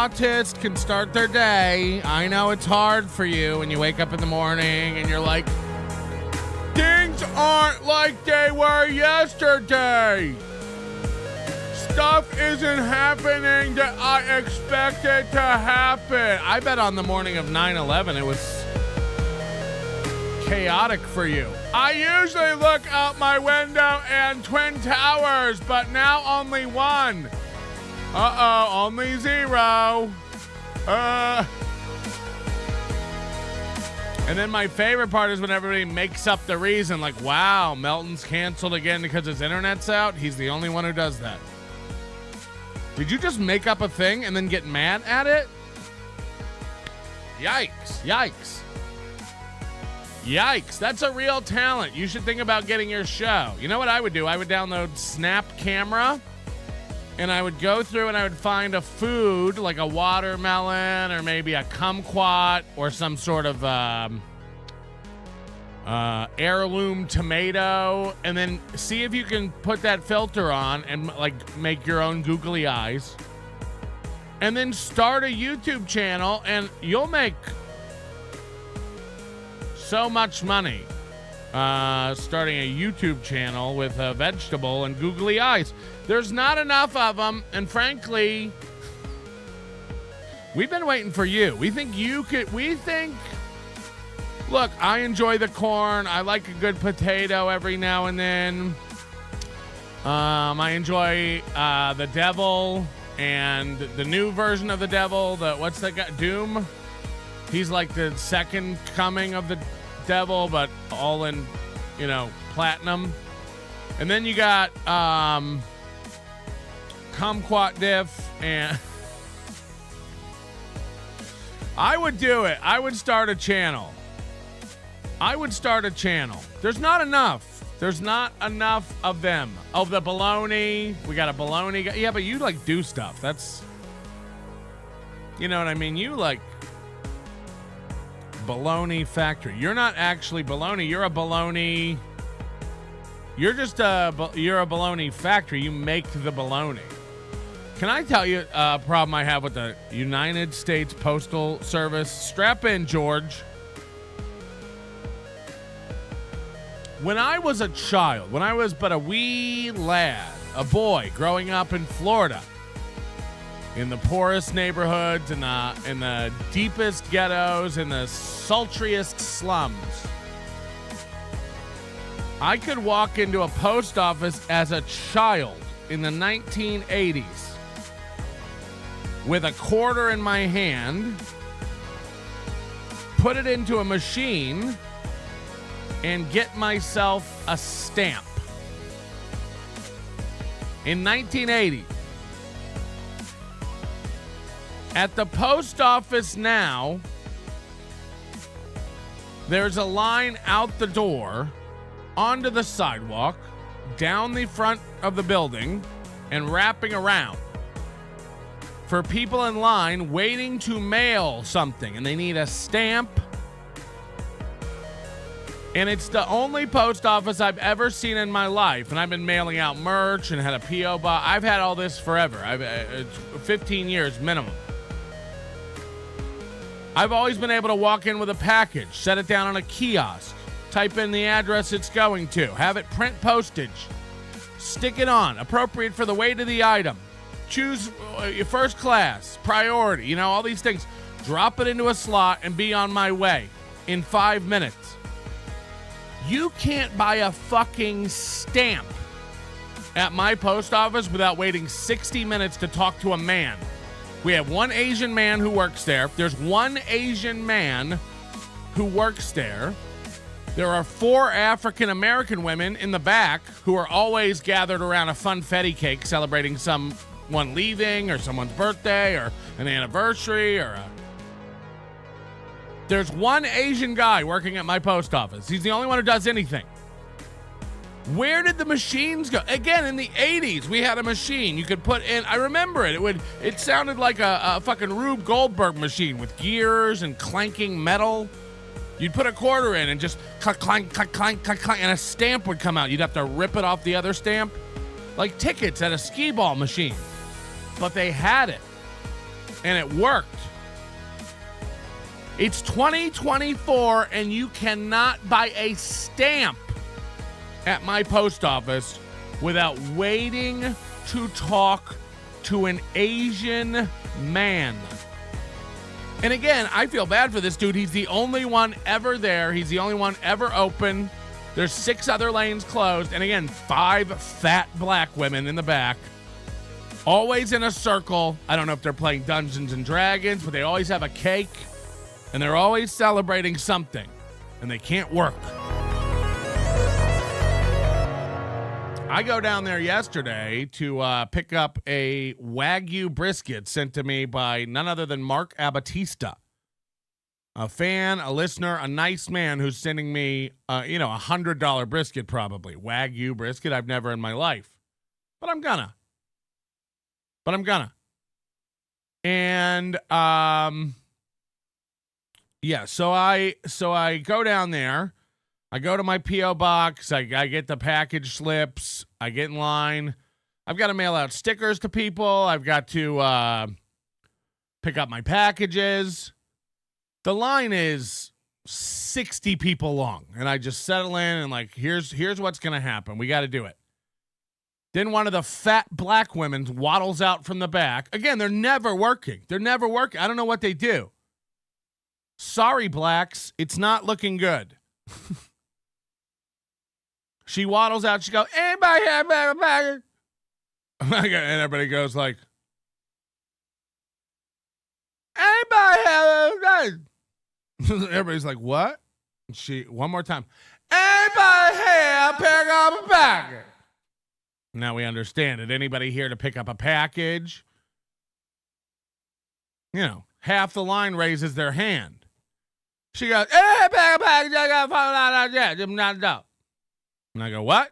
autist can start their day. I know it's hard for you when you wake up in the morning and you're like, things aren't like they were yesterday. Stuff isn't happening that I expected to happen. I bet on the morning of 9/11 it was chaotic for you. I usually look out my window and Twin Towers, but now only one. Uh-oh, only zero. And then my favorite part is when everybody makes up the reason, like, wow, Melton's canceled again because his internet's out. He's the only one who does that. Did you just make up a thing and then get mad at it? Yikes, yikes. Yikes, that's a real talent. You should think about getting your show. You know what I would do? I would download Snap Camera, and I would go through and I would find a food like a watermelon or maybe a kumquat or some sort of heirloom tomato, and then see if you can put that filter on and like make your own googly eyes, and then start a YouTube channel, and you'll make so much money starting a YouTube channel with a vegetable and googly eyes. There's not enough of them, and frankly, we've been waiting for you. We think you could, look, I enjoy the corn. I like a good potato every now and then. I enjoy the devil and the new version of the devil. What's that guy? Doom? He's like the second coming of the devil, but all in, platinum. And then you got kumquat diff, and I would do it. I would start a channel. There's not enough. There's not enough of them. Of the baloney. We got a baloney guy. Yeah, but you like do stuff. That's, you know what I mean? You like baloney factory. You're not actually baloney. You're a baloney. You're a baloney factory. You make the baloney. Can I tell you a problem I have with the United States Postal Service? Strap in, George. When I was a child, when I was but a wee lad, a boy growing up in Florida, in the poorest neighborhoods, in the deepest ghettos, in the sultriest slums, I could walk into a post office as a child in the 1980s with a quarter in my hand, put it into a machine, and get myself a stamp. In 1980. At the post office now, there's a line out the door, onto the sidewalk, down the front of the building, and wrapping around for people in line waiting to mail something, and they need a stamp. And it's the only post office I've ever seen in my life. And I've been mailing out merch and had a P.O. box. I've had all this forever. 15 years minimum. I've always been able to walk in with a package, set it down on a kiosk, type in the address it's going to, have it print postage, stick it on, appropriate for the weight of the item, choose your first class, priority, all these things. Drop it into a slot and be on my way in 5 minutes. You can't buy a fucking stamp at my post office without waiting 60 minutes to talk to a man. We have one Asian man who works there. There's one Asian man who works there. There are 4 African-American women in the back who are always gathered around a funfetti cake celebrating someone leaving or someone's birthday or an anniversary or a... There's one Asian guy working at my post office. He's the only one who does anything. Where did the machines go? Again, in the 80s, we had a machine you could put in. I remember it. It sounded like a fucking Rube Goldberg machine with gears and clanking metal. You'd put a quarter in and just clank, clank, clank, clank, clank, and a stamp would come out. You'd have to rip it off the other stamp. Like tickets at a skee ball machine. But they had it. And it worked. It's 2024, and you cannot buy a stamp at my post office without waiting to talk to an Asian man. And again, I feel bad for this dude. He's the only one ever there. He's the only one ever open. There's 6 other lanes closed. And again, 5 fat black women in the back. Always in a circle. I don't know if they're playing Dungeons and Dragons, but they always have a cake. And they're always celebrating something. And they can't work. I go down there yesterday to pick up a Wagyu brisket sent to me by none other than Mark Abatista. A fan, a listener, a nice man who's sending me, $100 brisket probably. Wagyu brisket I've never in my life. But I'm gonna. And, so I go down there. I go to my P.O. box. I get the package slips. I get in line. I've got to mail out stickers to people. I've got to pick up my packages. The line is 60 people long. And I just settle in and like, here's what's going to happen. We got to do it. Then one of the fat black women waddles out from the back. Again, they're never working. I don't know what they do. Sorry, blacks. It's not looking good. She waddles out. She goes, anybody have a package? And everybody goes like, anybody have a package? Everybody's like, what? And one more time. Anybody here pick up a package? Now we understand it. Anybody here to pick up a package? Half the line raises their hand. She goes, hey, pick up a package. I got $5. And I go, what?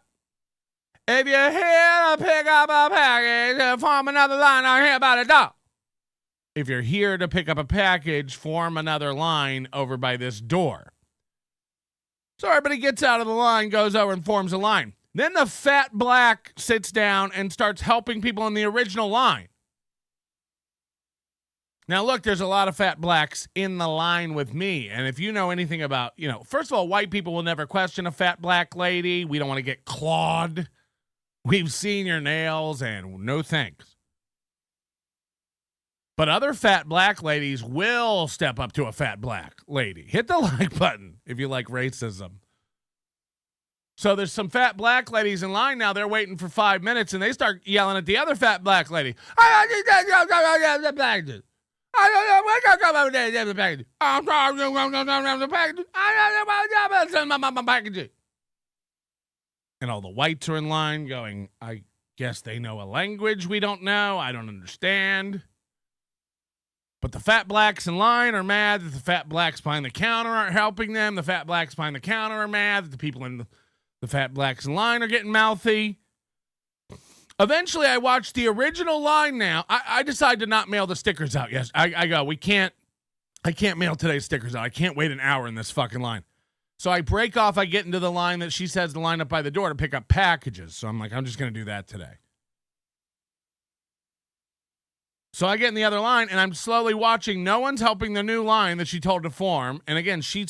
If you're here to pick up a package, form another line. I'll hear about it, dog. If you're here to pick up a package, form another line over by this door. So everybody gets out of the line, goes over and forms a line. Then the fat black sits down and starts helping people in the original line. Now, look, there's a lot of fat blacks in the line with me. And if you know anything about, first of all, white people will never question a fat black lady. We don't want to get clawed. We've seen your nails and no thanks. But other fat black ladies will step up to a fat black lady. Hit the like button if you like racism. So there's some fat black ladies in line now. They're waiting for 5 minutes, and they start yelling at the other fat black lady. And all the whites are in line going, I guess they know a language we don't know. I don't understand. But the fat blacks in line are mad that the fat blacks behind the counter aren't helping them. The fat blacks behind the counter are mad that the people in the fat blacks in line are getting mouthy. Eventually, I watched the original line now. I decided to not mail the stickers out. Yes, I go, I can't mail today's stickers out. I can't wait an hour in this fucking line. So I break off. I get into the line that she says to line up by the door to pick up packages. So I'm like, I'm just going to do that today. So I get in the other line, and I'm slowly watching. No one's helping the new line that she told to form. And again, she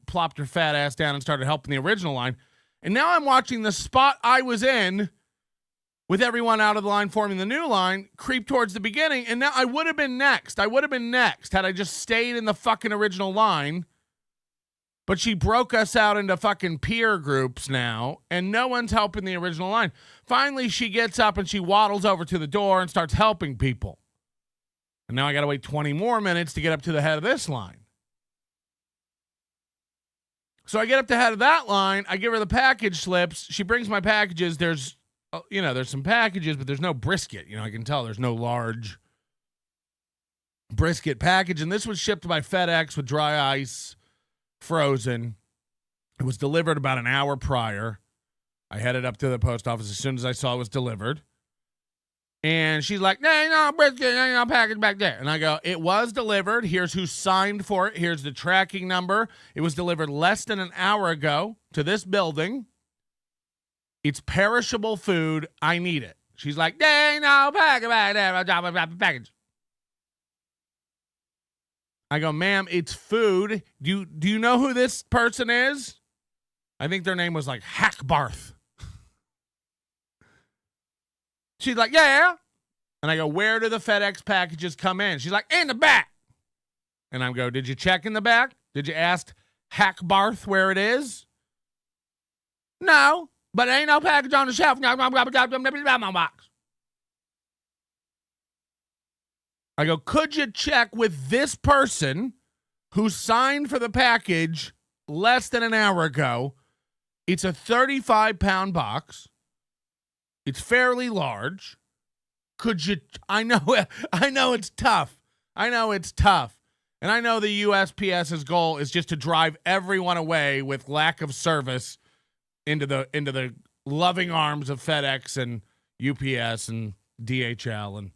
plopped her fat ass down and started helping the original line. And now I'm watching the spot I was in with everyone out of the line forming the new line creep towards the beginning. And now I would have been next. Had I just stayed in the fucking original line. But she broke us out into fucking peer groups now, and no one's helping the original line. Finally, she gets up and she waddles over to the door and starts helping people. And now I got to wait 20 more minutes to get up to the head of this line. So I get up to the head of that line. I give her the package slips. She brings my packages. There's some packages, but there's no brisket. I can tell there's no large brisket package. And this was shipped by FedEx with dry ice, frozen. It was delivered about an hour prior. I headed up to the post office as soon as I saw it was delivered. And she's like, no, brisket, no package back there. And I go, it was delivered. Here's who signed for it. Here's the tracking number. It was delivered less than an hour ago to this building. It's perishable food. I need it. She's like, no package back there. I'll drop a package. I go, ma'am, it's food. Do you know who this person is? I think their name was like Hackbarth. She's like, yeah. And I go, where do the FedEx packages come in? She's like, in the back. And I go, did you check in the back? Did you ask Hackbarth where it is? No, but there ain't no package on the shelf. I go, could you check with this person who signed for the package less than an hour ago? It's a 35-pound box. It's fairly large. Could you, I know it's tough. I know it's tough. And I know the USPS's goal is just to drive everyone away with lack of service into the loving arms of FedEx and UPS and DHL and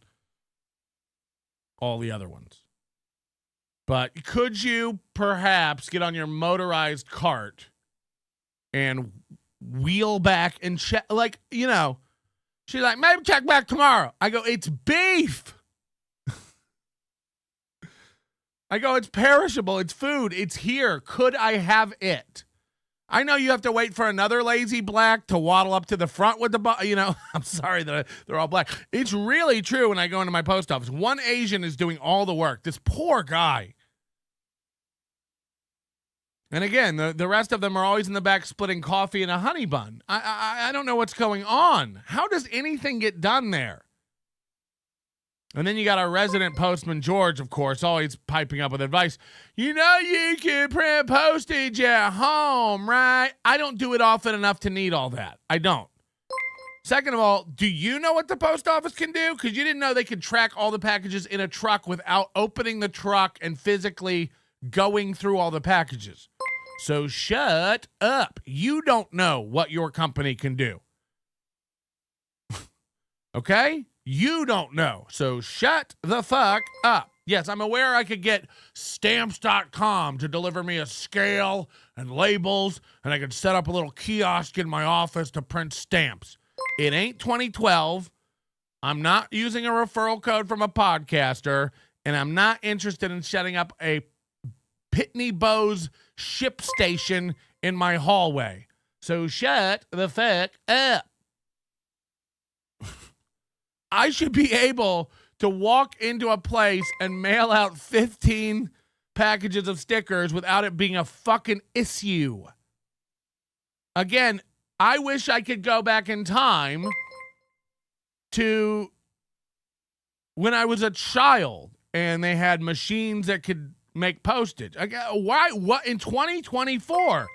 all the other ones. But could you perhaps get on your motorized cart and wheel back and check, like, you know, she's like, maybe check back tomorrow. I go, it's beef. I go, it's perishable. It's food. It's here. Could I have it? I know you have to wait for another lazy black to waddle up to the front with the, I'm sorry that they're all black. It's really true when I go into my post office. One Asian is doing all the work. This poor guy. And again, the rest of them are always in the back splitting coffee and a honey bun. I don't know what's going on. How does anything get done there? And then you got our resident postman, George, of course, always piping up with advice. You know you can print postage at home, right? I don't do it often enough to need all that. I don't. Second of all, do you know what the post office can do? Because you didn't know they could track all the packages in a truck without opening the truck and physically going through all the packages. So shut up. You don't know what your company can do. Okay? You don't know. So shut the fuck up. Yes, I'm aware I could get stamps.com to deliver me a scale and labels, and I could set up a little kiosk in my office to print stamps. It ain't 2012. I'm not using a referral code from a podcaster, and I'm not interested in setting up a Pitney Bowes ship station in my hallway. So shut the fuck up. I should be able to walk into a place and mail out 15 packages of stickers without it being a fucking issue. Again, I wish I could go back in time to when I was a child and they had machines that could make postage. Why? What in 2024?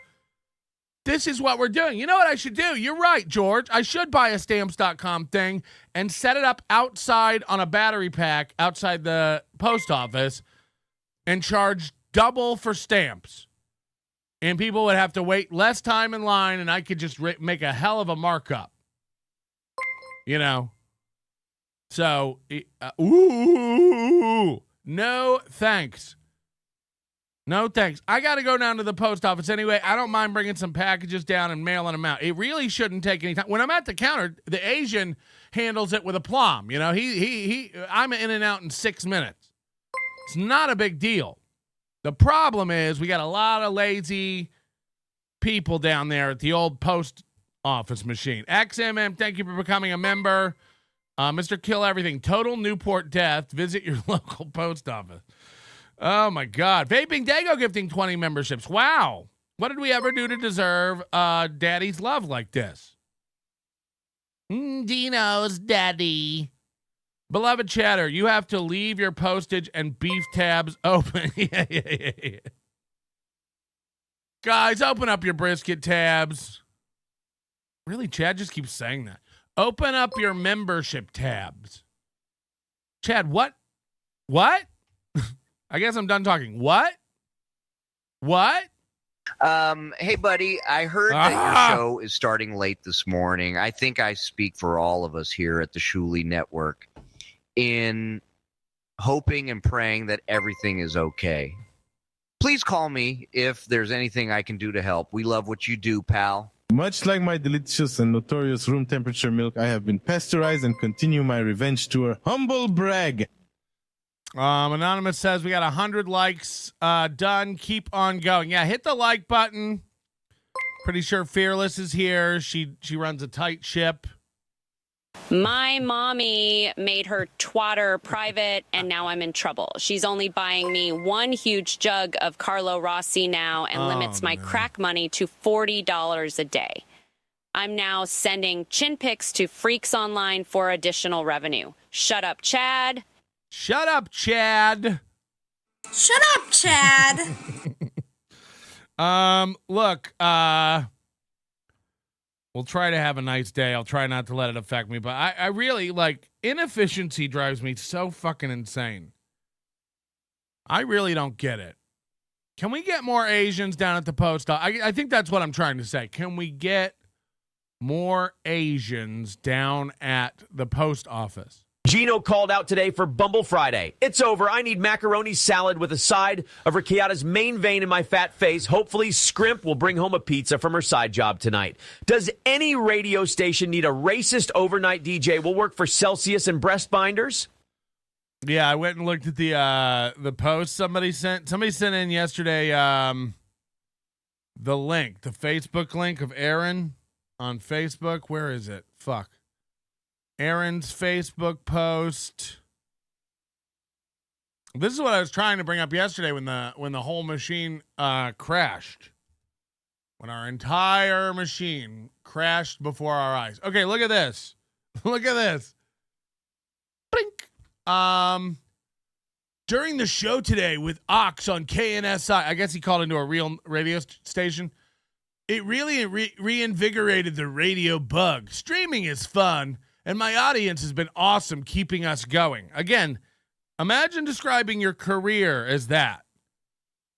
This is what we're doing. You know what I should do? You're right, George. I should buy a stamps.com thing and set it up outside on a battery pack outside the post office and charge double for stamps. And people would have to wait less time in line, and I could just make a hell of a markup. You know? So, no thanks. No thanks. I got to go down to the post office anyway. I don't mind bringing some packages down and mailing them out. It really shouldn't take any time. When I'm at the counter, the Asian handles it with aplomb. You know, I'm in and out in 6 minutes. It's not a big deal. The problem is we got a lot of lazy people down there at the old post office machine. XMM, thank you for becoming a member. Mr. Kill Everything, total Newport death. Visit your local post office. Oh, my God. Vaping Dago gifting 20 memberships. Wow. What did we ever do to deserve daddy's love like this? Dino's daddy. Beloved chatter, you have to leave your postage and beef tabs open. Yeah. Guys, open up your brisket tabs. Really, Chad just keeps saying that. Open up your membership tabs. Chad, what? What? I guess I'm done talking. What? Hey, buddy, I heard that your show is starting late this morning. I think I speak for all of us here at the Shuli Network in hoping and praying that everything is okay. Please call me if there's anything I can do to help. We love what you do, pal. Much like my delicious and notorious room temperature milk, I have been pasteurized and continue my revenge tour. Humble brag. Anonymous says we got 100 likes done. Keep on going. Yeah, hit the like button. Pretty sure Fearless is here. She runs a tight ship. My mommy made her twatter private, and now I'm in trouble. She's only buying me one huge jug of Carlo Rossi now and limits my crack money to $40 a day. I'm now sending chin pics to freaks online for additional revenue. Shut up, Chad. Shut up, Chad. Shut up, Chad. Look, we'll try to have a nice day. I'll try not to let it affect me, but I really, like, inefficiency drives me so fucking insane. I really don't get it. Can we get more Asians down at the post? I think that's what I'm trying to say. Can we get more Asians down at the post office? Gino called out today for Bumble Friday. It's over. I need macaroni salad with a side of Ricciata's main vein in my fat face. Hopefully, Scrimp will bring home a pizza from her side job tonight. Does any radio station need a racist overnight DJ? Will work for Celsius and breast binders? Yeah, I went and looked at the post somebody sent. Somebody sent in yesterday the link, the Facebook link of Aaron on Facebook. Where is it? Fuck. Aaron's Facebook post. This is what I was trying to bring up yesterday when the whole machine crashed. When our entire machine crashed before our eyes. Okay, look at this. Look at this. Blink. During the show today with Ox on KNSI, I guess he called into a real radio station. It really reinvigorated the radio bug. Streaming is fun. And my audience has been awesome keeping us going. Again, imagine describing your career as that.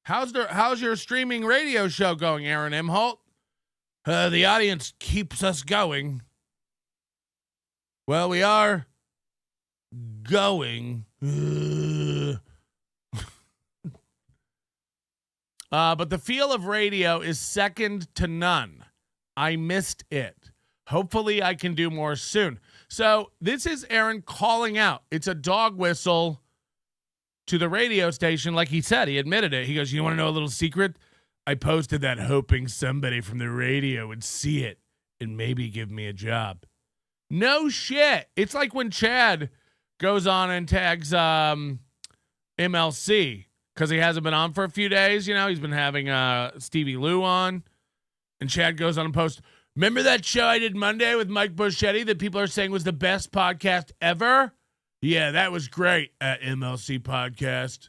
How's your streaming radio show going, Aaron Imholte? The audience keeps us going. Well, we are going. But the feel of radio is second to none. I missed it. Hopefully I can do more soon. So this is Aaron calling out. It's a dog whistle to the radio station. Like he said, he admitted it. He goes, you want to know a little secret? I posted that hoping somebody from the radio would see it and maybe give me a job. No shit. It's like when Chad goes on and tags MLC because he hasn't been on for a few days. You know, he's been having Stevie Lou on. And Chad goes on and posts, remember that show I did Monday with Mike Boschetti that people are saying was the best podcast ever? Yeah, that was great at MLC Podcast.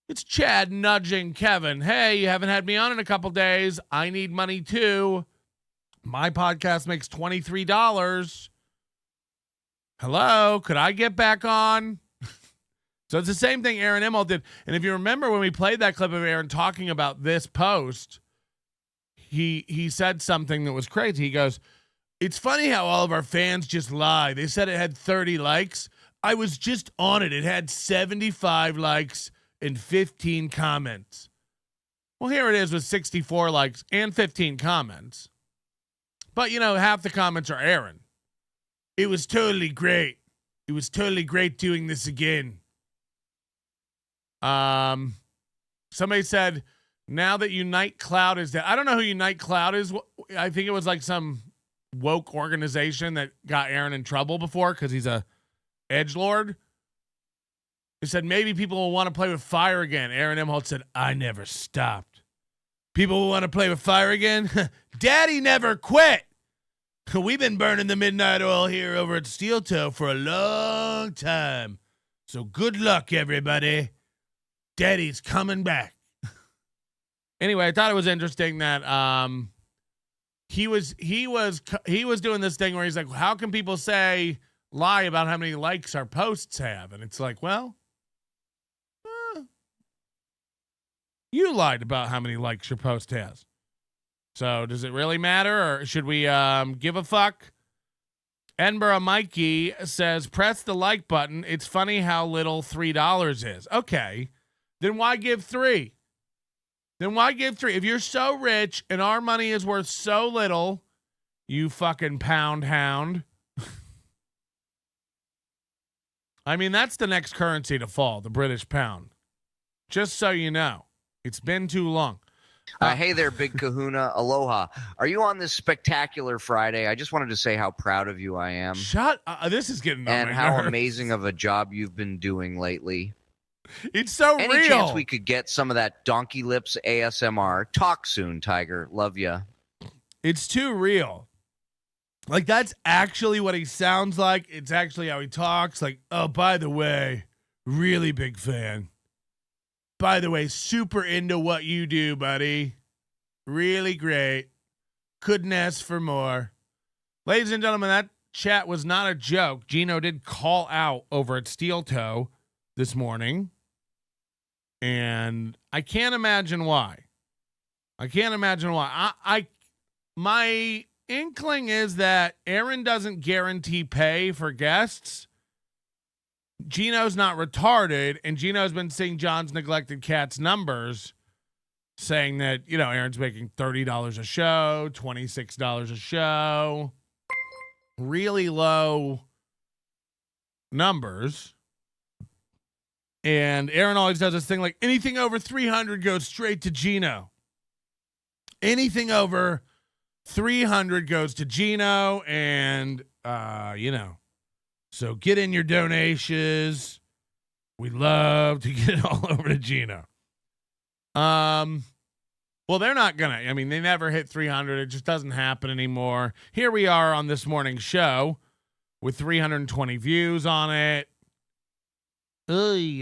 It's Chad nudging Kevin. Hey, you haven't had me on in a couple days. I need money too. My podcast makes $23. Hello, could I get back on? So it's the same thing Aaron Imholte did. And if you remember when we played that clip of Aaron talking about this post, he said something that was crazy. He goes, it's funny how all of our fans just lie. They said it had 30 likes. I was just on it. It had 75 likes and 15 comments. Well, here it is with 64 likes and 15 comments. But, you know, half the comments are Aaron. It was totally great. It was totally great doing this again. Somebody said, now that Unite Cloud is dead. I don't know who Unite Cloud is. I think it was like some woke organization that got Aaron in trouble before because he's a edgelord. He said maybe people will want to play with fire again. Aaron Imholte said, I never stopped. People will want to play with fire again? Daddy never quit. We've been burning the midnight oil here over at Steel Toe for a long time. So good luck, everybody. Daddy's coming back. Anyway, I thought it was interesting that he was doing this thing where he's like, how can people lie about how many likes our posts have? And it's like, well, you lied about how many likes your post has. So does it really matter, or should we give a fuck? Edinburgh Mikey says, press the like button. It's funny how little $3 is. Okay, then why give $3? Then why give $3? If you're so rich and our money is worth so little, you fucking pound hound. I mean, that's the next currency to fall, the British pound. Just so you know. It's been too long. Hey there, Big Kahuna. Aloha. Are you on this spectacular Friday? I just wanted to say how proud of you I am. Shut up. This is getting on And my how nerves. amazing of a job you've been doing lately. It's so Any real. chance we could get some of that donkey lips ASMR? Talk soon, Tiger. Love ya. It's too real. Like, that's actually what he sounds like. It's actually how he talks. Like, oh, by the way, really big fan. By the way, super into what you do, buddy. Really great. Couldn't ask for more. Ladies and gentlemen, that chat was not a joke. Gino did call out over at Steel Toe this morning. And I can't imagine why. My inkling is that Aaron doesn't guarantee pay for guests. Gino's not retarded, and Gino's been seeing John's Neglected Cats numbers, saying that, Aaron's making $30 a show, $26 a show, really low numbers. And Aaron always does this thing like anything over 300 goes straight to Gino. Anything over 300 goes to Gino, and, so get in your donations. We love to get it all over to Gino. Well, they're not going to. I mean, they never hit 300. It just doesn't happen anymore. Here we are on this morning's show with 320 views on it. Okay,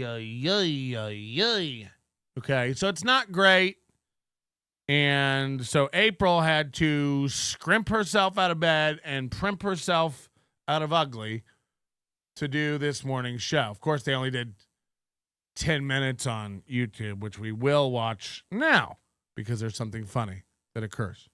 so it's not great. And so April had to scrimp herself out of bed and primp herself out of ugly to do this morning's show. Of course, they only did 10 minutes on YouTube, which we will watch now because there's something funny that occurs.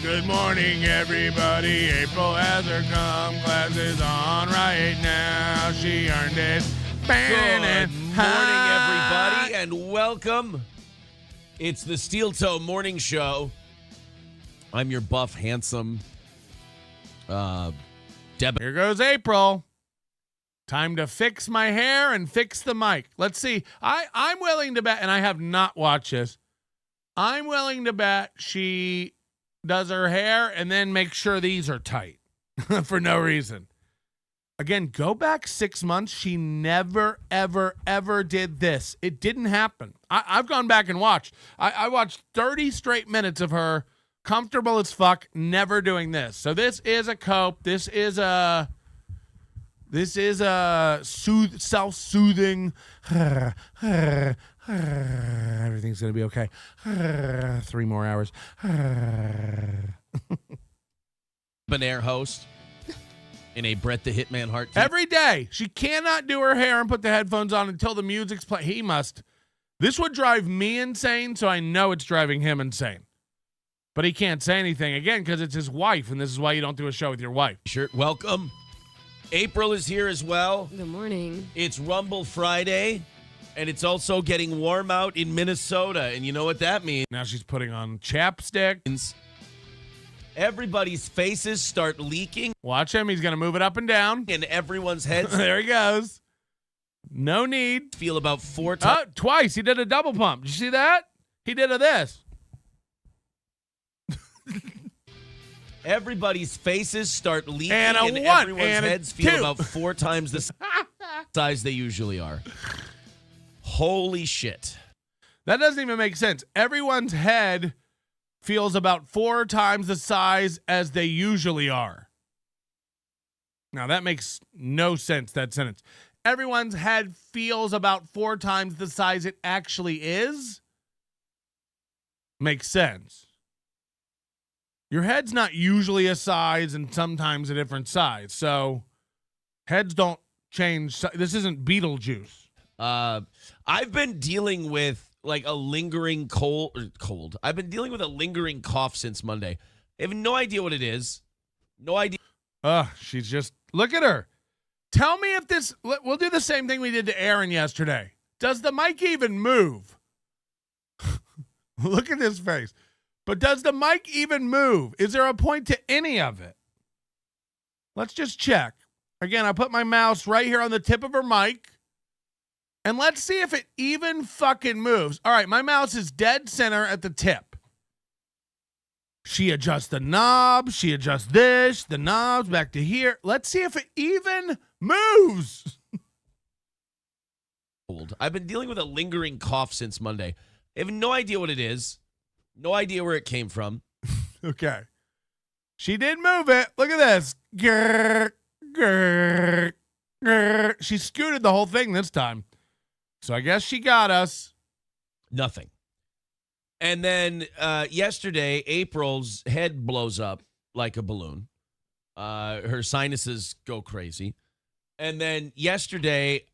Good morning, everybody. April has her cum classes on right now. She earned it. Good morning, everybody, and welcome. It's the Steel Toe Morning Show. I'm your buff, handsome Here goes April. Time to fix my hair and fix the mic. Let's see. I'm willing to bet, and I have not watched this. I'm willing to bet she does her hair and then make sure these are tight for no reason. Again, go back 6 months. She never, ever, ever did this. It didn't happen. I've gone back and watched. I watched 30 straight minutes of her comfortable as fuck, never doing this. So this is a cope. This is a self-soothing. Everything's going to be okay. 3 more hours. Bonaire host in a Brett the Hitman Hart. Every day. She cannot do her hair and put the headphones on until the music's playing. He must. This would drive me insane, so I know it's driving him insane. But he can't say anything, again, because it's his wife, and this is why you don't do a show with your wife. Sure. Welcome. April is here as well. Good morning. It's Rumble Friday, and it's also getting warm out in Minnesota, and you know what that means. Now she's putting on chapstick. Everybody's faces start leaking. Watch him. He's going to move it up and down. And everyone's heads There he goes. No need. feel about 4 times. Oh, twice. He did a double pump. Did you see that? He did a this. Everybody's faces start leaking, And a and one, everyone's and a heads feel two. about 4 times the size they usually are. Holy shit. That doesn't even make sense. Everyone's head feels about 4 times the size as they usually are. Now, that makes no sense, that sentence. Everyone's head feels about 4 times the size it actually is. Makes sense. Your head's not usually a size and sometimes a different size. So heads don't change. This isn't Beetlejuice. I've been dealing with like a lingering cold. I've been dealing with a lingering cough since Monday. I have no idea what it is. No idea. She's just, look at her. Tell me if this, we'll do the same thing we did to Aaron yesterday. Does the mic even move? Look at his face. But does the mic even move? Is there a point to any of it? Let's just check. Again, I put my mouse right here on the tip of her mic. And let's see if it even fucking moves. All right, my mouse is dead center at the tip. She adjusts the knob. She adjusts this, the knobs back to here. Let's see if it even moves. I've been dealing with a lingering cough since Monday. I have no idea what it is. No idea where it came from. Okay. She did move it. Look at this. Grr, grr, grr. She scooted the whole thing this time. So I guess she got us. Nothing. And then yesterday, April's head blows up like a balloon. Her sinuses go crazy. And then yesterday,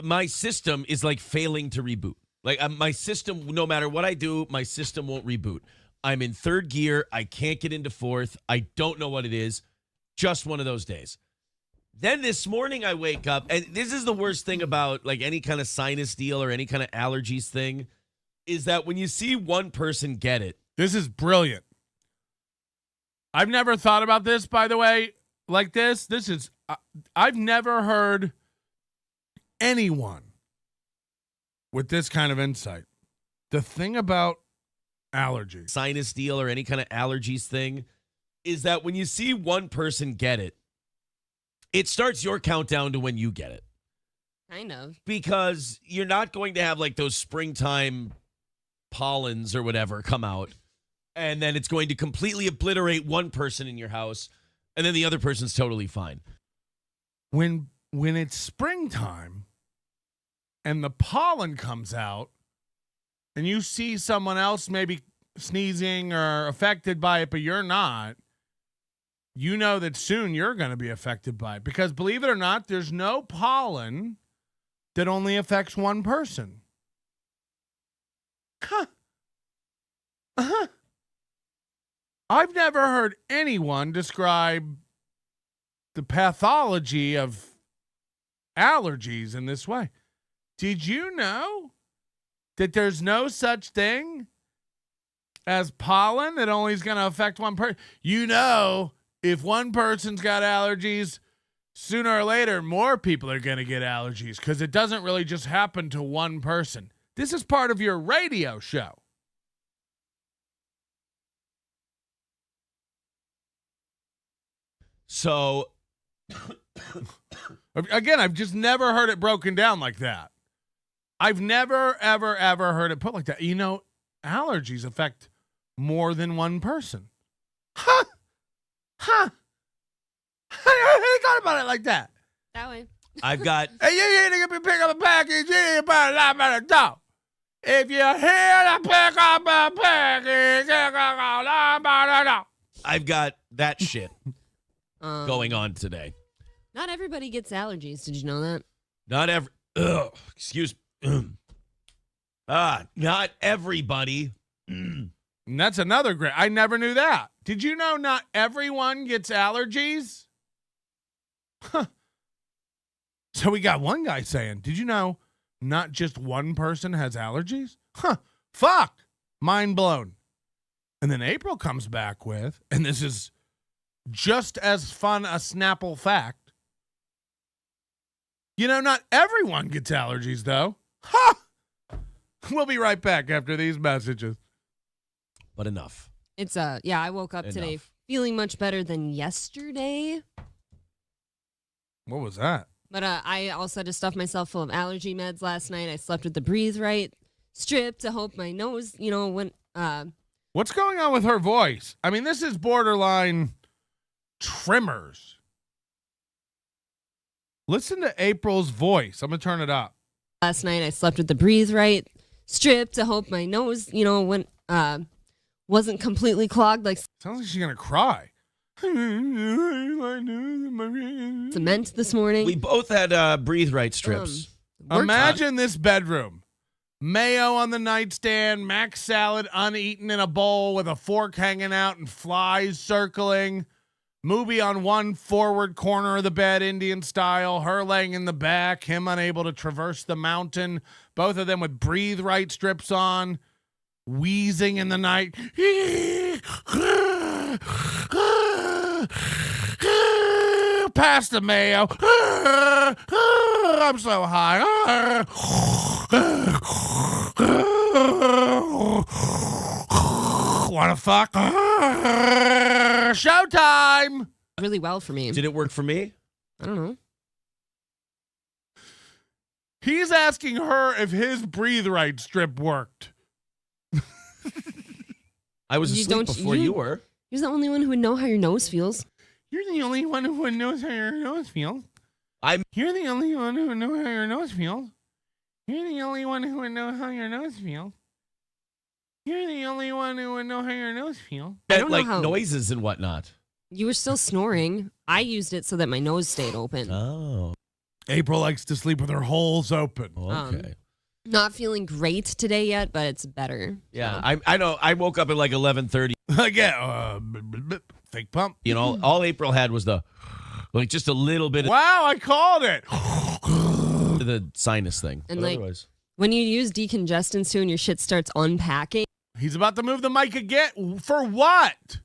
my system is like failing to reboot. Like my system, no matter what I do, my system won't reboot. I'm in third gear. I can't get into fourth. I don't know what it is. Just one of those days. Then this morning I wake up, and this is the worst thing about like any kind of sinus deal or any kind of allergies thing, is that when you see one person get it. This is brilliant. I've never thought about this, by the way, like this. This is, I've never heard anyone with this kind of insight. The thing about allergies, Sinus deal or any kind of allergies thing, is that when you see one person get it, it starts your countdown to when you get it. Kind of. Because you're not going to have like those springtime pollens or whatever come out, and then it's going to completely obliterate one person in your house, and then the other person's totally fine. When it's springtime and the pollen comes out and you see someone else maybe sneezing or affected by it, but you're not, you know that soon you're going to be affected by it. Because believe it or not, there's no pollen that only affects one person. Huh. Uh-huh. I've never heard anyone describe the pathology of allergies in this way. Did you know that there's no such thing as pollen that only is going to affect one person? You know, if one person's got allergies, sooner or later, more people are going to get allergies because it doesn't really just happen to one person. This is part of your radio show. So, again, I've just never heard it broken down like that. I've never, ever, ever heard it put like that. You know, allergies affect more than one person. Huh? Huh? I never thought about it like that. That way. I've got Hey, you need to pick up a package. You need to put a lot better dog. If you're here to pick up a package, I've got that shit going on today. Not everybody gets allergies. Did you know that? Not every. Excuse. Not everybody. And that's another great. I never knew that. Did you know not everyone gets allergies? Huh. So we got one guy saying, did you know not just one person has allergies? Huh. Fuck. Mind blown. And then April comes back with, and this is just as fun a Snapple fact. You know, not everyone gets allergies, though. Ha! We'll be right back after these messages. But enough. It's yeah, I woke up today Enough. feeling much better than yesterday. What was that? But I also had to stuff myself full of allergy meds last night. I slept with the Breathe Right strip to hope my nose, went. What's going on with her voice? I mean, this is borderline Tremors. Listen to April's voice. I'm going to turn it up. Last night I slept with the Breathe Right strip to hope my nose, went. Wasn't completely clogged like Sounds like she's going to cry. cement this morning. We both had Breathe Right strips. Imagine this bedroom. Mayo on the nightstand, mac salad uneaten in a bowl with a fork hanging out and flies circling. Mooby on one forward corner of the bed, Indian style. Her laying in the back, him unable to traverse the mountain. Both of them with Breathe Right strips on. Wheezing in the night. pass the mayo. I'm so high. Wanna fuck? Showtime! Really well for me. Did it work for me? I don't know. He's asking her if his breathe right strip worked. I was You asleep don't- before you- you were. You're the only one who would know how your nose feels. You're the only one who knows how your nose feels. You're the only one who would know how your nose feels. You're the only one who would know how your nose feels. You're the only one who would know how your nose feels. I don't know Like how- noises and whatnot. You were still snoring. I used it so that my nose stayed open. Oh, April likes to sleep with her holes open. okay. Not feeling great today yet, but it's better. Yeah, I know. I woke up at like 11:30. Again, fake pump. You know, all April had was like just a little bit of Wow, I called it. the sinus thing. And, But like- otherwise, When you use decongestants too and your shit starts unpacking, He's about to move the mic again. For what?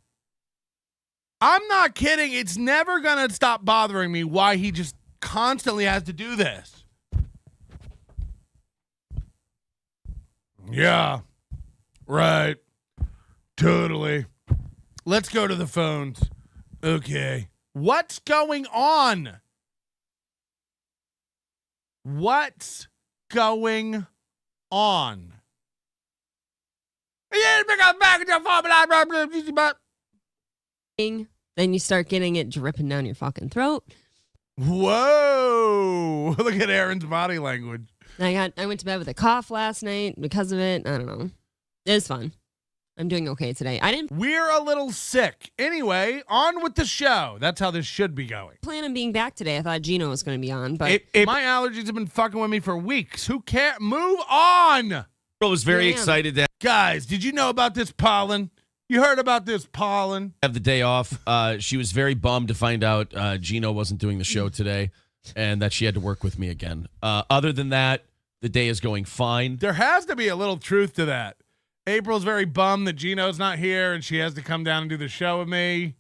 I'm not kidding. It's never going to stop bothering me why he just constantly has to do this. Yeah. Right. Totally. Let's go to the phones. Okay. What's going on? What's going on? then you start getting it dripping down your fucking throat. Whoa. Look at Aaron's body language. I went to bed with a cough last night because of it. I don't know. It was fun. I'm doing okay today. I didn't We're a little sick. Anyway, on with the show. That's how this should be going. plan on being back today. I thought Gino was going to be on, but My allergies have been fucking with me for weeks. Who cares? Move on. April was very Damn. excited to Guys, did you know about this pollen? You heard about this pollen? have the day off. She was very bummed to find out Gino wasn't doing the show today, and that she had to work with me again. Other than that, the day is going fine. There has to be a little truth to that. April's very bummed that Gino's not here and she has to come down and do the show with me.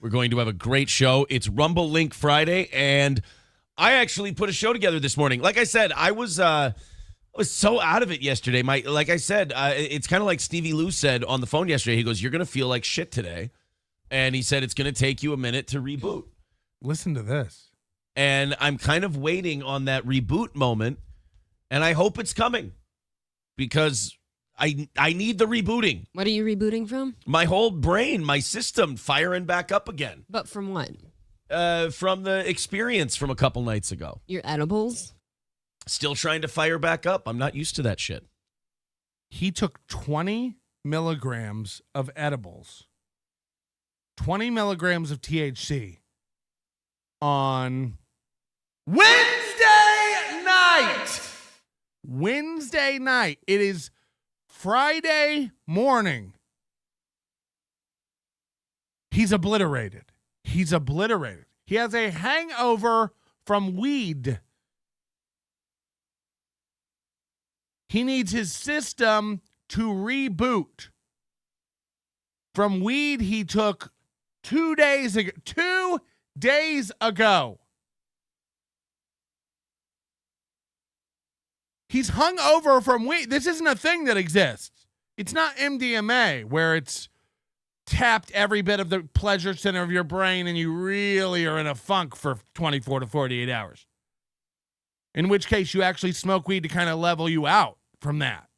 We're going to have a great show. It's Rumble Link Friday, and I actually put a show together this morning. Like I said, I was so out of it yesterday. Like I said, it's kind of like Stevie Lou said on the phone yesterday. He goes, "You're going to feel like shit today," and he said it's going to take you a minute to reboot. Listen to this. And I'm kind of waiting on that reboot moment, and I hope it's coming because I need the rebooting. what are you rebooting from? My whole brain, my system firing back up again. But from what? From the experience from a couple nights ago. Your edibles? Still trying to fire back up. I'm not used to that shit. He took 20 milligrams of edibles, 20 milligrams of THC on Wednesday night. Wednesday night. It is Friday morning. He's obliterated. He's obliterated. He has a hangover from weed. He needs his system to reboot. From weed he took 2 days ago. 2 days ago. He's hung over from weed. This isn't a thing that exists. It's not MDMA where it's tapped every bit of the pleasure center of your brain and you really are in a funk for 24 to 48 hours. In which case you actually smoke weed to kind of level you out from that.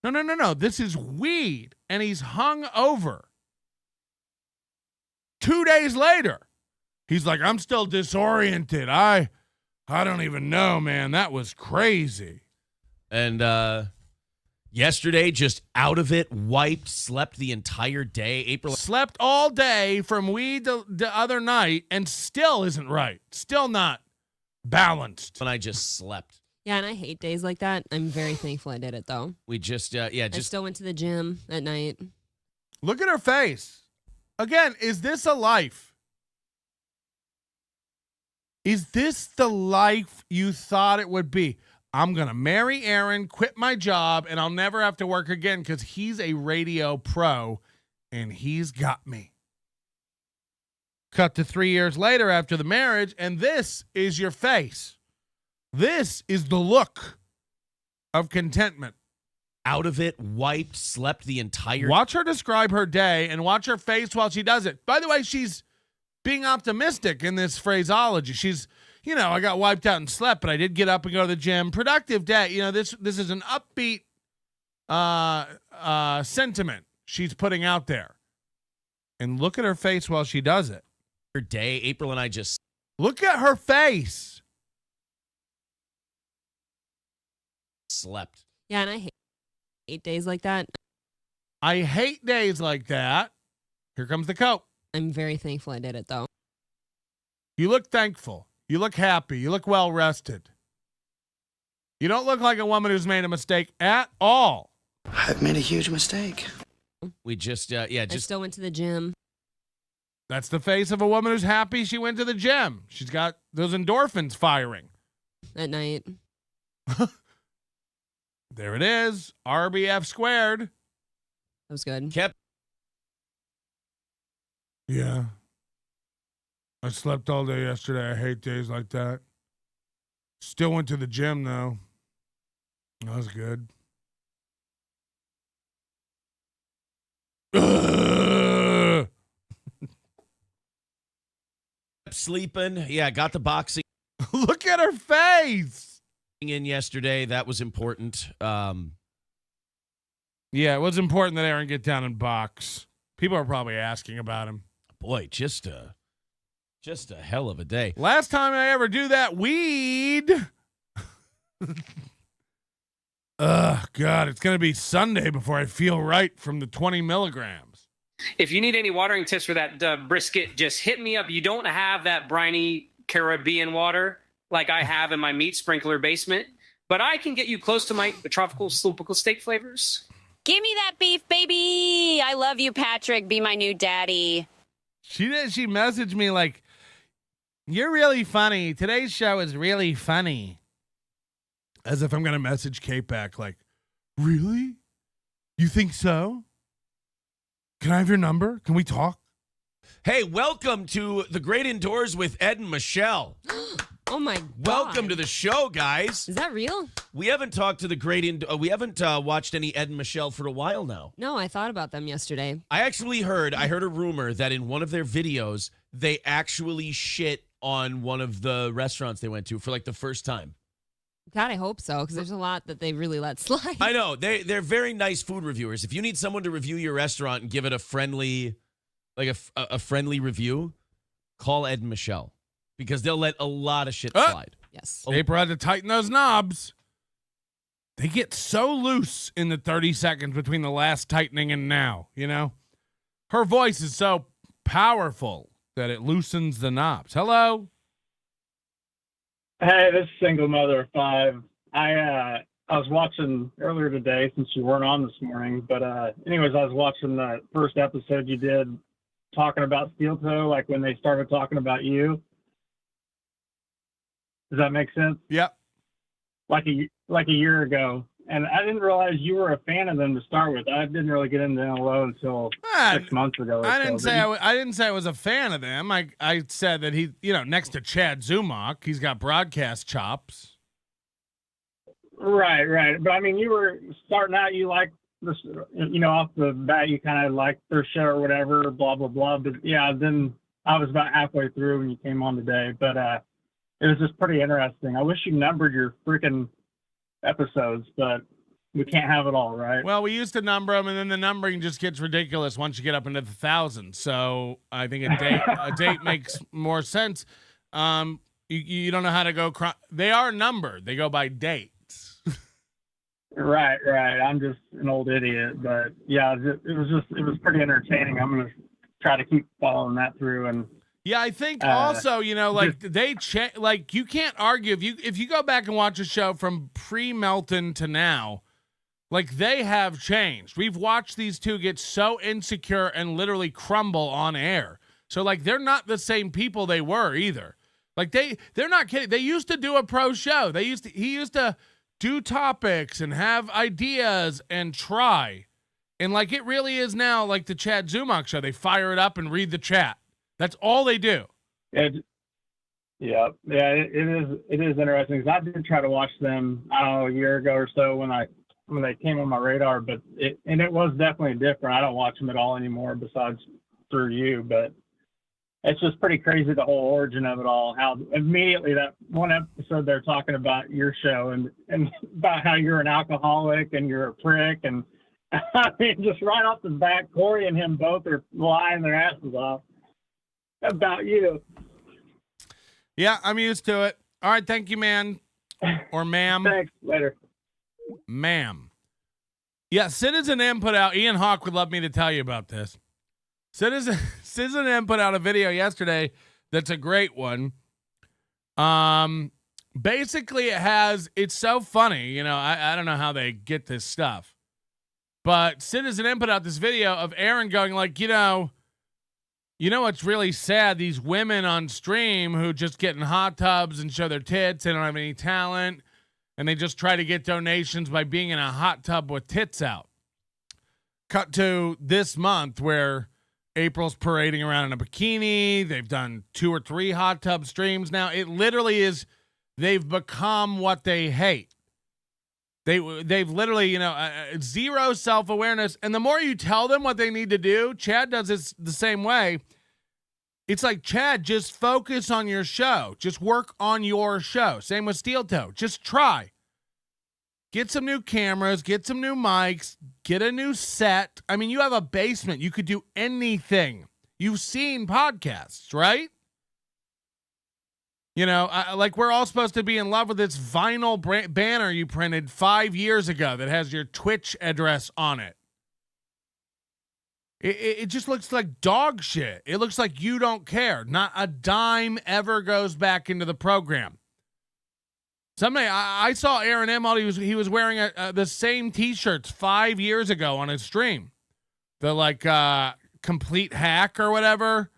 No. This is weed and he's hung over. 2 days later, he's like, I'm still disoriented. I don't even know, man. That was crazy. And yesterday, just out of it, wiped, slept the entire day. April. Slept all day from weed the other night and still isn't right. Still not balanced. When I just slept. Yeah, and I hate days like that. I'm very thankful I did it, though. We just, I just still went to the gym at night. Look at her face. Again, is this a life? Is this the life you thought it would be? I'm going to marry Aaron, quit my job, and I'll never have to work again because he's a radio pro and he's got me. Cut to 3 years later after the marriage, and this is your face. This is the look of contentment. Out of it, wiped, slept the entire. Watch her describe her day and watch her face while she does it. By the way, she's being optimistic in this phraseology. She's, I got wiped out and slept, but I did get up and go to the gym. Productive day. This is an upbeat sentiment she's putting out there. And look at her face while she does it. Her day, April and I just look at her face. Slept. Yeah, and I hate days like that. I hate days like that. Here comes the coat. I'm very thankful I did it, though. You look thankful. You look happy. You look well rested. You don't look like a woman who's made a mistake at all. I've made a huge mistake. We just, I still went to the gym. That's the face of a woman who's happy she went to the gym. She's got those endorphins firing. At night. There it is. RBF squared. That was good. kept. Yeah. I slept all day yesterday. I hate days like that. Still went to the gym, though. That was good. Sleeping. Yeah, got the boxing Look at her face. in yesterday. That was important. Yeah, it was important that Aaron get down and box. People are probably asking about him. Boy, just a hell of a day. Last time I ever do that, weed. Ugh, God, it's going to be Sunday before I feel right from the 20 milligrams. If you need any watering tips for that brisket, just hit me up. You don't have that briny Caribbean water like I have in my meat sprinkler basement, but I can get you close to my tropical slopical steak flavors. Give me that beef, baby. I love you, Patrick. Be my new daddy. She messaged me like, you're really funny. Today's show is really funny. As if I'm going to message Kate back like, really? You think so? Can I have your number? Can we talk? Hey, welcome to the Great Indoors with Ed and Michelle. Oh my God. Welcome to the show, guys. Is that real? We haven't talked to the we haven't watched any Ed and Michelle for a while now. No, I thought about them yesterday. I heard a rumor that in one of their videos, they actually shit on one of the restaurants they went to for like the first time. God, I hope so, because there's a lot that they really let slide. I know. They're very nice food reviewers. If you need someone to review your restaurant and give it a friendly, like a friendly review, call Ed and Michelle because they'll let a lot of shit slide. Yes. April had to tighten those knobs. They get so loose in the 30 seconds between the last tightening and now, Her voice is so powerful that it loosens the knobs. Hello? Hey, this is single mother of 5. I was watching earlier today since you weren't on this morning, but anyways, I was watching the first episode you did talking about Steel Toe, like when they started talking about you. Does that make sense? Yep. Like a year ago. And I didn't realize you were a fan of them to start with. I didn't really get into NLO until 6 months ago. I didn't say I was a fan of them. I said that he, next to Chad Zumach, he's got broadcast chops. Right. But I mean, you were starting out. You liked this, off the bat, you kind of liked their show or whatever, blah blah blah. But yeah, then I was about halfway through when you came on today. But it was just pretty interesting. I wish you numbered your freaking episodes, but we can't have it all, right? Well, we used to number them, and then the numbering just gets ridiculous once you get up into the thousands. So I think a date makes more sense. You don't know how to go. They are numbered. They go by dates. Right. I'm just an old idiot, but yeah, it was pretty entertaining. I'm gonna try to keep following that through. And yeah, I think also, like you can't argue if you go back and watch a show from pre-Melton to now, like they have changed. We've watched these two get so insecure and literally crumble on air. So like they're not the same people they were either. Like they're not kidding. They used to do a pro show. He used to do topics and have ideas and try. And like it really is now like the Chad Zumach show. They fire it up and read the chat. That's all they do. It is interesting, 'cause I did try to watch them a year ago or so when they came on my radar, but it was definitely different. I don't watch them at all anymore besides through you, but it's just pretty crazy, the whole origin of it all, how immediately that one episode they're talking about your show and about how you're an alcoholic and you're a prick, and I mean, just right off the bat, Corey and him both are lying their asses off about you. Yeah, I'm used to it. All right, thank you, man. Or ma'am. Thanks, later. Ma'am. Yeah, Citizen M put out, Ian Hawk would love me to tell you about this. Citizen M put out a video yesterday that's a great one. Basically it's so funny, I don't know how they get this stuff. But Citizen M put out this video of Aaron going like, you know what's really sad? These women on stream who just get in hot tubs and show their tits, they don't have any talent, and they just try to get donations by being in a hot tub with tits out. Cut to this month where April's parading around in a bikini. They've done 2 or 3 hot tub streams now. It literally is, they've become what they hate. They've literally, zero self-awareness. And the more you tell them what they need to do, Chad does this the same way. It's like, Chad, just focus on your show. Just work on your show. Same with Steel Toe. Just try. Get some new cameras, get some new mics, get a new set. I mean, you have a basement. You could do anything. You've seen podcasts, right? Like we're all supposed to be in love with this vinyl banner you printed 5 years ago that has your Twitch address on it. It just looks like dog shit. It looks like you don't care. Not a dime ever goes back into the program. Somebody, I saw Aaron Imholte. He was wearing the same T-shirts 5 years ago on his stream. The complete hack or whatever.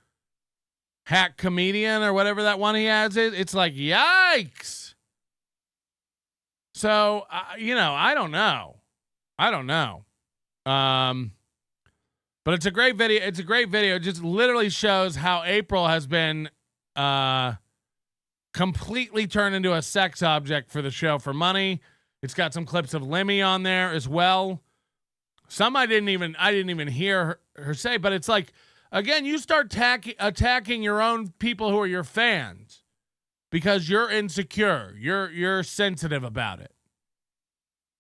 Hack comedian or whatever that one he has is. It's like, yikes. So, I don't know. But it's a great video. It's a great video. It just literally shows how April has been completely turned into a sex object for the show for money. It's got some clips of Lemmy on there as well. Some I didn't even hear her say, but it's like, again, you start attacking your own people who are your fans because you're insecure. You're sensitive about it.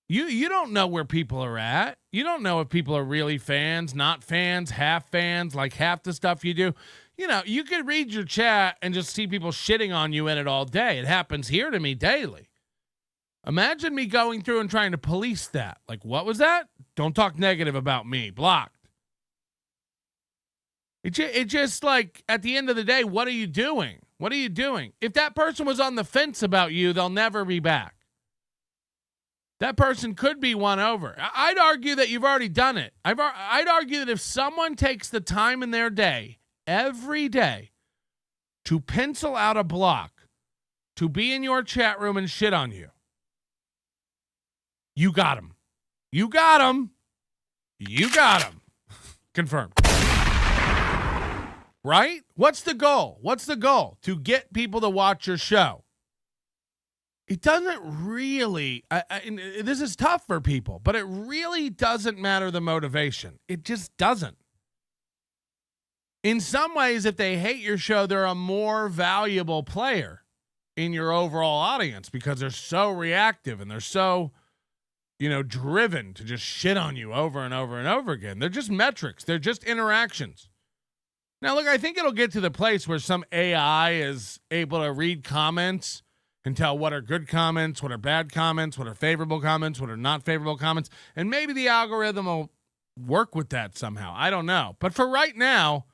You don't know where people are at. You don't know if people are really fans, not fans, half fans, like half the stuff you do. You could read your chat and just see people shitting on you in it all day. It happens here to me daily. Imagine me going through and trying to police that. Like, what was that? Don't talk negative about me. Blocked. It just like, at the end of the day, what are you doing? What are you doing? If that person was on the fence about you, they'll never be back. That person could be won over. I'd argue that you've already done it. I'd argue that if someone takes the time in their day, every day, to pencil out a block, to be in your chat room and shit on you, you got him. You got him. You got him. Confirmed. Right? What's the goal? What's the goal? To get people to watch your show. It doesn't really, this is tough for people, but it really doesn't matter the motivation. It just doesn't. In some ways, if they hate your show, they're a more valuable player in your overall audience because they're so reactive and they're so, driven to just shit on you over and over and over again. They're just metrics. They're just interactions. Now, look, I think it'll get to the place where some AI is able to read comments and tell what are good comments, what are bad comments, what are favorable comments, what are not favorable comments. And maybe the algorithm will work with that somehow. I don't know. But for right now,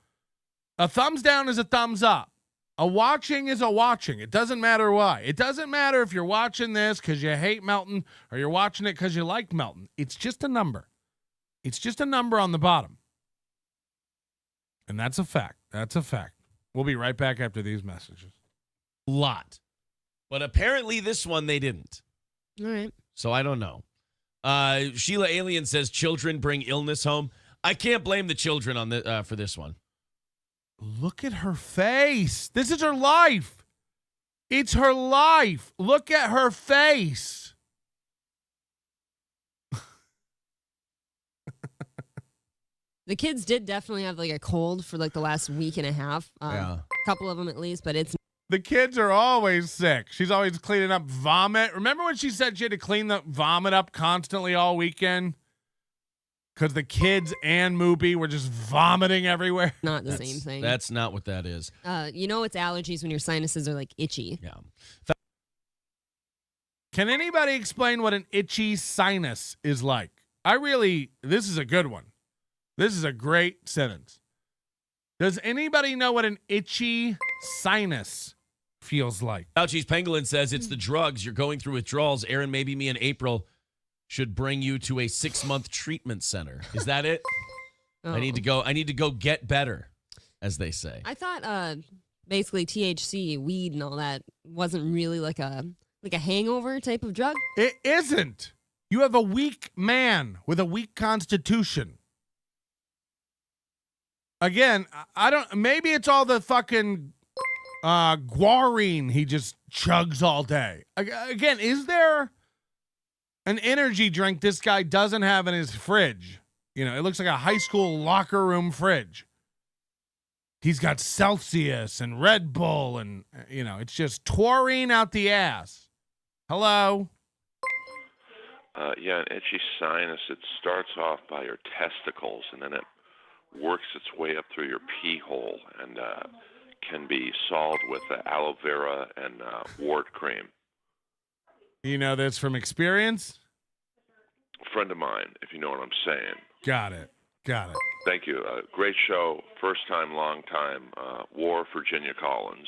a thumbs down is a thumbs up. A watching is a watching. It doesn't matter why. It doesn't matter if you're watching this because you hate Melton or you're watching it because you like Melton. It's just a number. It's just a number on the bottom. And that's a fact. That's a fact. We'll be right back after these messages. Lot. But apparently this one they didn't. All right. So I don't know. Sheila Alien says children bring illness home. I can't blame the children on for this one. Look at her face. This is her life. It's her life. Look at her face. The kids did definitely have like a cold for like the last week and a half. A couple of them at least, but it's. The kids are always sick. She's always cleaning up vomit. Remember when she said she had to clean the vomit up constantly all weekend? Because the kids and Mooby were just vomiting everywhere. Not the same thing. That's not what that is. You know it's allergies when your sinuses are like itchy. Yeah. Can anybody explain what an itchy sinus is like? This is a good one. This is a great sentence. Does anybody know what an itchy sinus feels like? Fauci's Pangolin says it's the drugs. You're going through withdrawals. Aaron, maybe me and April should bring you to a 6-month treatment center. Is that it? Oh. I need to go get better, as they say. I thought basically THC, weed, and all that wasn't really like a hangover type of drug. It isn't. You have a weak man with a weak constitution. Again, maybe it's all the fucking guarine he just chugs all day. Again, is there an energy drink this guy doesn't have in his fridge? You know, it looks like a high school locker room fridge. He's got Celsius and Red Bull and, it's just taurine out the ass. Hello? An itchy sinus, it starts off by your testicles, and then it works its way up through your pee hole and can be solved with aloe vera and wart cream. You know this from experience? A friend of mine, if you know what I'm saying. Got it. Thank you. Great show. First time, long time. War Virginia Collins.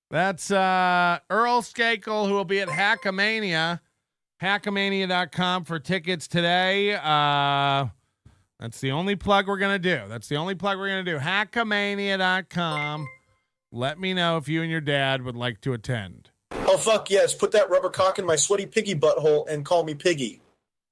That's Earl Skakel, who will be at Hackamania. Hackamania.com for tickets today. That's the only plug we're going to do. Hackamania.com. Let me know if you and your dad would like to attend. Oh, fuck yes. Put that rubber cock in my sweaty piggy butthole and call me Piggy.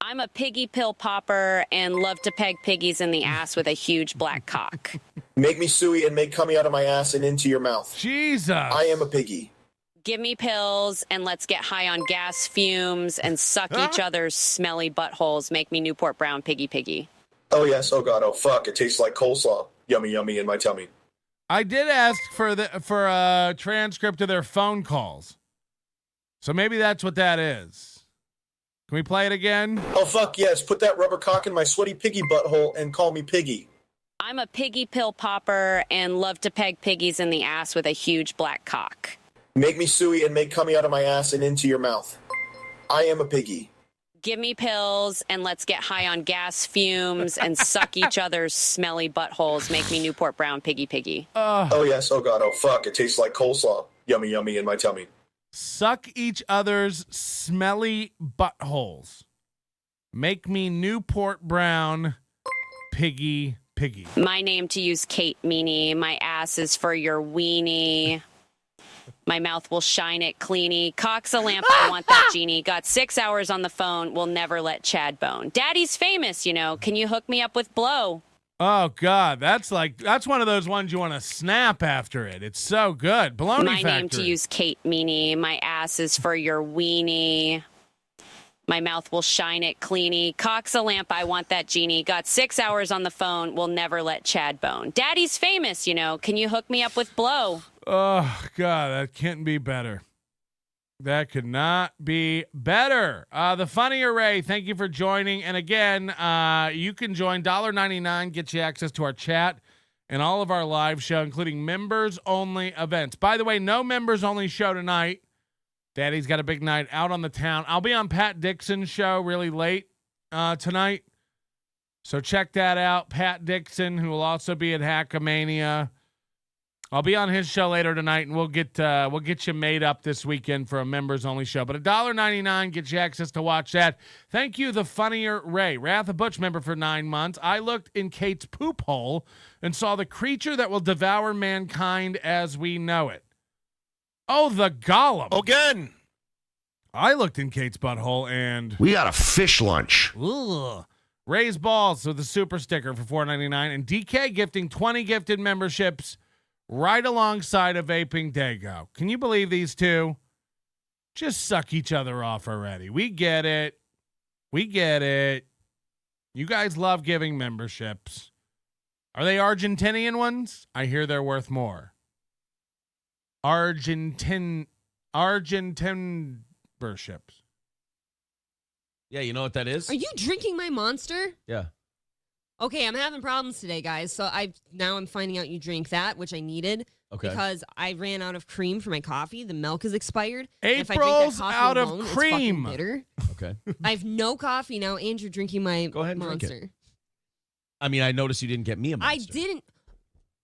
I'm a piggy pill popper and love to peg piggies in the ass with a huge black cock. Make me suey and make cummy out of my ass and into your mouth. Jesus. I am a piggy. Give me pills and let's get high on gas fumes and suck each other's smelly buttholes. Make me Newport Brown piggy. Oh, yes. Oh, God. Oh, fuck. It tastes like coleslaw. Yummy, yummy in my tummy. I did ask for a transcript of their phone calls. So maybe that's what that is. Can we play it again? Oh, fuck yes. Put that rubber cock in my sweaty piggy butthole and call me Piggy. I'm a piggy pill popper and love to peg piggies in the ass with a huge black cock. Make me suey and make cummy out of my ass and into your mouth. I am a piggy. Give me pills and let's get high on gas fumes and suck each other's smelly buttholes. Make me Newport Brown piggy. Oh, yes. Oh, God. Oh, fuck. It tastes like coleslaw. Yummy, yummy in my tummy. Suck each other's smelly buttholes. Make me Newport Brown piggy. My name to use Kate Meanie. My ass is for your weenie. My mouth will shine it cleany. Cock's a lamp, I want that genie. Got 6 hours on the phone, will never let Chad bone. Daddy's famous, Can you hook me up with blow? Oh, God. That's one of those ones you want to snap after it. It's so good. Baloney My Factory. name to use Kate Meanie. My ass is for your weenie. My mouth will shine it cleany. Cock's a lamp, I want that genie. Got 6 hours on the phone, will never let Chad bone. Daddy's famous, Can you hook me up with blow? Oh, God, that can't be better. That could not be better. The Funny Array, thank you for joining. And again, you can join $1.99, get you access to our chat and all of our live show, including members-only events. By the way, no members-only show tonight. Daddy's got a big night out on the town. I'll be on Pat Dixon's show really late tonight. So check that out. Pat Dixon, who will also be at Hackamania. I'll be on his show later tonight, and we'll get you made up this weekend for a members-only show. But $1.99 gets you access to watch that. Thank you, The Funnier Ray. Wrath of Butch member for 9 months. I looked in Kate's poop hole and saw the creature that will devour mankind as we know it. Oh, the golem. Again. I looked in Kate's butthole and... We got a fish lunch. Ugh. Raise Balls with a super sticker for $4.99. And DK gifting 20 gifted memberships right alongside a Vaping Dago. Can you believe these two? Just suck each other off already. We get it. We get it. You guys love giving memberships. Are they Argentinian ones? I hear they're worth more. Argentine memberships. Yeah, you know what that is? Are you drinking my Monster? Yeah. Okay, I'm having problems today, guys. So I'm finding out you drink that, which I needed. Okay. Because I ran out of cream for my coffee. The milk is expired. April's out of cream. It's bitter. Okay. I have no coffee now, and you're drinking my Go ahead and Monster. drink it. I mean, I noticed you didn't get me a Monster. I didn't.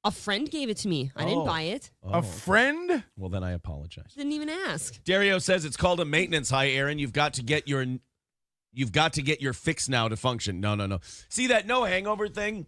A friend gave it to me. I didn't buy it. A friend? Well, then I apologize. Didn't even ask. Dario says it's called a maintenance. Hi, Aaron. You've got to get your fix now to function. No. See that no hangover thing?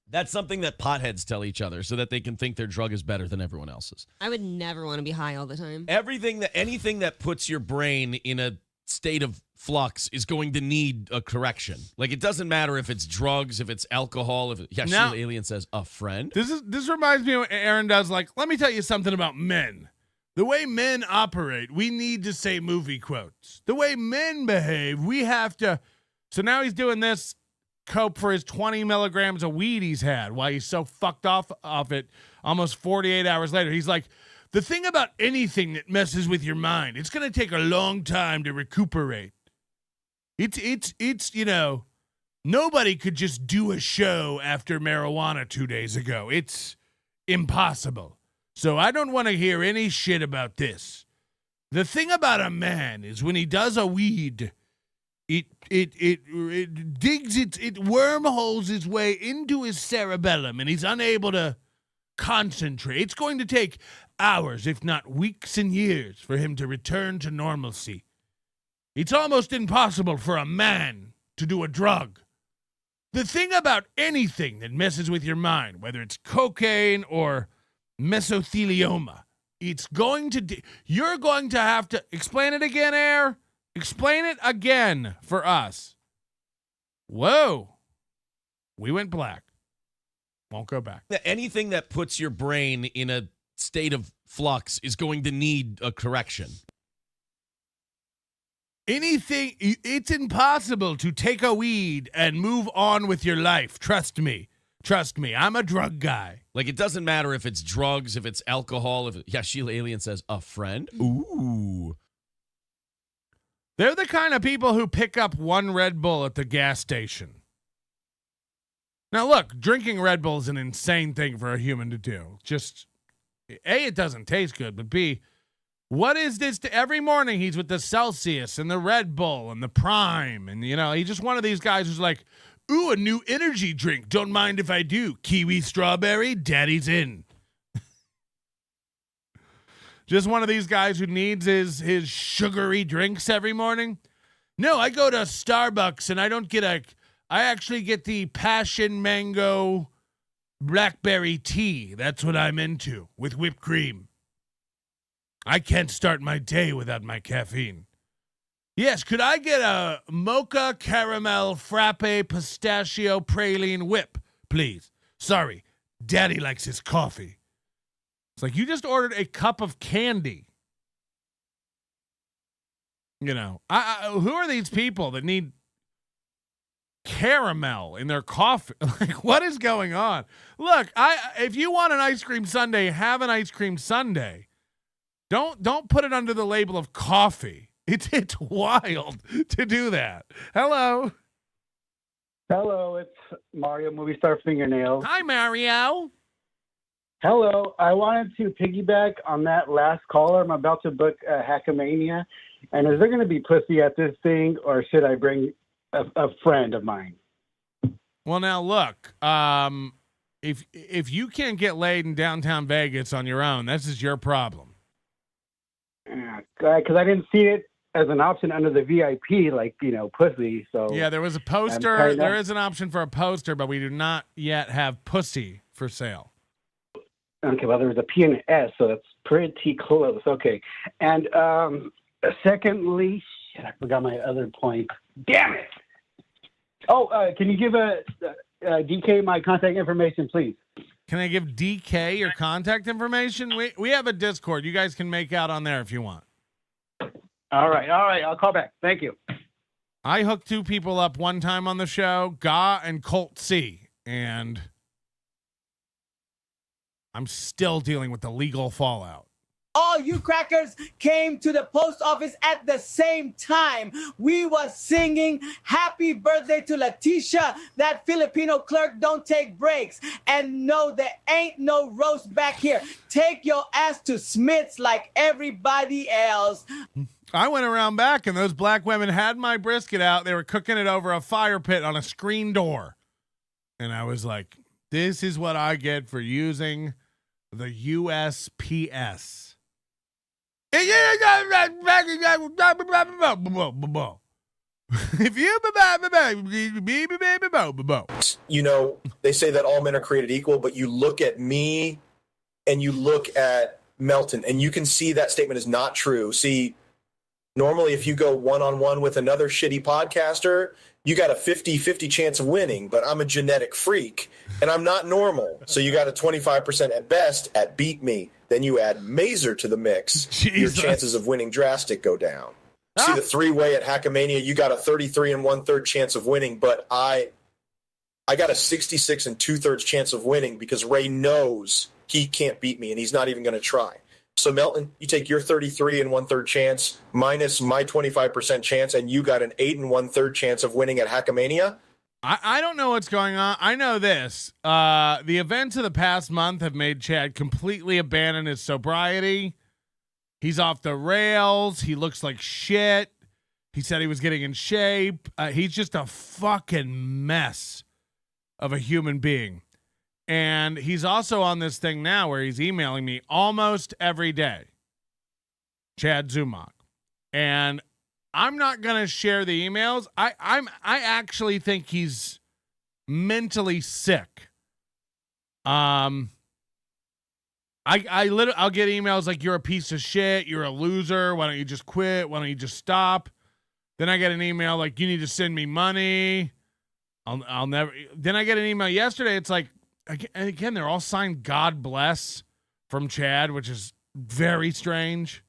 That's something that potheads tell each other so that they can think their drug is better than everyone else's. I would never want to be high all the time. Anything that puts your brain in a state of flux is going to need a correction. Like, it doesn't matter if it's drugs, if it's alcohol, Sheila Alien says a friend. This reminds me of what Aaron does. Like, let me tell you something about men. The way men operate, we need to say movie quotes. The way men behave, we have to. So now he's doing this cope for his 20 milligrams of weed he's had while he's so fucked off it almost 48 hours later. He's like, the thing about anything that messes with your mind, it's going to take a long time to recuperate. It's nobody could just do a show after marijuana 2 days ago. It's impossible. So I don't want to hear any shit about this. The thing about a man is when he does a weed, it digs it wormholes its way into his cerebellum and he's unable to concentrate. It's going to take hours, if not weeks and years, for him to return to normalcy. It's almost impossible for a man to do a drug. The thing about anything that messes with your mind, whether it's cocaine or mesothelioma, you're going to have to explain it again, Air. Explain it again for us. Whoa. We went black. Won't go back. Anything that puts your brain in a state of flux is going to need a correction. It's impossible to take a weed and move on with your life. Trust me. I'm a drug guy. Like, it doesn't matter if it's drugs, if it's alcohol, Sheila Alien says a friend. Ooh. They're the kind of people who pick up one Red Bull at the gas station. Now, look, drinking Red Bull is an insane thing for a human to do. Just, A, it doesn't taste good, but B, what is this? Every morning he's with the Celsius and the Red Bull and the Prime. And, he's just one of these guys who's like, ooh, a new energy drink. Don't mind if I do. Kiwi strawberry, daddy's in. Just one of these guys who needs his sugary drinks every morning. No, I go to Starbucks and I don't get I actually get the passion mango blackberry tea. That's what I'm into with whipped cream. I can't start my day without my caffeine. Yes, could I get a mocha caramel frappe pistachio praline whip, please? Sorry, Daddy likes his coffee. It's like you just ordered a cup of candy. Who are these people that need caramel in their coffee? Like, what is going on? Look, if you want an ice cream sundae, have an ice cream sundae. Don't put it under the label of coffee. It's wild to do that. Hello, it's Mario Movie Star Fingernails. Hi, Mario. Hello, I wanted to piggyback on that last caller. I'm about to book Hackamania. And is there going to be pussy at this thing, or should I bring a friend of mine? Well, now look, if you can't get laid in downtown Vegas on your own, this is your problem. Because I didn't see it as an option under the VIP, pussy. So yeah, there was a poster. There is an option for a poster, but we do not yet have pussy for sale. Okay, well, there was a P and an S, so that's pretty close. Okay. And secondly, shit, I forgot my other point. Damn it! Can you give DK my contact information, please? Can I give DK your contact information? We have a Discord. You guys can make out on there if you want. All right. I'll call back. Thank you. I hooked two people up one time on the show, Ga and Colt C, and I'm still dealing with the legal fallout. All you crackers came to the post office at the same time. We was singing happy birthday to Leticia. That Filipino clerk don't take breaks. And no, there ain't no roast back here. Take your ass to Smith's like everybody else. I went around back and those black women had my brisket out. They were cooking it over a fire pit on a screen door. And I was like, this is what I get for using the USPS. If you know, they say that all men are created equal, but you look at me and you look at Melton and you can see that statement is not true. See, normally if you go one-on-one with another shitty podcaster, you got a 50-50 chance of winning, but I'm a genetic freak and I'm not normal. So you got a 25% at best at beat me. Then you add Mazer to the mix. Jesus. Your chances of winning drastic go down. See the three-way at Hackamania, you got a 33 1/3 chance of winning, but I got a 66 2/3 chance of winning because Ray knows he can't beat me and he's not even going to try. So Melton, you take your 33 1/3 chance minus my 25% chance, and you got an 8 1/3 chance of winning at Hackamania. I don't know what's going on. I know this. The events of the past month have made Chad completely abandon his sobriety. He's off the rails. He looks like shit. He said he was getting in shape. He's just a fucking mess of a human being. And he's also on this thing now where he's emailing me almost every day. Chad Zumach. And I'm not going to share the emails. I actually think he's mentally sick. I'll get emails like, you're a piece of shit, you're a loser, why don't you just quit, why don't you just stop? Then I get an email like, you need to send me money. I'll never. Then I get an email yesterday, it's like, again, they're all signed God bless from Chad, which is very strange.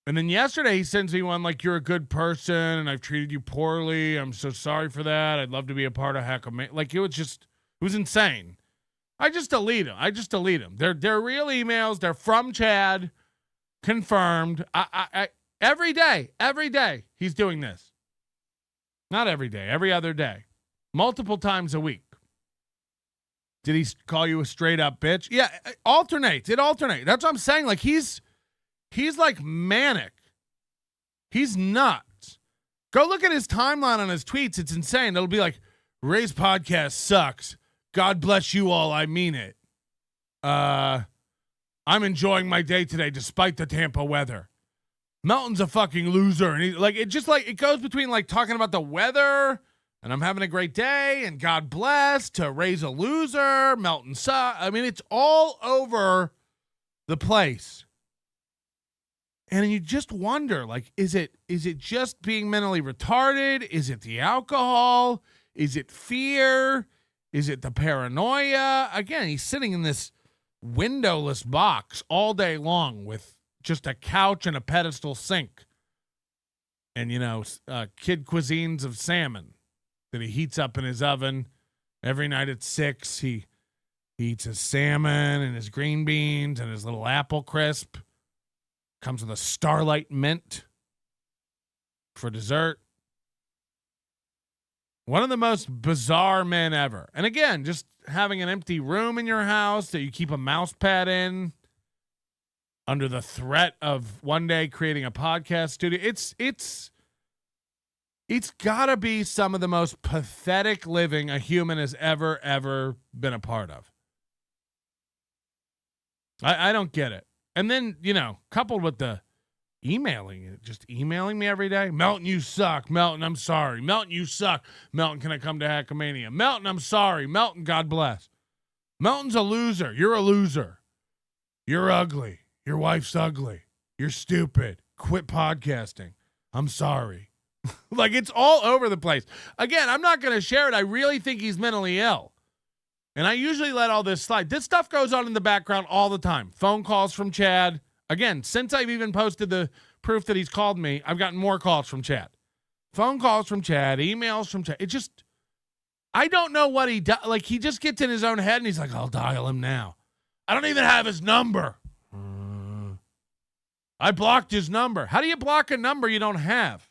And then yesterday he sends me one like, you're a good person and I've treated you poorly. I'm so sorry for that. I'd love to be a part of Hackamania. Like, it was insane. I just delete them. They're real emails. They're from Chad. Confirmed. I every day he's doing this. Not every day, every other day. Multiple times a week. Did he call you a straight up bitch? Yeah, it alternates. That's what I'm saying. Like, he's like manic. He's nuts. Go look at his timeline on his tweets. It's insane. It'll be like, Ray's podcast sucks. God bless you all. I mean it. I'm enjoying my day today despite the Tampa weather. Melton's a fucking loser. And it goes between like talking about the weather and I'm having a great day and God bless to Ray's a loser. Melton sucks. I mean, it's all over the place. And you just wonder, like, is it just being mentally retarded? Is it the alcohol? Is it fear? Is it the paranoia? Again, he's sitting in this windowless box all day long with just a couch and a pedestal sink. And, kid cuisines of salmon that he heats up in his oven. Every night at 6, he eats his salmon and his green beans and his little apple crisp. Comes with a Starlight mint for dessert. One of the most bizarre men ever. And again, just having an empty room in your house that you keep a mouse pad in under the threat of one day creating a podcast studio. It's got to be some of the most pathetic living a human has ever been a part of. I don't get it. And then, coupled with the emailing me every day. Melton, you suck. Melton, I'm sorry. Melton, you suck. Melton, can I come to Hackamania? Melton, I'm sorry. Melton, God bless. Melton's a loser. You're a loser. You're ugly. Your wife's ugly. You're stupid. Quit podcasting. I'm sorry. Like, it's all over the place. Again, I'm not going to share it. I really think he's mentally ill. And I usually let all this slide. This stuff goes on in the background all the time. Phone calls from Chad. Again, since I've even posted the proof that he's called me, I've gotten more calls from Chad. Phone calls from Chad, emails from Chad. It just, I don't know what he does. Like, he just gets in his own head and he's like, I'll dial him now. I don't even have his number. I blocked his number. How do you block a number you don't have?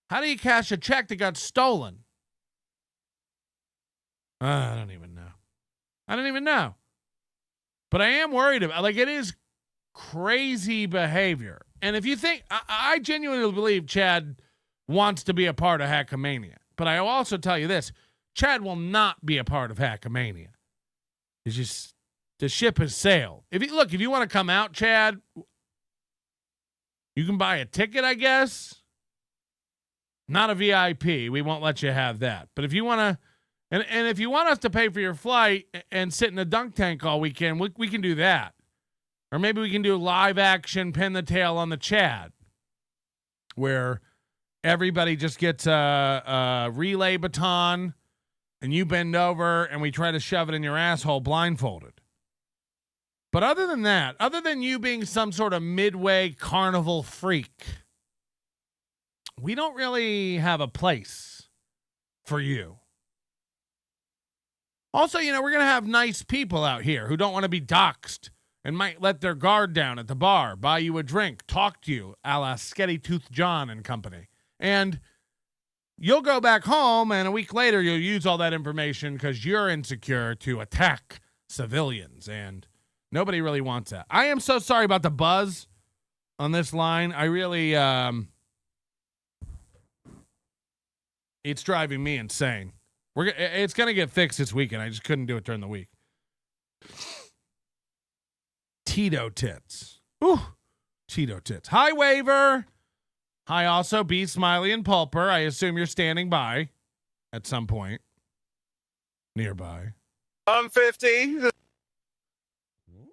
How do you cash a check that got stolen? I don't even know. But I am worried about, like, it is crazy behavior. And if you think, I genuinely believe Chad wants to be a part of Hackamania. But I will also tell you this, Chad will not be a part of Hackamania. It's just, the ship has sailed. If you want to come out, Chad, you can buy a ticket, I guess. Not a VIP. We won't let you have that. But if you want to, and if you want us to pay for your flight and sit in a dunk tank all weekend, we can do that. Or maybe we can do live action, pin the tail on the Chad, where everybody just gets a relay baton and you bend over and we try to shove it in your asshole blindfolded. But other than that, other than you being some sort of midway carnival freak, we don't really have a place for you. Also, we're going to have nice people out here who don't want to be doxxed and might let their guard down at the bar, buy you a drink, talk to you, a la Sketty Tooth John and company. And you'll go back home, and a week later, you'll use all that information because you're insecure to attack civilians, and nobody really wants that. I am so sorry about the buzz on this line. I really, it's driving me insane. It's going to get fixed this weekend. I just couldn't do it during the week. Tito tits. Ooh, Tito tits. Hi, Waver. Hi, also, B, Smiley, and Pulper. I assume you're standing by at some point. Nearby. I'm 50.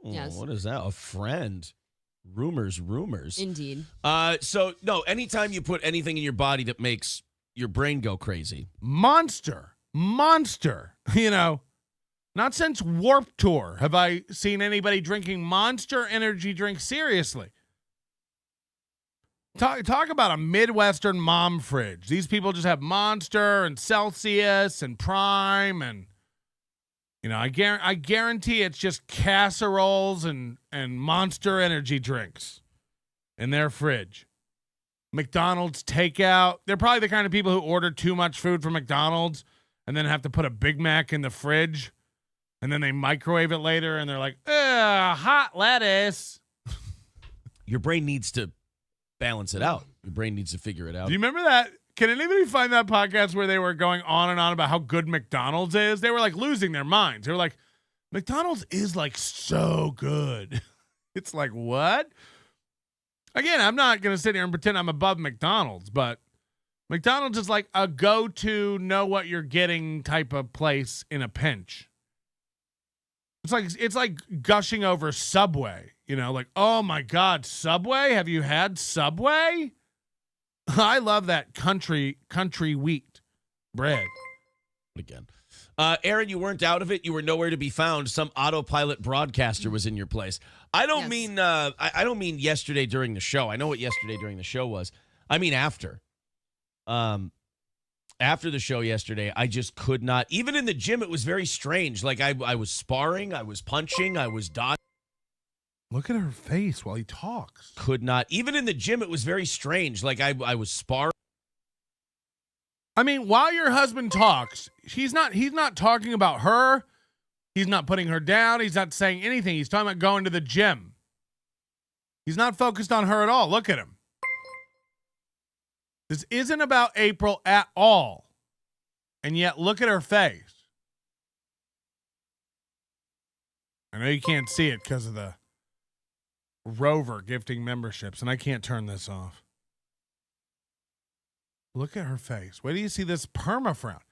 Yes. What is that? A friend. Rumors. Indeed. So, no, anytime you put anything in your body that makes your brain go crazy. Monster. Not since Warped Tour have I seen anybody drinking Monster energy drinks seriously. Talk about a Midwestern mom fridge. These people just have Monster and Celsius and Prime and, I guarantee it's just casseroles and Monster energy drinks in their fridge. McDonald's takeout. They're probably the kind of people who order too much food from McDonald's and then have to put a Big Mac in the fridge. And then they microwave it later, and they're like, hot lettuce. Your brain needs to balance it out. Your brain needs to figure it out. Do you remember that? Can anybody find that podcast where they were going on and on about how good McDonald's is? They were like losing their minds. They were like, McDonald's is like so good. It's like, what? Again, I'm not going to sit here and pretend I'm above McDonald's, but McDonald's is like a go-to, know what you're getting type of place in a pinch. It's like gushing over Subway, like, oh my God, Subway? Have you had Subway? I love that country wheat bread. Again. Aaron, you weren't out of it. You were nowhere to be found. Some autopilot broadcaster was in your place. I don't mean I don't mean yesterday during the show. I know what yesterday during the show was. I mean after. After the show yesterday, I just could not. Even in the gym, it was very strange. Like I was sparring, I was punching, I was dodging. Look at her face while he talks. Could not. Even in the gym, it was very strange. Like I was sparring. I mean, while your husband talks, he's not talking about her. He's not putting her down. He's not saying anything. He's talking about going to the gym. He's not focused on her at all. Look at him. This isn't about April at all. And yet, look at her face. I know you can't see it because of the Rover gifting memberships, and I can't turn this off. Look at her face. Where do you see this perma frown?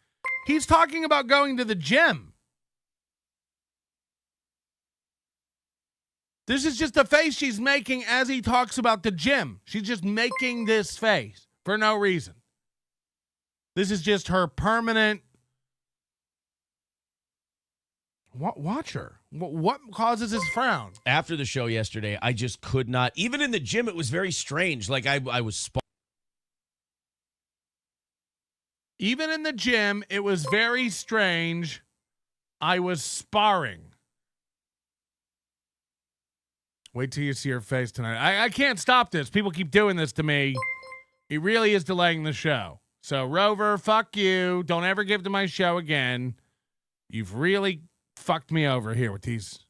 He's talking about going to the gym. This is just a face she's making as he talks about the gym. She's just making this face for no reason. This is just her permanent. Watch her. What causes this frown? After the show yesterday, I just could not. Even in the gym, it was very strange. Like I was. Even in the gym, it was very strange. I was sparring. Wait till you see her face tonight. I can't stop this. People keep doing this to me. It really is delaying the show. So, Rover, fuck you. Don't ever give to my show again. You've really fucked me over here with these.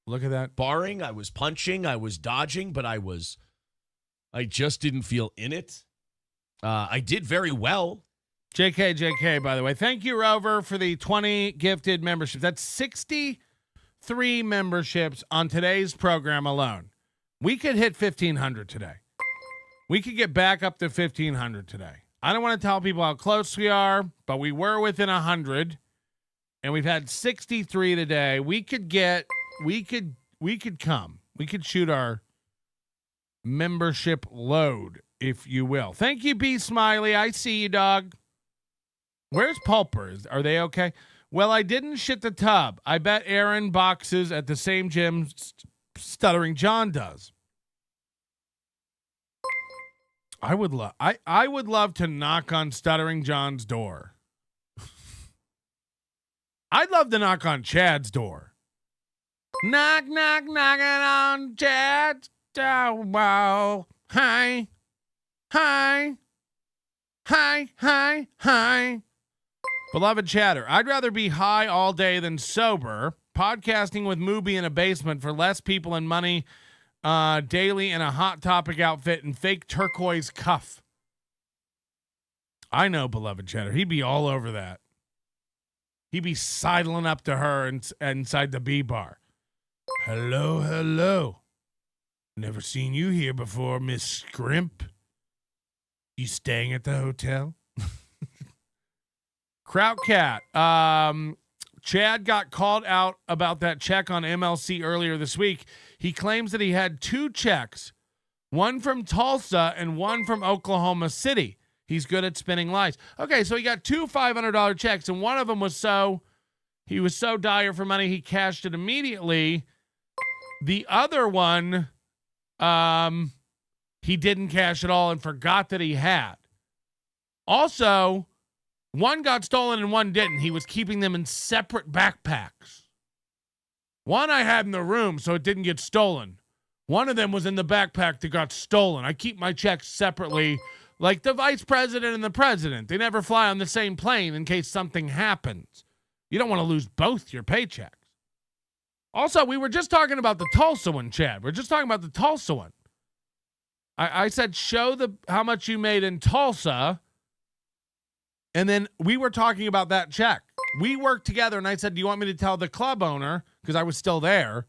Look at that. Barring, I was punching, I was dodging, but I just didn't feel in it. I did very well. JK, by the way. Thank you, Rover, for the 20 gifted memberships. That's 63 memberships on today's program alone. We could hit 1,500 today. We could get back up to 1,500 today. I don't want to tell people how close we are, but we were within 100, and we've had 63 today. We could shoot our membership load, if you will. Thank you, B. Smiley. I see you, dog. Where's Pulper? Are they okay? Well, I didn't shit the tub. I bet Aaron boxes at the same gym Stuttering John does. I would love to knock on Stuttering John's door. I'd love to knock on Chad's door. Knock, knock, knocking on Chad's door. Wow. Hi. Hi. Hi, hi, hi. Beloved chatter, I'd rather be high all day than sober. Podcasting with Mooby in a basement for less people and money daily in a Hot Topic outfit and fake turquoise cuff. I know, beloved chatter. He'd be all over that. He'd be sidling up to her inside the B bar. Hello, hello. Never seen you here before, Miss Scrimp. You staying at the hotel? Kraut Cat. Chad got called out about that check on MLC earlier this week. He claims that he had 2 checks, one from Tulsa and one from Oklahoma City. He's good at spinning lies. Okay, so he got 2 $500 checks, and one of them was he was so dire for money he cashed it immediately. The other one, he didn't cash at all and forgot that he had. Also, one got stolen and one didn't. He was keeping them in separate backpacks. One I had in the room, so it didn't get stolen. One of them was in the backpack that got stolen. I keep my checks separately, like the vice president and the president. They never fly on the same plane in case something happens. You don't want to lose both your paychecks. Also, we were just talking about the Tulsa one, Chad. We're just talking about the Tulsa one. I said, show how much you made in Tulsa. And then we were talking about that check. We worked together, and I said, do you want me to tell the club owner, because I was still there,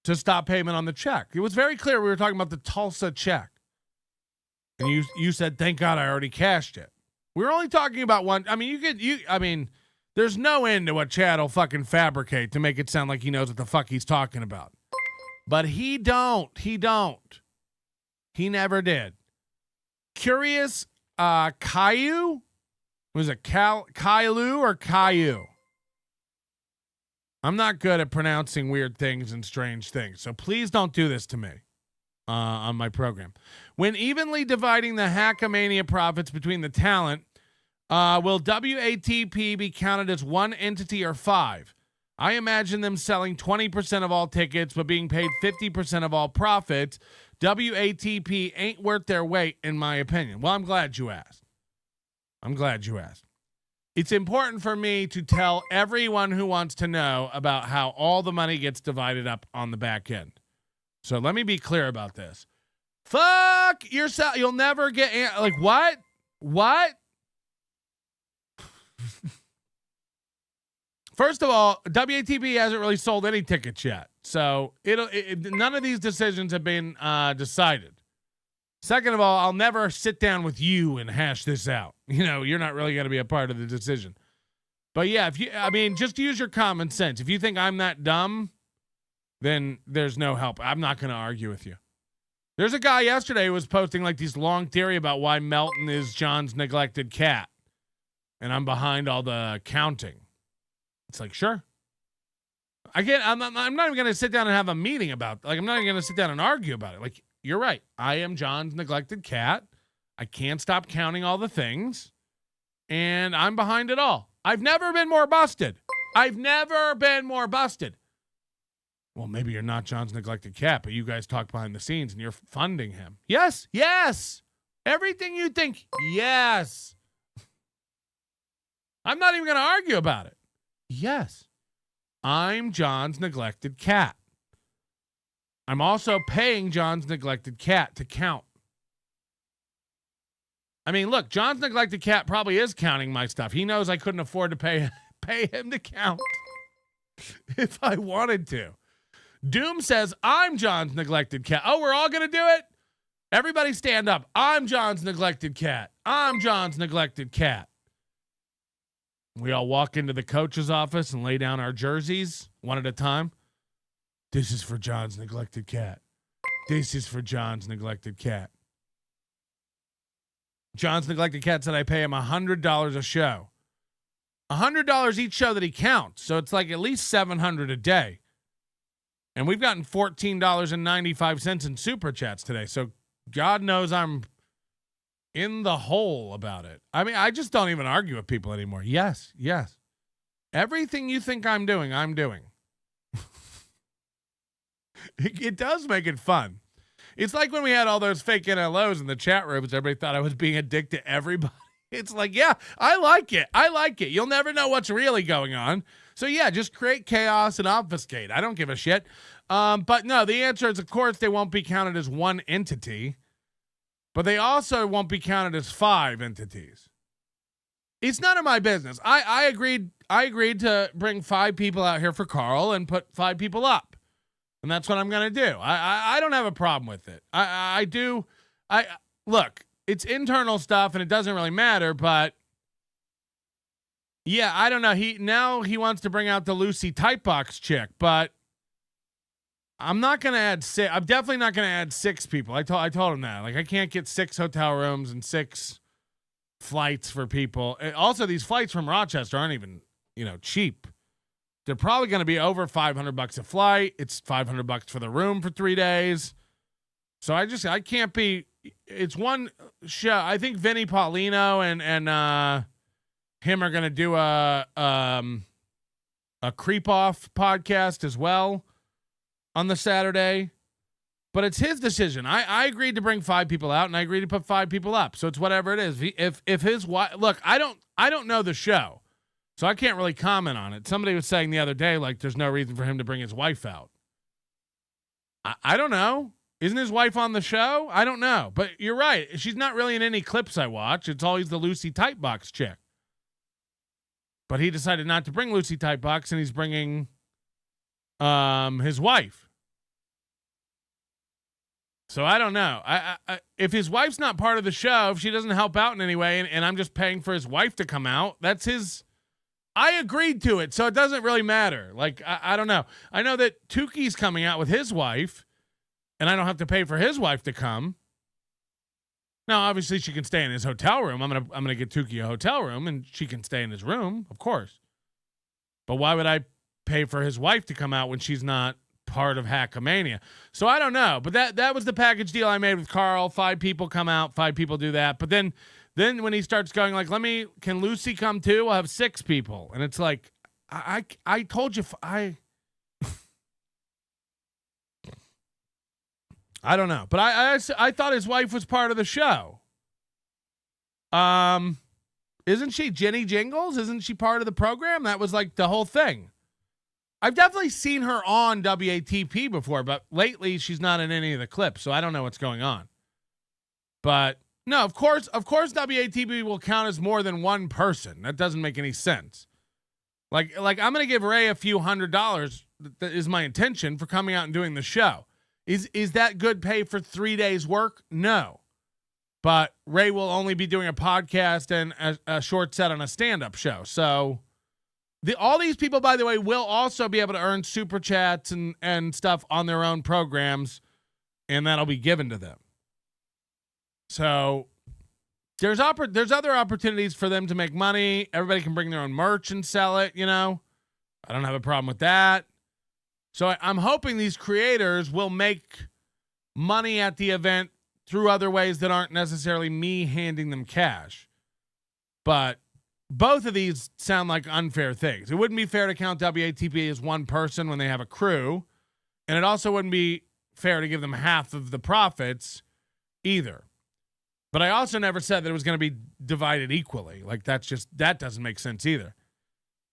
to stop payment on the check? It was very clear we were talking about the Tulsa check. And you said, thank God I already cashed it. We were only talking about one. I mean, there's no end to what Chad will fucking fabricate to make it sound like he knows what the fuck he's talking about. But he don't. He never did. Curious Caillou? Was it Caillou or Caillou? I'm not good at pronouncing weird things and strange things, so please don't do this to me on my program. When evenly dividing the Hackamania profits between the talent, will WATP be counted as one entity or 5? I imagine them selling 20% of all tickets but being paid 50% of all profits. WATP ain't worth their weight, in my opinion. Well, I'm glad you asked. It's important for me to tell everyone who wants to know about how all the money gets divided up on the back end. So let me be clear about this. Fuck yourself. You'll never get, like, what? First of all, WATP hasn't really sold any tickets yet. So none of these decisions have been decided. Second of all, I'll never sit down with you and hash this out. You're not really going to be a part of the decision. But yeah, just use your common sense. If you think I'm that dumb, then there's no help. I'm not going to argue with you. There's a guy yesterday who was posting like these long theory about why Melton is John's neglected cat. And I'm behind all the counting. It's like, sure. I'm not even going to sit down and have a meeting about, like, I'm not even going to sit down and argue about it. Like, you're right. I am John's neglected cat. I can't stop counting all the things. And I'm behind it all. I've never been more busted. Well, maybe you're not John's neglected cat, but you guys talk behind the scenes and you're funding him. Yes. Everything you think, yes. I'm not even going to argue about it. Yes. I'm John's neglected cat. I'm also paying John's neglected cat to count. I mean, look, John's neglected cat probably is counting my stuff. He knows I couldn't afford to pay him to count if I wanted to. Doom says, I'm John's neglected cat. Oh, we're all going to do it? Everybody stand up. I'm John's neglected cat. I'm John's neglected cat. We all walk into the coach's office and lay down our jerseys one at a time. This is for John's neglected cat. This is for John's neglected cat. John's neglected cat said I pay him $100 a show. $100 each show that he counts. So it's like at least $700 a day. And we've gotten $14.95 in super chats today. So God knows I'm in the hole about it. I mean, I just don't even argue with people anymore. Yes. Everything you think I'm doing, I'm doing. It does make it fun. It's like when we had all those fake NLOs in the chat rooms. Everybody thought I was being a dick to everybody. It's like, yeah, I like it. You'll never know what's really going on. So, yeah, just create chaos and obfuscate. I don't give a shit. But, no, the answer is, of course, they won't be counted as one entity. But they also won't be counted as 5 entities. It's none of my business. I agreed to bring 5 people out here for Carl and put 5 people up. And that's what I'm going to do. I don't have a problem with it. Look, it's internal stuff and it doesn't really matter, but yeah, I don't know. He wants to bring out the Lucy Typebox chick, but I'm not going to add 6. I'm definitely not going to add 6 people. I told him that. Like, I can't get 6 hotel rooms and 6 flights for people. And also, these flights from Rochester aren't even, cheap. They're probably going to be over $500 a flight. It's $500 for the room for 3 days. So I can't be. It's one show. I think Vinny Paulino and him are going to do a creep off podcast as well on the Saturday. But it's his decision. I agreed to bring 5 people out, and I agreed to put 5 people up. So it's whatever it is. If his wife, look, I don't know the show. So I can't really comment on it. Somebody was saying the other day, like, there's no reason for him to bring his wife out. I don't know. Isn't his wife on the show? I don't know. But you're right. She's not really in any clips I watch. It's always the Lucy Typebox chick. But he decided not to bring Lucy Typebox, and he's bringing his wife. So I don't know. If his wife's not part of the show, if she doesn't help out in any way, and I'm just paying for his wife to come out, that's his... I agreed to it, so it doesn't really matter. Like, I don't know. I know that Tuki's coming out with his wife, and I don't have to pay for his wife to come. Now, obviously, she can stay in his hotel room. I'm gonna get Tuki a hotel room, and she can stay in his room, of course. But why would I pay for his wife to come out when she's not part of Hackamania? So I don't know. But that was the package deal I made with Carl. 5 people come out, 5 people do that. But then when he starts going like, can Lucy come too? We'll have 6 people. And it's like, I told you, I don't know. But I thought his wife was part of the show. Isn't she Jenny Jingles? Isn't she part of the program? That was like the whole thing. I've definitely seen her on WATP before, but lately she's not in any of the clips, so I don't know what's going on. But no, of course, WATP will count as more than one person. That doesn't make any sense. Like I'm going to give Ray a few $100. That is my intention for coming out and doing the show. Is that good pay for 3 days work? No. But Ray will only be doing a podcast and a short set on a stand-up show. So All these people, by the way, will also be able to earn super chats and stuff on their own programs, and that'll be given to them. So there's other opportunities for them to make money. Everybody can bring their own merch and sell it, you know. I don't have a problem with that. So I'm hoping these creators will make money at the event through other ways that aren't necessarily me handing them cash. But both of these sound like unfair things. It wouldn't be fair to count WATP as one person when they have a crew. And it also wouldn't be fair to give them half of the profits either. But I also never said that it was going to be divided equally. Like that doesn't make sense either.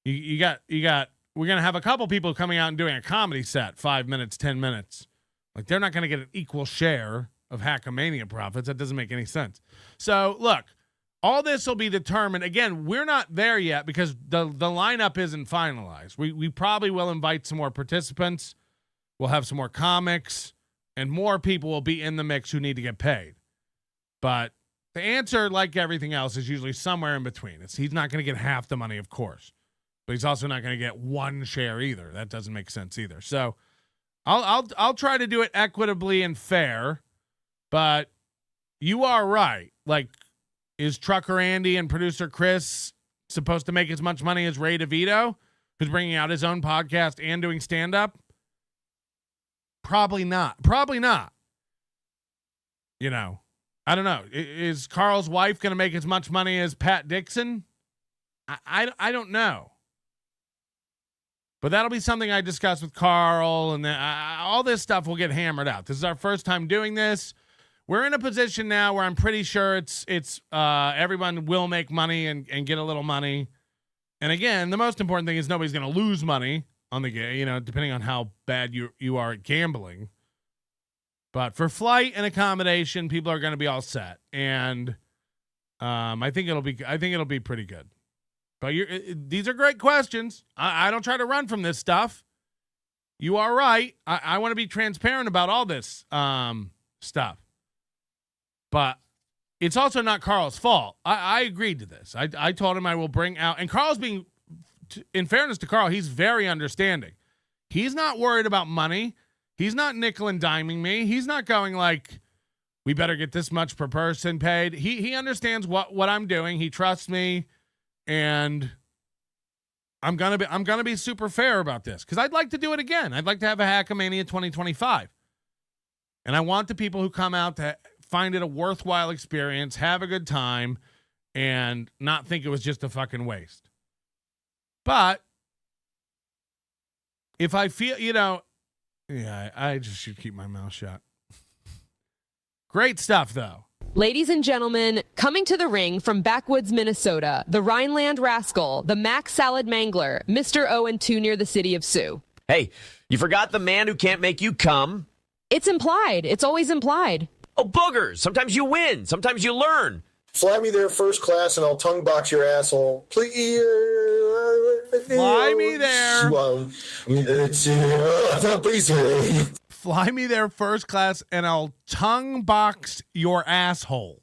You got we're going to have a couple people coming out and doing a comedy set, 5 minutes, 10 minutes. Like they're not going to get an equal share of Hackamania profits. That doesn't make any sense. So look, all this will be determined. Again, we're not there yet because the lineup isn't finalized. We probably will invite some more participants. We'll have some more comics, and more people will be in the mix who need to get paid. But the answer, like everything else, is usually somewhere in between. He's not going to get half the money, of course, but he's also not going to get one share either. That doesn't make sense either. So I'll try to do it equitably and fair. But you are right. Like, is Trucker Andy and producer Chris supposed to make as much money as Ray DeVito, who's bringing out his own podcast and doing stand-up? Probably not. Probably not. You know, I don't know. Is Carl's wife going to make as much money as Pat Dixon? I don't know. But that'll be something I discuss with Carl, and then all this stuff will get hammered out. This is our first time doing this. We're in a position now where I'm pretty sure it's everyone will make money and get a little money. And again, the most important thing is nobody's going to lose money on the game, you know, depending on how bad you are at gambling. But for flight and accommodation, people are going to be all set, and I think it'll be pretty good. But these are great questions. I don't try to run from this stuff. You are right. I want to be transparent about all this stuff. But it's also not Carl's fault. I agreed to this. I told him I will bring out, and Carl's being, in fairness to Carl, he's very understanding. He's not worried about money. He's not nickel and diming me. He's not going like, we better get this much per person paid. He understands what I'm doing. He trusts me, and I'm gonna be super fair about this because I'd like to do it again. I'd like to have a Hackamania 2025, and I want the people who come out to find it a worthwhile experience, have a good time, and not think it was just a fucking waste. But if I feel, you know, yeah, I just should keep my mouth shut. Great stuff, though. Ladies and gentlemen, coming to the ring from backwoods Minnesota, the Rhineland Rascal, the Mac Salad Mangler, Mr. Owen 2 near the city of Sioux. Hey, you forgot the man who can't make you come? It's implied. It's always implied. Oh, boogers. Sometimes you win. Sometimes you learn. Fly me there first class and I'll tongue box your asshole. Please. Fly me there. Please. Fly me there first class and I'll tongue box your asshole.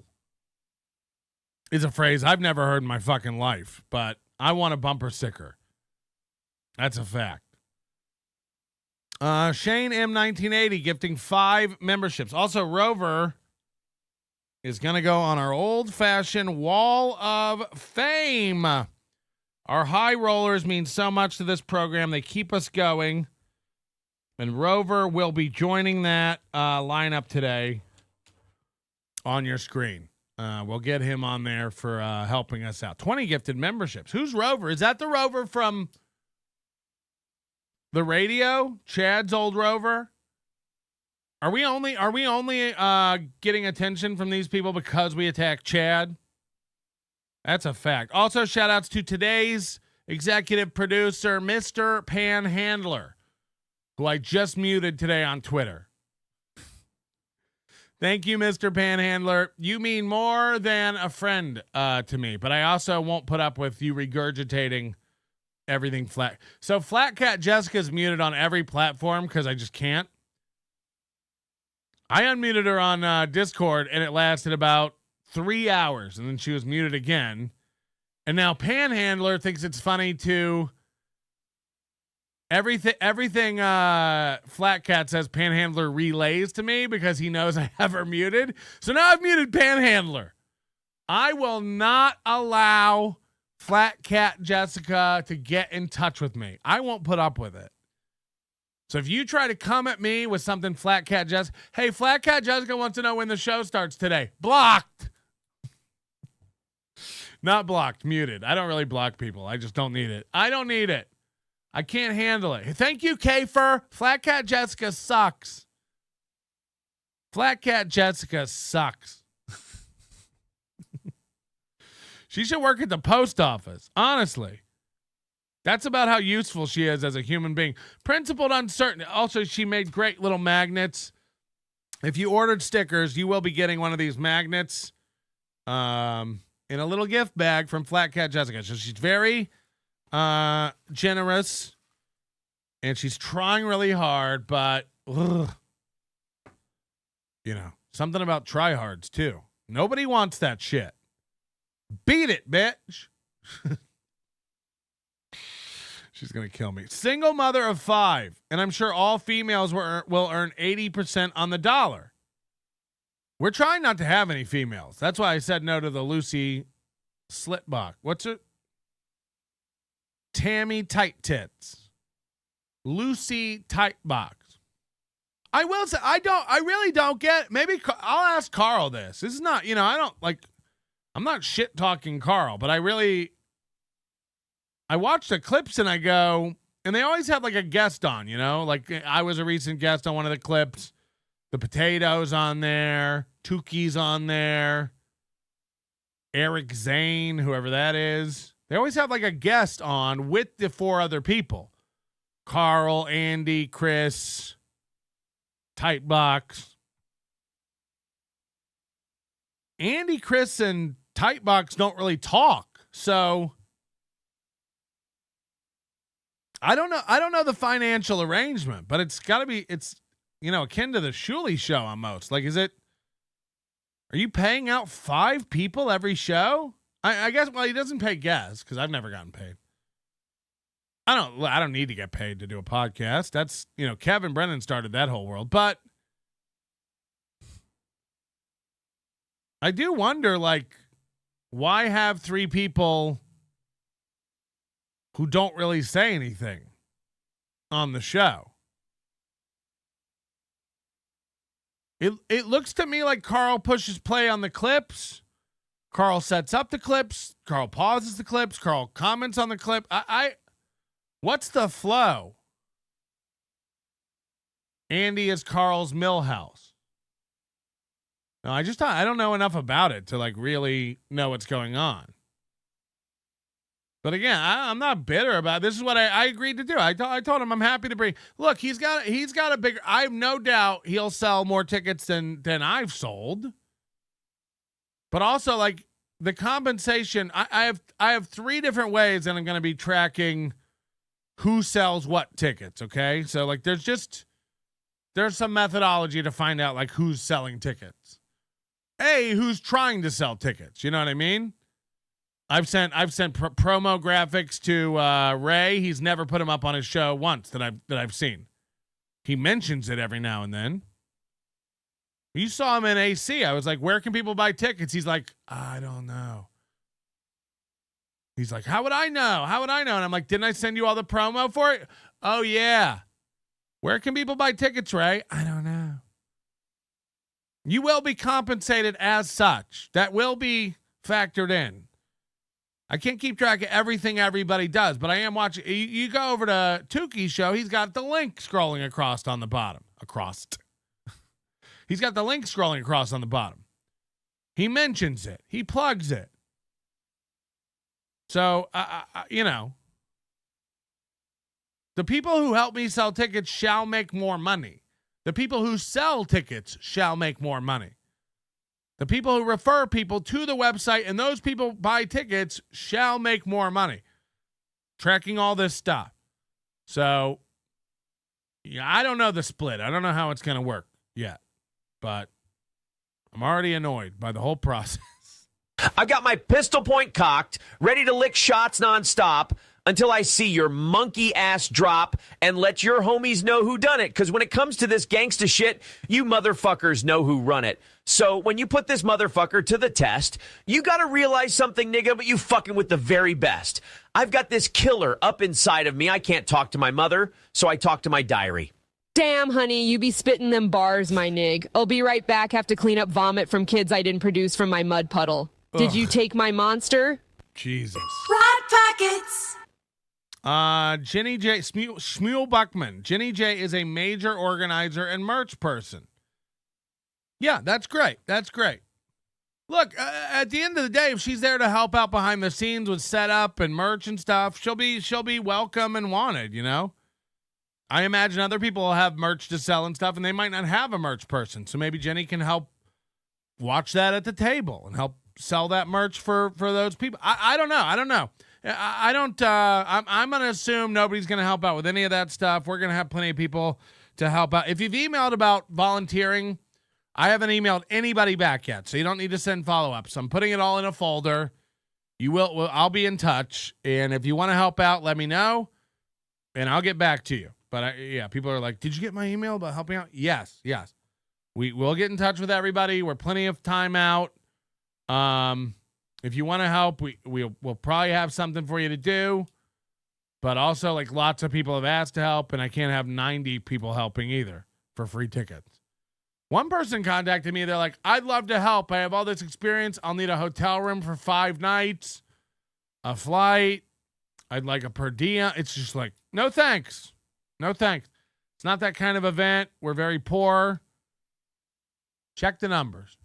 Is a phrase I've never heard in my fucking life, but I want a bumper sticker. That's a fact. Shane M1980 gifting 5 memberships. Also, Rover is going to go on our old-fashioned wall of fame. Our high rollers mean so much to this program. They keep us going. And Rover will be joining that lineup today on your screen. We'll get him on there for helping us out. 20 gifted memberships. Who's Rover? Is that the Rover from the radio? Chad's old Rover? Are we only getting attention from these people because we attacked Chad? That's a fact. Also, shout outs to today's executive producer, Mr. Panhandler, who I just muted today on Twitter. Thank you, Mr. Panhandler. You mean more than a friend to me, but I also won't put up with you regurgitating everything flat. So Flat Cat Jessica's muted on every platform because I just can't. I unmuted her on Discord, and it lasted about 3 hours, and then she was muted again. And now Panhandler thinks it's funny to Everything Flat Cat says Panhandler relays to me because he knows I have her muted. So now I've muted Panhandler. I will not allow Flat Cat Jessica to get in touch with me. I won't put up with it. So if you try to come at me with something Flat Cat Jessica, hey, Flat Cat Jessica wants to know when the show starts today. Blocked. Not blocked, muted. I don't really block people. I just don't need it. I don't need it. I can't handle it. Thank you, K-Fur. Flat Cat Jessica sucks. Flat Cat Jessica sucks. She should work at the post office, honestly. That's about how useful she is as a human being. Principled uncertain. Also, she made great little magnets. If you ordered stickers, you will be getting one of these magnets in a little gift bag from Flat Cat Jessica. So she's very generous, and she's trying really hard, but something about tryhards too. Nobody wants that shit. Beat it, bitch. She's gonna kill me. Single mother of 5, and I'm sure all females will earn 80% on the dollar. We're trying not to have any females. That's why I said no to the Lucy Slitbox. What's it? Tammy Tight Tits. Lucy Tight Box. I will say I really don't get, maybe I'll ask Carl this. This is not, I'm not shit talking Carl, but I watch the clips and I go, and they always have like a guest on, like I was a recent guest on one of the clips. The Potatoes on there, Tuki's on there, Eric Zane, whoever that is. They always have like a guest on with the 4 other people. Carl, Andy, Chris, Tightbox. Andy, Chris, and Tightbox don't really talk. So I don't know the financial arrangement, but it's got to be, akin to the Shuley show almost. Like, are you paying out 5 people every show? I guess, well, he doesn't pay guests because I've never gotten paid. I don't need to get paid to do a podcast. That's, Kevin Brennan started that whole world. But I do wonder, why have 3 people who don't really say anything on the show? It looks to me like Carl pushes play on the clips. Carl sets up the clips. Carl pauses the clips. Carl comments on the clip. What's the flow? Andy is Carl's Millhouse. No, I don't know enough about it to really know what's going on. But again, I'm not bitter about it. This is what I agreed to do. I told him I'm happy to bring. Look, he's got a bigger. I have no doubt he'll sell more tickets than I've sold. But also, the compensation, I have 3 different ways that I'm going to be tracking who sells what tickets. Okay, so there's some methodology to find out who's selling tickets. Who's trying to sell tickets? You know what I mean? I've sent promo graphics to Ray. He's never put them up on his show once that I've seen. He mentions it every now and then. You saw him in AC. I was like, where can people buy tickets? He's like, I don't know. He's like, how would I know? How would I know? And I'm like, didn't I send you all the promo for it? Oh, yeah. Where can people buy tickets, Ray? I don't know. You will be compensated as such. That will be factored in. I can't keep track of everything everybody does, but I am watching. You go over to Tuki's show. He's got the link scrolling across on the bottom. He's got the link scrolling across on the bottom. He mentions it. He plugs it. So, the people who help me sell tickets shall make more money. The people who sell tickets shall make more money. The people who refer people to the website and those people buy tickets shall make more money. Tracking all this stuff. So, yeah, I don't know the split. I don't know how it's going to work yet. But I'm already annoyed by the whole process. I've got my pistol point cocked, ready to lick shots nonstop. until I see your monkey ass drop and let your homies know who done it. Because when it comes to this gangsta shit, you motherfuckers know who run it. So when you put this motherfucker to the test, you got to realize something, nigga, but you fucking with the very best. I've got this killer up inside of me. I can't talk to my mother, so I talk to my diary. Damn, honey, you be spitting them bars, my nig. I'll be right back. Have to clean up vomit from kids I didn't produce from my mud puddle. Did you take my monster? Jesus. Rod Packets. Jenny J. Shmuel Buckman. Jenny J is a major organizer and merch person. Yeah, that's great. That's great. Look, at the end of the day, if she's there to help out behind the scenes with setup and merch and stuff, she'll be welcome and wanted, you know? I imagine other people will have merch to sell and stuff, and they might not have a merch person. So maybe Jenny can help watch that at the table and help sell that merch for those people. I don't know. I'm going to assume nobody's going to help out with any of that stuff. We're going to have plenty of people to help out. If you've emailed about volunteering, I haven't emailed anybody back yet, so you don't need to send follow-ups. I'm putting it all in a folder. I'll be in touch, and if you want to help out, let me know, and I'll get back to you. But people are like, did you get my email about helping out? Yes. We will get in touch with everybody. We're plenty of time out. If you want to help, we'll probably have something for you to do. But also, like, lots of people have asked to help, and I can't have 90 people helping either for free tickets. One person contacted me. They're like, I'd love to help. I have all this experience. I'll need a hotel room for 5 nights, a flight. I'd like a per diem. It's just like, no thanks. No thanks. It's not that kind of event. We're very poor. Check the numbers.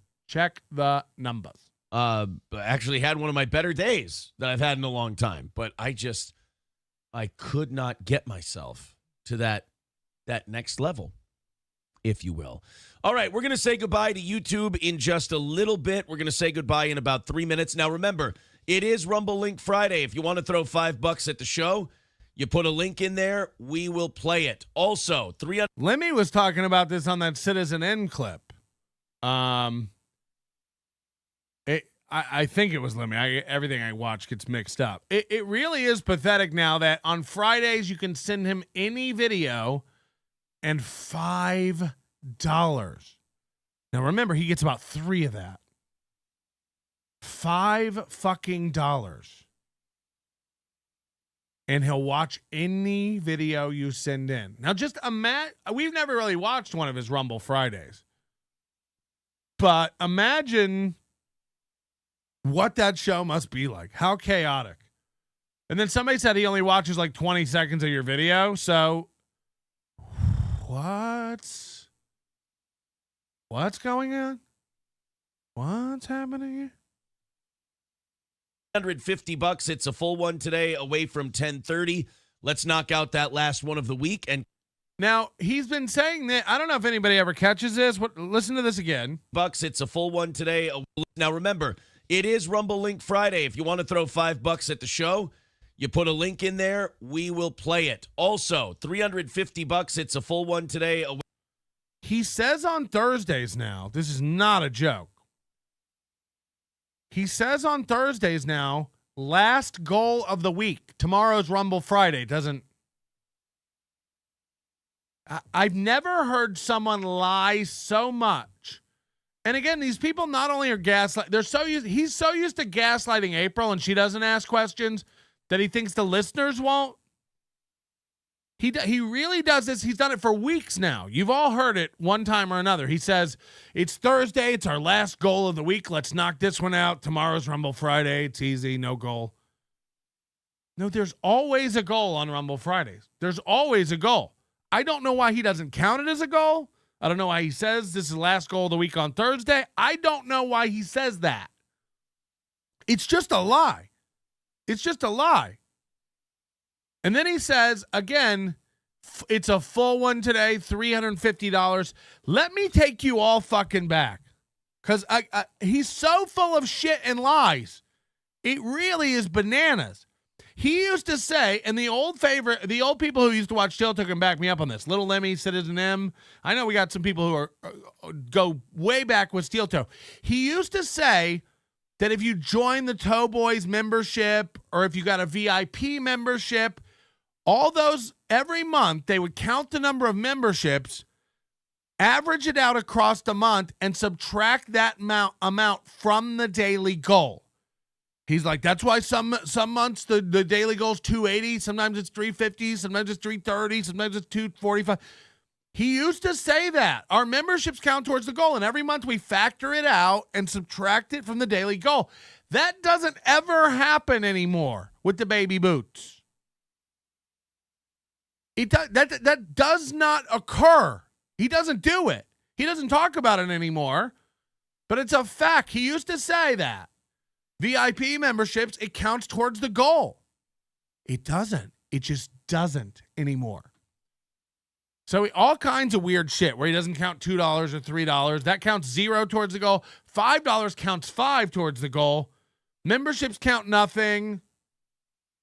Actually had one of my better days that I've had in a long time, but I could not get myself to that next level, if you will. All right, we're going to say goodbye to YouTube in just a little bit. We're going to say goodbye in about 3 minutes. Now, remember, it is Rumble Link Friday. If you want to throw $5 at the show, you put a link in there, we will play it. Also, Lemmy was talking about this on that Citizen N clip. I think it was Lemmy. Everything I watch gets mixed up. It really is pathetic now that on Fridays you can send him any video and $5. Now remember, he gets about 3 of that. $5 fucking. And he'll watch any video you send in. Now just imagine, we've never really watched one of his Rumble Fridays. But imagine what that show must be like. How chaotic. And then somebody said he only watches like 20 seconds of your video. So what's going on? What's happening here? $150. It's a full one today, away from 10:30. Let's knock out that last one of the week. And now he's been saying that. I don't know if anybody ever catches this. Listen to this again. Bucks. It's a full one today. Now remember, it is Rumble Link Friday. If you want to throw $5 at the show, you put a link in there. We will play it. Also, $350. It's a full one today. He says on Thursdays now. This is not a joke. He says on Thursdays now, last goal of the week. Tomorrow's Rumble Friday. I've never heard someone lie so much. And again, these people not only are gaslight, he's so used to gaslighting April and she doesn't ask questions that he thinks the listeners won't. He really does this. He's done it for weeks now. You've all heard it one time or another. He says, it's Thursday. It's our last goal of the week. Let's knock this one out. Tomorrow's Rumble Friday. It's easy. No goal. No, there's always a goal on Rumble Fridays. There's always a goal. I don't know why he doesn't count it as a goal. I don't know why he says this is the last goal of the week on Thursday. I don't know why he says that. It's just a lie. It's just a lie. And then he says, again, it's a full one today, $350. Let me take you all fucking back. Because he's so full of shit and lies. It really is bananas. He used to say, and the old people who used to watch Steel Took can back me up on this. Little Lemmy, Citizen M. I know we got some people who go way back with Steel Toe. He used to say, that if you join the Towboys membership or if you got a VIP membership, all those every month, they would count the number of memberships, average it out across the month, and subtract that amount from the daily goal. He's like, that's why some months the daily goal is 280, sometimes it's 350, sometimes it's 330, sometimes it's 245. He used to say that. Our memberships count towards the goal, and every month we factor it out and subtract it from the daily goal. That doesn't ever happen anymore with the baby boots. That does not occur. He doesn't do it. He doesn't talk about it anymore, but it's a fact. He used to say that. VIP memberships, it counts towards the goal. It doesn't. It just doesn't anymore. So all kinds of weird shit where he doesn't count $2 or $3. That counts 0 towards the goal. $5 counts 5 towards the goal. Memberships count nothing.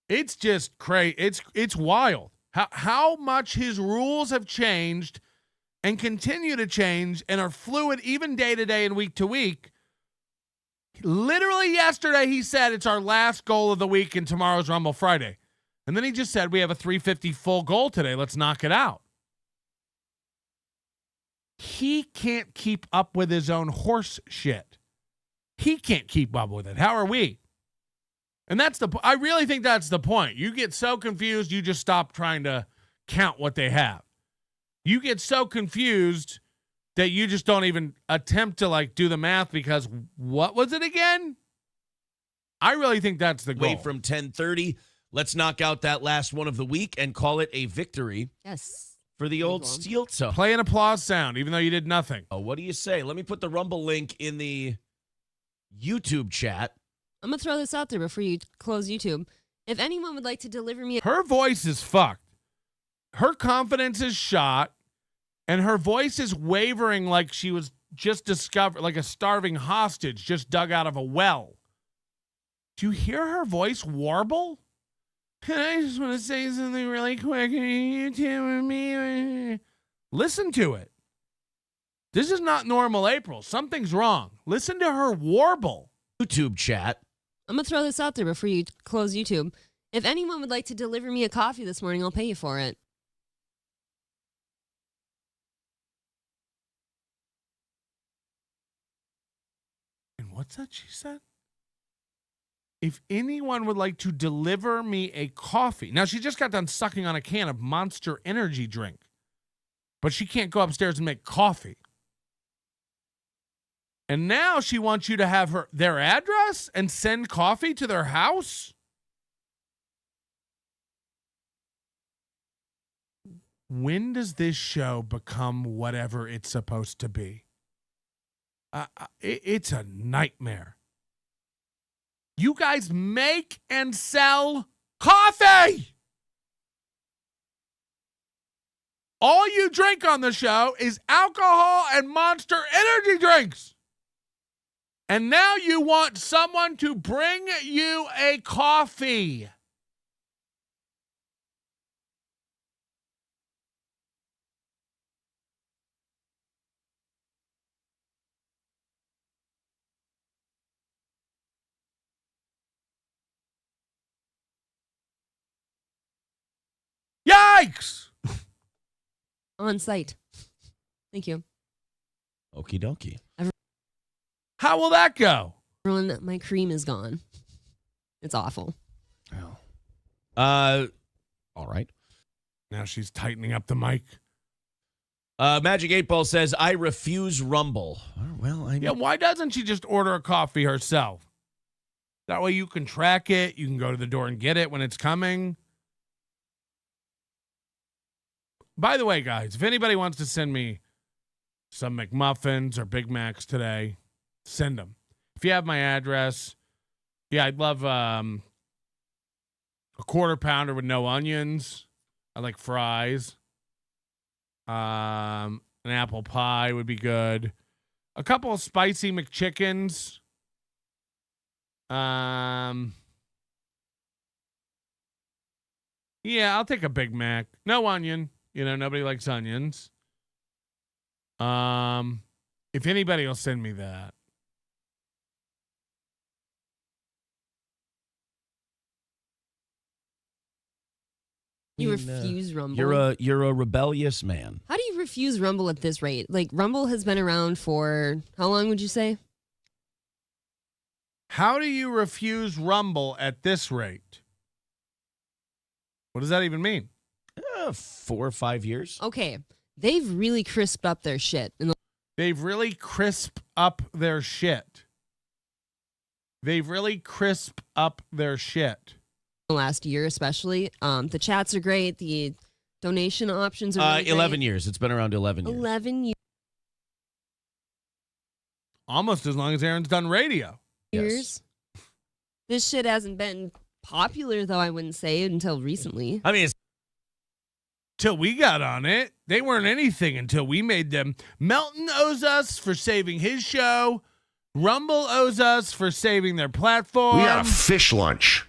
It's just crazy. It's wild. How much his rules have changed and continue to change and are fluid even day to day and week to week. Literally yesterday, he said it's our last goal of the week and tomorrow's Rumble Friday. And then he just said we have a 350 full goal today. Let's knock it out. He can't keep up with his own horse shit. He can't keep up with it. How are we? And I really think that's the point. You get so confused, you just stop trying to count what they have. You get so confused that you just don't even attempt to do the math because what was it again? I really think that's the goal. Wait from 10:30. Let's knock out that last one of the week and call it a victory. Yes. For the old steel toe. Play an applause sound, even though you did nothing. Oh, what do you say? Let me put the Rumble link in the YouTube chat. I'm going to throw this out there before you close YouTube. If anyone would like to deliver me... Her voice is fucked. Her confidence is shot, and her voice is wavering like she was just discovered, like a starving hostage just dug out of a well. Do you hear her voice warble? I just want to say something really quick. You with me? Listen to it. This is not normal April. Something's wrong. Listen to her warble. YouTube chat. I'm going to throw this out there before you close YouTube. If anyone would like to deliver me a coffee this morning, I'll pay you for it. And what's that she said? If anyone would like to deliver me a coffee. Now, she just got done sucking on a can of Monster Energy drink. But she can't go upstairs and make coffee. And now she wants you to have their address and send coffee to their house? When does this show become whatever it's supposed to be? It's a nightmare. You guys make and sell coffee. All you drink on the show is alcohol and Monster Energy drinks. And now you want someone to bring you a coffee. Yikes! On site. Thank you. Okie dokie. How will that go? Everyone, my cream is gone. It's awful. All right. Now she's tightening up the mic. Magic 8 Ball says, I refuse Rumble. Well, Yeah, why doesn't she just order a coffee herself? That way you can track it. You can go to the door and get it when it's coming. By the way, guys, if anybody wants to send me some McMuffins or Big Macs today, send them. If you have my address, yeah, I'd love a quarter pounder with no onions. I like fries. An apple pie would be good. A couple of spicy McChickens. Yeah, I'll take a Big Mac. No onion. You know, nobody likes onions. If anybody will send me that. You refuse Rumble. You're a rebellious man. How do you refuse Rumble at this rate? Like, Rumble has been around for how long would you say? How do you refuse Rumble at this rate? What does that even mean? 4 or 5 years. Okay. They've really crisped up their shit. They've really crisped up their shit. They've really crisped up their shit. The last year, especially. The chats are great. The donation options are really 11 great. years. It's been around 11 years. 11 years. Almost as long as Aaron's done radio. Years. This shit hasn't been popular, though, I wouldn't say, until recently. I mean, till we got on it. They weren't anything until we made them. Melton owes us for saving his show. Rumble owes us for saving their platform. We got a fish lunch.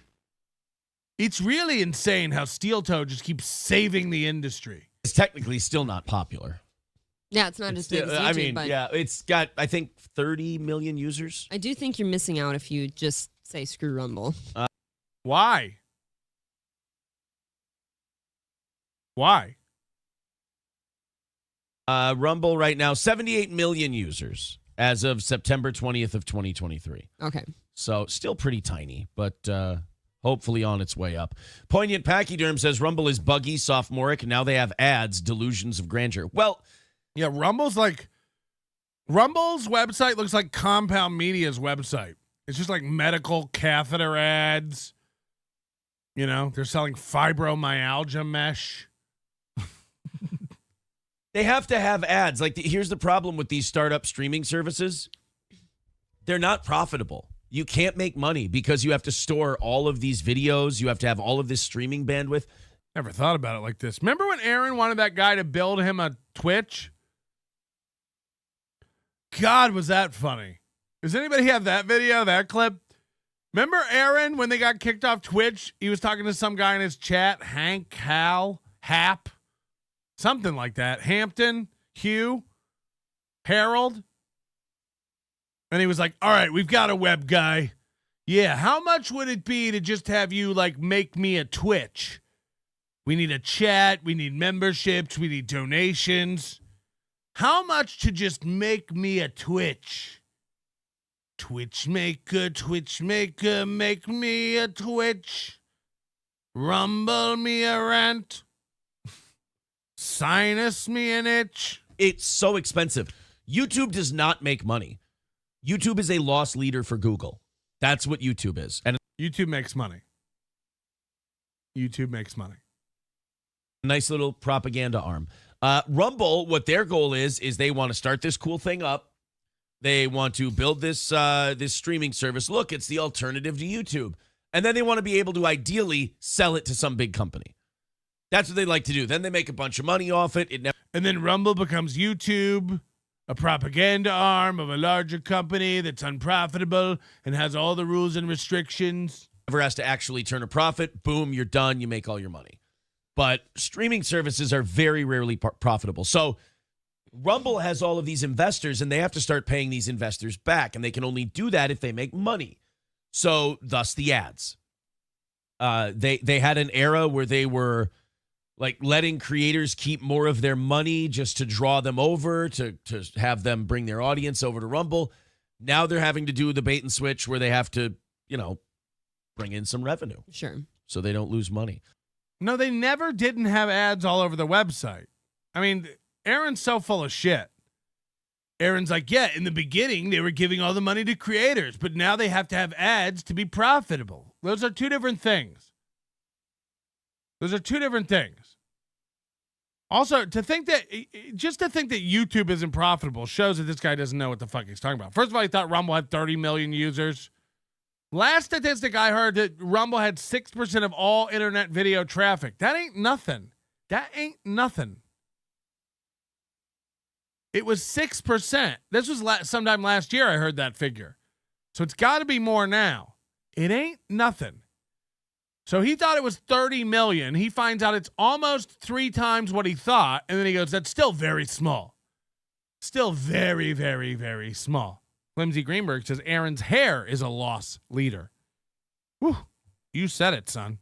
It's really insane how Steel Toe just keeps saving the industry. It's technically still not popular. Yeah, it's not as big as YouTube, but yeah, it's got, I think, 30 million users. I do think you're missing out if you just say screw Rumble. Why? Why? Rumble right now, 78 million users as of September 20th of 2023. Okay. So still pretty tiny, but hopefully on its way up. Poignant Pachyderm says Rumble is buggy, sophomoric. Now they have ads, delusions of grandeur. Well, yeah, Rumble's website looks like Compound Media's website. It's just like medical catheter ads. You know, they're selling fibromyalgia mesh. They have to have ads. Like, here's the problem with these startup streaming services. They're not profitable. You can't make money because you have to store all of these videos. You have to have all of this streaming bandwidth. Never thought about it like this. Remember when Aaron wanted that guy to build him a Twitch? God, was that funny. Does anybody have that video, that clip? Remember Aaron, when they got kicked off Twitch, he was talking to some guy in his chat, Hank, Hal, Hap, something like that. Hampton, Hugh, Harold. And he was like, all right, we've got a web guy. Yeah, how much would it be to just have you, like, make me a Twitch? We need a chat. We need memberships. We need donations. How much to just make me a Twitch? Twitch maker, make me a Twitch. Rumble me a rant. Sinus me an itch. It's so expensive. YouTube does not make money. YouTube is a loss leader for Google. That's what YouTube is. And YouTube makes money. YouTube makes money. Nice little propaganda arm. Rumble, what their goal is they want to start this cool thing up. They want to build this this streaming service. Look, it's the alternative to YouTube. And then they want to be able to ideally sell it to some big company. That's what they like to do. Then they make a bunch of money off it. And then Rumble becomes YouTube, a propaganda arm of a larger company that's unprofitable and has all the rules and restrictions. Never has to actually turn a profit. Boom, you're done. You make all your money. But streaming services are very rarely profitable. So Rumble has all of these investors, and they have to start paying these investors back, and they can only do that if they make money. So thus the ads. They had an era where they were like letting creators keep more of their money just to draw them over, to have them bring their audience over to Rumble. Now they're having to do the bait and switch where they have to, bring in some revenue. Sure. So they don't lose money. No, they never didn't have ads all over the website. I mean, Aaron's so full of shit. Aaron's like, yeah, in the beginning, they were giving all the money to creators, but now they have to have ads to be profitable. Those are two different things. Also, to think that YouTube isn't profitable shows that this guy doesn't know what the fuck he's talking about. First of all, he thought Rumble had 30 million users. Last statistic I heard that Rumble had 6% of all internet video traffic. That ain't nothing. It was 6%. This was sometime last year I heard that figure. So it's got to be more now. It ain't nothing. So he thought it was 30 million. He finds out it's almost 3 times what he thought. And then he goes, that's still very small. Still very, very, very small. Flimsy Greenberg says Aaron's hair is a loss leader. Whew. You said it, son.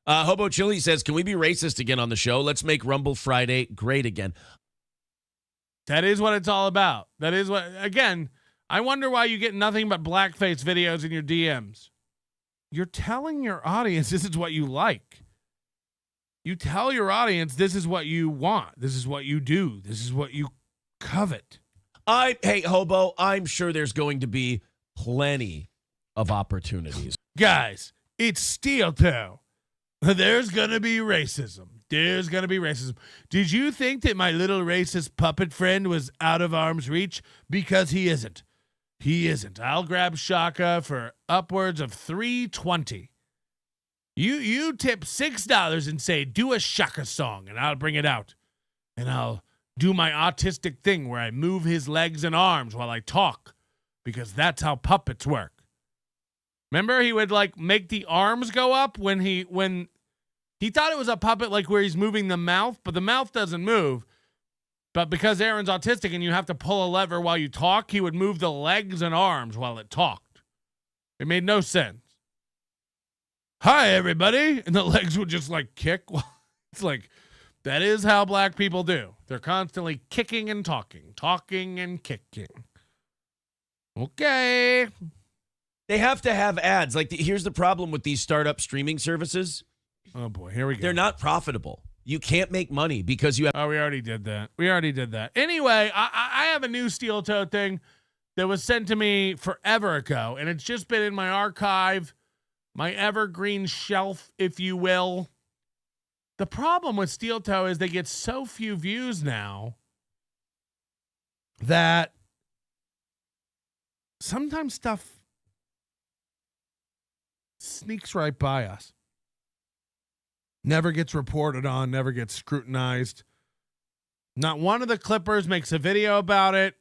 Hobo Chili says, can we be racist again on the show? Let's make Rumble Friday great again. That is what it's all about. That is what, again, I wonder why you get nothing but blackface videos in your DMs. You're telling your audience this is what you like. You tell your audience this is what you want. This is what you do. This is what you covet. Hey, Hobo, I'm sure there's going to be plenty of opportunities. Guys, it's Steel Toe. There's going to be racism. There's going to be racism. Did you think that my little racist puppet friend was out of arm's reach? Because he isn't. He isn't. I'll grab Shaka for upwards of $3.20. You tip $6 and say, do a Shaka song, and I'll bring it out. And I'll do my autistic thing where I move his legs and arms while I talk, because that's how puppets work. Remember, he would like make the arms go up when he thought it was a puppet, like where he's moving the mouth, but the mouth doesn't move. But because Aaron's autistic and you have to pull a lever while you talk, he would move the legs and arms while it talked. It made no sense. Hi, everybody. And the legs would just like kick. It's like, that is how black people do. They're constantly kicking and talking and kicking. Okay. They have to have ads. Like, here's the problem with these startup streaming services. Oh, boy. Here we go. They're not profitable. You can't make money because you have. Oh, we already did that. Anyway, I have a new Steel Toe thing that was sent to me forever ago, and it's just been in my archive, my evergreen shelf, if you will. The problem with Steel Toe is they get so few views now that sometimes stuff sneaks right by us. Never gets reported on, never gets scrutinized. Not one of the clippers makes a video about it.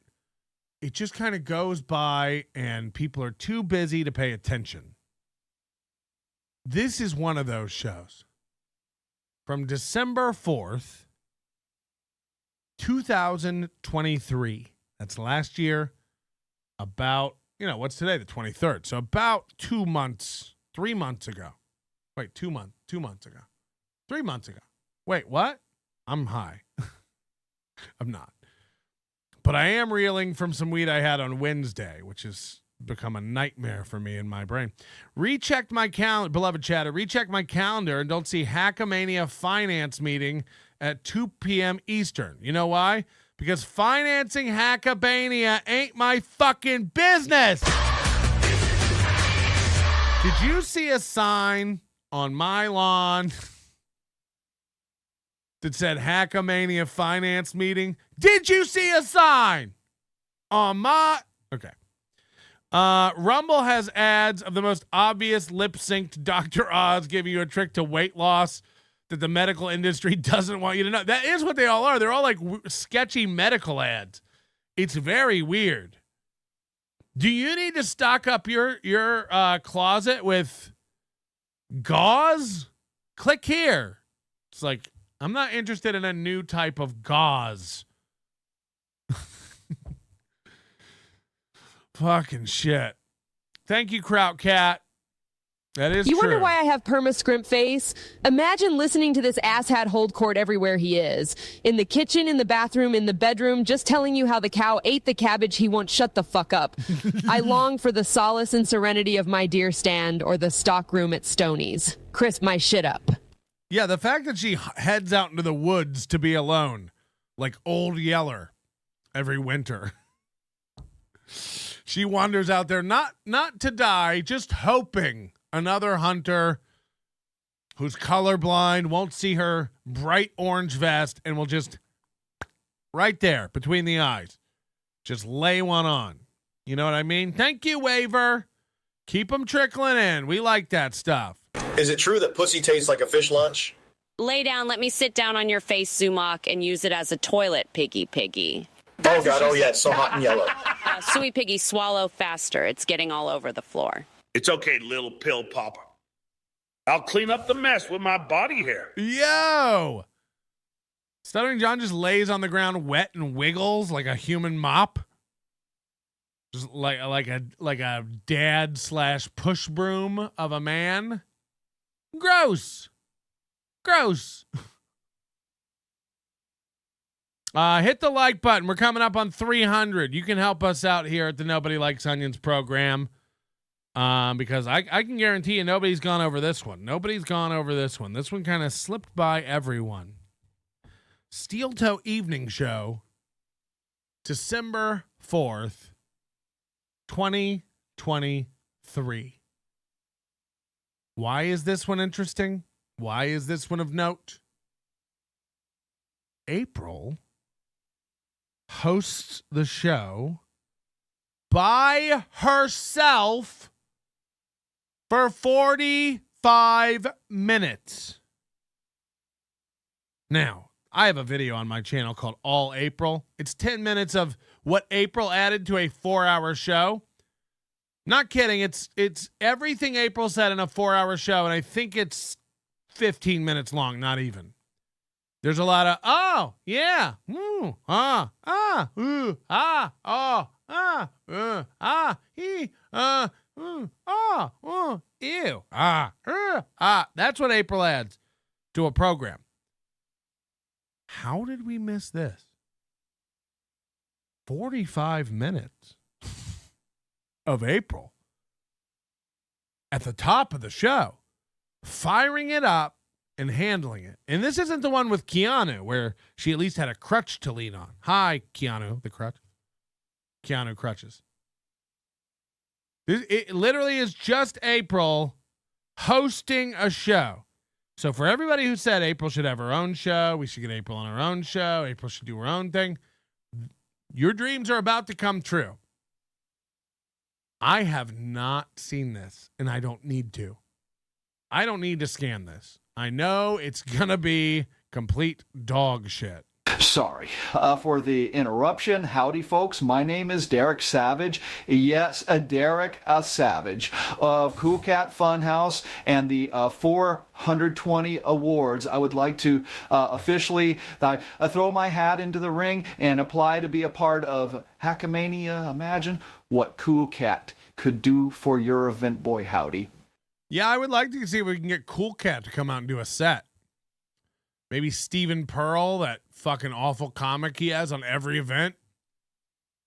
It just kind of goes by and people are too busy to pay attention. This is one of those shows. From December 4th, 2023. That's last year. About, what's today? The 23rd. So about 3 months ago. Wait, 2 months ago. 3 months ago. Wait, what? I'm high. I'm not. But I am reeling from some weed I had on Wednesday, which has become a nightmare for me in my brain. Rechecked my calendar, beloved chatter, rechecked my calendar and don't see Hackamania finance meeting at 2 p.m. Eastern. You know why? Because financing Hackamania ain't my fucking business. Did you see a sign on my lawn that said Hackamania finance meeting? Did you see a sign on my... Okay. Rumble has ads of the most obvious lip-synced Dr. Oz giving you a trick to weight loss that the medical industry doesn't want you to know. That is what they all are. They're all like sketchy medical ads. It's very weird. Do you need to stock up your closet with gauze? Click here. It's like, I'm not interested in a new type of gauze. Fucking shit. Thank you, Kraut Cat. That is You true. wonder why I have perma-scrimp face? Imagine listening to this asshat hold court everywhere he is. In the kitchen, in the bathroom, in the bedroom, just telling you how the cow ate the cabbage he won't shut the fuck up. I long for the solace and serenity of my deer stand or the stock room at Stoney's. Crisp my shit up. Yeah, the fact that she heads out into the woods to be alone, like Old Yeller, every winter. She wanders out there not to die, just hoping another hunter who's colorblind won't see her bright orange vest and will just right there between the eyes just lay one on. You know what I mean? Thank you, Waver. Keep them trickling in. We like that stuff. Is it true that pussy tastes like a fish lunch? Lay down, let me sit down on your face, Sumac, and use it as a toilet, piggy. Oh, God. Oh, yeah. It's so hot and yellow. Suey Piggy, swallow faster. It's getting all over the floor. It's okay, little pill popper. I'll clean up the mess with my body hair. Yo! Stuttering John just lays on the ground wet and wiggles like a human mop. Just like a dad / push broom of a man. Gross. Gross. Hit the like button. We're coming up on 300. You can help us out here at the Nobody Likes Onions program. Because I can guarantee you nobody's gone over this one. Nobody's gone over this one. This one kind of slipped by everyone. Steel Toe Evening Show, December 4th, 2023. Why is this one interesting? Why is this one of note? April hosts the show by herself for 45 minutes. Now, I have a video on my channel called All April. It's 10 minutes of what April added to a 4-hour show. Not kidding. It's everything April said in a 4-hour show, and I think it's 15 minutes long, not even. There's a lot of, oh, yeah, ooh, ooh, oh, he, ew, That's what April adds to a program. How did we miss this? 45 minutes of April at the top of the show, firing it up and handling it. And this isn't the one with Keanu where she at least had a crutch to lean on. Hi, Keanu, the crutch. Keanu crutches. It literally is just April hosting a show. So for everybody who said April should have her own show, we should get April on her own show, April should do her own thing, your dreams are about to come true. I have not seen this, and I don't need to. I don't need to scan this. I know it's going to be complete dog shit. Sorry for the interruption. Howdy, folks. My name is Derek Savage. Yes, Derek Savage of Cool Cat Funhouse and the 420 awards. I would like to officially throw my hat into the ring and apply to be a part of Hackamania. Imagine what Cool Cat could do for your event, boy howdy. Yeah, I would like to see if we can get Cool Cat to come out and do a set. Maybe Stephen Pearl, that fucking awful comic he has on every event.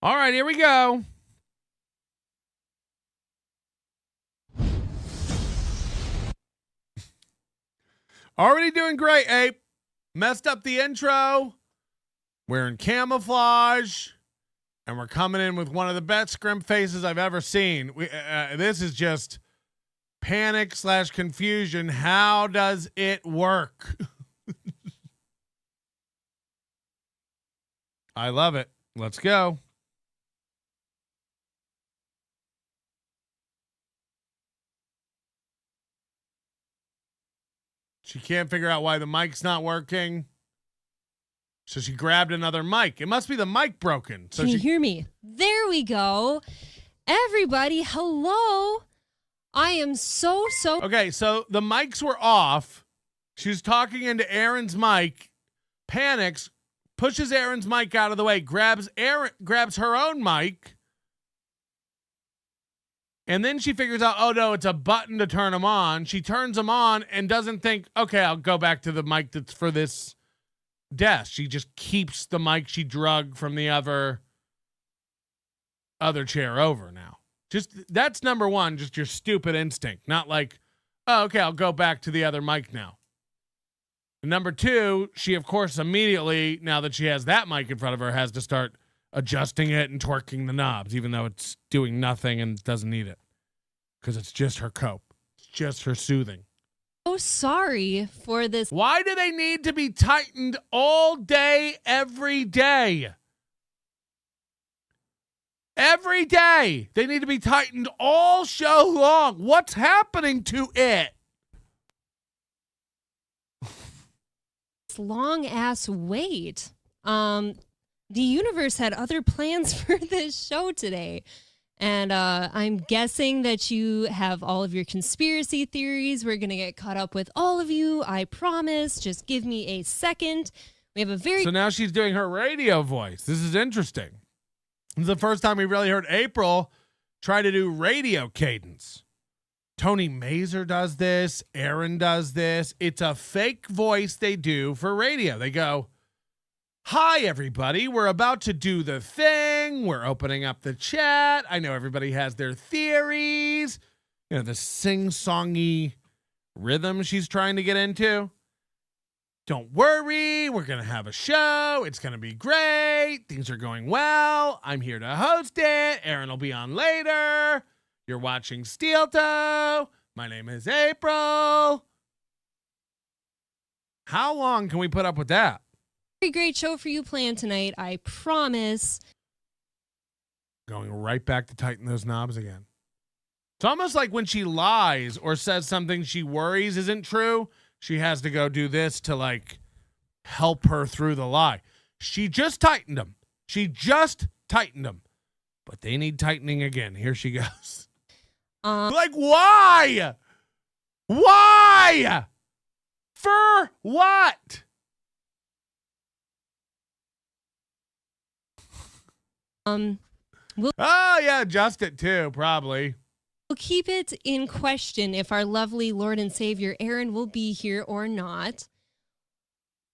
All right, here we go. Already doing great, Ape. Messed up the intro. Wearing camouflage. And we're coming in with one of the best scrimp faces I've ever seen. This is just panic/confusion. How does it work? I love it. Let's go. She can't figure out why the mic's not working. So she grabbed another mic. It must be the mic broken. So Can you hear me? There we go. Everybody, hello. I am so. Okay, so the mics were off. She was talking into Aaron's mic, panics, pushes Aaron's mic out of the way, grabs her own mic, and then she figures out, oh no, it's a button to turn them on. She turns them on and doesn't think, okay, I'll go back to the mic that's for this desk. She just keeps the mic she drug from the other chair over now. Just that's number one, just your stupid instinct. Not like, oh, okay, I'll go back to the other mic now. Number two, she, of course, immediately, now that she has that mic in front of her, has to start adjusting it and twerking the knobs, even though it's doing nothing and doesn't need it. Because it's just her cope. It's just her soothing. Oh, sorry for this. Why do they need to be tightened all day, every day? Every day. They need to be tightened all show long. What's happening to it? Long ass wait. The universe had other plans for this show today. And I'm guessing that you have all of your conspiracy theories. We're going to get caught up with all of you. I promise. Just give me a second. We have a So now she's doing her radio voice. This is interesting. This is the first time we really heard April try to do radio cadence. Tony Mazer does this. Aaron does this. It's a fake voice they do for radio. They go, "Hi, everybody. We're about to do the thing. We're opening up the chat. I know everybody has their theories." You know, the sing-songy rhythm she's trying to get into. "Don't worry. We're going to have a show. It's going to be great. Things are going well. I'm here to host it. Aaron will be on later. You're watching Steel Toe. My name is April." How long can we put up with that? Very great show for you planned tonight, I promise. Going right back to tighten those knobs again. It's almost like when she lies or says something she worries isn't true, she has to go do this to like help her through the lie. She just tightened them. But they need tightening again. Here she goes. Like, why? Why? For what? Oh, yeah, adjust it too, probably. We'll keep it in question if our lovely Lord and Savior Aaron will be here or not.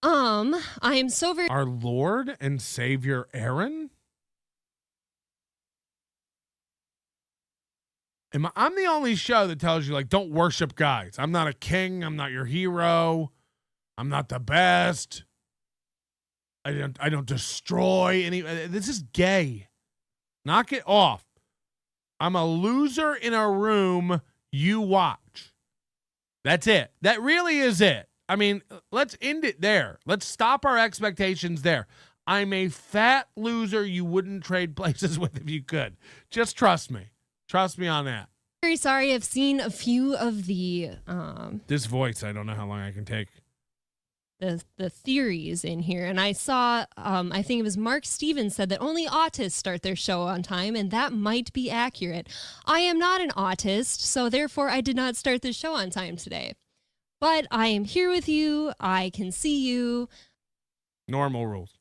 I am so very... Our Lord and Savior Aaron? I'm the only show that tells you, like, don't worship guys. I'm not a king. I'm not your hero. I'm not the best. I don't destroy any. This is gay. Knock it off. I'm a loser in a room you watch. That's it. That really is it. I mean, let's end it there. Let's stop our expectations there. I'm a fat loser you wouldn't trade places with if you could. Just trust me. Trust me on that. Very sorry. I've seen a few of the this voice, I don't know how long I can take. The theories in here, and I saw I think it was Mark Stevens said that only autists start their show on time, and that might be accurate. I am not an autist, so therefore I did not start the show on time today. But I am here with you. I can see you. Normal rules.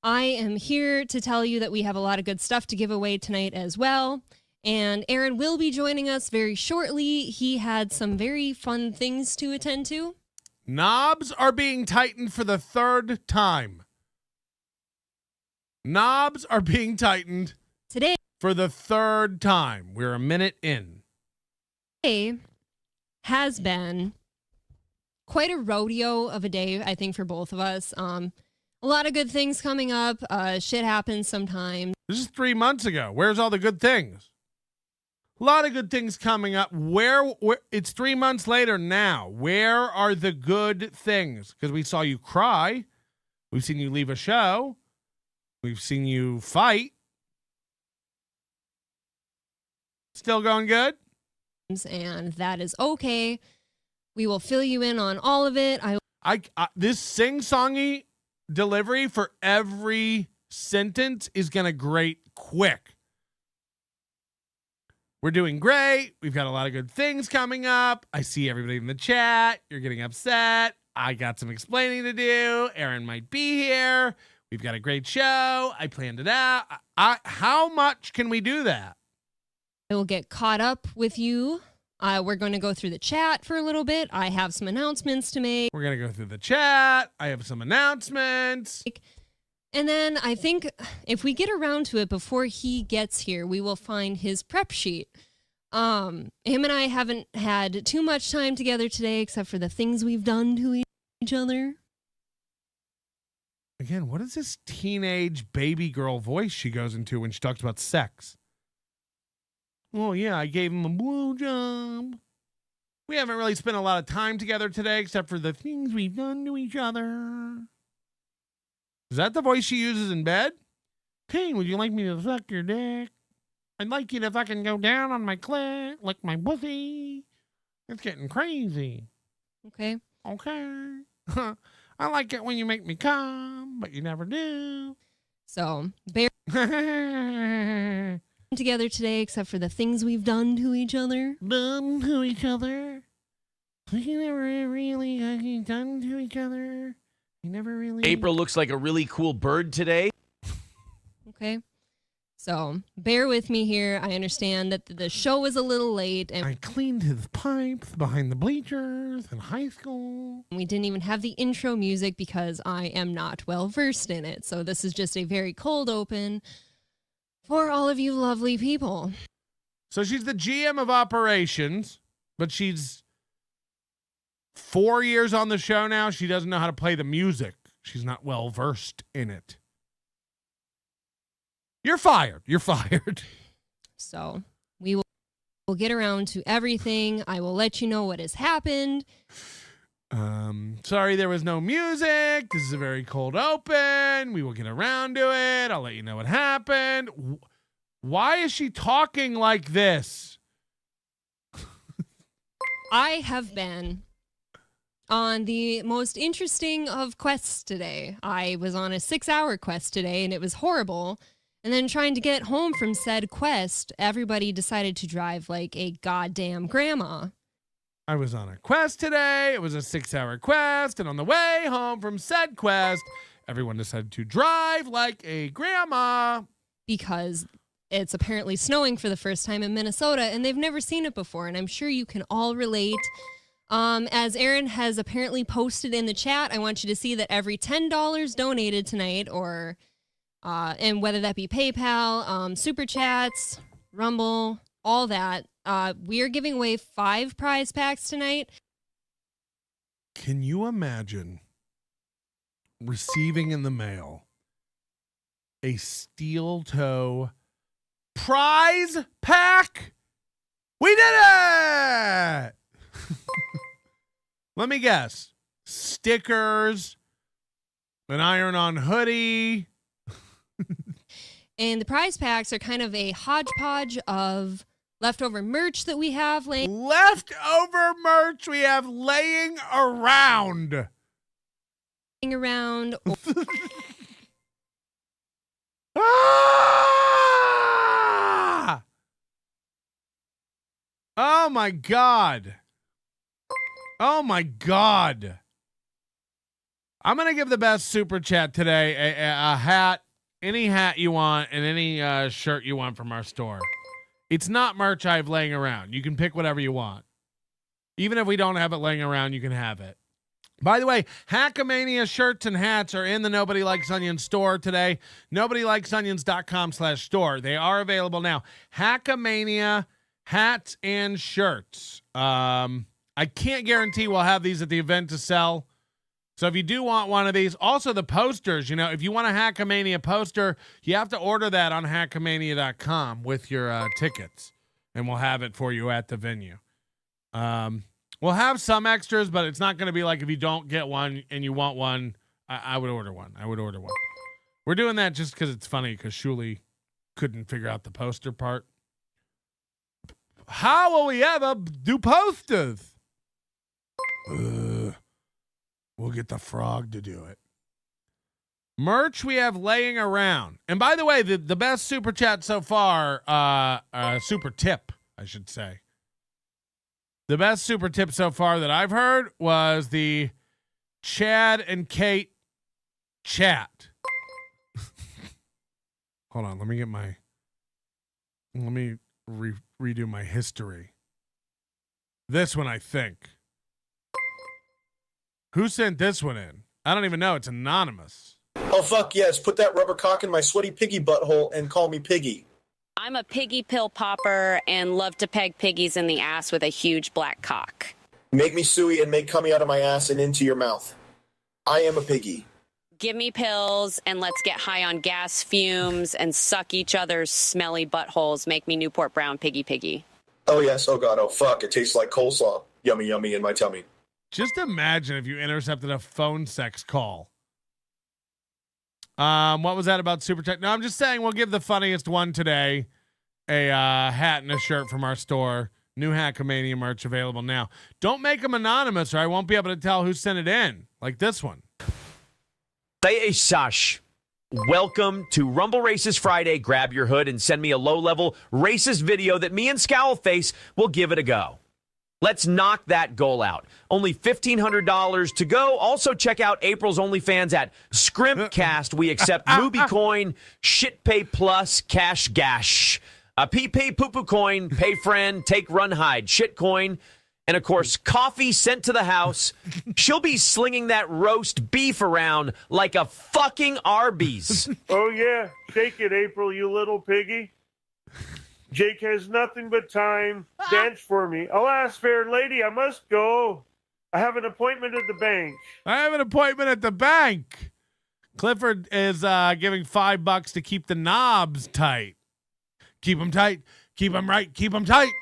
I am here to tell you that we have a lot of good stuff to give away tonight as well. And Aaron will be joining us very shortly. He had some very fun things to attend to. Knobs are being tightened for the third time. Knobs are being tightened today for the third time. We're a minute in. Today has been quite a rodeo of a day, I think, for both of us. A lot of good things coming up. Shit happens sometimes. This is 3 months ago. Where's all the good things? A lot of good things coming up. Where it's 3 months later now. Where are the good things? Because we saw you cry. We've seen you leave a show. We've seen you fight. Still going good? And that is okay. We will fill you in on all of it. I this sing-songy delivery for every sentence is going to grate quick. We're doing great. We've got a lot of good things coming up. I see everybody in the chat. You're getting upset. I got some explaining to do. Aaron might be here. We've got a great show. I planned it out. How much can we do that? I will get caught up with you. We're going to go through the chat for a little bit. I have some announcements to make. We're going to go through the chat. I have some announcements. And then I think if we get around to it before he gets here, we will find his prep sheet. Him and I haven't had too much time together today, except for the things we've done to each other. Again, what is this teenage baby girl voice she goes into when she talks about sex? Oh, yeah, I gave him a blowjob. We haven't really spent a lot of time together today, except for the things we've done to each other. Is that the voice she uses in bed? Hey, would you like me to suck your dick? I'd like you to fucking go down on my clit, lick my pussy. It's getting crazy. Okay. Okay. I like it when you make me come, but you never do. So, bear together today, except for the things we've done to each other. Done to each other? We never really done to each other. We never really. April looks like a really cool bird today. Okay. So bear with me here. I understand that the show was a little late. And I cleaned his pipes behind the bleachers in high school. We didn't even have the intro music because I am not well versed in it. So this is just a very cold open for all of you lovely people. So she's the GM of operations, but she's 4 years on the show now. She doesn't know how to play the music. She's not well versed in it. You're fired. You're fired. So we'll get around to everything. I will let you know what has happened. Sorry there was no music. This is a very cold open. We will get around to it. I'll let you know what happened. Why is she talking like this? I have been on the most interesting of quests today. I was on a 6-hour quest today, and it was horrible. And then trying to get home from said quest, everybody decided to drive like a goddamn grandma. I was on a quest today. It was a 6-hour quest. And on the way home from said quest, everyone decided to drive like a grandma. Because it's apparently snowing for the first time in Minnesota, and they've never seen it before. And I'm sure you can all relate. As Aaron has apparently posted in the chat, I want you to see that every $10 donated tonight, or and whether that be PayPal, Super Chats, Rumble, all that, we are giving away 5 prize packs tonight. Can you imagine receiving in the mail a steel toe prize pack? We did it! Let me guess. Stickers, an iron-on hoodie. And the prize packs are kind of a hodgepodge of leftover merch that we have laying. Leftover merch we have laying around. Ah! Oh my God. Oh my God. I'm going to give the best super chat today a hat, any hat you want, and any shirt you want from our store. It's not merch I have laying around. You can pick whatever you want. Even if we don't have it laying around, you can have it. By the way, Hackamania shirts and hats are in the Nobody Likes Onions store today. NobodyLikesOnions.com/store. They are available now. Hackamania hats and shirts. I can't guarantee we'll have these at the event to sell. So if you do want one of these, also the posters, if you want a Hackamania poster, you have to order that on Hackamania.com with your tickets, and we'll have it for you at the venue. We'll have some extras, but it's not going to be like if you don't get one and you want one, I would order one. We're doing that just because it's funny, because Shuli couldn't figure out the poster part. How will we ever do posters? We'll get the frog to do it. Merch we have laying around. And by the way, the best super chat so far, super tip, I should say. The best super tip so far that I've heard was the Chad and Kate chat. Hold on, let me redo my history. This one, I think. Who sent this one in? I don't even know. It's anonymous. Oh, fuck yes. Put that rubber cock in my sweaty piggy butthole and call me Piggy. I'm a piggy pill popper and love to peg piggies in the ass with a huge black cock. Make me suey and make cummy out of my ass and into your mouth. I am a piggy. Give me pills and let's get high on gas fumes and suck each other's smelly buttholes. Make me Newport Brown piggy. Oh, yes. Oh, God. Oh, fuck. It tastes like coleslaw. Yummy, yummy in my tummy. Just imagine if you intercepted a phone sex call. What was that about Super Chat? No, I'm just saying we'll give the funniest one today a hat and a shirt from our store. New Hackamania merch available now. Don't make them anonymous or I won't be able to tell who sent it in, like this one. Say a Sash. Welcome to Rumble Races Friday. Grab your hood and send me a low-level racist video that me and Scowlface will give it a go. Let's knock that goal out. Only $1,500 to go. Also, check out April's OnlyFans at Scrimpcast. We accept Mooby Coin, ShitPay Plus, Cash Gash, PP Poo Poo Coin, Pay Friend, Take Run Hide, Shitcoin, and of course, coffee sent to the house. She'll be slinging that roast beef around like a fucking Arby's. Oh, yeah. Shake it, April, you little piggy. Jake has nothing but time. Dance for me. Alas, fair lady, I must go. I have an appointment at the bank. Clifford is giving $5 to keep the knobs tight. Keep them tight. Keep them right. Keep them tight.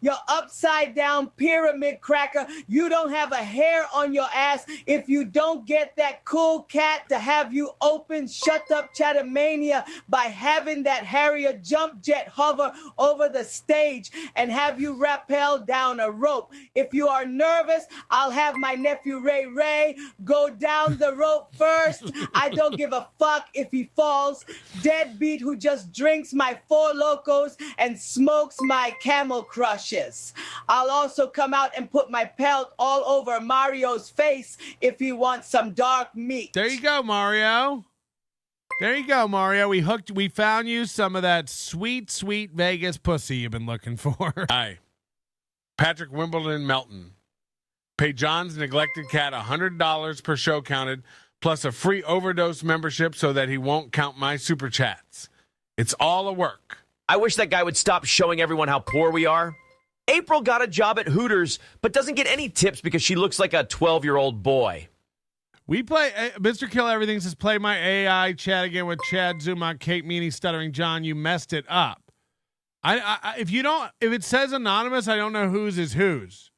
Your upside down pyramid cracker. You don't have a hair on your ass if you don't get that cool cat to have you open Shut Up Chattermania by having that Harrier jump jet hover over the stage and have you rappel down a rope. If you are nervous, I'll have my nephew Ray Ray go down the rope first. I don't give a fuck if he falls. Deadbeat who just drinks my Four Locos and smokes my Camel Crushes. I'll also come out and put my pelt all over Mario's face if he wants some dark meat. There you go, Mario. We found you some of that sweet, sweet Vegas pussy you've been looking for. Hi. Patrick Wimbledon Melton. Pay John's neglected cat $100 per show counted, plus a free overdose membership so that he won't count my super chats. It's all a work. I wish that guy would stop showing everyone how poor we are. April got a job at Hooters, but doesn't get any tips because she looks like a 12-year-old boy. We play, Mr. Kill Everything says, play my AI chat again with Chad Zuma, Kate Meany, Stuttering John. You messed it up. If it says anonymous, I don't know whose is whose.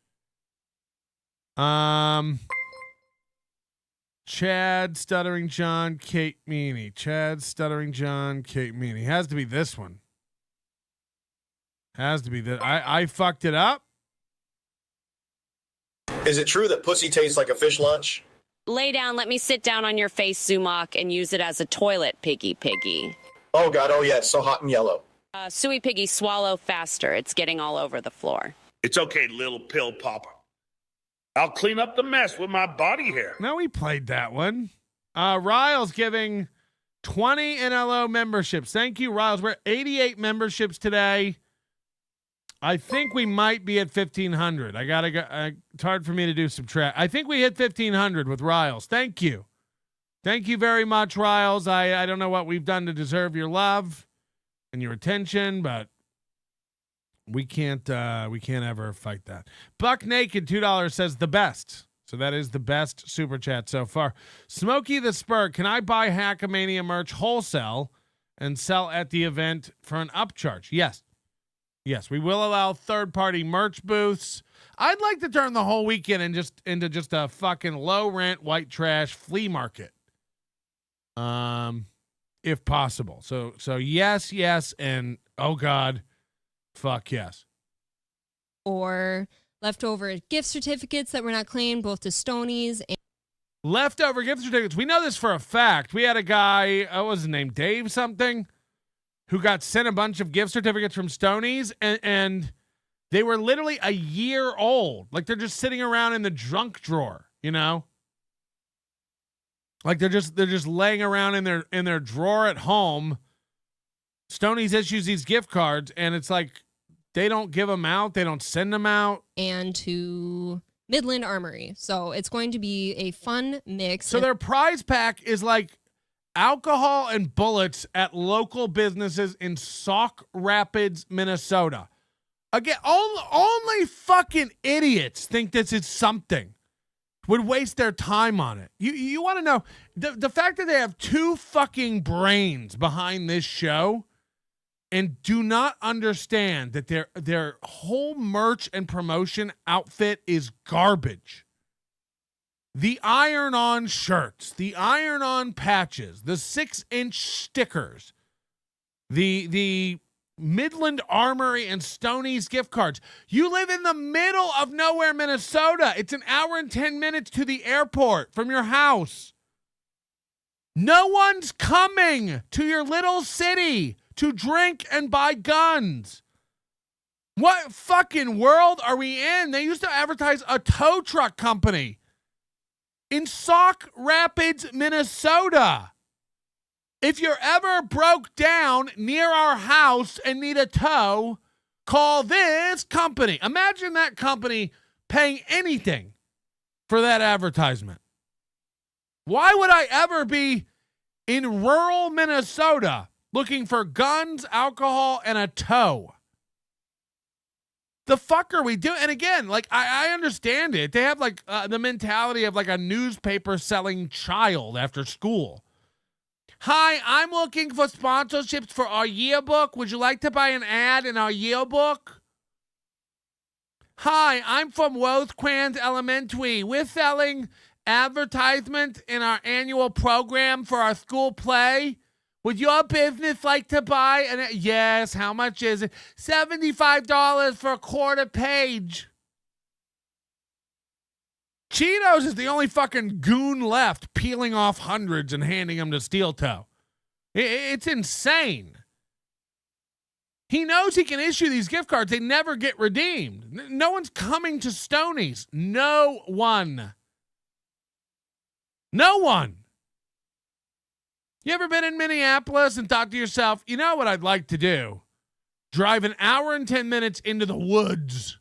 Chad, Stuttering John, Kate Meany. Chad, Stuttering John, Kate Meany. Has to be this one. Has to be that. I fucked it up. Is it true that pussy tastes like a fish lunch? Lay down, let me sit down on your face, Zumok, and use it as a toilet, piggy. Oh, God, oh, yeah, it's so hot and yellow. Suey piggy, swallow faster. It's getting all over the floor. It's okay, little pill popper. I'll clean up the mess with my body hair. No, we played that one. Riles giving 20 NLO memberships. Thank you, Riles. We're at 88 memberships today. I think we might be at 1,500. I gotta go. It's hard for me to do subtract. I think we hit 1,500 with Riles. Thank you very much, Riles. I don't know what we've done to deserve your love and your attention, but we can't ever fight that. Buck Naked $2 says the best. So that is the best super chat so far. Smokey the Spur, can I buy Hackamania merch wholesale and sell at the event for an upcharge? Yes, we will allow third-party merch booths. I'd like to turn the whole weekend into just a fucking low-rent white trash flea market, if possible. So yes, and oh God, fuck yes. Or leftover gift certificates that were not claimed, both to Stonies and leftover gift certificates. We know this for a fact. We had a guy, what was his name, Dave something, who got sent a bunch of gift certificates from Stonies, and they were literally a year old. Like, they're just sitting around in the junk drawer, you know? Like, they're just laying around in their drawer at home. Stonies issues these gift cards, and it's like they don't give them out. They don't send them out. And to Midland Armory. So it's going to be a fun mix. So their prize pack is like alcohol and bullets at local businesses in Sauk Rapids, Minnesota. Again, only fucking idiots think this is something. Would waste their time on it. You want to know the fact that they have two fucking brains behind this show and do not understand that their whole merch and promotion outfit is garbage. The iron-on shirts, the iron-on patches, the 6-inch stickers, the Midland Armory and Stonies gift cards. You live in the middle of nowhere, Minnesota. It's an hour and 10 minutes to the airport from your house. No one's coming to your little city to drink and buy guns. What fucking world are we in? They used to advertise a tow truck company in Sauk Rapids, Minnesota. If you're ever broke down near our house and need a tow, call this company. Imagine that company paying anything for that advertisement. Why would I ever be in rural Minnesota looking for guns, alcohol, and a tow? The fuck are we doing? And again, like, I understand it. They have like the mentality of like a newspaper selling child after school. Hi, I'm looking for sponsorships for our yearbook. Would you like to buy an ad in our yearbook? Hi, I'm from Rosecrans Elementary. We're selling advertisement in our annual program for our school play. Would your business like to buy an... Yes, how much is it? $75 for a quarter page. Cheetos is the only fucking goon left peeling off hundreds and handing them to Steel Toe. It's insane. He knows he can issue these gift cards. They never get redeemed. No one's coming to Stoney's. No one. No one. You ever been in Minneapolis and thought to yourself, you know what I'd like to do? Drive an hour and 10 minutes into the woods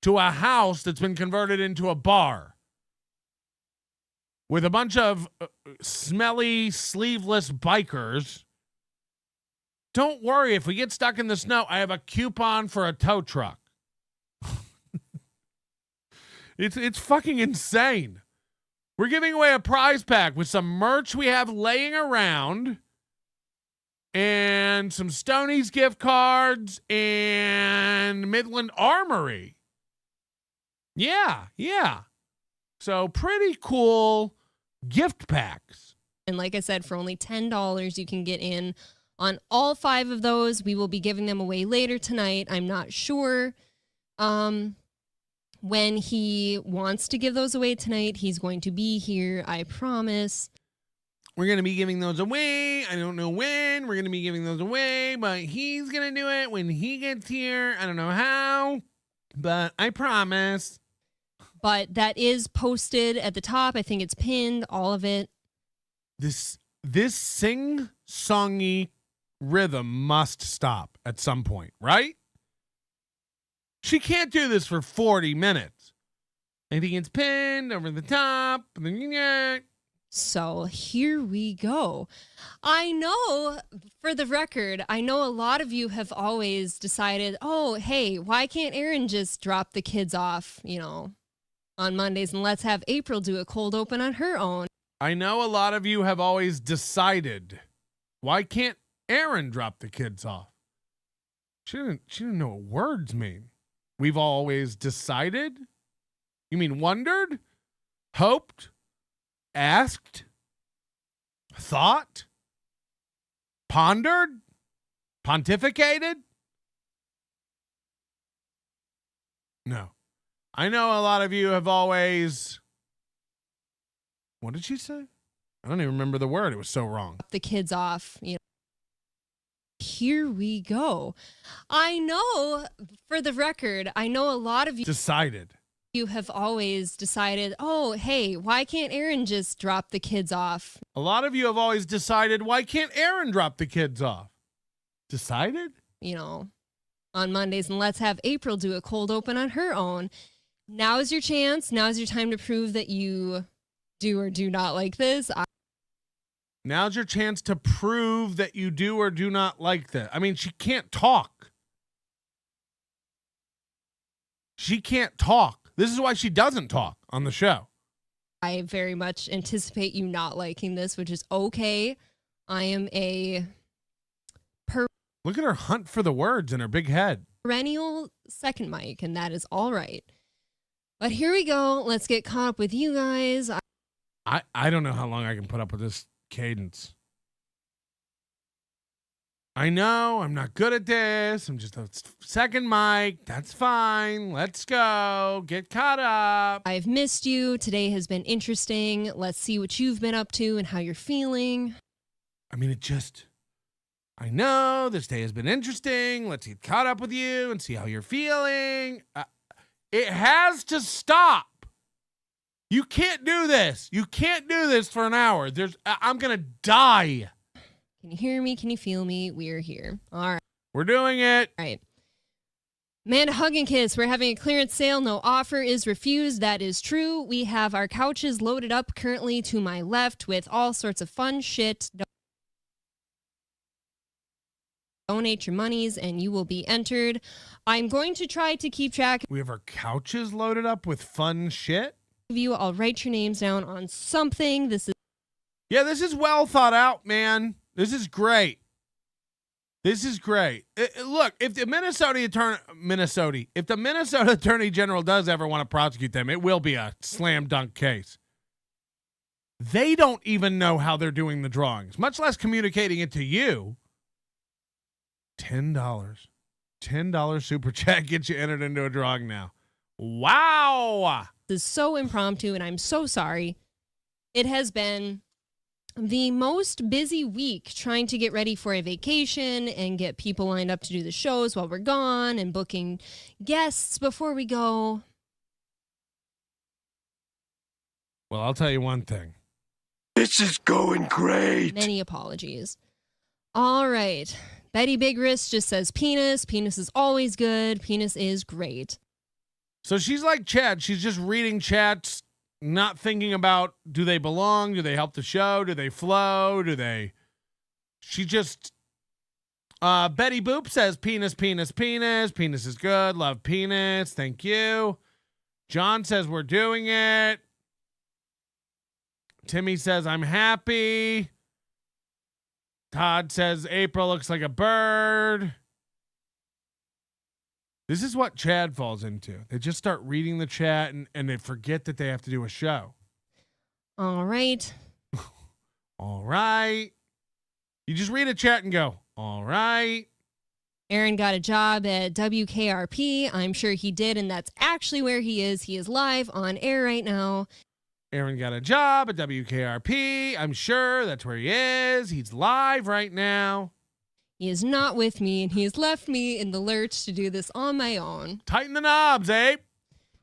to a house that's been converted into a bar with a bunch of smelly, sleeveless bikers. Don't worry, if we get stuck in the snow, I have a coupon for a tow truck. It's fucking insane. We're giving away a prize pack with some merch we have laying around and some Stoney's gift cards and Midland Armory. Yeah. So pretty cool gift packs. And like I said, for only $10, you can get in on all 5 of those. We will be giving them away later tonight. I'm not sure when he wants to give those away tonight. He's going to be here, I promise. We're going to be giving those away. I don't know when we're going to be giving those away, but he's going to do it when he gets here. I don't know how, but I promise. But that is posted at the top. I think it's pinned, all of it. This sing-songy rhythm must stop at some point, right? She can't do this for 40 minutes. I think it's pinned over the top. So here we go. I know, for the record, I know a lot of you have always decided, oh, hey, why can't Aaron just drop the kids off, on Mondays and let's have April do a cold open on her own. I know a lot of you have always decided, why can't Aaron drop the kids off? She didn't know what words mean. We've always decided? You mean wondered? Hoped? Asked? Thought? Pondered? Pontificated? No. I know a lot of you have always... What did she say? I don't even remember the word. It was so wrong. The kids off, Here we go. I know, for the record, I know a lot of you decided. You have always decided, oh, hey, why can't Aaron just drop the kids off? A lot of you have always decided, why can't Aaron drop the kids off? Decided? On Mondays, and let's have April do a cold open on her own. Now is your chance. Now is your time to prove that you do or do not like this. Now's your chance to prove that you do or do not like that. I mean, she can't talk. She can't talk. This is why she doesn't talk on the show. I very much anticipate you not liking this, which is okay. I am a Look at her hunt for the words in her big head. Perennial second mic, and that is all right. But here we go. Let's get caught up with you guys. I don't know how long I can put up with this cadence. I know I'm not good at this. I'm just a second mic. That's fine. Let's go. Get caught up. I've missed you. Today has been interesting. Let's see what you've been up to and how you're feeling. I mean, I know this day has been interesting. Let's get caught up with you and see how you're feeling. It has to stop. You can't do this. You can't do this for an hour. I'm going to die. Can you hear me? Can you feel me? We're here. All right. We're doing it. All right. Amanda Hug and Kiss, we're having a clearance sale. No offer is refused. That is true. We have our couches loaded up currently to my left with all sorts of fun shit. Donate your monies and you will be entered. I'm going to try to keep track We have our couches loaded up with fun shit. of you. I'll write your names down on something. This is well thought out, man. This is great. Look, if the Minnesota Attorney General does ever want to prosecute them, it will be a slam dunk case. They don't even know how they're doing the drawings, much less communicating it to you. $10 super chat gets you entered into a drawing now. Wow. is so impromptu and I'm so sorry. It has been the most busy week trying to get ready for a vacation and get people lined up to do the shows while we're gone and booking guests before we go. Well, I'll tell you one thing. This is going great. Many apologies. All right. Betty Big Wrist just says penis. Penis is always good. Penis is great. So she's like Chad. She's just reading chats, not thinking about, do they belong? Do they help the show? Do they flow? She just, Betty Boop says penis, penis, penis. Penis is good. Love penis. Thank you. John says we're doing it. Timmy says I'm happy. Todd says April looks like a bird. This is what Chad falls into. They just start reading the chat and they forget that they have to do a show. All right. All right. You just read a chat and go, all right. Aaron got a job at WKRP. I'm sure he did, and that's actually where he is. He is live on air right now. Aaron got a job at WKRP. I'm sure that's where he is. He's live right now. He is not with me, and he has left me in the lurch to do this on my own. Tighten the knobs, Abe.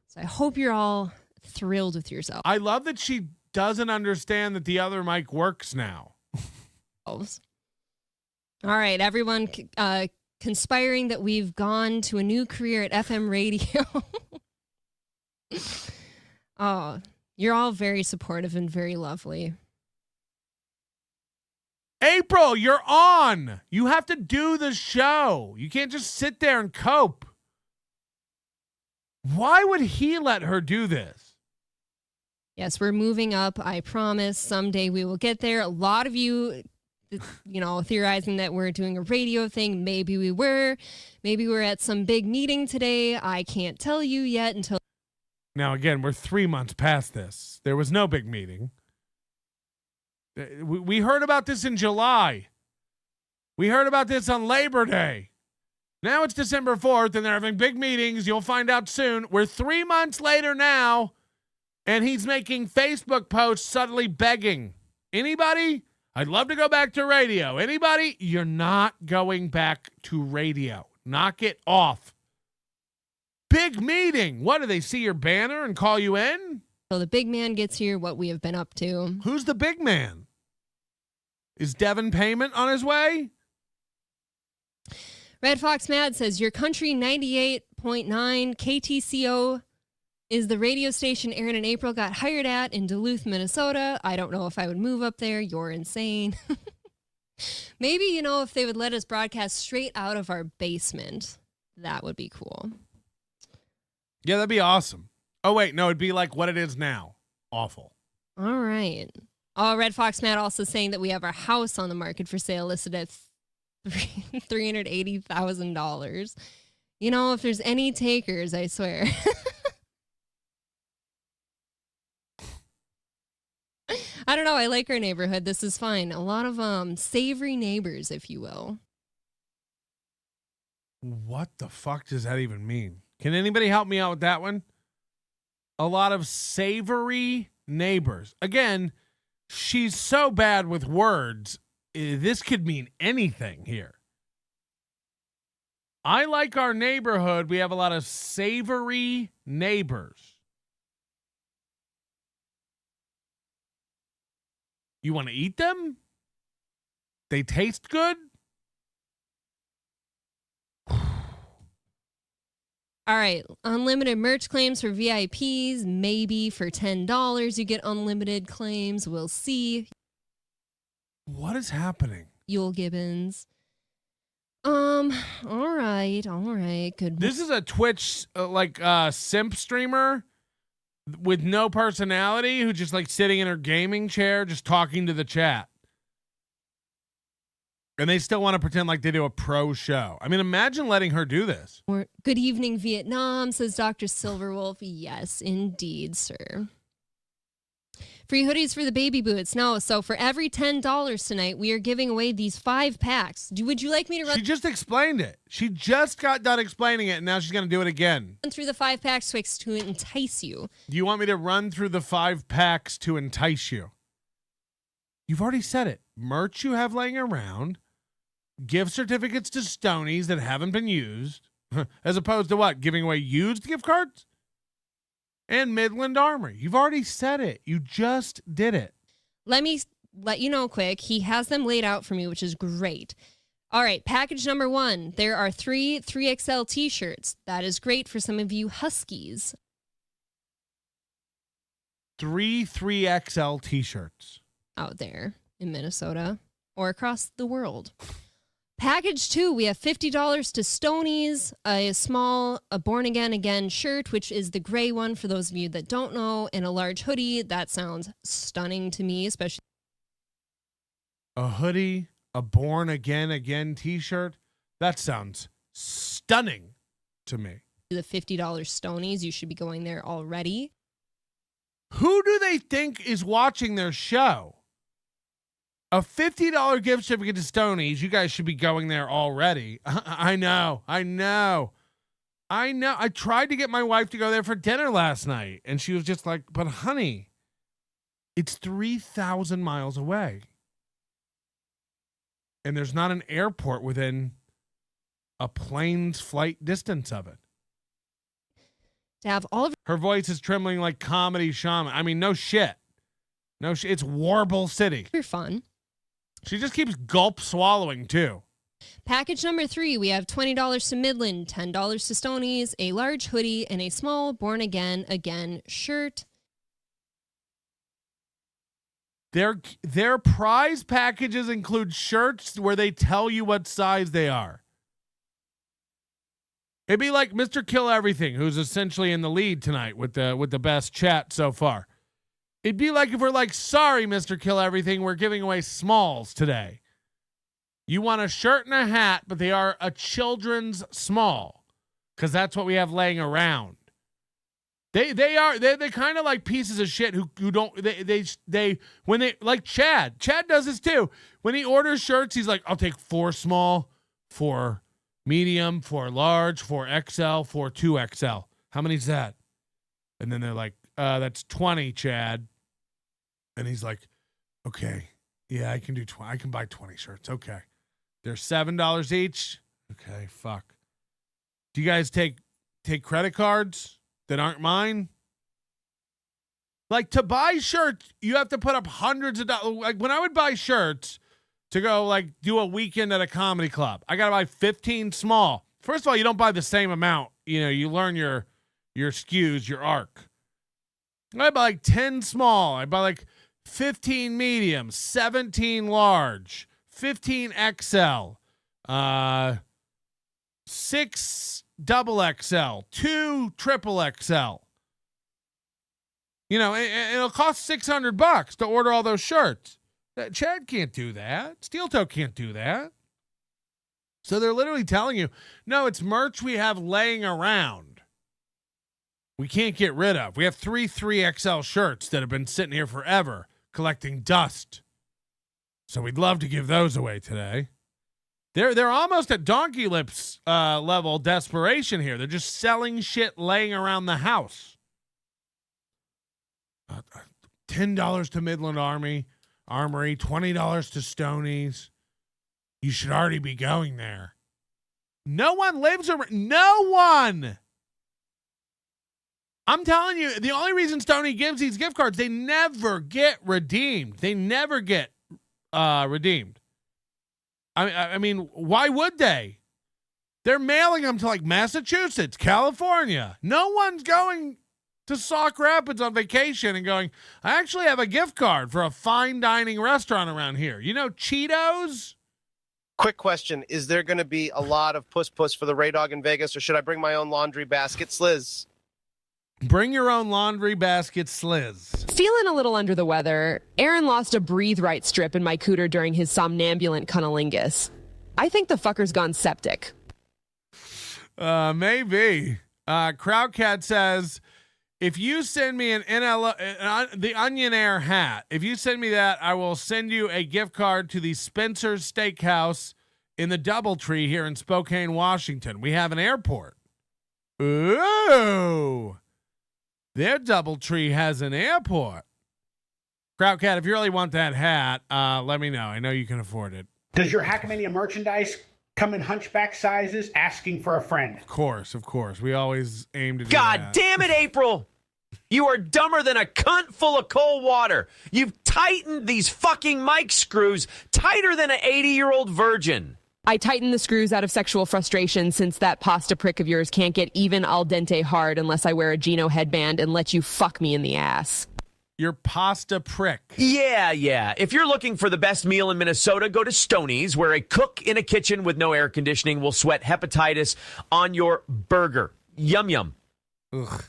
So I hope you're all thrilled with yourself. I love that she doesn't understand that the other mic works now. All right, everyone conspiring that we've gone to a new career at FM radio. Oh, you're all very supportive and very lovely. April, you're on. You have to do the show. You can't just sit there and cope. Why would he let her do this? Yes, we're moving up. I promise someday we will get there. A lot of you, theorizing that we're doing a radio thing. Maybe we were. Maybe we're at some big meeting today. I can't tell you yet until. Now, again, we're 3 months past this. There was no big meeting. We heard about this in July. We heard about this on Labor Day. Now it's December 4th, and they're having big meetings. You'll find out soon. We're 3 months later now, and he's making Facebook posts suddenly begging. Anybody? I'd love to go back to radio. Anybody? You're not going back to radio. Knock it off. Big meeting. What, do they see your banner and call you in? So the big man gets here, what we have been up to. Who's the big man? Is Devin Payment on his way? Red Fox Mad says, your country 98.9 KTCO is the radio station Aaron and April got hired at in Duluth, Minnesota. I don't know if I would move up there. You're insane. Maybe, if they would let us broadcast straight out of our basement, that would be cool. Yeah, that'd be awesome. Oh, wait, no, it'd be like what it is now. Awful. All right. Oh, Red Fox Matt also saying that we have our house on the market for sale listed at $380,000. If there's any takers, I swear. I don't know. I like our neighborhood. This is fine. A lot of savory neighbors, if you will. What the fuck does that even mean? Can anybody help me out with that one? A lot of savory neighbors. Again, she's so bad with words. this could mean anything here. I like our neighborhood. We have a lot of savory neighbors. You want to eat them? They taste good? All right, unlimited merch claims for VIPs. Maybe for $10 you get unlimited claims. We'll see. What is happening? Yule Gibbons. All right. Good. This is a Twitch simp streamer with no personality who just like sitting in her gaming chair just talking to the chat. And they still want to pretend like they do a pro show. I mean, imagine letting her do this. Or, good evening, Vietnam, says Dr. Silverwolf. Yes, indeed, sir. Free hoodies for the baby boots. No, so for every $10 tonight, we are giving away these 5 packs. Would you like me to run? She just explained it. She just got done explaining it, and now she's going to do it again. Through the 5 packs to entice you. Do you want me to run through the 5 packs to entice you? You've already said it. Merch you have laying around. Gift certificates to Stonies that haven't been used. As opposed to what? Giving away used gift cards? And Midland Armory. You've already said it. You just did it. Let me let you know quick. He has them laid out for me, which is great. All right, package number 1. There are 3 3XL t-shirts. That is great for some of you Huskies. 3 3XL t-shirts. Out there in Minnesota or across the world. Package 2, we have $50 to Stonies, a Born Again shirt, which is the gray one for those of you that don't know, and a large hoodie. That sounds stunning to me, especially. A hoodie, a Born Again t-shirt. That sounds stunning to me. The $50 Stonies, you should be going there already. Who do they think is watching their show? A $50 gift certificate to Stonies. You guys should be going there already. I know. I tried to get my wife to go there for dinner last night, and she was just like, but honey, it's 3,000 miles away. And there's not an airport within a plane's flight distance of it. To have all of her voice is trembling like comedy shaman. I mean, no shit. It's Warble City. You're fun. She just keeps gulp swallowing, too. Package number 3, we have $20 to Midland, $10 to Stonies, a large hoodie, and a small Born Again shirt. Their prize packages include shirts where they tell you what size they are. It'd be like Mr. Kill Everything, who's essentially in the lead tonight with the best chat so far. It'd be like if we're like, sorry, Mr. Kill Everything, we're giving away smalls today. You want a shirt and a hat, but they are a children's small, because that's what we have laying around. They're kind of like pieces of shit who don't they when they like Chad does this too. When he orders shirts, he's like, I'll take 4 small, 4 medium, 4 large, 4 XL, 4 2XL. How many's that? And then they're like, that's 20, Chad. And he's like, okay, yeah, I can do 20. I can buy 20 shirts. Okay. They're $7 each. Okay, fuck. Do you guys take credit cards that aren't mine? Like, to buy shirts, you have to put up hundreds of dollars. Like, when I would buy shirts to go, like, do a weekend at a comedy club, I got to buy 15 small. First of all, you don't buy the same amount. You know, you learn your SKUs, your arc. I buy like 10 small. I buy like 15 medium, 17 large, 15 XL, 6 double XL, 2 triple XL. You know, it'll cost $600 to order all those shirts. Chad can't do that. Steel Toe can't do that. So they're literally telling you, no, it's merch we have laying around. We can't get rid of. We have 3 3XL shirts that have been sitting here forever collecting dust. So we'd love to give those away today. They're almost at Donkey Lips level desperation here. They're just selling shit laying around the house. $10 to Midland Army, Armory, $20 to Stoney's. You should already be going there. No one lives around. No one. I'm telling you, the only reason Stoney gives these gift cards, they never get redeemed. They never get redeemed. I mean, why would they? They're mailing them to like Massachusetts, California. No one's going to Sauk Rapids on vacation and going, I actually have a gift card for a fine dining restaurant around here. You know, Cheetos? Quick question. Is there going to be a lot of puss for the Ray Dog in Vegas, or should I bring my own laundry basket, Sliz? Bring your own laundry basket, Sliz. Feeling a little under the weather, Aaron lost a breathe right strip in my cooter during his somnambulant cunnilingus. I think the fucker's gone septic. Maybe. Crowdcat says, if you send me the Onion Air hat, if you send me that, I will send you a gift card to the Spencer's Steakhouse in the Doubletree here in Spokane, Washington. We have an airport. Ooh. Their Doubletree has an airport. Crowdcat, if you really want that hat, let me know. I know you can afford it. Does your Hackmania merchandise come in hunchback sizes? Asking for a friend. Of course. We always aim to do God that. damn it, April! You are dumber than a cunt full of cold water. You've tightened these fucking mic screws tighter than an 80-year-old virgin. I tighten the screws out of sexual frustration since that pasta prick of yours can't get even al dente hard unless I wear a Gino headband and let you fuck me in the ass. Your pasta prick. Yeah. If you're looking for the best meal in Minnesota, go to Stoney's, where a cook in a kitchen with no air conditioning will sweat hepatitis on your burger. Yum, yum. Ugh.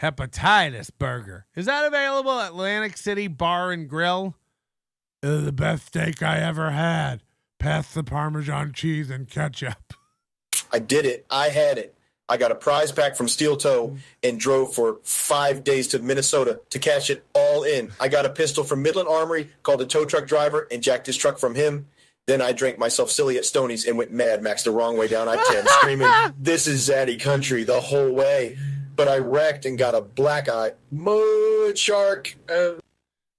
Hepatitis burger. Is that available at Atlantic City Bar and Grill? It was the best steak I ever had. Pass the Parmesan cheese and ketchup. I did it. I had it. I got a prize pack from Steel Toe and drove for 5 days to Minnesota to cash it all in. I got a pistol from Midland Armory, called a tow truck driver, and jacked his truck from him. Then I drank myself silly at Stoney's and went Mad Max the wrong way down I-10, screaming, "This is Zaddy country" the whole way. But I wrecked and got a black eye. Mud shark.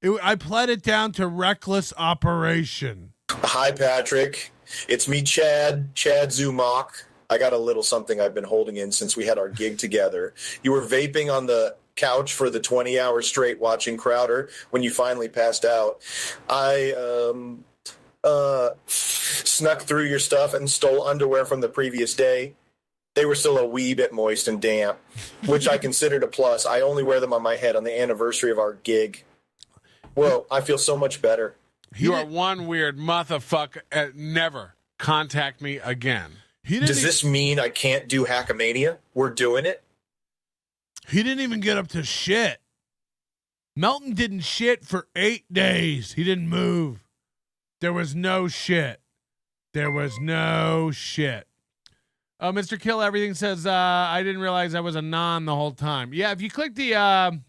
I pled it down to reckless operation. Hi, Patrick. It's me, Chad Zumach. I got a little something I've been holding in since we had our gig together. You were vaping on the couch for the 20 hours straight watching Crowder when you finally passed out. I snuck through your stuff and stole underwear from the previous day. They were still a wee bit moist and damp, which I considered a plus. I only wear them on my head on the anniversary of our gig. Well, I feel so much better. You are one weird motherfucker. Never contact me again. Does this mean I can't do Hackamania? We're doing it? He didn't even get up to shit. Melton didn't shit for 8 days. He didn't move. There was no shit. Mr. Kill Everything says, I didn't realize I was a non the whole time. Yeah, if you click the...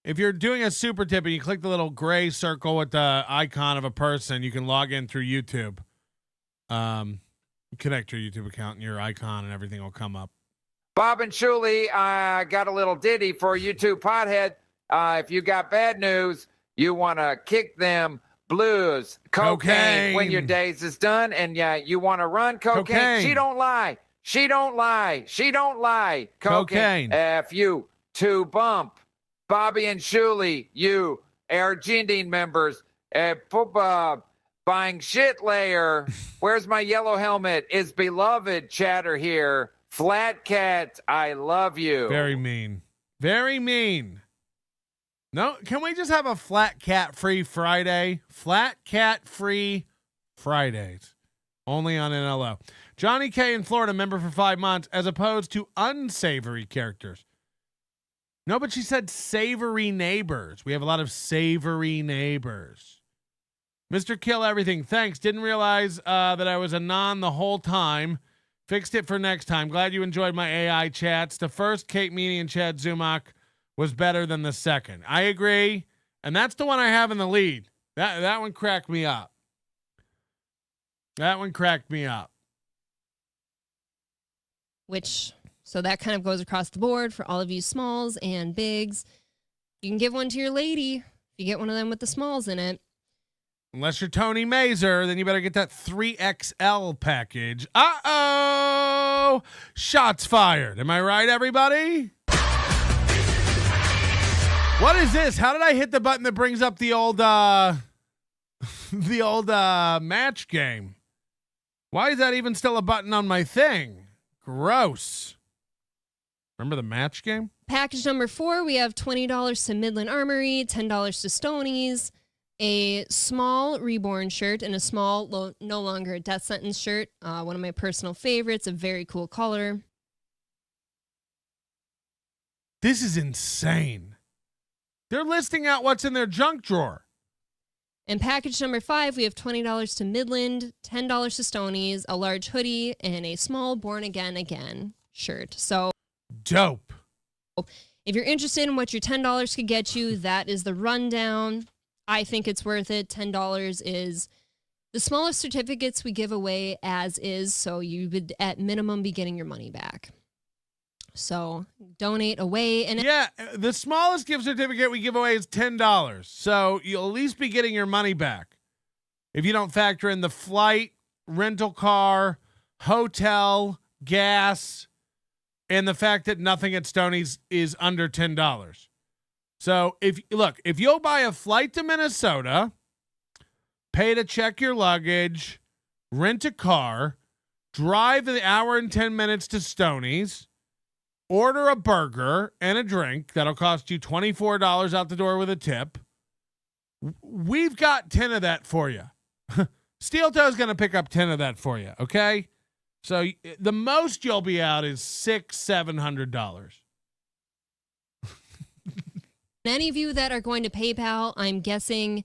if you're doing a super tip and you click the little gray circle with the icon of a person, you can log in through YouTube. Connect your YouTube account and your icon and everything will come up. Bob and Shuley, I got a little ditty for you two pothead. If you got bad news, you want to kick them blues. Cocaine when your days is done, and you want to run cocaine. She don't lie. Cocaine. F you to bump. Bobby and Shuley, you Argentine members, buying shit layer. Where's my yellow helmet? Is beloved chatter here. Flat cat, I love you. Very mean. No, can we just have a flat cat free Friday? Flat cat free Fridays. Only on NLO. Johnny K in Florida, member for 5 months, as opposed to unsavory characters. No, but she said savory neighbors. We have a lot of savory neighbors. Mr. Kill Everything, thanks. Didn't realize that I was a non the whole time. Fixed it for next time. Glad you enjoyed my AI chats. The first, Kate Meany and Chad Zumach, was better than the second. I agree. And that's the one I have in the lead. That one cracked me up. So that kind of goes across the board for all of you smalls and bigs. You can give one to your lady. If you get one of them with the smalls in it. Unless you're Tony Mazer, then you better get that 3XL package. Uh-oh! Shots fired. Am I right, everybody? What is this? How did I hit the button that brings up the old match game? Why is that even still a button on my thing? Gross. Remember the match game? Package number 4, we have $20 to Midland Armory, $10 to Stoney's, a small Reborn shirt, and a small No Longer a Death Sentence shirt. One of my personal favorites, a very cool color. This is insane. They're listing out what's in their junk drawer. And package number 5, we have $20 to Midland, $10 to Stoney's, a large hoodie, and a small Born Again shirt. So dope. If you're interested in what your $10 could get you, that is the rundown. I think it's worth it. $10 is the smallest certificates we give away as is, so you would at minimum be getting your money back. So donate away. And yeah, the smallest gift certificate we give away is $10. So you'll at least be getting your money back. If you don't factor in the flight, rental car, hotel, gas, and the fact that nothing at Stoney's is under $10. So if you'll buy a flight to Minnesota, pay to check your luggage, rent a car, drive an hour and 10 minutes to Stoney's, order a burger and a drink that'll cost you $24 out the door with a tip, we've got 10 of that for you. Steel Toe's going to pick up 10 of that for you, okay? So the most you'll be out is $600-700. Any of you that are going to PayPal, I'm guessing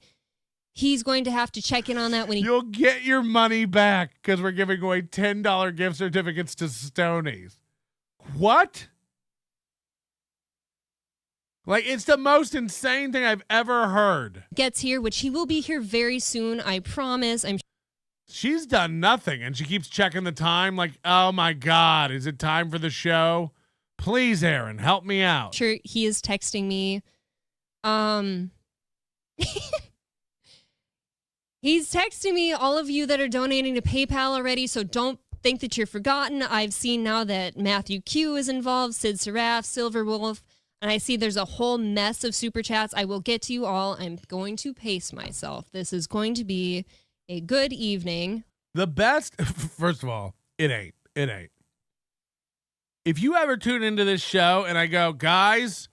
he's going to have to check in on that when you'll get your money back because we're giving away $10 gift certificates to Stoney's. What? Like, it's the most insane thing I've ever heard. Gets here, which he will be here very soon, I promise. She's done nothing, and she keeps checking the time like, oh my God, is it time for the show? Please, Aaron, help me out. Sure, he is texting me. He's texting me, all of you that are donating to PayPal already, so don't think that you're forgotten. I've seen now that Matthew Q is involved, Sid Seraph, Silverwolf, and I see there's a whole mess of super chats. I will get to you all. I'm going to pace myself. This is going to be a good evening. The best, first of all, it ain't. If you ever tune into this show and I go, guys,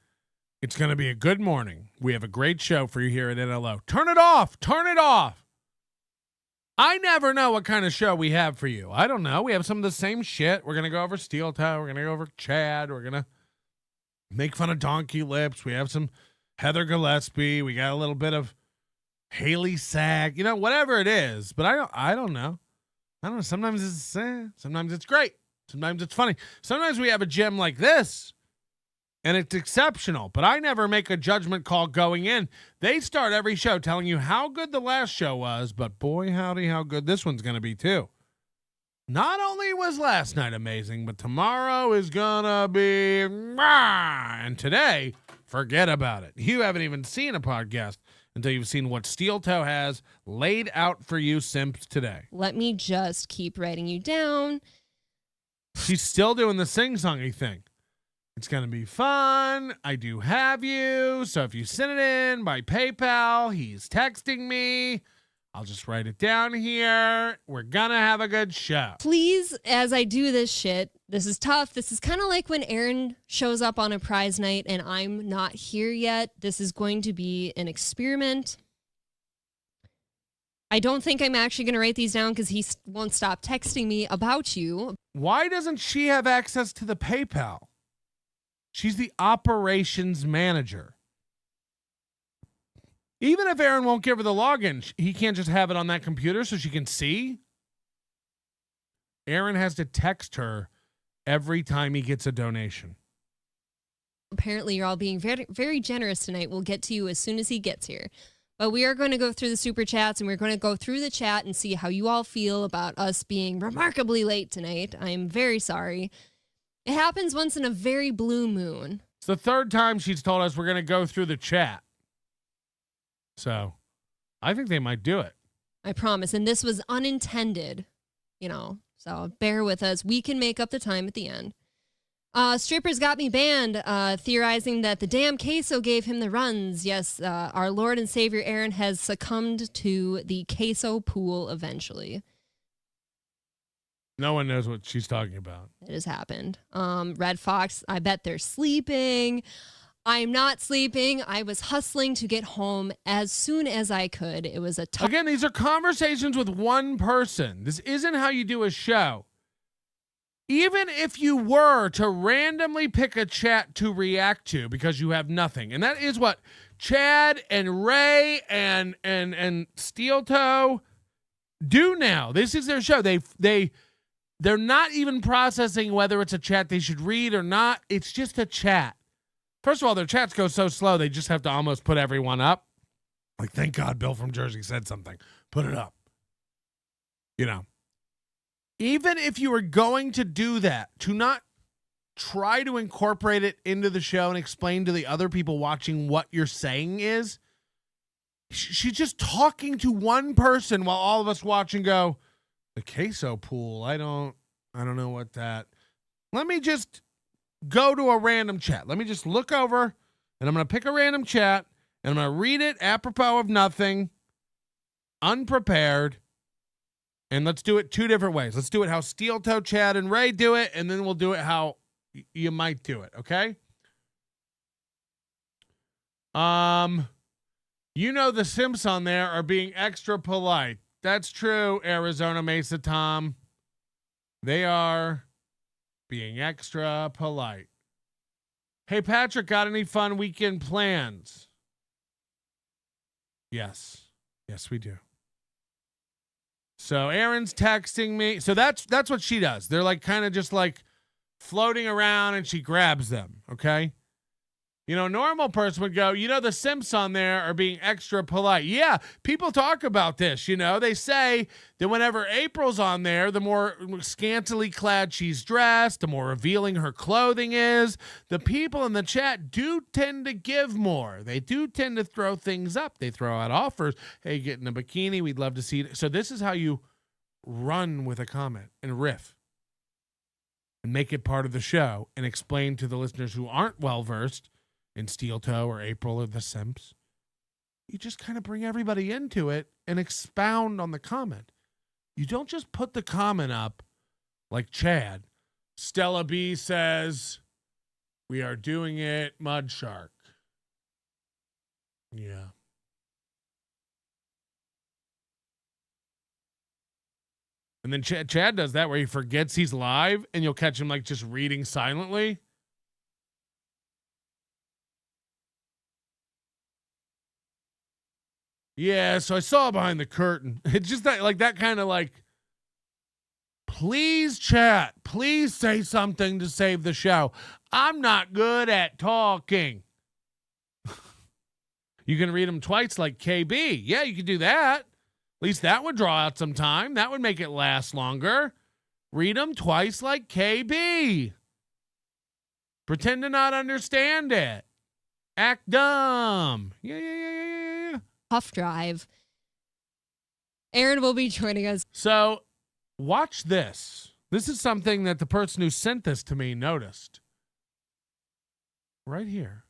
it's going to be a good morning. We have a great show for you here at NLO. Turn it off. I never know what kind of show we have for you. I don't know. We have some of the same shit. We're going to go over Steel Toe. We're going to go over Chad. We're going to make fun of Donkey Lips. We have some Heather Gillespie. We got a little bit of Haley Sack. Whatever it is. But I don't know. Sometimes it's sometimes it's great. Sometimes it's funny. Sometimes we have a gem like this, and it's exceptional, but I never make a judgment call going in. They start every show telling you how good the last show was, but boy, howdy, how good this one's going to be too. Not only was last night amazing, but tomorrow is going to be, and today, forget about it. You haven't even seen a podcast until you've seen what Steel Toe has laid out for you simps today. Let me just keep writing you down. She's still doing the sing-songy thing. It's going to be fun. I do have you. So if you send it in by PayPal, he's texting me. I'll just write it down here. We're going to have a good show. Please, as I do this shit, this is tough. This is kind of like when Aaron shows up on a prize night and I'm not here yet. This is going to be an experiment. I don't think I'm actually going to write these down because he won't stop texting me about you. Why doesn't she have access to the PayPal? She's the operations manager. Even if Aaron won't give her the login, he can't just have it on that computer so she can see. Aaron has to text her every time he gets a donation. Apparently, you're all being very, very generous tonight. We'll get to you as soon as he gets here. But we are going to go through the super chats, and we're going to go through the chat and see how you all feel about us being remarkably late tonight. I am very sorry. It happens once in a very blue moon. It's the third time she's told us we're going to go through the chat. So I think they might do it. I promise. And this was unintended, so bear with us. We can make up the time at the end. Strippers got me banned, theorizing that the damn queso gave him the runs. Yes, our Lord and Savior Aaron has succumbed to the queso pool eventually. No one knows what she's talking about. It has happened. Red Fox, I bet they're sleeping. I'm not sleeping. I was hustling to get home as soon as I could. It was a tough... Again, these are conversations with one person. This isn't how you do a show. Even if you were to randomly pick a chat to react to because you have nothing, and that is what Chad and Ray and Steel Toe do now. This is their show. They're not even processing whether it's a chat they should read or not. It's just a chat. First of all, their chats go so slow they just have to almost put everyone up. Like, thank God Bill from Jersey said something. Put it up. Even if you were going to do that, to not try to incorporate it into the show and explain to the other people watching what you're saying is, she's just talking to one person while all of us watching go, the queso pool, I don't know what that. Let me just go to a random chat. Let me just look over, and I'm going to pick a random chat, and I'm going to read it apropos of nothing, unprepared. And let's do it two different ways. Let's do it how Steel Toe, Chad, and Ray do it, and then we'll do it how you might do it, okay? The simps on there are being extra polite. That's true, Arizona Mesa Tom. They are being extra polite. Hey, Patrick, got any fun weekend plans? Yes. Yes, we do. So Aaron's texting me. So that's what she does. They're like kind of just like floating around and she grabs them. Okay. A normal person would go, the simps on there are being extra polite. Yeah. People talk about this. They say that whenever April's on there, the more scantily clad she's dressed, the more revealing her clothing is. The people in the chat do tend to give more. They do tend to throw things up. They throw out offers. Hey, get in a bikini. We'd love to see it. So this is how you run with a comment and riff and make it part of the show and explain to the listeners who aren't well-versed in Steel Toe or April or the simps. You just kind of bring everybody into it and expound on the comment. You don't just put the comment up like Chad. Stella B says, we are doing it, Mud Shark. Yeah. And then Chad does that where he forgets he's live and you'll catch him like just reading silently. Yeah, so I saw behind the curtain. It's just that kind of like, please chat. Please say something to save the show. I'm not good at talking. You can read them twice like KB. Yeah, you can do that. At least that would draw out some time. That would make it last longer. Read them twice like KB. Pretend to not understand it. Act dumb. Yeah. Tough drive. Aaron will be joining us. So watch this. This is something that the person who sent this to me noticed. Right here.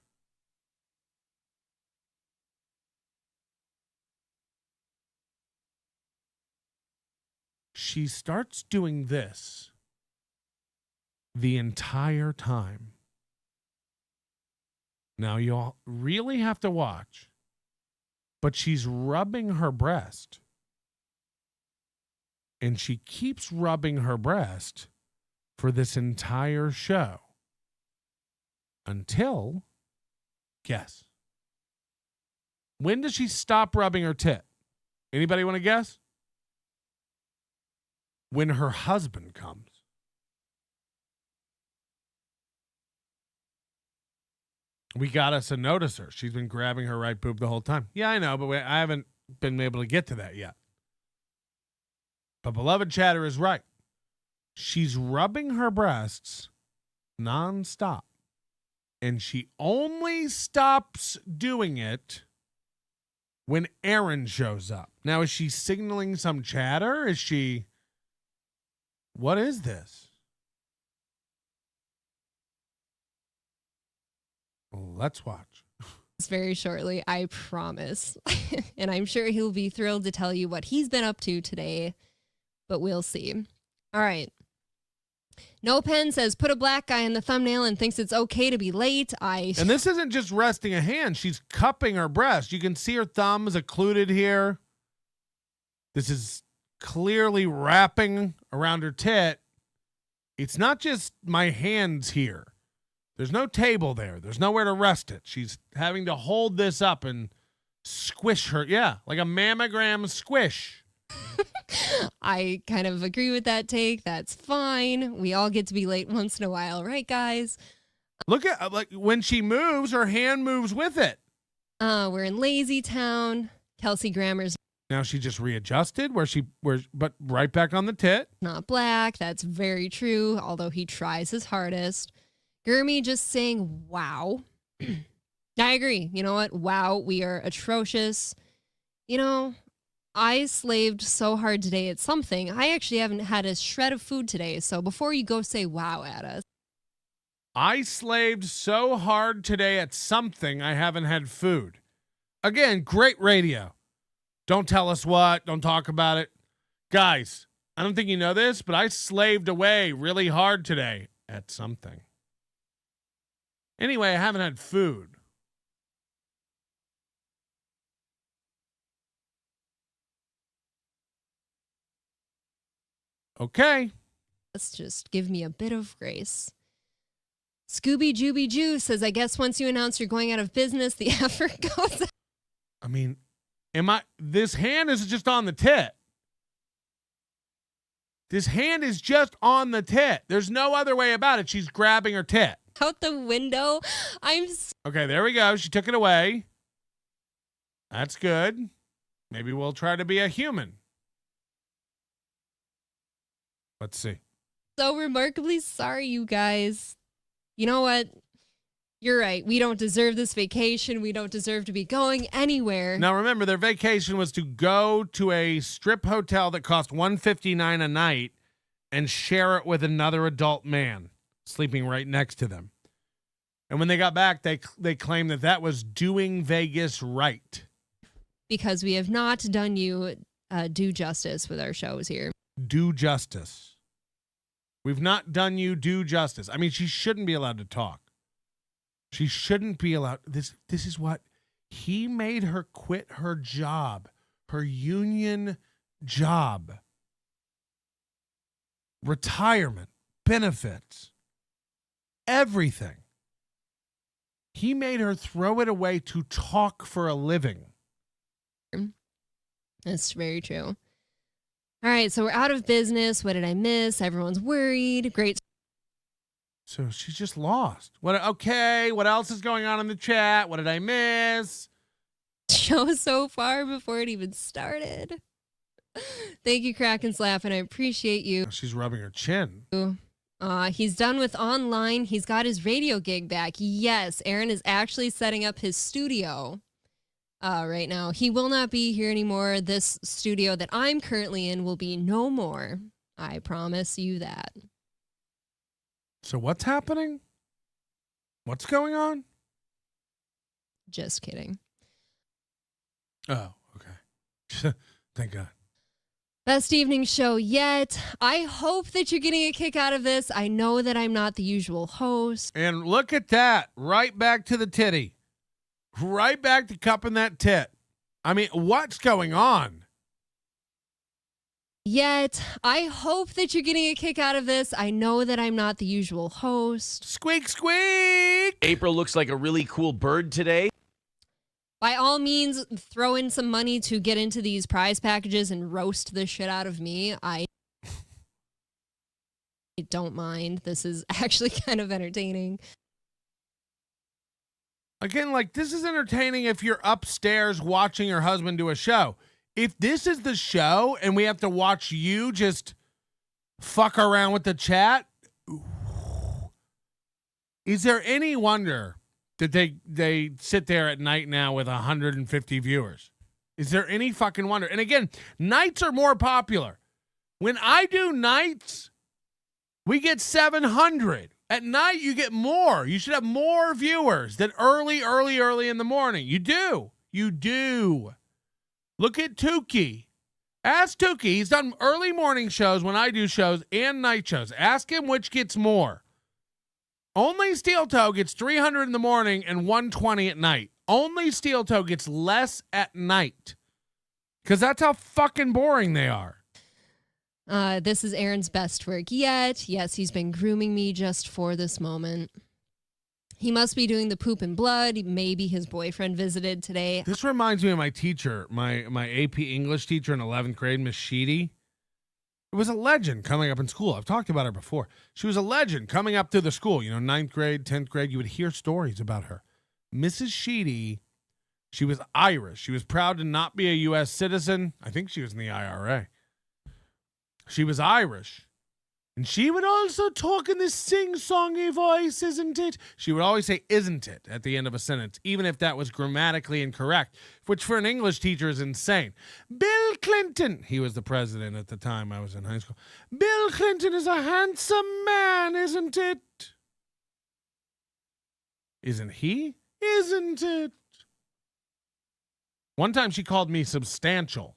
She starts doing this the entire time. Now you'll really have to watch. But she's rubbing her breast. And she keeps rubbing her breast for this entire show. Until, guess. When does she stop rubbing her tit? Anybody want to guess? When her husband comes. We got us a noticer. She's been grabbing her right boob the whole time. Yeah, I know, but I haven't been able to get to that yet. But beloved chatter is right. She's rubbing her breasts nonstop. And she only stops doing it when Aaron shows up. Now, is she signaling some chatter? Is she... What is this? Let's watch. Very shortly, I promise. And I'm sure he'll be thrilled to tell you what he's been up to today, but we'll see. All right. No Pen says, put a black guy in the thumbnail and thinks it's okay to be late. And this isn't just resting a hand. She's cupping her breast. You can see her thumb is occluded here. This is clearly wrapping around her tit. It's not just my hands here. There's no table there. There's nowhere to rest it. She's having to hold this up and squish her. Yeah, like a mammogram squish. I kind of agree with that take. That's fine. We all get to be late once in a while, right, guys? Look at, like, when she moves, her hand moves with it. We're in Lazy Town. Kelsey Grammer's Now she just readjusted but right back on the tit. not black. That's very true, although he tries his hardest. Gurmy just saying, wow. I agree. You know what? Wow, we are atrocious. You know, I slaved so hard today at something. I actually haven't had a shred of food today. So before you go say wow at us. I slaved so hard today at something I haven't had food. Again, great radio. Don't tell us what. Don't talk about it. Guys, I don't think you know this, but I slaved away really hard today at something. Anyway, I haven't had food. Okay. Let's just give me a bit of grace. Scooby Jooby Joo says, I guess once you announce you're going out of business, the effort goes out. I mean, this hand is just on the tit. This hand is just on the tit. There's no other way about it. She's grabbing her tit. Out the window. Okay, there we go. She took it away. That's good. Maybe we'll try to be a human. Let's see. So remarkably sorry, you guys. You know what? You're right. We don't deserve this vacation. We don't deserve to be going anywhere. Now remember, their vacation was to go to a strip hotel that cost $159 a night and share it with another adult man sleeping right next to them. And when they got back, they claimed that was doing Vegas right. Because we have not done you due justice with our shows here. Due justice. We've not done you due justice. I mean, she shouldn't be allowed to talk. She shouldn't be allowed. This is what he made her quit her job, her union job, retirement, benefits, everything. He made her throw it away to talk for a living. That's very true. All right, so we're out of business. What did I miss? Everyone's worried. Great. So she's just lost. Okay, what else is going on in the chat? What did I miss? Show so far before it even started. Thank you, Crack and Slap, and I appreciate you. She's rubbing her chin. He's done with online. He's got his radio gig back. Yes, Aaron is actually setting up his studio right now. He will not be here anymore. This studio that I'm currently in will be no more. I promise you that. So what's happening? What's going on? Just kidding. Oh, okay. Thank God. Best evening show yet. I hope that you're getting a kick out of this. I know that I'm not the usual host. And look at that. Right back to the titty. Right back to cupping that tit. I mean, what's going on? Yet, I hope that you're getting a kick out of this. I know that I'm not the usual host. Squeak, squeak! April looks like a really cool bird today. By all means, throw in some money to get into these prize packages and roast the shit out of me. I don't mind. This is actually kind of entertaining. Again, like, this is entertaining if you're upstairs watching your husband do a show. If this is the show and we have to watch you just fuck around with the chat, is there any wonder that they sit there at night now with 150 viewers? Is there any fucking wonder? And again, nights are more popular. When I do nights, we get 700. At night, you get more. You should have more viewers than early in the morning. You do. You do. Look at Tukey. Ask Tukey. He's done early morning shows when I do shows and night shows. Ask him which gets more. Only Steel Toe gets 300 in the morning and 120 at night. Only Steel Toe gets less at night. Because that's how fucking boring they are. This is Aaron's best work yet. Yes, he's been grooming me just for this moment. He must be doing the poop and blood. Maybe his boyfriend visited today. This reminds me of my teacher, my AP English teacher in 11th grade, Miss Sheedy. It was a legend coming up in school. I've talked about her before. She was a legend coming up through the school. 9th grade, 10th grade, you would hear stories about her. Mrs. Sheedy, she was Irish. She was proud to not be a U.S. citizen. I think she was in the IRA. She was Irish. And she would also talk in this sing-songy voice, isn't it? She would always say, isn't it, at the end of a sentence, even if that was grammatically incorrect, which for an English teacher is insane. Bill Clinton, he was the president at the time I was in high school. Bill Clinton is a handsome man, isn't it? Isn't he? Isn't it? One time she called me substantial.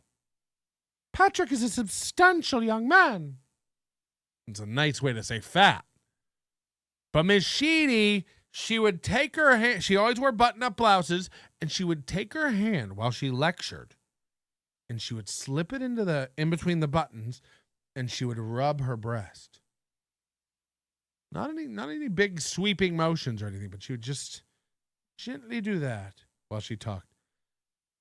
Patrick is a substantial young man. It's a nice way to say fat. But Miss Sheedy, she would take her hand. She always wore button-up blouses, and she would take her hand while she lectured, and she would slip it in between the buttons, and she would rub her breast. Not any big sweeping motions or anything, but she would just gently do that while she talked.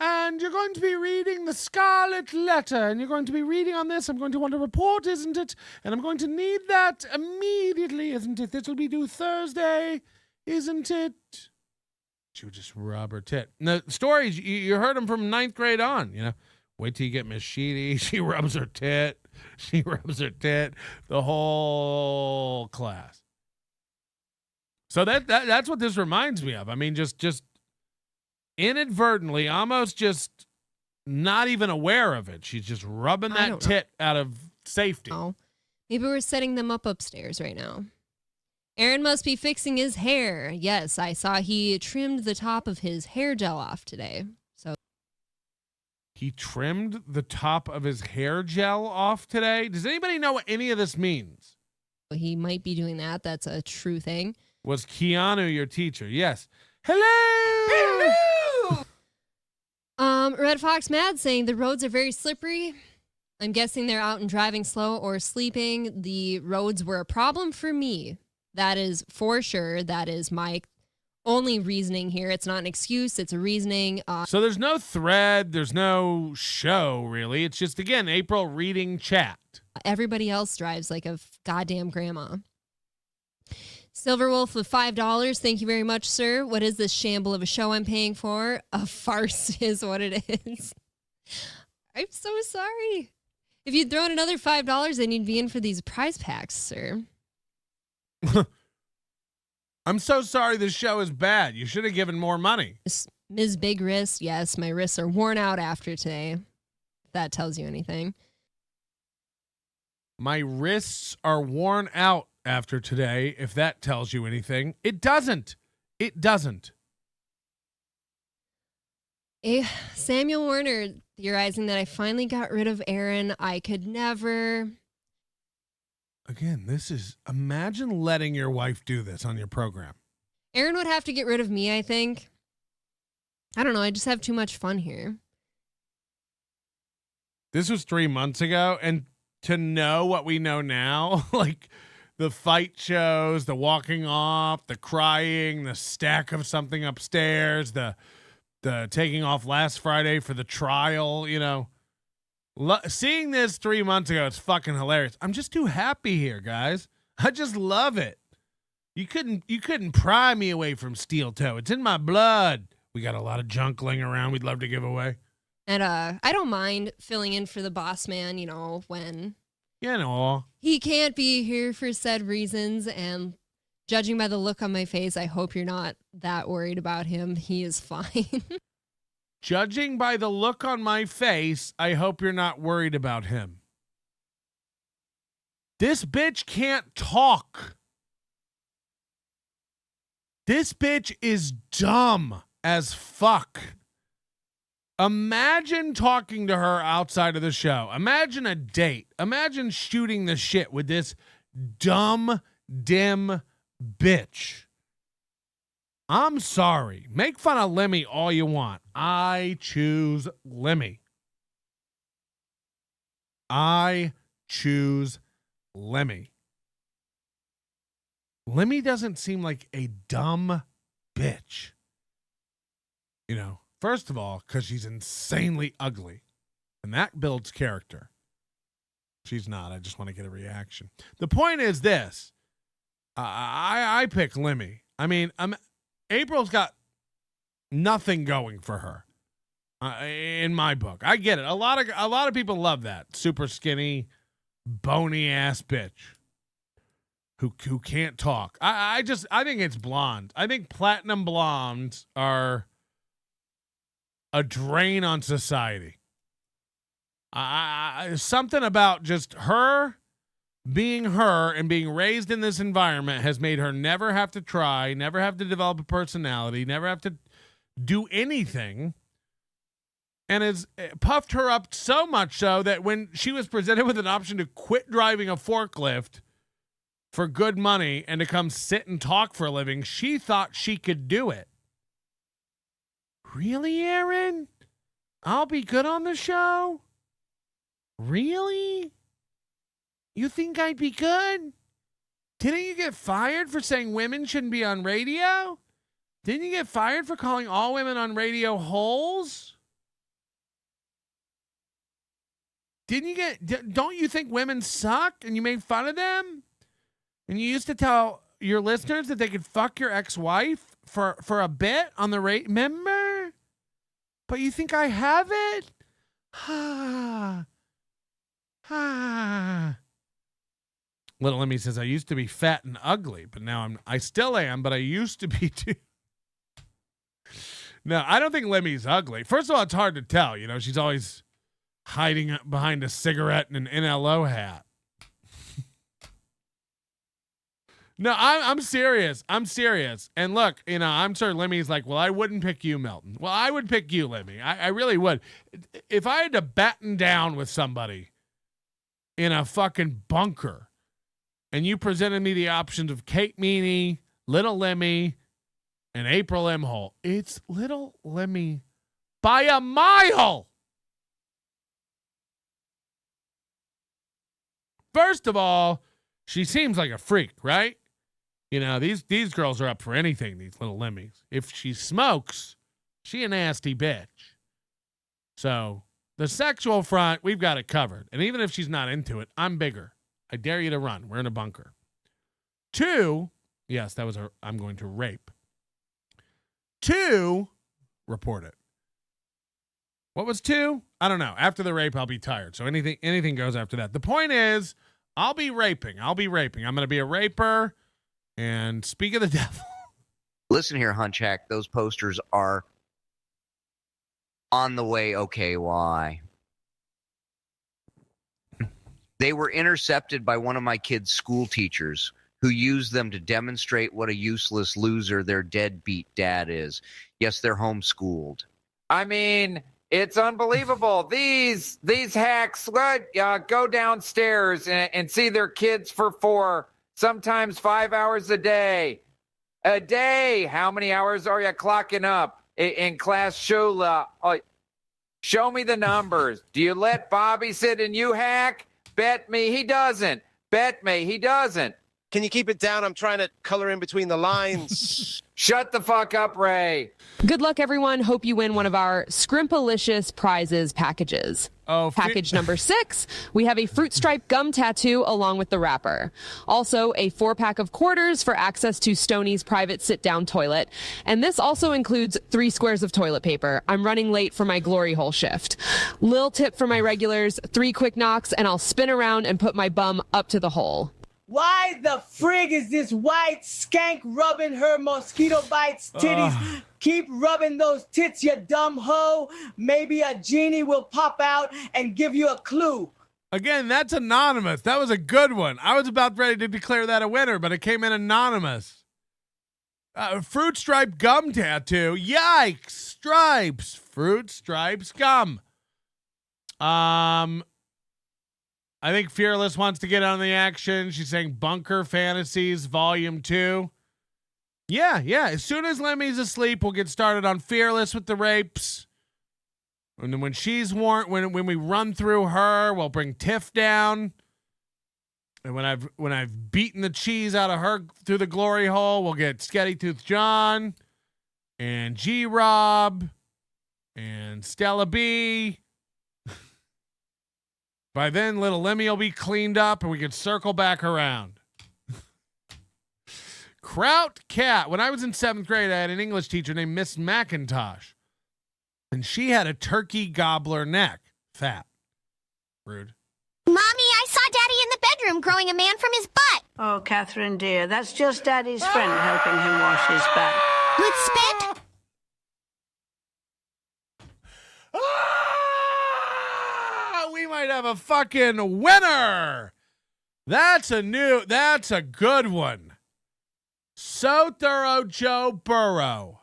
And you're going to be reading the Scarlet Letter, and you're going to be reading on this. I'm going to want a report, isn't it? And I'm going to need that immediately, isn't it? This will be due Thursday, isn't it? She would just rub her tit. And the stories, you heard them from 9th grade on, Wait till you get Miss Sheedy. She rubs her tit. She rubs her tit. The whole class. So that's what this reminds me of. I mean, just inadvertently, almost just not even aware of it. She's just rubbing that tit out of safety. Oh, maybe we're setting them up upstairs right now. Aaron must be fixing his hair. Yes, I saw he trimmed the top of his hair gel off today. So he trimmed the top of his hair gel off today? Does anybody know what any of this means? He might be doing that. That's a true thing. Was Keanu your teacher? Yes. Hello! Red Fox Mad saying the roads are very slippery. I'm guessing they're out and driving slow or sleeping. The roads were a problem for me. That is for sure. That is my only reasoning here. It's not an excuse. It's a reasoning. So there's no thread. There's no show, really. It's just, again, April reading chat. Everybody else drives like a goddamn grandma. Silverwolf with $5. Thank you very much, sir. What is this shamble of a show I'm paying for? A farce is what it is. I'm so sorry. If you'd thrown another $5, then you'd be in for these prize packs, sir. I'm so sorry this show is bad. You should have given more money. Ms. Big Wrist, yes, my wrists are worn out after today. If that tells you anything. My wrists are worn out after today, if that tells you anything. It doesn't. It doesn't. Samuel Werner theorizing that I finally got rid of Aaron. I could never. Again, imagine letting your wife do this on your program. Aaron would have to get rid of me, I think. I don't know. I just have too much fun here. This was 3 months ago, and to know what we know now, like the fight shows, the walking off, the crying, the stack of something upstairs, the taking off last Friday for the trial, seeing this 3 months ago, it's fucking hilarious. I'm just too happy here, guys. I just love it. You couldn't pry me away from Steel Toe. It's in my blood. We got a lot of junk laying around we'd love to give away. And I don't mind filling in for the boss man, when he can't be here for said reasons. And judging by the look on my face, I hope you're not that worried about him. He is fine. Judging by the look on my face, I hope you're not worried about him. This bitch can't talk. This bitch is dumb as fuck. Imagine talking to her outside of the show. Imagine a date. Imagine shooting the shit with this dumb, dim bitch. I'm sorry. Make fun of Lemmy all you want. I choose Lemmy. I choose Lemmy. Lemmy doesn't seem like a dumb bitch. You know, first of all, because she's insanely ugly. And that builds character. She's not. I just want to get a reaction. The point is this. I pick Lemmy. I mean, April's got nothing going for her. In my book. I get it. A lot of people love that. Super skinny, bony ass bitch. Who can't talk. I think it's blonde. I think platinum blondes are a drain on society. Something about just her being her and being raised in this environment has made her never have to try, never have to develop a personality, never have to do anything, and has puffed her up so much so that when she was presented with an option to quit driving a forklift for good money and to come sit and talk for a living, she thought she could do it. Really, Aaron? I'll be good on the show? Really? You think I'd be good? Didn't you get fired for saying women shouldn't be on radio? Didn't you get fired for calling all women on radio holes? Don't you think women suck and you made fun of them? And you used to tell your listeners that they could fuck your ex-wife for a bit on the rate. Remember? But you think I have it? Little Emmy says, I used to be fat and ugly, but now I still am, but I used to be too. No, I don't think Lemmy's ugly. First of all, it's hard to tell. You know, she's always hiding behind a cigarette and an NLO hat. No, I'm serious. I'm serious. And look, you know, I'm sure Lemmy's like, well, I wouldn't pick you, Melton. Well, I would pick you, Lemmy. I really would. If I had to batten down with somebody in a fucking bunker and you presented me the options of Kate Meany, Little Lemmy, and April Imholte, it's Little Lemmy by a mile. First of all, she seems like a freak, right? You know, these girls are up for anything, these Little Lemmys. If she smokes, she a nasty bitch. So the sexual front, we've got it covered. And even if she's not into it, I'm bigger. I dare you to run. We're in a bunker. 2, yes, that was I'm going to rape. 2, report it. What was 2? I don't know. After the rape, I'll be tired. So anything goes after that. The point is, I'll be raping. I'm going to be a raper. And speak of the devil. Listen here, Hunchak. Those posters are on the way. Okay, why? They were intercepted by one of my kids' school teachers who used them to demonstrate what a useless loser their deadbeat dad is. Yes, they're homeschooled. I mean, it's unbelievable. These hacks go downstairs and see their kids for 4, sometimes 5 hours a day. A day. How many hours are you clocking up in class shula? Show me the numbers. Do you let Bobby sit and you hack? Bet me he doesn't. Bet me he doesn't. Can you keep it down? I'm trying to color in between the lines. Shut the fuck up, Ray. Good luck, everyone. Hope you win one of our Scrimpalicious prizes packages. Package number 6, we have a fruit stripe gum tattoo along with the wrapper. Also, a 4-pack of quarters for access to Stoney's private sit-down toilet. And this also includes 3 squares of toilet paper. I'm running late for my glory hole shift. Lil tip for my regulars, 3 quick knocks, and I'll spin around and put my bum up to the hole. Why the frig is this white skank rubbing her mosquito bites titties Keep rubbing those tits, you dumb hoe. Maybe a genie will pop out and give you a clue. Again, that's anonymous. That was a good one. I was about ready to declare that a winner, but it came in anonymous. Fruit stripe gum tattoo. Yikes! Stripes. Fruit stripes gum. I think Fearless wants to get on the action. She's saying Bunker Fantasies Volume 2. Yeah. As soon as Lemmy's asleep, we'll get started on Fearless with the rapes. And then when she's when we run through her, we'll bring Tiff down. And when I've beaten the cheese out of her through the glory hole, we'll get Sketty Tooth John and G Rob and Stella B. By then, little Lemmy will be cleaned up and we can circle back around. Kraut Cat. When I was in 7th grade, I had an English teacher named Miss McIntosh. And she had a turkey gobbler neck. Fat. Rude. Mommy, I saw Daddy in the bedroom growing a man from his butt. Oh, Catherine, dear, that's just Daddy's friend helping him wash his back. With spit? We might have a fucking winner. That's a good one. So thorough, Joe Burrow.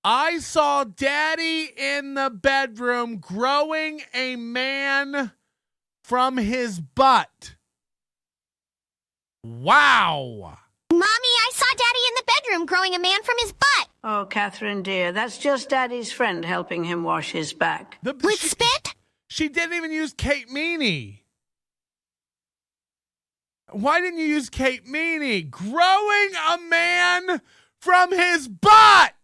I saw Daddy in the bedroom growing a man from his butt. Wow. Mommy, I saw Daddy in the bedroom growing a man from his butt. Oh, Catherine, dear, that's just Daddy's friend helping him wash his back. With spit? She didn't even use Kate Meany. Why didn't you use Kate Meany? Growing a man from his butt.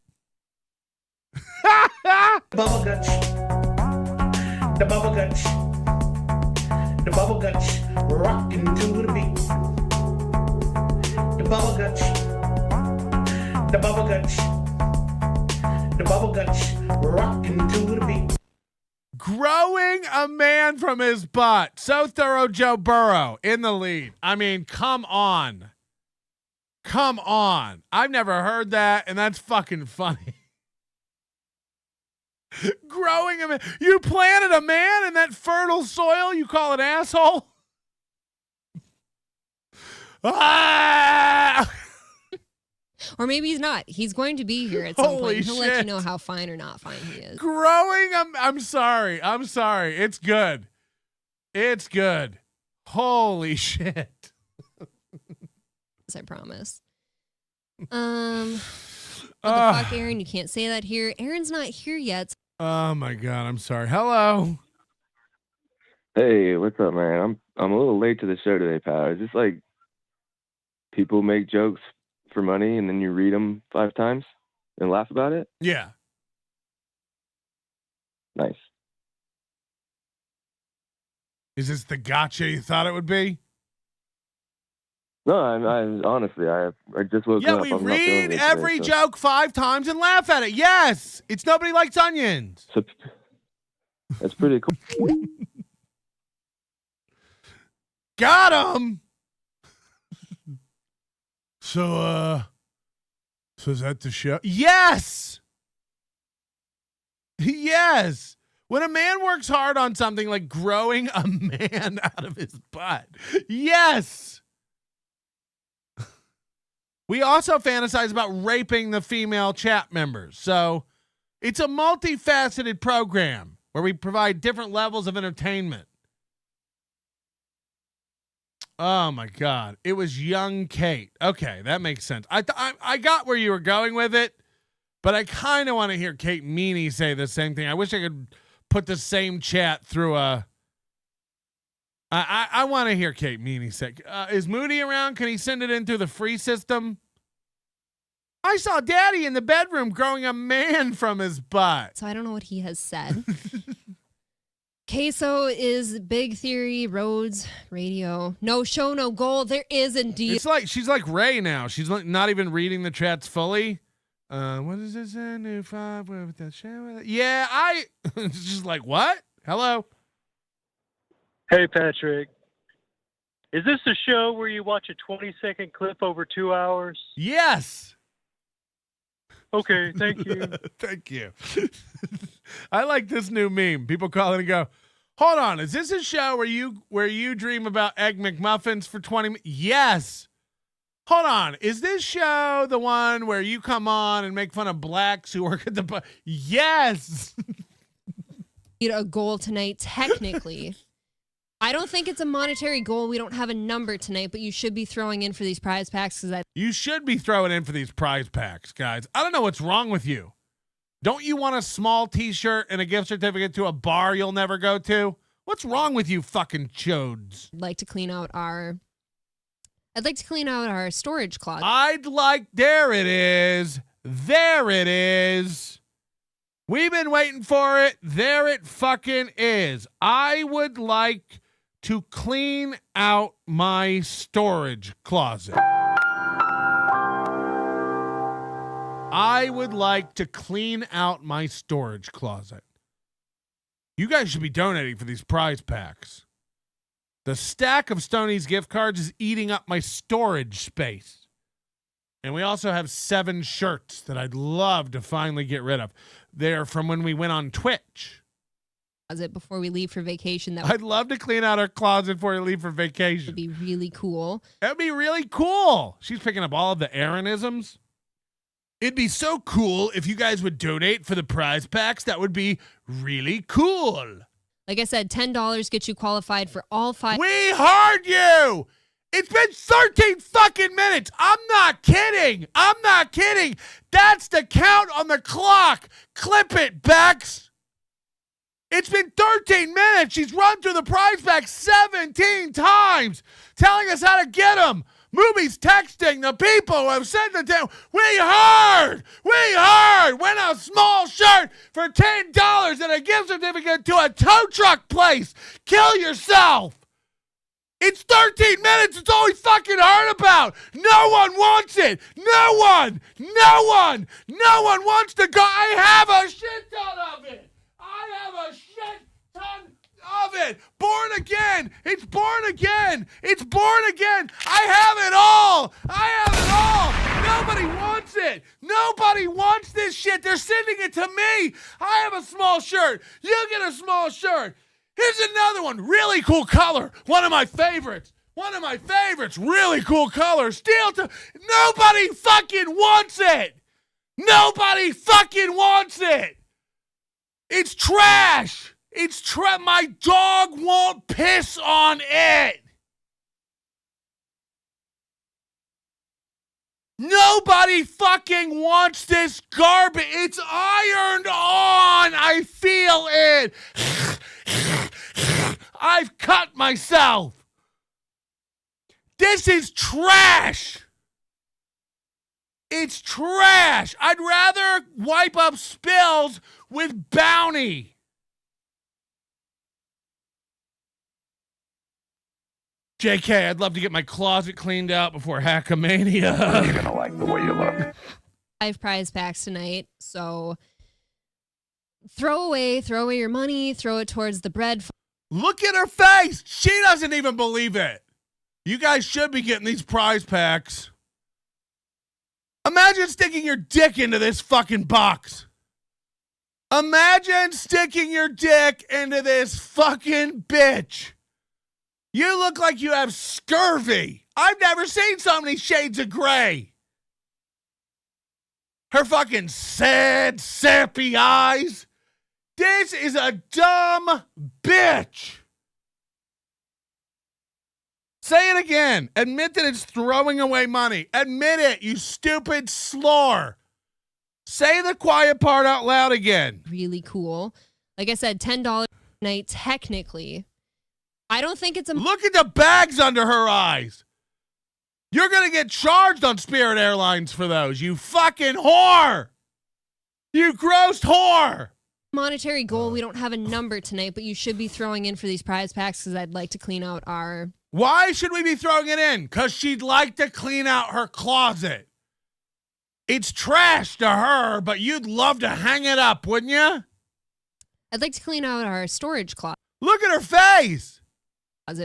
Bubble guts. The bubble guts. The bubble guts. Rocking to the beat. The bubble guts. The bubble guts. The bubble guts. Rocking to the beat. Growing a man from his butt. So thorough, Joe Burrow in the lead. I mean, come on. Come on. I've never heard that, and that's fucking funny. Growing a man. You planted a man in that fertile soil you call an asshole? Ah! Or maybe he's not. He's going to be here at some Holy point. He'll shit. let you know how fine or not fine he is. Growing a... I'm sorry. It's good. It's good. Holy shit. I promise. What the fuck, Aaron? You can't say that here. Aaron's not here yet. Oh my God. I'm sorry. Hello. Hey, what's up, man? I'm a little late to the show today, pal. Is this like people make jokes for money and then you read them 5 times and laugh about it? Yeah. Nice. Is this the gotcha you thought it would be? No, I honestly, I just woke up. Yeah, we read every joke 5 times and laugh at it. Yes. It's Nobody Likes Onions. So, that's pretty cool. Got him. So is that the show? Yes. Yes. When a man works hard on something like growing a man out of his butt. Yes. We also fantasize about raping the female chat members. So it's a multifaceted program where we provide different levels of entertainment. Oh my God. It was young Kate. Okay, that makes sense. I got where you were going with it, but I kind of want to hear Kate Meany say the same thing. I wish I could put the same chat through a... I want to hear Kate Meany say... is Moody around? Can he send it in through the free system? I saw Daddy in the bedroom growing a man from his butt. So I don't know what he has said. Queso is Big Theory, Rhodes, Radio. No show, no goal. There is indeed. It's like she's like Ray now. She's like not even reading the chats fully. What is this? A new 5 with that show? Yeah, it's just like what? Hello. Hey Patrick, is this a show where you watch a 20-second clip over 2 hours? Yes. Okay, thank you. Thank you. I like this new meme. People call in and go, hold on, is this a show where you dream about Egg McMuffins for 20 minutes? Yes. Hold on, is this show the one where you come on and make fun of blacks who work at the bar? Yes. A goal tonight, technically. I don't think it's a monetary goal. We don't have a number tonight, but you should be throwing in for these prize packs. You should be throwing in for these prize packs, guys. I don't know what's wrong with you. Don't you want a small t-shirt and a gift certificate to a bar you'll never go to? What's wrong with you fucking chodes? I'd like to clean out our storage closet. There it is. There it is. We've been waiting for it. There it fucking is. I would like to clean out my storage closet. I would like to clean out my storage closet. You guys should be donating for these prize packs. The stack of Stoney's gift cards is eating up my storage space. And we also have 7 shirts that I'd love to finally get rid of. They're from when we went on Twitch. Before we leave for vacation. I'd love to clean out our closet before we leave for vacation. Would be really cool. That would be really cool. She's picking up all of the Aaronisms. It'd be so cool if you guys would donate for the prize packs. That would be really cool. Like I said, $10 gets you qualified for all 5. We heard you. It's been 13 fucking minutes. I'm not kidding. That's the count on the clock. Clip it, Bex. It's been 13 minutes. She's run through the prize pack 17 times, telling us how to get them. Mooby's texting the people who have sent them down. We heard. Win a small shirt for $10 and a gift certificate to a tow truck place. Kill yourself. It's 13 minutes. It's all we fucking heard about. No one wants it. No one wants to go. I have a shit ton of it. Born again. It's born again. I have it all. Nobody wants it. Nobody wants this shit. They're sending it to me. I have a small shirt. You get a small shirt. Here's another one. Really cool color. One of my favorites. Really cool color. Nobody fucking wants it. It's trash. My dog won't piss on it. Nobody fucking wants this garbage. It's ironed on. I feel it. I've cut myself. This is trash. It's trash. I'd rather wipe up spills with Bounty. JK, I'd love to get my closet cleaned out before Hackamania. You're gonna like the way you look. 5 prize packs tonight, so throw away your money, throw it towards the bread. Look at her face. She doesn't even believe it. You guys should be getting these prize packs. Imagine sticking your dick into this fucking box. Imagine sticking your dick into this fucking bitch. You look like you have scurvy. I've never seen so many shades of gray. Her fucking sad, sappy eyes. This is a dumb bitch. Say it again. Admit that it's throwing away money. Admit it, you stupid slore. Say the quiet part out loud again. Really cool. Like I said, $10 a night, technically. I don't think it's a... Look at the bags under her eyes. You're going to get charged on Spirit Airlines for those, you fucking whore. You gross whore. Monetary goal. We don't have a number tonight, but you should be throwing in for these prize packs because I'd like to clean out our... Why should we be throwing it in? Because she'd like to clean out her closet. It's trash to her, but you'd love to hang it up, wouldn't you? I'd like to clean out our storage closet. Look at her face.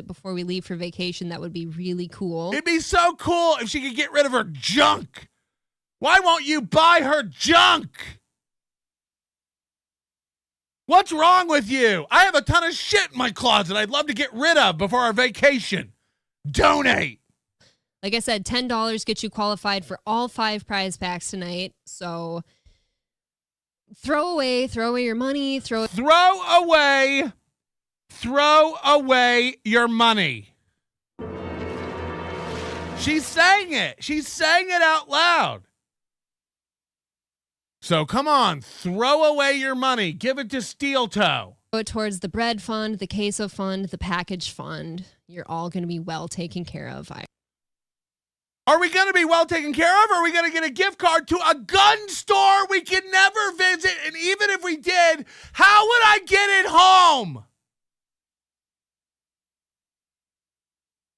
Before we leave for vacation. That would be really cool. It'd be so cool if she could get rid of her junk. Why won't you buy her junk? What's wrong with you? I have a ton of shit in my closet I'd love to get rid of before our vacation. Donate. Like I said, $10 gets you qualified for all 5 prize packs tonight. So throw away your money. Throw away your money. She's saying it. She's saying it out loud. So come on, throw away your money. Give it to Steel Toe. Throw it towards the bread fund, the queso fund, the package fund. You're all going to be well taken care of. Are we going to be well taken care of, or are we going to get a gift card to a gun store we can never visit? And even if we did, how would I get it home?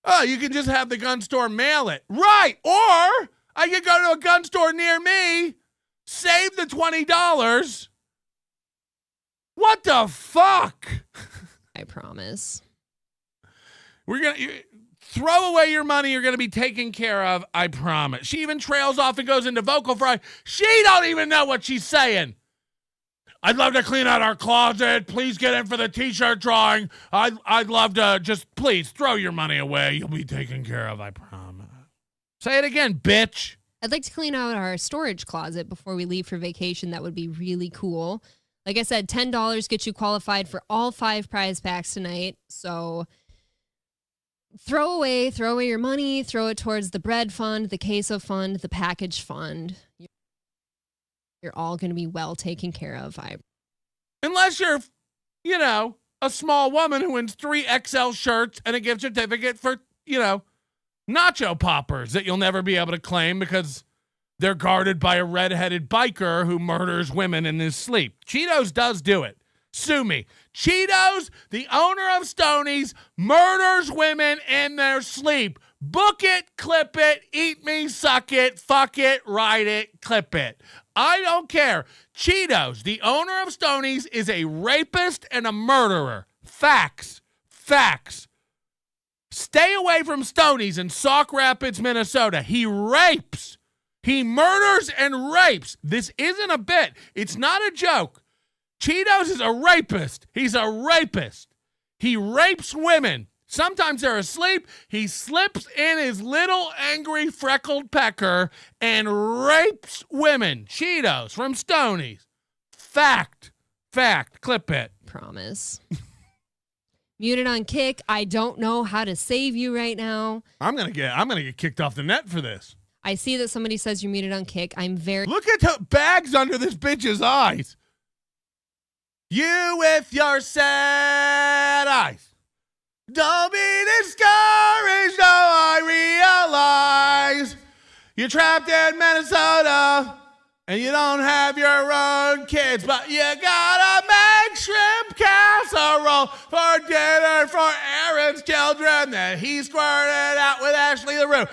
Oh, you can just have the gun store mail it. Right. Or I could go to a gun store near me, save the $20. What the fuck? I promise. We're going to throw away your money. You're going to be taken care of. I promise. She even trails off and goes into vocal fry. She don't even know what she's saying. I'd love to clean out our closet. Please get in for the t-shirt drawing. I'd love to just please throw your money away. You'll be taken care of. I promise. Say it again, bitch. I'd like to clean out our storage closet before we leave for vacation. That would be really cool. Like I said, $10 gets you qualified for all 5 prize packs tonight. So throw away your money. Throw it towards the bread fund, the queso fund, the package fund. You're all going to be well taken care of. Unless you're, a small woman who wins 3 XL shirts and a gift certificate for, nacho poppers that you'll never be able to claim because they're guarded by a redheaded biker who murders women in his sleep. Cheetos does do it. Sue me. Cheetos, the owner of Stoney's, murders women in their sleep. Book it, clip it, eat me, suck it, fuck it, ride it, clip it. I don't care. Cheetos, the owner of Stoney's, is a rapist and a murderer. Facts. Stay away from Stoney's in Sauk Rapids, Minnesota. He rapes. He murders and rapes. This isn't a bit. It's not a joke. Cheetos is a rapist. He's a rapist. He rapes women. Sometimes they're asleep. He slips in his little angry freckled pecker and rapes women. Cheetos from Stoney's. Fact. Clip it. Promise. Muted on Kick. I don't know how to save you right now. I'm gonna get kicked off the net for this. I see that somebody says you're muted on Kick. Look at the bags under this bitch's eyes. You with your sad eyes. Don't be discouraged, though I realize you're trapped in Minnesota and you don't have your own kids, but you gotta make shrimp casserole for dinner for Aaron's children that he squirted out with Ashley LaRue.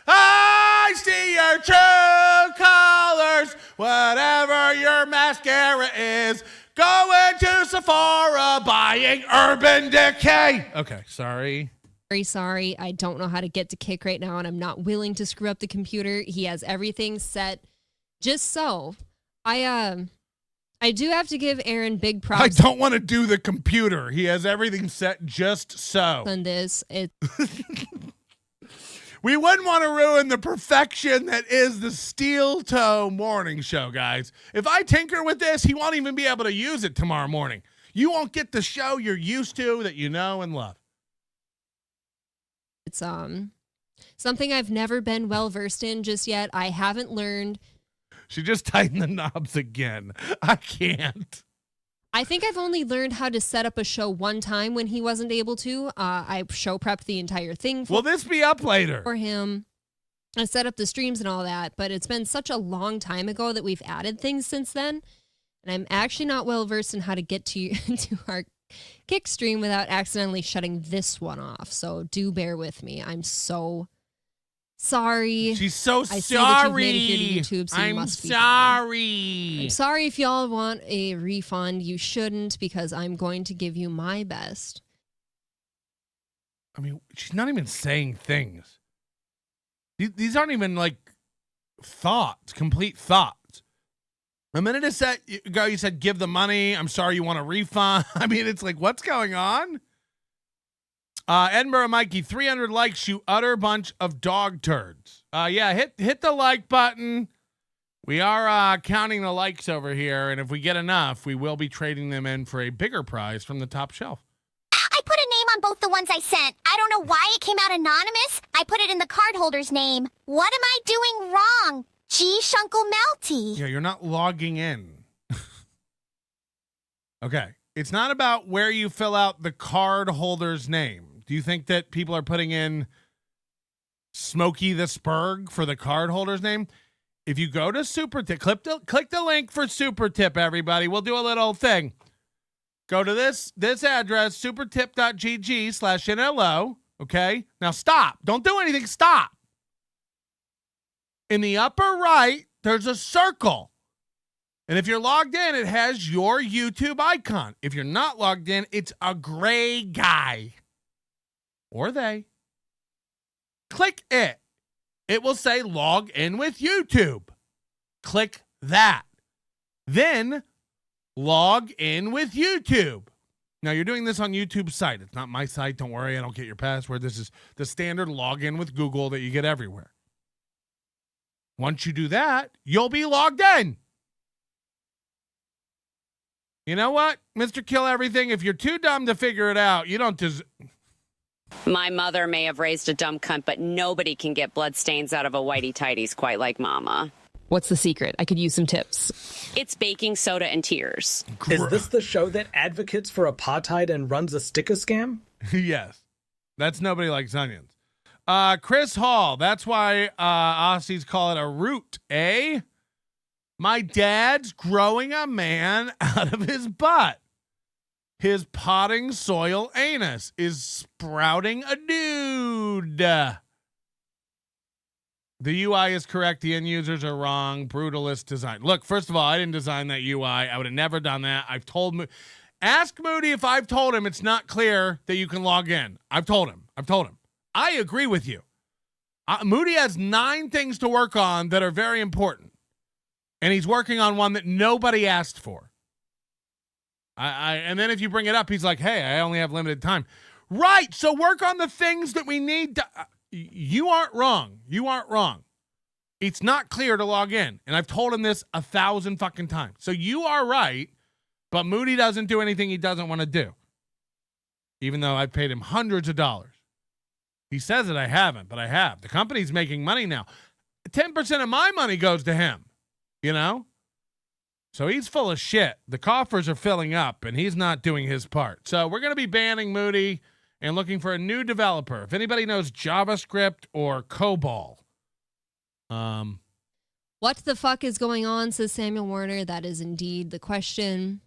I see your true colors, whatever your mascara is. Going to Sephora, buying Urban Decay. Okay, sorry. Very sorry. I don't know how to get to Kick right now, and I'm not willing to screw up the computer. He has everything set just so. I do have to give Aaron big props. I don't want to do the computer. He has everything set just so. On this, we wouldn't want to ruin the perfection that is the Steel Toe Morning Show, guys. If I tinker with this, he won't even be able to use it tomorrow morning. You won't get the show you're used to that you know and love. It's something I've never been well versed in just yet. I haven't learned. She just tightened the knobs again. I can't. I think I've only learned how to set up a show one time when he wasn't able to. I show prepped the entire thing Will this be up later? For him. I set up the streams and all that, but it's been such a long time ago that we've added things since then. And I'm actually not well versed in how to get to our Kick stream without accidentally shutting this one off. So do bear with me. I'm so sorry. She's so I sorry. see that you've made it here to YouTube, so you I'm must be sorry. fine. I'm sorry if y'all want a refund. You shouldn't, because I'm going to give you my best. I mean, she's not even saying things. These aren't even like complete thoughts. A minute ago, you said, give the money. I'm sorry, you want a refund. I mean, it's like, what's going on? Edinburgh Mikey, 300 likes, you utter bunch of dog turds. Yeah, hit the like button. We are counting the likes over here, and if we get enough, we will be trading them in for a bigger prize from the top shelf. I put a name on both the ones I sent. I don't know why it came out anonymous. I put it in the cardholder's name. What am I doing wrong? Gee, Shunkle Melty. Yeah, you're not logging in. Okay. It's not about where you fill out the card holder's name. Do you think that people are putting in Smokey the Spurg for the card holder's name? If you go to Super Tip, click the link for Super Tip, everybody. We'll do a little thing. Go to this address, supertip.gg/NLO. Okay? Now stop. Don't do anything. Stop. In the upper right, there's a circle. And if you're logged in, it has your YouTube icon. If you're not logged in, it's a gray guy. Or they. Click it. It will say log in with YouTube. Click that. Then log in with YouTube. Now you're doing this on YouTube's site. It's not my site. Don't worry. I don't get your password. This is the standard login with Google that you get everywhere. Once you do that, you'll be logged in. You know what, Mr. Kill Everything? If you're too dumb to figure it out, you don't deserve... My mother may have raised a dumb cunt, but nobody can get bloodstains out of a whitey tighties quite like Mama. What's the secret? I could use some tips. It's baking soda and tears. Is this the show that advocates for apartheid and runs a sticker scam? Yes. That's Nobody Likes Onions. Chris Hall, that's why Aussies call it a root, eh? My dad's growing a man out of his butt. His potting soil anus is sprouting a dude. The UI is correct. The end users are wrong. Brutalist design. Look, first of all, I didn't design that UI. I would have never done that. Ask Moody if I've told him it's not clear that you can log in. I've told him. I agree with you. Moody has 9 things to work on that are very important. And he's working on one that nobody asked for. And then if you bring it up, he's like, hey, I only have limited time. Right. So work on the things that we need to. You aren't wrong. It's not clear to log in. And I've told him this 1,000 fucking times. So you are right. But Moody doesn't do anything he doesn't want to do. Even though I've paid him hundreds of dollars. He says that I haven't, but I have. The company's making money now. 10% of my money goes to him. You know? So he's full of shit. The coffers are filling up, and he's not doing his part. So we're going to be banning Moody and looking for a new developer. If anybody knows JavaScript or COBOL. What the fuck is going on, says Samuel Warner. That is indeed the question.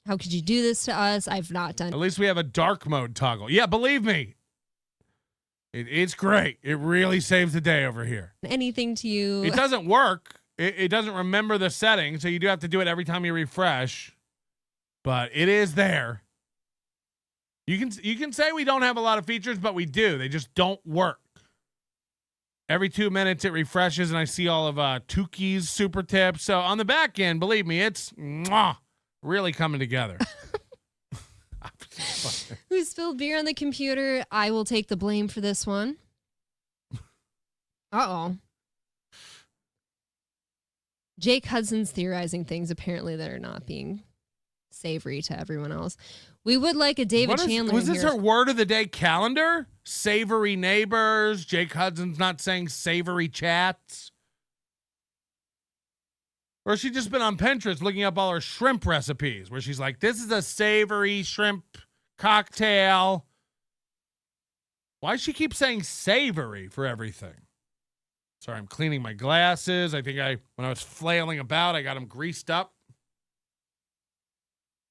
How could you do this to us? I've not done. At least we have a dark mode toggle. Yeah, believe me. It's great. It really saves the day over here. Anything to you. It doesn't work. It doesn't remember the settings, so you do have to do it every time you refresh. But it is there. You can say we don't have a lot of features, but we do. They just don't work. Every 2 minutes it refreshes, and I see all of Tuki's super tips. So on the back end, believe me, it's really coming together. Who spilled beer on the computer? I will take the blame for this one. Uh-oh. Jake Hudson's theorizing things apparently that are not being savory to everyone else. We would like a David Chandler. Was this her word of the day calendar? Savory neighbors. Jake Hudson's not saying savory chats. Or has she just been on Pinterest looking up all her shrimp recipes where she's like, this is a savory shrimp cocktail. Why does she keep saying savory for everything? Sorry, I'm cleaning my glasses. I think when I was flailing about, I got them greased up.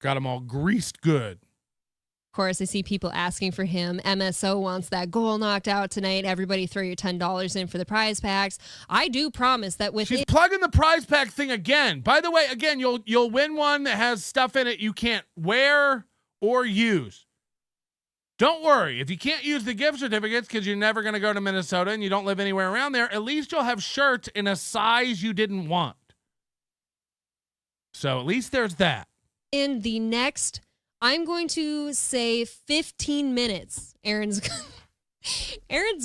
Got them all greased good. Of course, I see people asking for him. MSO wants that goal knocked out tonight. Everybody throw your $10 in for the prize packs. I do promise that with She's plugging the prize pack thing again. By the way, again, you'll win one that has stuff in it you can't wear or use. Don't worry. If you can't use the gift certificates because you're never going to go to Minnesota and you don't live anywhere around there, at least you'll have shirts in a size you didn't want. So at least there's that. In the next, I'm going to say 15 minutes, Aaron's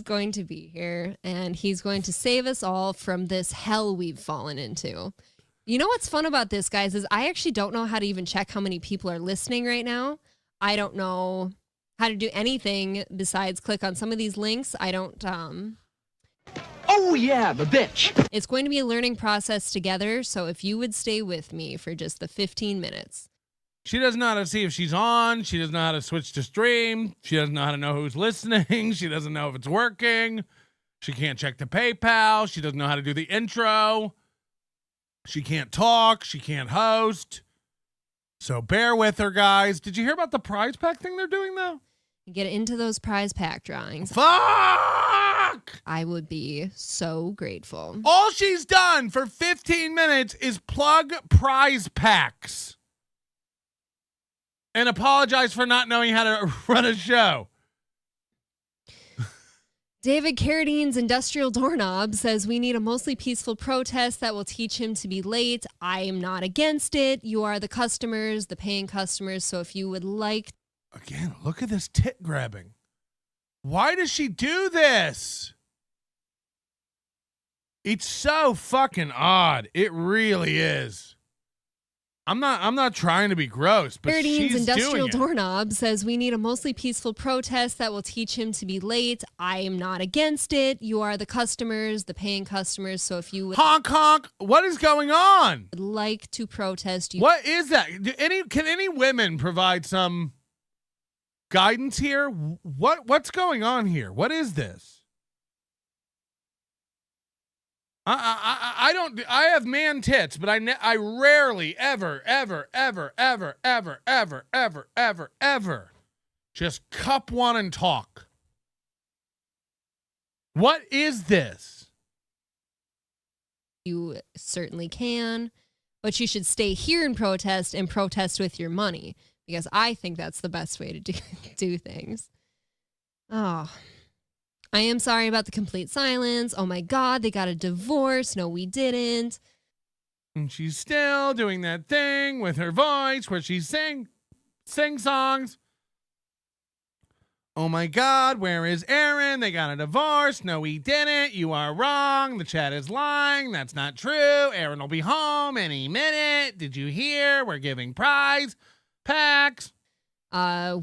going to be here, and he's going to save us all from this hell we've fallen into. You know what's fun about this, guys, is I actually don't know how to even check how many people are listening right now. I don't know how to do anything besides click on some of these links. I don't... Oh, yeah, the bitch. It's going to be a learning process together, so if you would stay with me for just the 15 minutes. She doesn't know how to see if she's on. She doesn't know how to switch to stream. She doesn't know how to know who's listening. She doesn't know if it's working. She can't check the PayPal. She doesn't know how to do the intro. She can't talk. She can't host. So bear with her, guys. Did you hear about the prize pack thing they're doing, though? Get into those prize pack drawings. Fuck! I would be so grateful. All she's done for 15 minutes is plug prize packs and apologize for not knowing how to run a show. David Carradine's Industrial Doorknob says we need a mostly peaceful protest that will teach him to be late. I am not against it. You are the customers, the paying customers. So if you would like... Again, look at this tit grabbing. Why does she do this? It's so fucking odd. It really is. I'm not trying to be gross, but Carradine's she's Industrial doing it. Doorknob says we need a mostly peaceful protest that will teach him to be late. I am not against it. You are the customers, the paying customers. So if you would Honk honk, what is going on? like to protest, you What is that? Can any women provide some guidance here? What's going on here? What is this? I have man tits, but I rarely ever just cup one and talk. What is this? You certainly can, but you should stay here and protest with your money, because I think that's the best way to do things. Oh, I am sorry about the complete silence. Oh my God, they got a divorce. No, we didn't. And she's still doing that thing with her voice where she sing songs. Oh my God, where is Aaron? They got a divorce. No, we didn't. You are wrong. The chat is lying. That's not true. Aaron will be home any minute. Did you hear? We're giving prize packs.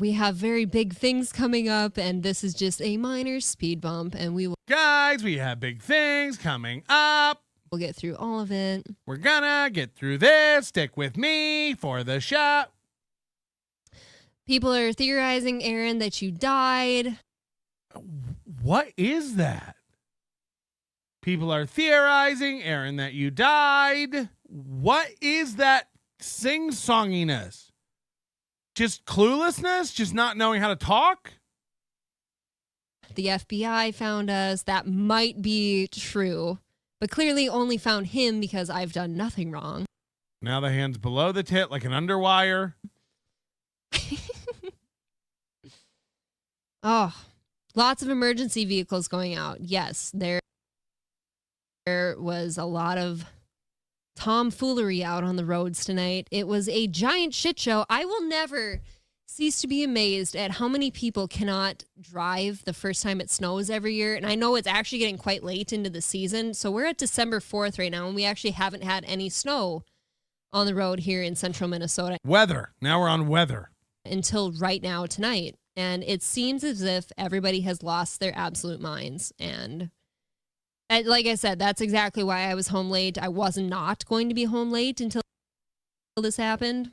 We have very big things coming up, and this is just a minor speed bump, and we will... Guys, we have big things coming up. We'll get through all of it. We're gonna get through this. Stick with me for the show. People are theorizing, Aaron, that you died. What is that? People are theorizing, Aaron, that you died. What is that sing-songiness? Just cluelessness? Just not knowing how to talk? The FBI found us. That might be true, but clearly only found him because I've done nothing wrong. Now the hand's below the tit like an underwire. Oh, lots of emergency vehicles going out. Yes, there was a lot of tomfoolery out on the roads tonight. It was a giant shit show. I will never cease to be amazed at how many people cannot drive the first time it snows every year. And I know it's actually getting quite late into the season. So we're at December 4th right now, and we actually haven't had any snow on the road here in central Minnesota. Weather. Now we're on weather. Until right now tonight. And it seems as if everybody has lost their absolute minds. And like I said, that's exactly why I was home late. I was not going to be home late until this happened.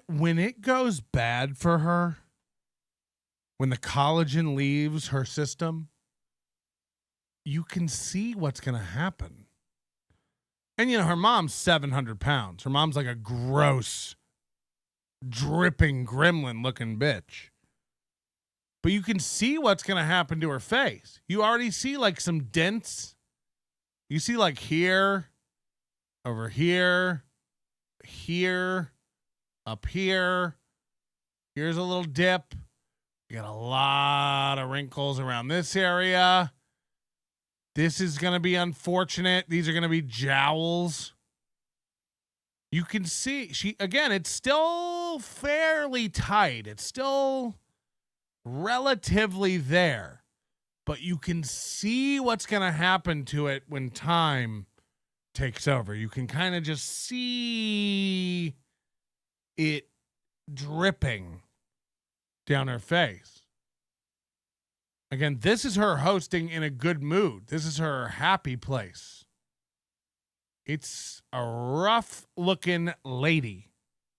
When it goes bad for her, when the collagen leaves her system, you can see what's going to happen. And, her mom's 700 pounds. Her mom's like a gross, dripping gremlin looking bitch. But you can see what's going to happen to her face. You already see like some dents. You see like here, over here, here. Up here, here's a little dip. You got a lot of wrinkles around this area. This is going to be unfortunate. These are going to be jowls. You can see, it's still fairly tight. It's still relatively there. But you can see what's going to happen to it when time takes over. You can kind of just see it dripping down her face. Again, this is her hosting in a good mood. This is her happy place. It's a rough looking lady,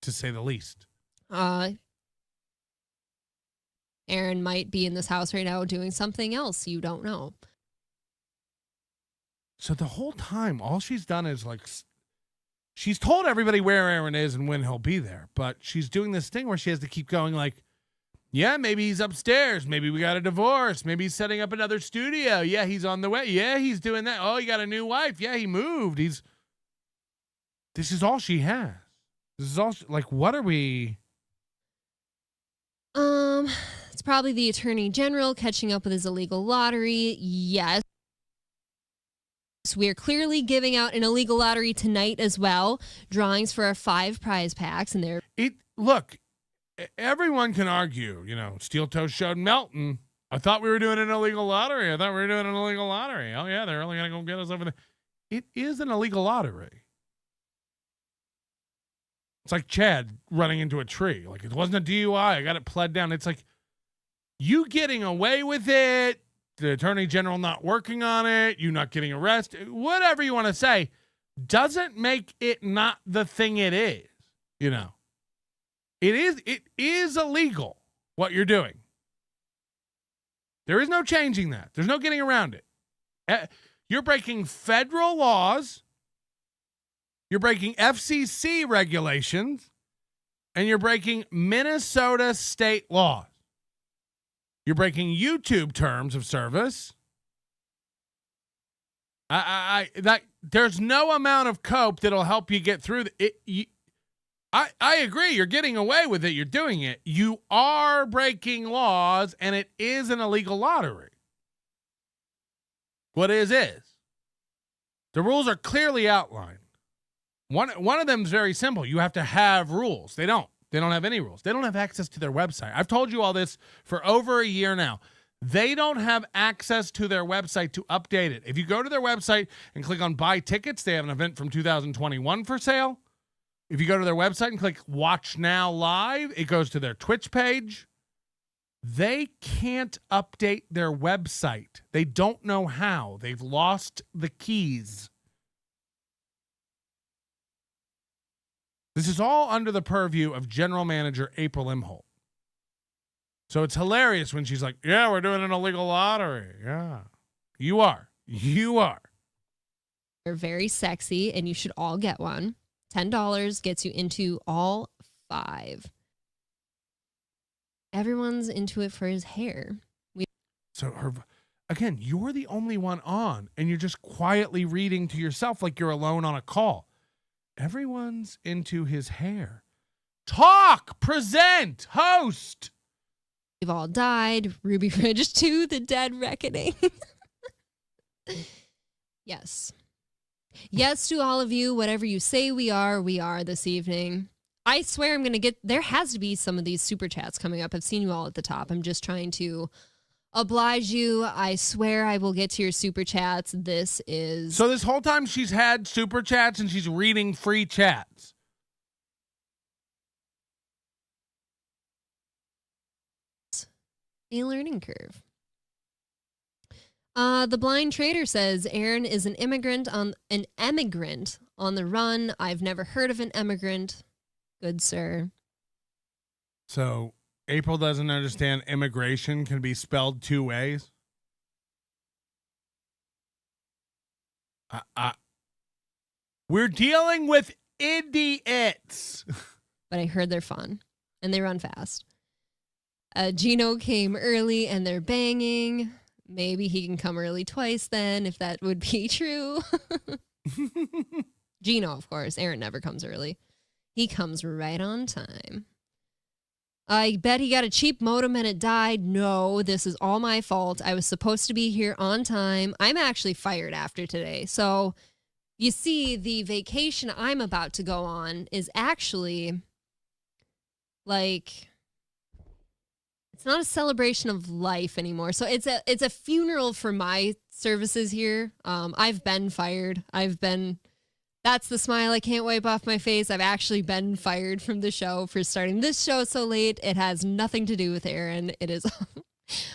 to say the least. Aaron might be in this house right now doing something else you don't know. So the whole time, all she's done is she's told everybody where Aaron is and when he'll be there. But she's doing this thing where she has to keep going yeah, maybe he's upstairs. Maybe we got a divorce. Maybe he's setting up another studio. Yeah, he's on the way. Yeah, he's doing that. Oh, he got a new wife. Yeah, he moved. This is all she has. This is all, what are we? It's probably the Attorney General catching up with his illegal lottery. Yes. We're clearly giving out an illegal lottery tonight as well. Drawings for our 5 prize packs, and look, everyone can argue, Steel Toe showed Melton. I thought we were doing an illegal lottery. Oh, yeah, they're only going to go get us over there. It is an illegal lottery. It's like Chad running into a tree. It wasn't a DUI. I got it pled down. It's like you getting away with it, the Attorney General not working on it, you not getting arrested, whatever you want to say, doesn't make it not the thing it is, It is illegal what you're doing. There is no changing that. There's no getting around it. You're breaking federal laws. You're breaking FCC regulations. And you're breaking Minnesota state laws. You're breaking YouTube terms of service. There's no amount of cope that'll help you get through it. I agree. You're getting away with it. You're doing it. You are breaking laws, and it is an illegal lottery. What is. The rules are clearly outlined. One of them is very simple. You have to have rules. They don't. They don't have any rules. They don't have access to their website. I've told you all this for over a year now. They don't have access to their website to update it. If you go to their website and click on buy tickets, they have an event from 2021 for sale. If you go to their website and click watch now live, it goes to their Twitch page. They can't update their website. They don't know how. They've lost the keys. This is all under the purview of General Manager April Imholte. So it's hilarious when she's like, yeah, we're doing an illegal lottery. Yeah, you are. They're very sexy, and you should all get one. $10 gets you into all 5. Everyone's into it for his hair. Again, you're the only one on, and you're just quietly reading to yourself like you're alone on a call. Everyone's into his hair. Talk, present, host. We've all died. Ruby Ridge 2, The Dead Reckoning. Yes. Yes to all of you. Whatever you say we are this evening. I swear I'm going to get... There has to be some of these super chats coming up. I've seen you all at the top. I'm just trying to oblige you. I swear I will get to your super chats. So this whole time she's had super chats and she's reading free chats. A learning curve. The Blind Trader says Aaron is an emigrant on the run. I've never heard of an emigrant. Good sir. So April doesn't understand immigration can be spelled 2 ways. We're dealing with idiots. But I heard they're fun and they run fast. Gino came early and they're banging. Maybe he can come early twice then, if that would be true. Gino, of course. Aaron never comes early. He comes right on time. I bet he got a cheap modem and it died. No, this is all my fault. I was supposed to be here on time. I'm actually fired after today. So you see, the vacation I'm about to go on is actually like, it's not a celebration of life anymore. So it's a funeral for my services here. I've been fired. That's the smile I can't wipe off my face. I've actually been fired from the show for starting this show so late. It has nothing to do with Aaron. It is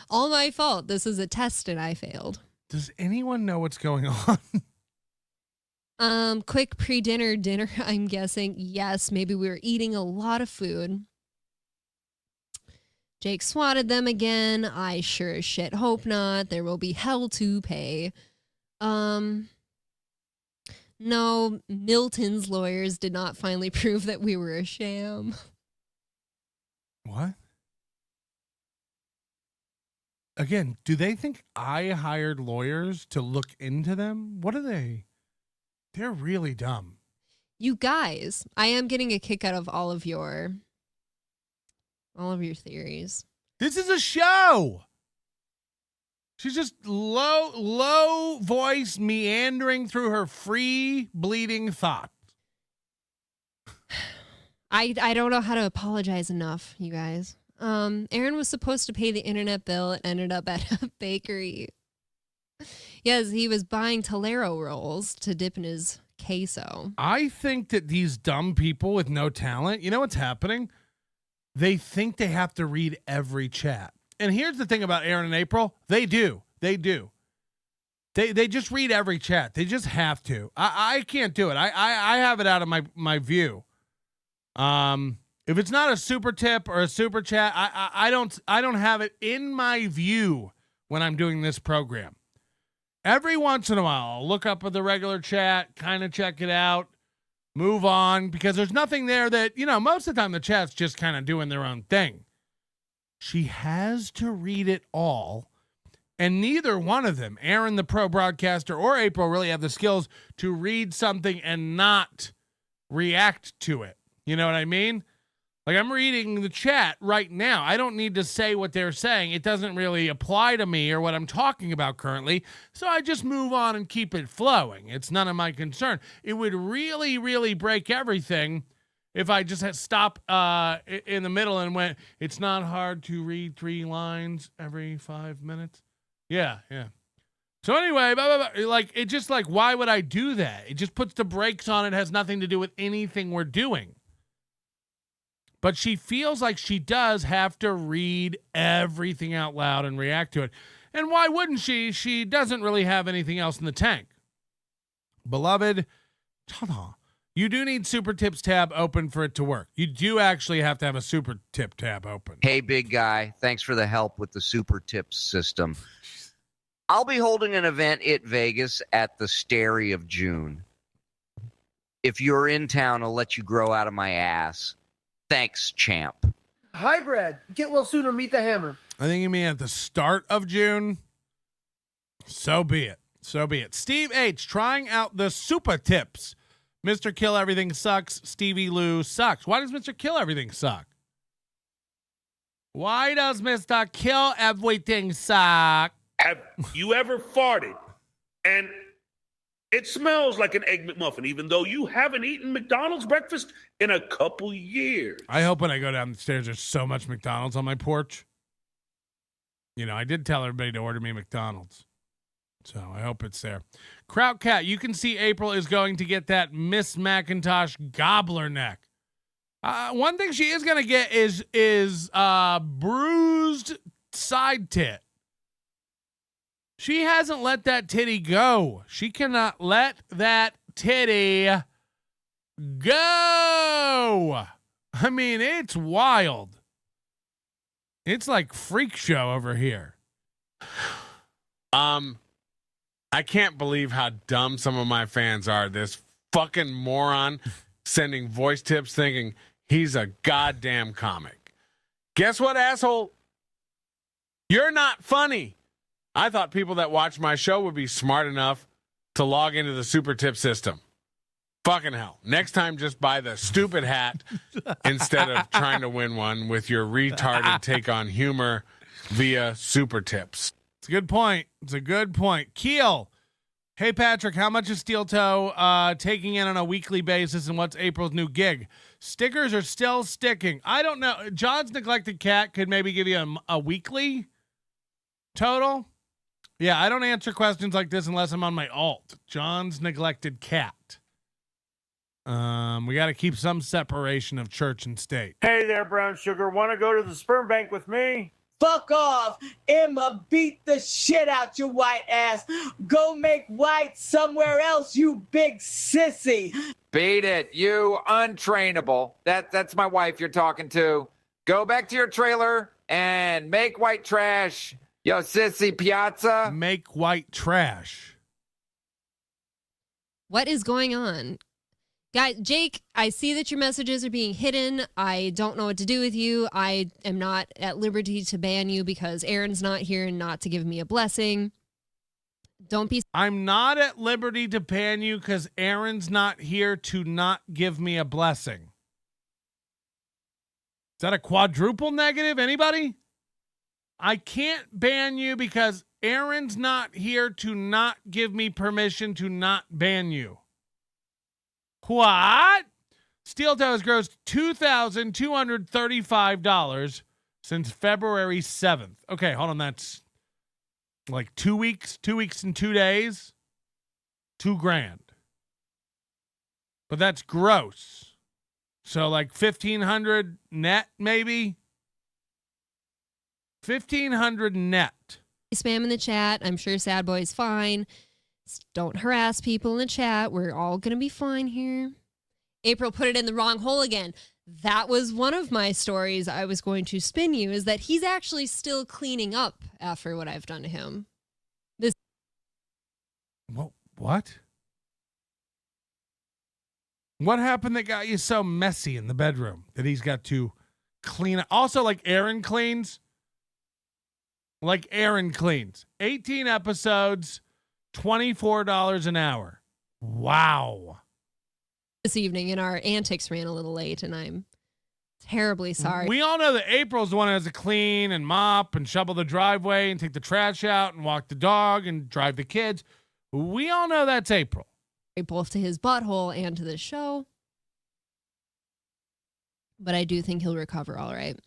all my fault. This is a test and I failed. Does anyone know what's going on? Quick pre-dinner dinner, I'm guessing. Yes, maybe we were eating a lot of food. Jake swatted them again. I sure as shit hope not. There will be hell to pay. No, Milton's lawyers did not finally prove that we were a sham. What? Again, do they think I hired lawyers to look into them? What are they? They're really dumb. You guys, I am getting a kick out of all of your theories. This is a show. She's just low voice meandering through her free bleeding thoughts. I don't know how to apologize enough, you guys. Aaron was supposed to pay the internet bill and ended up at a bakery. Yes, he was buying Tolero rolls to dip in his queso. I think that these dumb people with no talent, you know what's happening? They think they have to read every chat. And here's the thing about Aaron and April. They do. They just read every chat. They just have to. I can't do it. I have it out of my view. If it's not a super tip or a super chat, I don't have it in my view when I'm doing this program. Every once in a while, I'll look up at the regular chat, kind of check it out, move on, because there's nothing there that, most of the time the chat's just kind of doing their own thing. She has to read it all, and neither one of them, Aaron the pro broadcaster or April, really have the skills to read something and not react to it. You know what I mean? Like, I'm reading the chat right now. I don't need to say what they're saying. It doesn't really apply to me or what I'm talking about currently, so I just move on and keep it flowing. It's none of my concern. It would really, really break everything if I just had stopped in the middle and went, it's not hard to read 3 lines every 5 minutes. Yeah. So anyway, like, it just like, why would I do that? It just puts the brakes on. It has nothing to do with anything we're doing. But she feels like she does have to read everything out loud and react to it. And why wouldn't she? She doesn't really have anything else in the tank. Beloved, ta-da. You do need Super Tips tab open for it to work. You do actually have to have a Super Tip tab open. Hey, big guy. Thanks for the help with the Super Tips system. I'll be holding an event at Vegas at the Starry of June. If you're in town, I'll let you grow out of my ass. Thanks, champ. Hi, Brad. Get well soon or meet the hammer. I think you mean at the start of June. So be it. Steve H. trying out the Super Tips. Mr. Kill Everything sucks. Stevie Lou sucks. Why does Mr. Kill Everything suck? Why does Mr. Kill Everything suck? Have you ever farted and it smells like an Egg McMuffin, even though you haven't eaten McDonald's breakfast in a couple years? I hope when I go down the stairs, there's so much McDonald's on my porch. I did tell everybody to order me McDonald's. So I hope it's there. Kraut Cat, you can see April is going to get that Miss Macintosh gobbler neck. One thing she is going to get is bruised side tit. She hasn't let that titty go. She cannot let that titty go. I mean, it's wild. It's like freak show over here. I can't believe how dumb some of my fans are. This fucking moron sending voice tips thinking he's a goddamn comic. Guess what, asshole? You're not funny. I thought people that watch my show would be smart enough to log into the Super Tip system. Fucking hell. Next time, just buy the stupid hat instead of trying to win one with your retarded take on humor via super tips. It's a good point. It's a good point. Keel. Hey, Patrick, how much is Steel Toe taking in on a weekly basis, and what's April's new gig? Stickers are still sticking. I don't know. John's Neglected Cat could maybe give you a weekly total. Yeah, I don't answer questions like this unless I'm on my alt. John's Neglected Cat. We got to keep some separation of church and state. Hey there, brown sugar. Want to go to the sperm bank with me? Fuck off. Emma, beat the shit out your white ass. Go make white somewhere else, you big sissy. Beat it, you untrainable. That's my wife you're talking to. Go back to your trailer and make white trash, yo sissy piazza. Make white trash. What is going on? Guys, Jake, I see that your messages are being hidden. I don't know what to do with you. I am not at liberty to ban you because Aaron's not here and not to give me a blessing. Don't be... I'm not at liberty to ban you because Aaron's not here to not give me a blessing. Is that a quadruple negative? Anybody? I can't ban you because Aaron's not here to not give me permission to not ban you. What? Steel Toe has grossed $2,235 since February 7th. Okay, hold on. That's like 2 weeks. 2 weeks and 2 days. $2,000. But that's gross. So like 1,500 net, maybe. 1,500 net. Spam in the chat. I'm sure Sad Boy's fine. Don't harass people in the chat. We're all going to be fine here. April put it in the wrong hole again. That was one of my stories I was going to spin you, is that he's actually still cleaning up after what I've done to him. What? What happened that got you so messy in the bedroom that he's got to clean up? Also, like Aaron cleans. 18 episodes. $24 an hour. Wow. This evening, and our antics ran a little late, and I'm terribly sorry. We all know that April's the one who has to clean and mop and shovel the driveway and take the trash out and walk the dog and drive the kids. We all know that's April. Both to his butthole and to the show. But I do think he'll recover all right.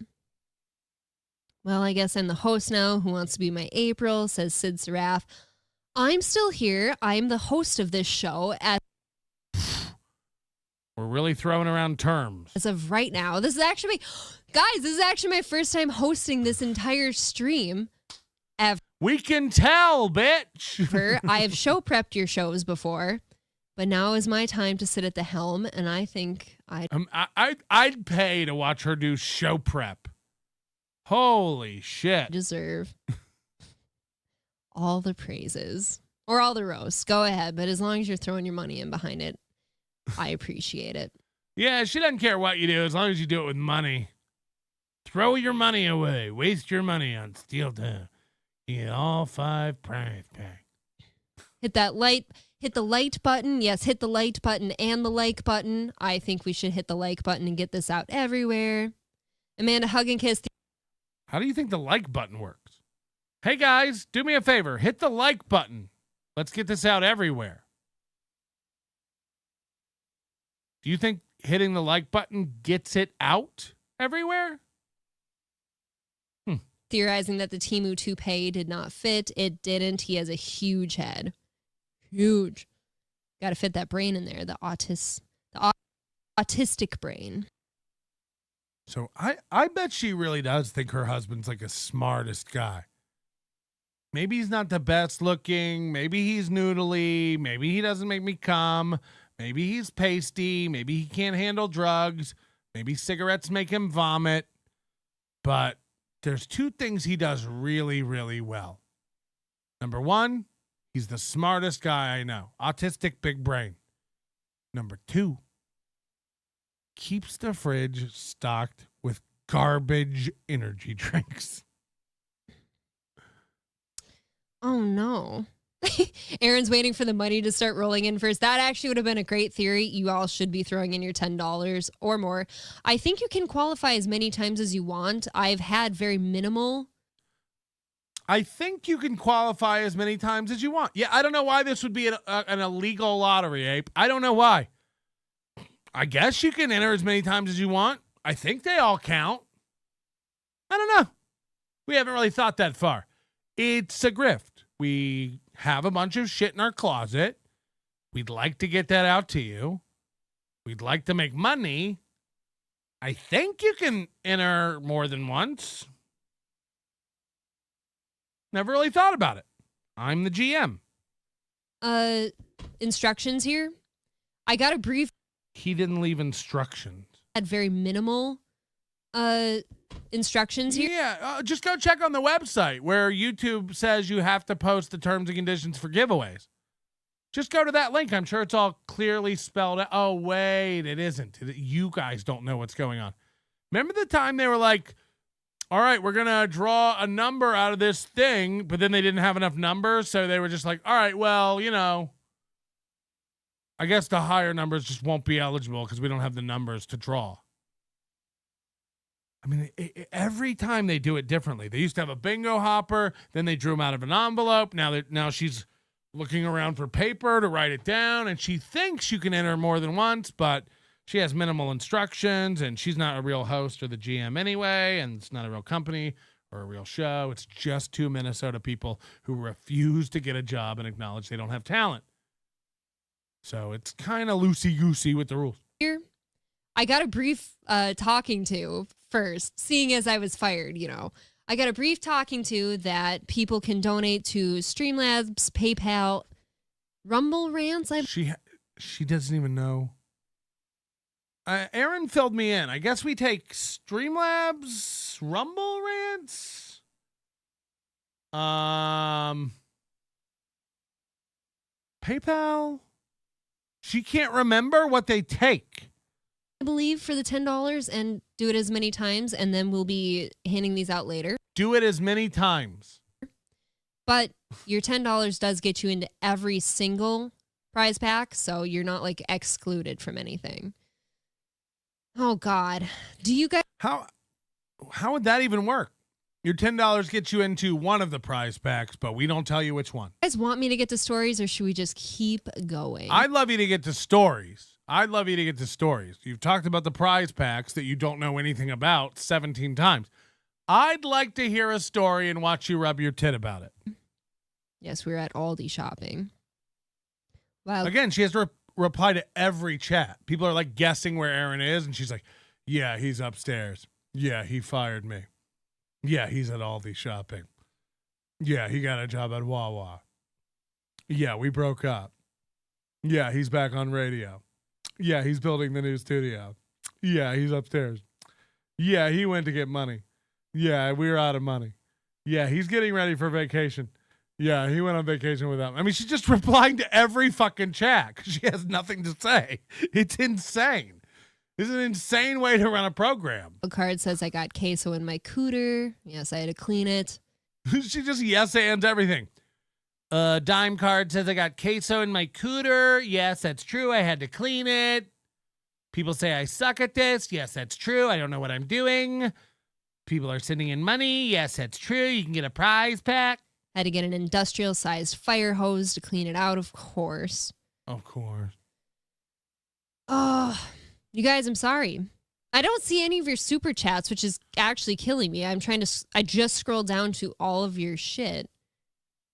Well, I guess I'm the host now. Who wants to be my April? Says Sid Seraph. I'm still here. I'm the host of this show. We're really throwing around terms. As of right now. This is actually my first time hosting this entire stream ever. We can tell, bitch. I have show prepped your shows before, but now is my time to sit at the helm, and I think I'd pay to watch her do show prep. Holy shit. Deserve all the praises or all the roasts. Go ahead, but as long as you're throwing your money in behind it, I appreciate it. Yeah, she doesn't care what you do as long as you do it with money. Throw your money away. Waste your money on Steel Toe. Get all 5 prize pack. Hit the like button. Yes, hit the like button and the like button. I think we should hit the like button and get this out everywhere. Amanda, hug and kiss. How do you think the like button works? Hey guys, do me a favor. Hit the like button. Let's get this out everywhere. Do you think hitting the like button gets it out everywhere? Theorizing that the Temu toupee did not fit. It didn't. He has a huge head. Huge. Got to fit that brain in there. The autistic brain. So I bet she really does think her husband's like a smartest guy. Maybe he's not the best looking. Maybe he's noodly. Maybe he doesn't make me come. Maybe he's pasty. Maybe he can't handle drugs. Maybe cigarettes make him vomit. But there's 2 things he does really, really well. Number 1, he's the smartest guy I know. Autistic, big brain. Number 2, keeps the fridge stocked with garbage energy drinks. Oh, no. Aaron's waiting for the money to start rolling in first. That actually would have been a great theory. You all should be throwing in your $10 or more. I think you can qualify as many times as you want. I've had very minimal. I think you can qualify as many times as you want. Yeah, I don't know why this would be an illegal lottery, Ape. I don't know why. I guess you can enter as many times as you want. I think they all count. I don't know. We haven't really thought that far. It's a grift. We have a bunch of shit in our closet. We'd like to get that out to you. We'd like to make money. I think you can enter more than once. Never really thought about it. I'm the GM. Instructions here. I got a brief. He didn't leave instructions. Had very minimal instructions here. Yeah, just go check on the website where YouTube says you have to post the terms and conditions for giveaways. Just go to that link. I'm sure it's all clearly spelled out. Oh, wait, it isn't. You guys don't know what's going on. Remember the time they were like, all right, we're going to draw a number out of this thing, but then they didn't have enough numbers, so they were just like, all right, well, you know, I guess the higher numbers just won't be eligible because we don't have the numbers to draw. I mean, every time they do it differently. They used to have a bingo hopper, then they drew them out of an envelope. Now she's looking around for paper to write it down, and she thinks you can enter more than once, but she has minimal instructions, and she's not a real host or the GM anyway, and it's not a real company or a real show. It's just two Minnesota people who refuse to get a job and acknowledge they don't have talent. So it's kind of loosey-goosey with the rules. Here, I got a brief talking to first, seeing as I was fired, you know. I got a brief talking to that people can donate to Streamlabs, PayPal, Rumble Rants. She doesn't even know. Aaron filled me in. I guess we take Streamlabs, Rumble Rants, PayPal. She can't remember what they take. I believe for the $10 and do it as many times, and then we'll be handing these out later. Do it as many times. But your $10 does get you into every single prize pack, so you're not like excluded from anything. Oh God. Do you guys How would that even work? Your $10 gets you into one of the prize packs, but we don't tell you which one. You guys want me to get to stories, or should we just keep going? I'd love you to get to stories. You've talked about the prize packs that you don't know anything about 17 times. I'd like to hear a story and watch you rub your tit about it. Yes, we were at Aldi shopping. Wow. Again, she has to reply to every chat. People are like guessing where Aaron is, and she's like, yeah, he's upstairs. Yeah, he fired me. Yeah, he's at Aldi shopping. Yeah, he got a job at Wawa. Yeah, we broke up. Yeah, he's back on radio. Yeah, he's building the new studio. Yeah, he's upstairs. Yeah, he went to get money. Yeah, we were out of money. Yeah, he's getting ready for vacation. Yeah, he went on vacation without me. I mean, she's just replying to every fucking chat because she has nothing to say. It's insane. This is an insane way to run a program. A card says I got queso in my cooter. Yes, I had to clean it. She just yes ands everything. Dime card says I got queso in my cooter. Yes, that's true. I had to clean it. People say I suck at this. Yes, that's true. I don't know what I'm doing. People are sending in money. Yes, that's true. You can get a prize pack. Had to get an industrial-sized fire hose to clean it out, of course. Of course. Oh, you guys, I'm sorry. I don't see any of your super chats, which is actually killing me. I just scrolled down to all of your shit.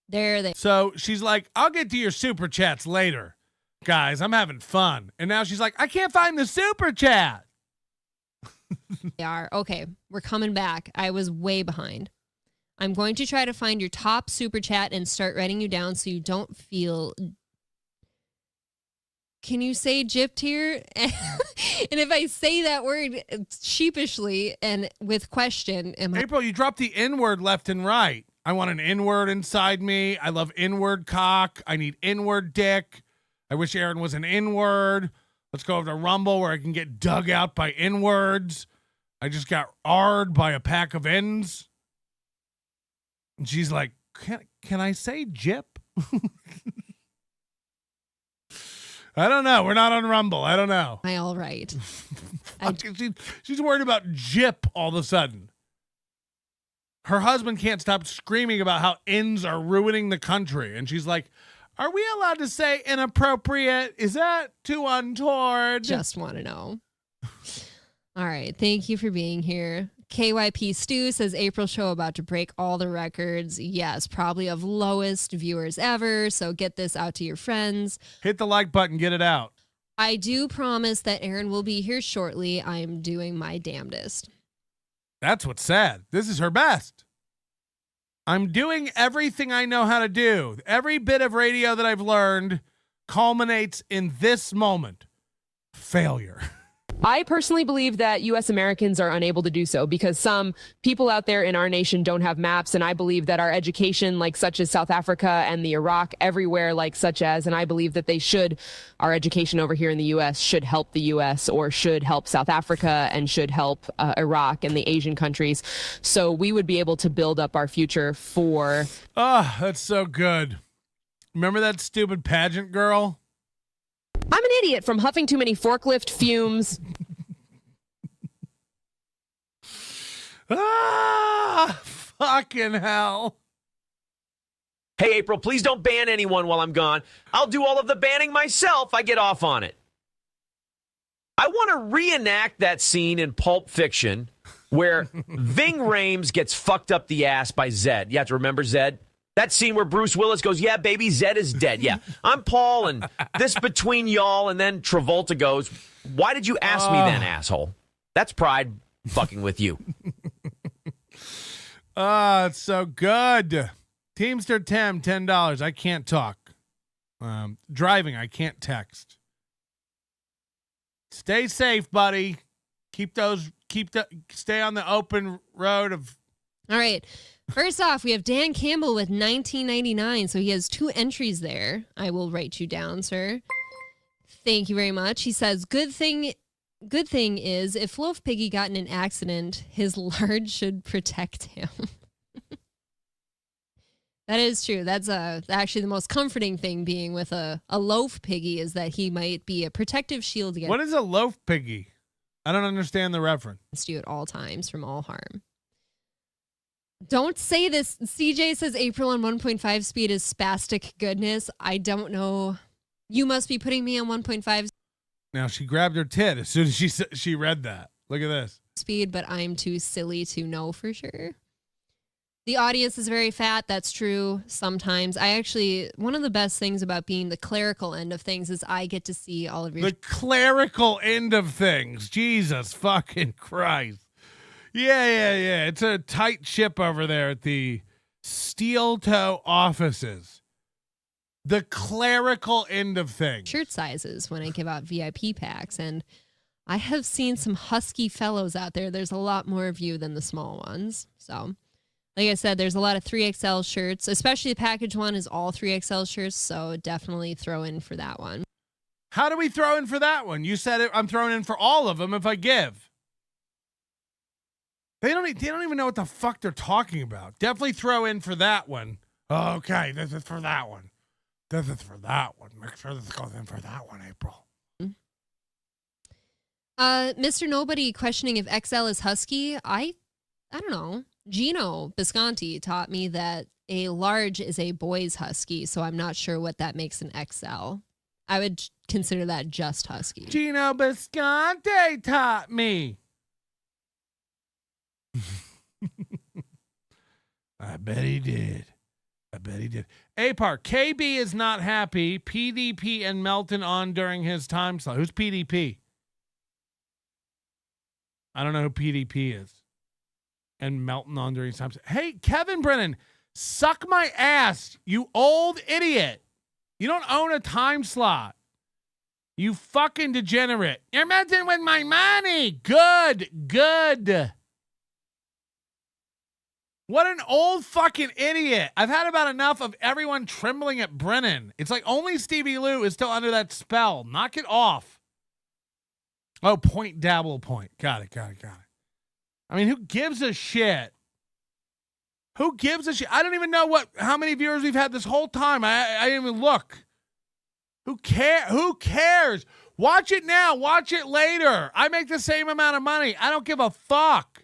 There they. So she's like, I'll get to your super chats later. Guys, I'm having fun. And now she's like, I can't find the super chat. They are. Okay, we're coming back. I was way behind. I'm going to try to find your top super chat and start writing you down so you don't feel. Can you say gypped here? And if I say that word sheepishly and with question, April, you dropped the N-word left and right. I want an N-word inside me. I love N-word cock. I need N-word dick. I wish Aaron was an N-word. Let's go over to Rumble where I can get dug out by N-words. I just got R'd by a pack of N's. And she's like, can I say jip? I don't know. We're not on Rumble. I don't know. All right. She's worried about Jip all of a sudden. Her husband can't stop screaming about how ins are ruining the country. And she's like, are we allowed to say inappropriate? Is that too untoward? Just want to know. All right. Thank you for being here. KYP Stu says April show about to break all the records. Yes, probably of lowest viewers ever. So get this out to your friends. Hit the like button. Get it out. I do promise that Aaron will be here shortly. I am doing my damnedest. That's what's sad. This is her best. I'm doing everything I know how to do. Every bit of radio that I've learned culminates in this moment. Failure. I personally believe that U.S. Americans are unable to do so because some people out there in our nation don't have maps. And I believe that our education, like such as South Africa and the Iraq, everywhere like such as, and I believe that our education over here in the U.S. should help the U.S. or should help South Africa and should help Iraq and the Asian countries. So we would be able to build up our future for. Oh, that's so good. Remember that stupid pageant girl? I'm an idiot from huffing too many forklift fumes. Fucking hell. Hey, April, please don't ban anyone while I'm gone. I'll do all of the banning myself. I get off on it. I want to reenact that scene in Pulp Fiction where Ving Rhames gets fucked up the ass by Zed. You have to remember Zed? That scene where Bruce Willis goes, yeah, baby, Zed is dead. Yeah, I'm Paul, and this between y'all, and then Travolta goes, why did you ask me then, asshole? That's pride fucking with you. It's so good. Teamster Tim, $10. I can't talk. Driving, I can't text. Stay safe, buddy. Stay on the open road of. All right. First off, we have Dan Campbell with 1999, so he has 2 entries there. I will write you down, sir. Thank you very much. He says, good thing is, if Loaf Piggy got in an accident, his lard should protect him. That is true. That's actually the most comforting thing being with a Loaf Piggy is that he might be a protective shield against. What is a Loaf Piggy? I don't understand the reference. You at all times from all harm. Don't say this. CJ says April on 1.5 speed is spastic goodness. I don't know. You must be putting me on 1.5 Now she grabbed her tit as soon as she read that. Look at this. Speed, but I'm too silly to know for sure. The audience is very fat. That's true. Sometimes one of the best things about being the clerical end of things is I get to see all of your. The clerical end of things. Jesus fucking Christ. Yeah. It's a tight ship over there at the Steel Toe offices. The clerical end of things. Shirt sizes when I give out VIP packs. And I have seen some husky fellows out there. There's a lot more of you than the small ones. So, like I said, there's a lot of 3XL shirts, especially the package one is all 3XL shirts. So definitely throw in for that one. How do we throw in for that one? You said it. I'm throwing in for all of them if I give. They don't even know what the fuck they're talking about. Definitely throw in for that one. Okay, this is for that one. This is for that one. Make sure this goes in for that one, April. Mr. Nobody questioning if XL is husky. I don't know. Gino Bisconti taught me that a large is a boy's husky, so I'm not sure what that makes an XL. I would consider that just husky. Gino Bisconti taught me. I bet he did. Apar, KB is not happy. PDP and Melton on during his time slot. Who's PDP? I don't know who PDP is. And Melton on during his time slot. Hey, Kevin Brennan, suck my ass, you old idiot. You don't own a time slot. You fucking degenerate. You're messing with my money. Good. What an old fucking idiot. I've had about enough of everyone trembling at Brennan. It's like only Stevie Lou is still under that spell. Knock it off. Oh, point, dabble, point. Got it. I mean, who gives a shit? Who gives a shit? I don't even know how many viewers we've had this whole time. I didn't even look. Who cares? Watch it now. Watch it later. I make the same amount of money. I don't give a fuck.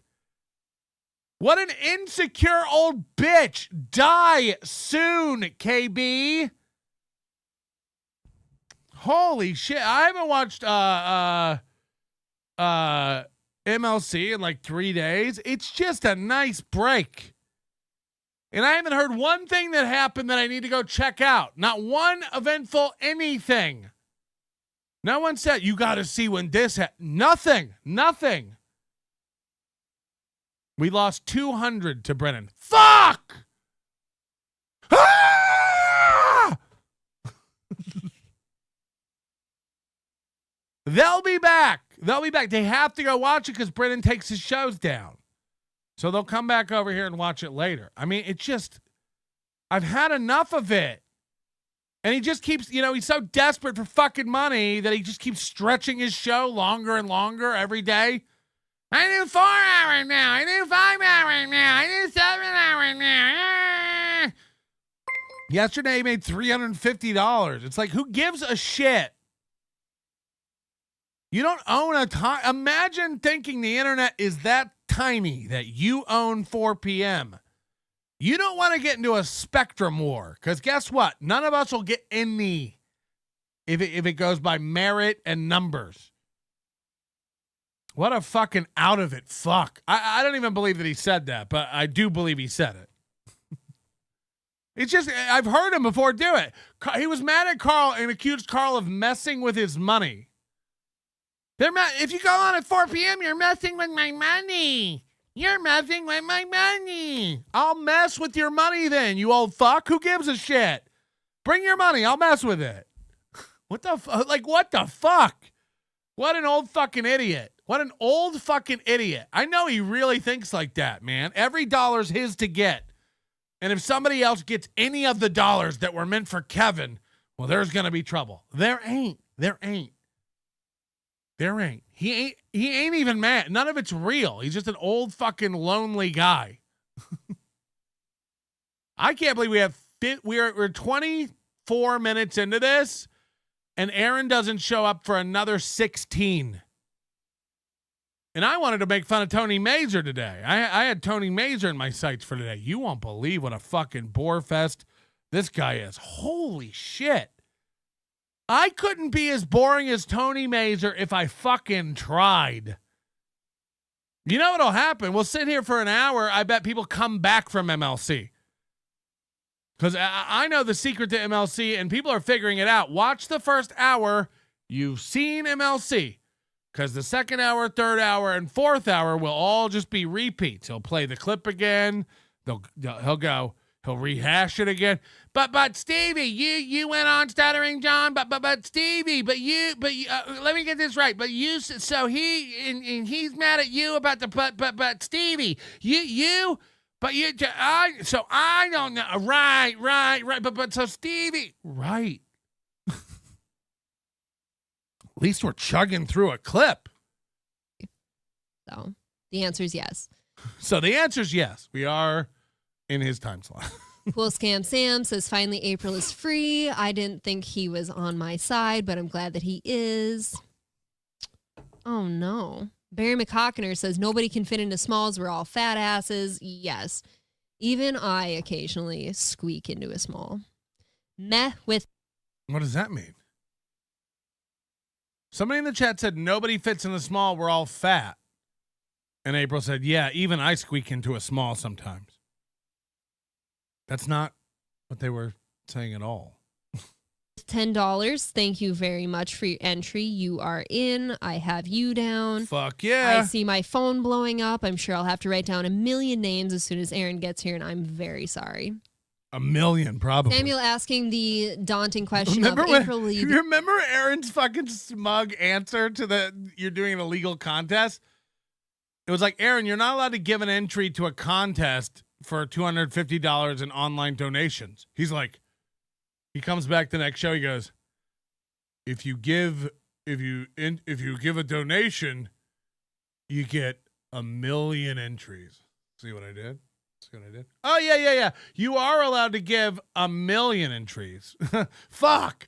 What an insecure old bitch. Die soon, KB. Holy shit. I haven't watched MLC in like 3 days. It's just a nice break. And I haven't heard one thing that happened that I need to go check out. Not one eventful anything. No one said, you got to see when this happened. Nothing. We lost 200 to Brennan. Fuck! Ah! They'll be back. They have to go watch it because Brennan takes his shows down. So they'll come back over here and watch it later. I mean, it just, I've had enough of it. And he just keeps, he's so desperate for fucking money that he just keeps stretching his show longer and longer every day. I do 4 hours now. I do 5 hours now. I do 7 hours now. Yesterday he made $350. It's like, who gives a shit? You don't own a time. Imagine thinking the internet is that tiny that you own 4 p.m. You don't want to get into a spectrum war because guess what? None of us will get any if it goes by merit and numbers. What a fucking out of it fuck. I don't even believe that he said that, but I do believe he said it. It's just, I've heard him before do it. He was mad at Carl and accused Carl of messing with his money. If you go on at 4 p.m., you're messing with my money. You're messing with my money. I'll mess with your money then, you old fuck. Who gives a shit? Bring your money. I'll mess with it. What the fuck? What an old fucking idiot. What an old fucking idiot. I know he really thinks like that, man. Every dollar's his to get. And if somebody else gets any of the dollars that were meant for Kevin, well, there's going to be trouble. There ain't. He ain't even mad. None of it's real. He's just an old fucking lonely guy. I can't believe we're 24 minutes into this and Aaron doesn't show up for another 16. And I wanted to make fun of Tony Mazer today. I had Tony Mazer in my sights for today. You won't believe what a fucking bore fest this guy is. Holy shit. I couldn't be as boring as Tony Mazer if I fucking tried. You know what'll happen? We'll sit here for an hour. I bet people come back from MLC. Because I know the secret to MLC, and people are figuring it out. Watch the first hour. You've seen MLC. Because the second hour, third hour, and fourth hour will all just be repeats. He'll play the clip again. He'll rehash it again. But Stevie, you went on Stuttering John. But Stevie, let me get this right. But you, so he's mad at you about the but Stevie, so I don't know. Right. But so Stevie, right. At least we're chugging through a clip. So the answer is yes. So the answer is yes. We are in his time slot. Cool Scam Sam says, finally April is free. I didn't think he was on my side, but I'm glad that he is. Oh, no. Barry McHawkener says, nobody can fit into smalls. We're all fat asses. Yes. Even I occasionally squeak into a small. Meh with. What does that mean? Somebody in the chat said, nobody fits in a small. We're all fat. And April said, yeah, even I squeak into a small sometimes. That's not what they were saying at all. $10. Thank you very much for your entry. You are in. I have you down. Fuck yeah. I see my phone blowing up. I'm sure I'll have to write down 1 million names as soon as Aaron gets here, and I'm very sorry. 1 million, probably. Samuel asking the daunting question remember of April. You remember Aaron's fucking smug answer to you're doing an illegal contest? It was like, Aaron, you're not allowed to give an entry to a contest for $250 in online donations. He's like, he comes back the next show. He goes, if you give a donation, you get 1 million entries. See what I did? See what I did? Oh, yeah. You are allowed to give 1 million entries. Fuck.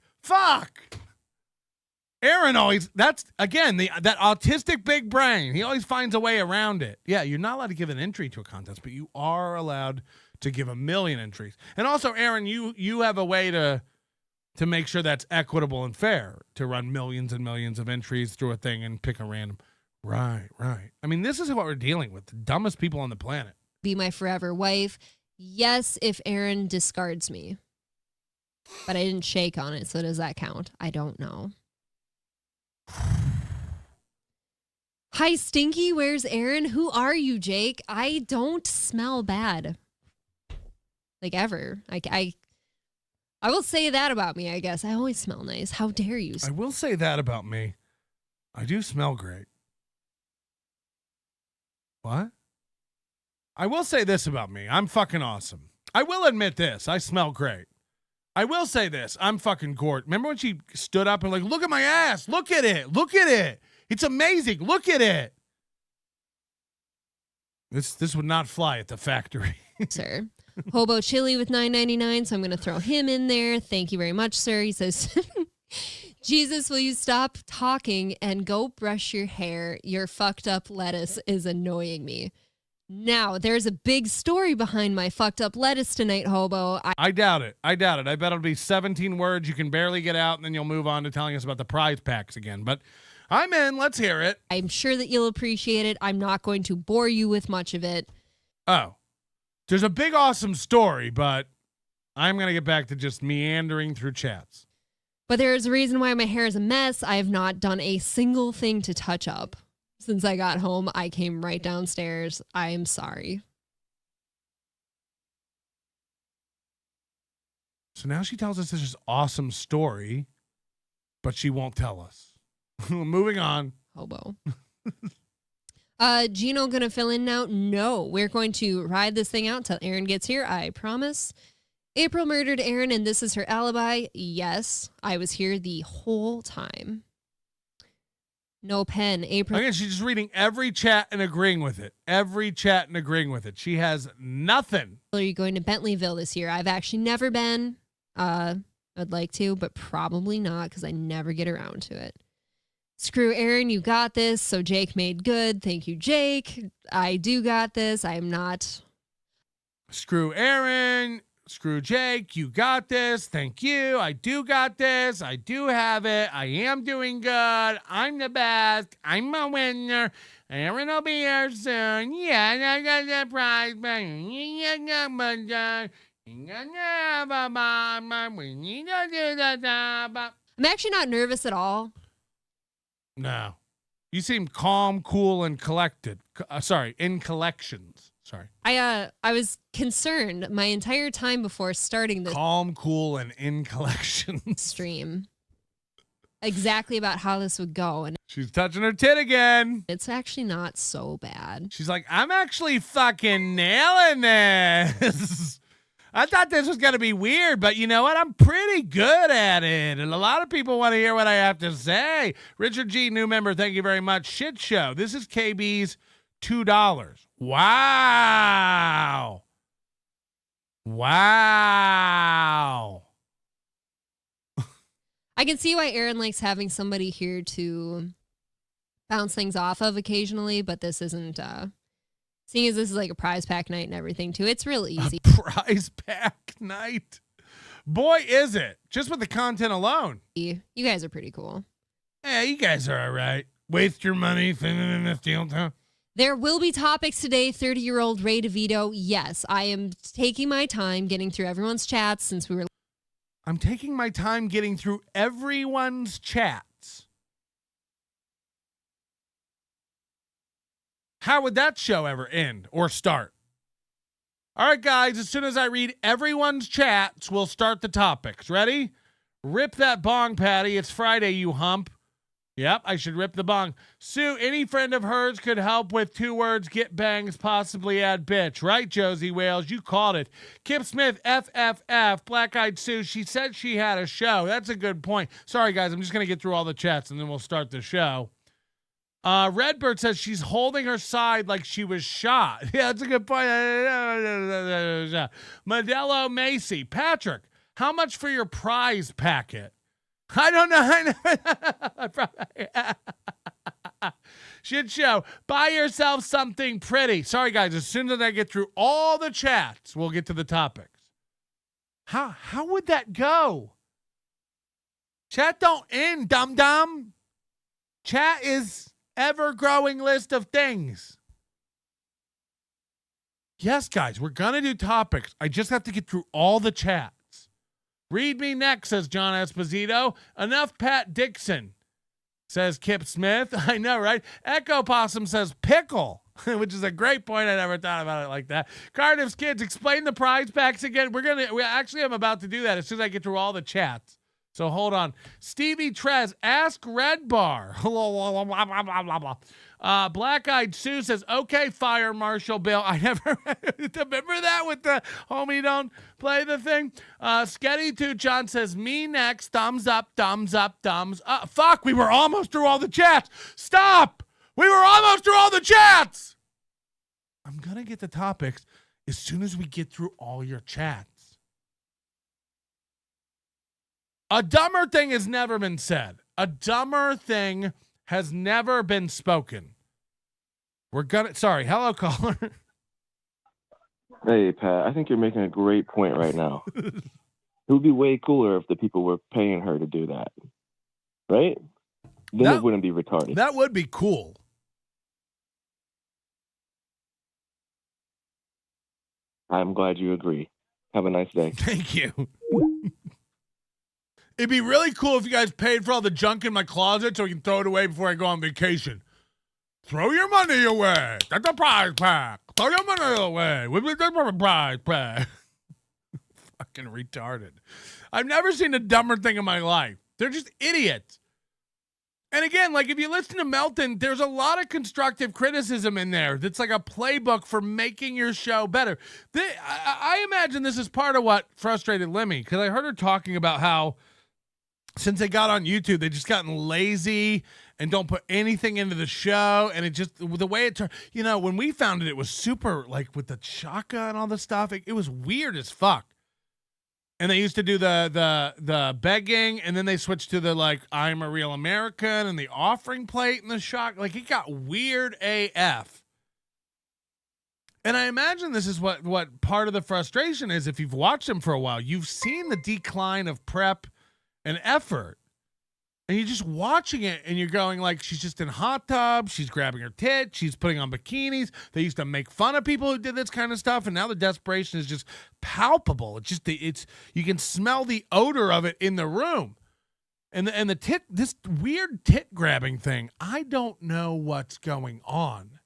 Aaron always, that's, again, that autistic big brain. He always finds a way around it. Yeah, you're not allowed to give an entry to a contest, but you are allowed to give 1 million entries. And also, Aaron, you have a way to make sure that's equitable and fair, to run millions and millions of entries through a thing and pick a random. Right. I mean, this is what we're dealing with. The dumbest people on the planet. Be my forever wife. Yes, if Aaron discards me. But I didn't shake on it, so does that count? I don't know. Hi, Stinky. Where's Aaron? Who are you, Jake? I don't smell bad. Like, ever. I will say that about me, I guess. I always smell nice. How dare you? I will say that about me. I do smell great. What? I will say this about me. I'm fucking awesome. I will admit this. I smell great. I will say this. I'm fucking gorgeous. Remember when she stood up and like, look at my ass. Look at it. Look at it. It's amazing. Look at it. This would not fly at the factory. Sir. Hobo Chili with $9.99, so I'm going to throw him in there. Thank you very much, sir. He says, Jesus, will you stop talking and go brush your hair? Your fucked up lettuce is annoying me. Now, there's a big story behind my fucked up lettuce tonight, Hobo. I doubt it. I bet it'll be 17 words you can barely get out, and then you'll move on to telling us about the prize packs again. But I'm in. Let's hear it. I'm sure that you'll appreciate it. I'm not going to bore you with much of it. Oh. There's a big, awesome story, but I'm going to get back to just meandering through chats. But there's a reason why my hair is a mess. I have not done a single thing to touch up. Since I got home, I came right downstairs. I am sorry. So now she tells us this awesome story, but she won't tell us. Moving on. Hobo. Gino gonna fill in now? No, we're going to ride this thing out until Aaron gets here. I promise. April murdered Aaron and this is her alibi. Yes, I was here the whole time. No pen. April. Again, she's just reading every chat and agreeing with it. Every chat and agreeing with it. She has nothing. Are you going to Bentleyville this year? I've actually never been. I'd like to, but probably not because I never get around to it. Screw Aaron, you got this. So Jake made good. Thank you, Jake. I do got this. I am not. Screw Aaron. Screw Jake. You got this. Thank you. I do got this. I do have it. I am doing good. I'm the best. I'm a winner. Aaron will be here soon. Yeah, I got the prize. I'm actually not nervous at all. No. You seem calm, cool, and collected. In collections. Sorry. I was concerned my entire time before starting this calm, cool, and in collections stream. Exactly about how this would go. And she's touching her tit again. It's actually not so bad. She's like, I'm actually fucking nailing this. I thought this was going to be weird, but you know what? I'm pretty good at it. And a lot of people want to hear what I have to say. Richard G., new member, thank you very much. Shit show. This is KB's $2. Wow. I can see why Aaron likes having somebody here to bounce things off of occasionally, but this isn't, seeing as this is like a prize pack night and everything too, it's real easy. A prize pack night? Boy, is it. Just with the content alone. You guys are pretty cool. Yeah, you guys are all right. Waste your money. There will be topics today. 30-year-old Ray DeVito. Yes, I am taking my time getting through everyone's chats since we were. I'm taking my time getting through everyone's chats. How would that show ever end or start? All right, guys, as soon as I read everyone's chats, we'll start the topics. Ready? Rip that bong, Patty. It's Friday, you hump. Yep, I should rip the bong. Sue, any friend of hers could help with 2 words, get bangs, possibly add bitch. Right, Josie Wales? You called it. Kip Smith, FFF, Black Eyed Sue. She said she had a show. That's a good point. Sorry, guys, I'm just going to get through all the chats, and then we'll start the show. Redbird says she's holding her side like she was shot. Yeah, that's a good point. Modelo Macy. Patrick, how much for your prize packet? I don't know. Shit show. Buy yourself something pretty. Sorry, guys. As soon as I get through all the chats, we'll get to the topics. How would that go? Chat don't end, dum-dum. Chat is ever-growing list of things. Yes, guys, we're going to do topics. I just have to get through all the chats. Read me next, says John Esposito. Enough Pat Dixon, says Kip Smith. I know, right? Echo Possum says pickle, which is a great point. I never thought about it like that. Cardiff's kids, explain the prize packs again. I'm about to do that as soon as I get through all the chats. So hold on. Stevie Trez, ask Red Bar. Black Eyed Sue says, okay, Fire Marshal Bill. I never remember that with the homie don't play the thing. Sketty Tucson says, me next. Thumbs up, thumbs up, thumbs up. Fuck, we were almost through all the chats. Stop. We were almost through all the chats. I'm going to get the topics as soon as we get through all your chats. A dumber thing has never been said. A dumber thing has never been spoken. Sorry, hello, caller. Hey, Pat, I think you're making a great point right now. It would be way cooler if the people were paying her to do that. Right? Then it wouldn't be retarded. That would be cool. I'm glad you agree. Have a nice day. Thank you. It'd be really cool if you guys paid for all the junk in my closet so we can throw it away before I go on vacation. Throw your money away. That's a prize pack. Throw your money away. With the prize pack. Fucking retarded. I've never seen a dumber thing in my life. They're just idiots. And again, like if you listen to Melton, there's a lot of constructive criticism in there. That's like a playbook for making your show better. I imagine this is part of what frustrated Lemmy, because I heard her talking about how since they got on YouTube, they just gotten lazy and don't put anything into the show. And it just, the way it turned, when we found it, it was super, like with the chaka and all the stuff. It was weird as fuck. And they used to do the begging, and then they switched to the, like, I'm a real American and the offering plate and the shock. Like, it got weird AF. And I imagine this is what part of the frustration is. If you've watched them for a while, you've seen the decline of prep and effort, and you're just watching it and you're going like, she's just in hot tubs, she's grabbing her tit, she's putting on bikinis. They used to make fun of people who did this kind of stuff, and now the desperation is just palpable. It's just you can smell the odor of it in the room. And the tit, this weird tit grabbing thing, I don't know what's going on,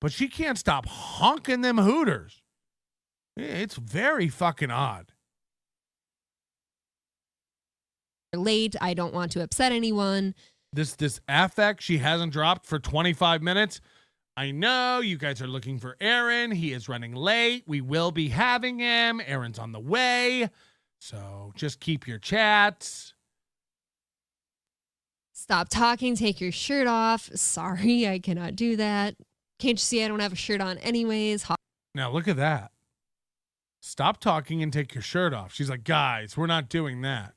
but she can't stop honking them hooters. It's very fucking odd. Late. I don't want to upset anyone. This affect she hasn't dropped for 25 minutes. I know you guys are looking for Aaron. He is running late. We will be having him. Aaron's on the way. So just keep your chats. Stop talking. Take your shirt off. Sorry, I cannot do that. Can't you see I don't have a shirt on anyways? Now look at that. Stop talking and take your shirt off. She's like, guys, we're not doing that.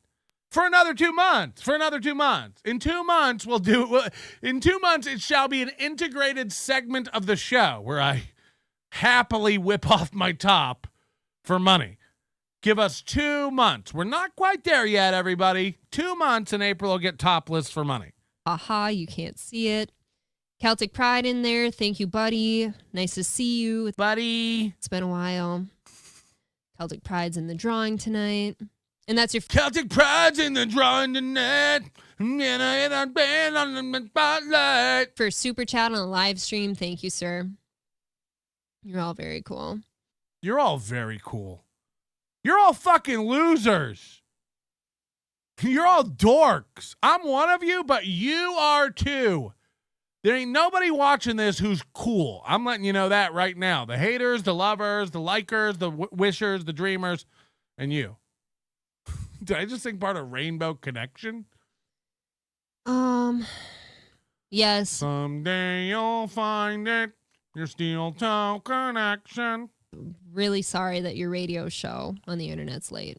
For another 2 months. In 2 months, in 2 months, it shall be an integrated segment of the show where I happily whip off my top for money. Give us 2 months. We're not quite there yet, everybody. 2 months in April, I'll get topless for money. Aha, you can't see it. Celtic Pride in there. Thank you, buddy. Nice to see you. Buddy. It's been a while. Celtic Pride's in the drawing tonight. And that's your Celtic Pride's in the drawing tonight. And I've been on the spotlight. For super chat on a live stream. Thank you, sir. You're all very cool. You're all very cool. You're all fucking losers. You're all dorks. I'm one of you, but you are too. There ain't nobody watching this who's cool. I'm letting you know that right now. The haters, the lovers, the likers, the wishers, the dreamers, and you. Did I just think part of Rainbow Connection? Yes. Someday you'll find it. Your steel toe connection. Really sorry that your radio show on the internet's late.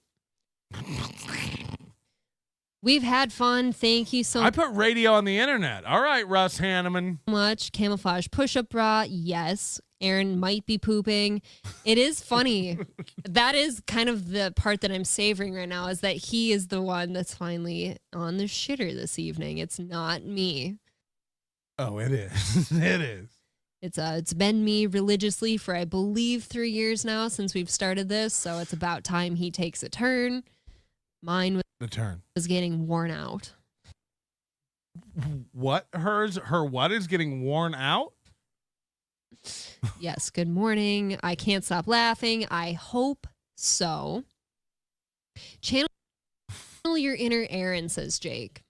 We've had fun. Thank you so I put radio on the internet. All right, Russ Hanneman. much. Camouflage push-up bra. Yes. Aaron might be pooping. It is funny. That is kind of the part that I'm savoring right now, is that he is the one that's finally on the shitter this evening. It's not me. Oh, it is. It is. It's been me religiously for, I believe, 3 years now since we've started this. So it's about time he takes a turn. Mine was getting worn out. What? Her what is getting worn out? Yes. Good morning. I can't stop laughing. I hope so. Channel your inner Aaron, says Jake.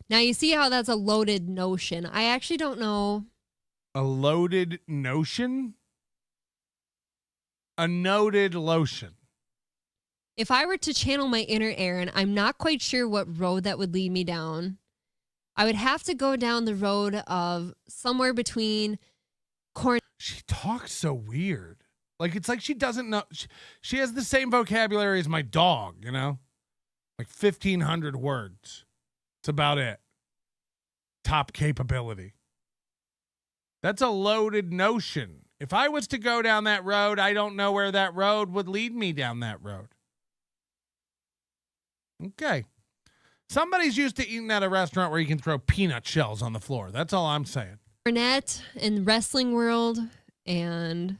Now you see how that's a loaded notion. I actually don't know. A loaded notion? A noted lotion. If I were to channel my inner Aaron, I'm not quite sure what road that would lead me down. I would have to go down the road of somewhere between corn. She talks so weird. Like, it's like she doesn't know. She has the same vocabulary as my dog, you know? Like 1,500 words. It's about it. Top capability. That's a loaded notion. If I was to go down that road, I don't know where that road would lead me down that road. Okay. Somebody's used to eating at a restaurant where you can throw peanut shells on the floor. That's all I'm saying. Cornet in wrestling world and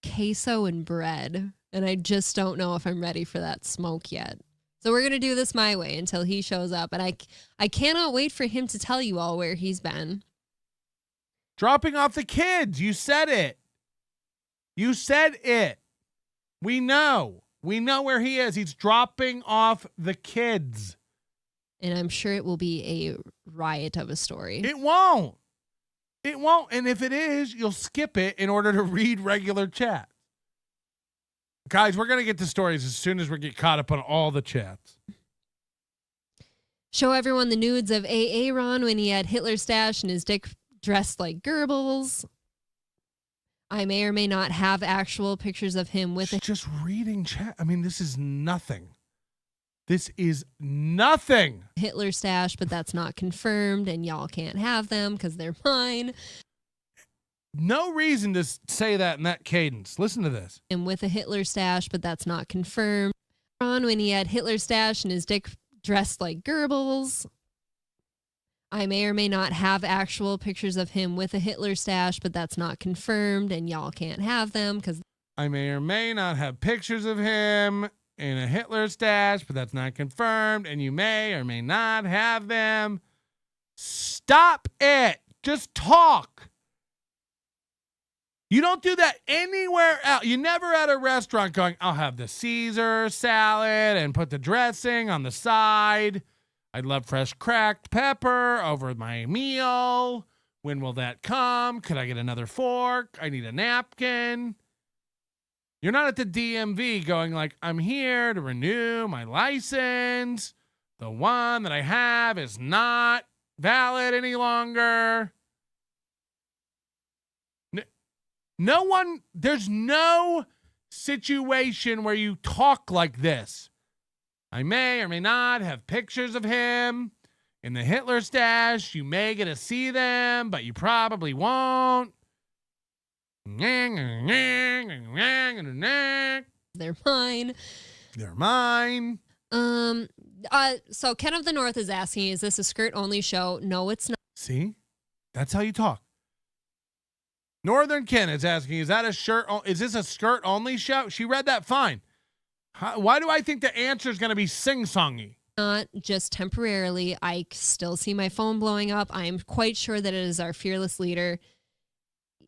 queso and bread. And I just don't know if I'm ready for that smoke yet. So we're going to do this my way until he shows up. And I cannot wait for him to tell you all where he's been. Dropping off the kids. You said it. You said it. We know. We know where he is. He's dropping off the kids. And I'm sure it will be a riot of a story. It won't. It won't. And if it is, you'll skip it in order to read regular chat. Guys, we're going to get to stories as soon as we get caught up on all the chats. Show everyone the nudes of Aaron when he had Hitler stash and his dick dressed like Goebbels. I may or may not have actual pictures of him with just reading chat. I mean, this is nothing. This is nothing. Hitler stash, but that's not confirmed, and y'all can't have them because they're mine. No reason to say that in that cadence. Listen to this. And with a Hitler stash, but that's not confirmed. On when he had Hitler stash and his dick dressed like Goebbels. I may or may not have actual pictures of him with a Hitler stash, but that's not confirmed, and y'all can't have them because I may or may not have pictures of him in a Hitler stash, but that's not confirmed, and you may or may not have them. Stop it. Just talk. You don't do that anywhere else. You never at a restaurant going, I'll have the Caesar salad and put the dressing on the side. I'd love fresh cracked pepper over my meal. When will that come? Could I get another fork? I need a napkin. You're not at the DMV going like, I'm here to renew my license. The one that I have is not valid any longer. No one, there's no situation where you talk like this. I may or may not have pictures of him in the Hitler stash. You may get to see them, but you probably won't. they're mine. They're mine. So Ken of the North is asking, is this a skirt only show? No, it's not. See? That's how you talk. Northern Ken is asking, is this a skirt only show? She read that fine. Why do I think the answer is going to be sing-songy? Not just temporarily. I still see my phone blowing up. I'm quite sure that it is our fearless leader.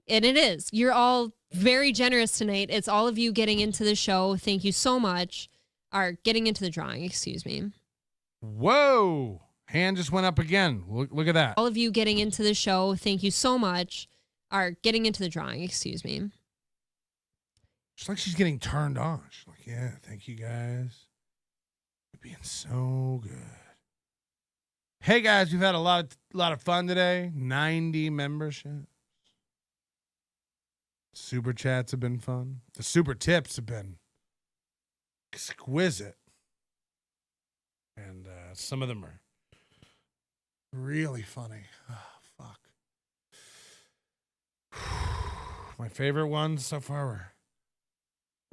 And it is. You're all very generous tonight. It's all of you getting into the show. Thank you so much. Or getting into the drawing, excuse me. Whoa. Hand just went up again. Look at that. All of you getting into the show. Thank you so much. Or getting into the drawing, excuse me. It's like she's getting turned on. She's like, yeah, thank you guys. You're being so good. Hey guys, we've had a lot of fun today. 90 memberships. Super chats have been fun. The super tips have been exquisite. And some of them are really funny. Oh, fuck. My favorite ones so far were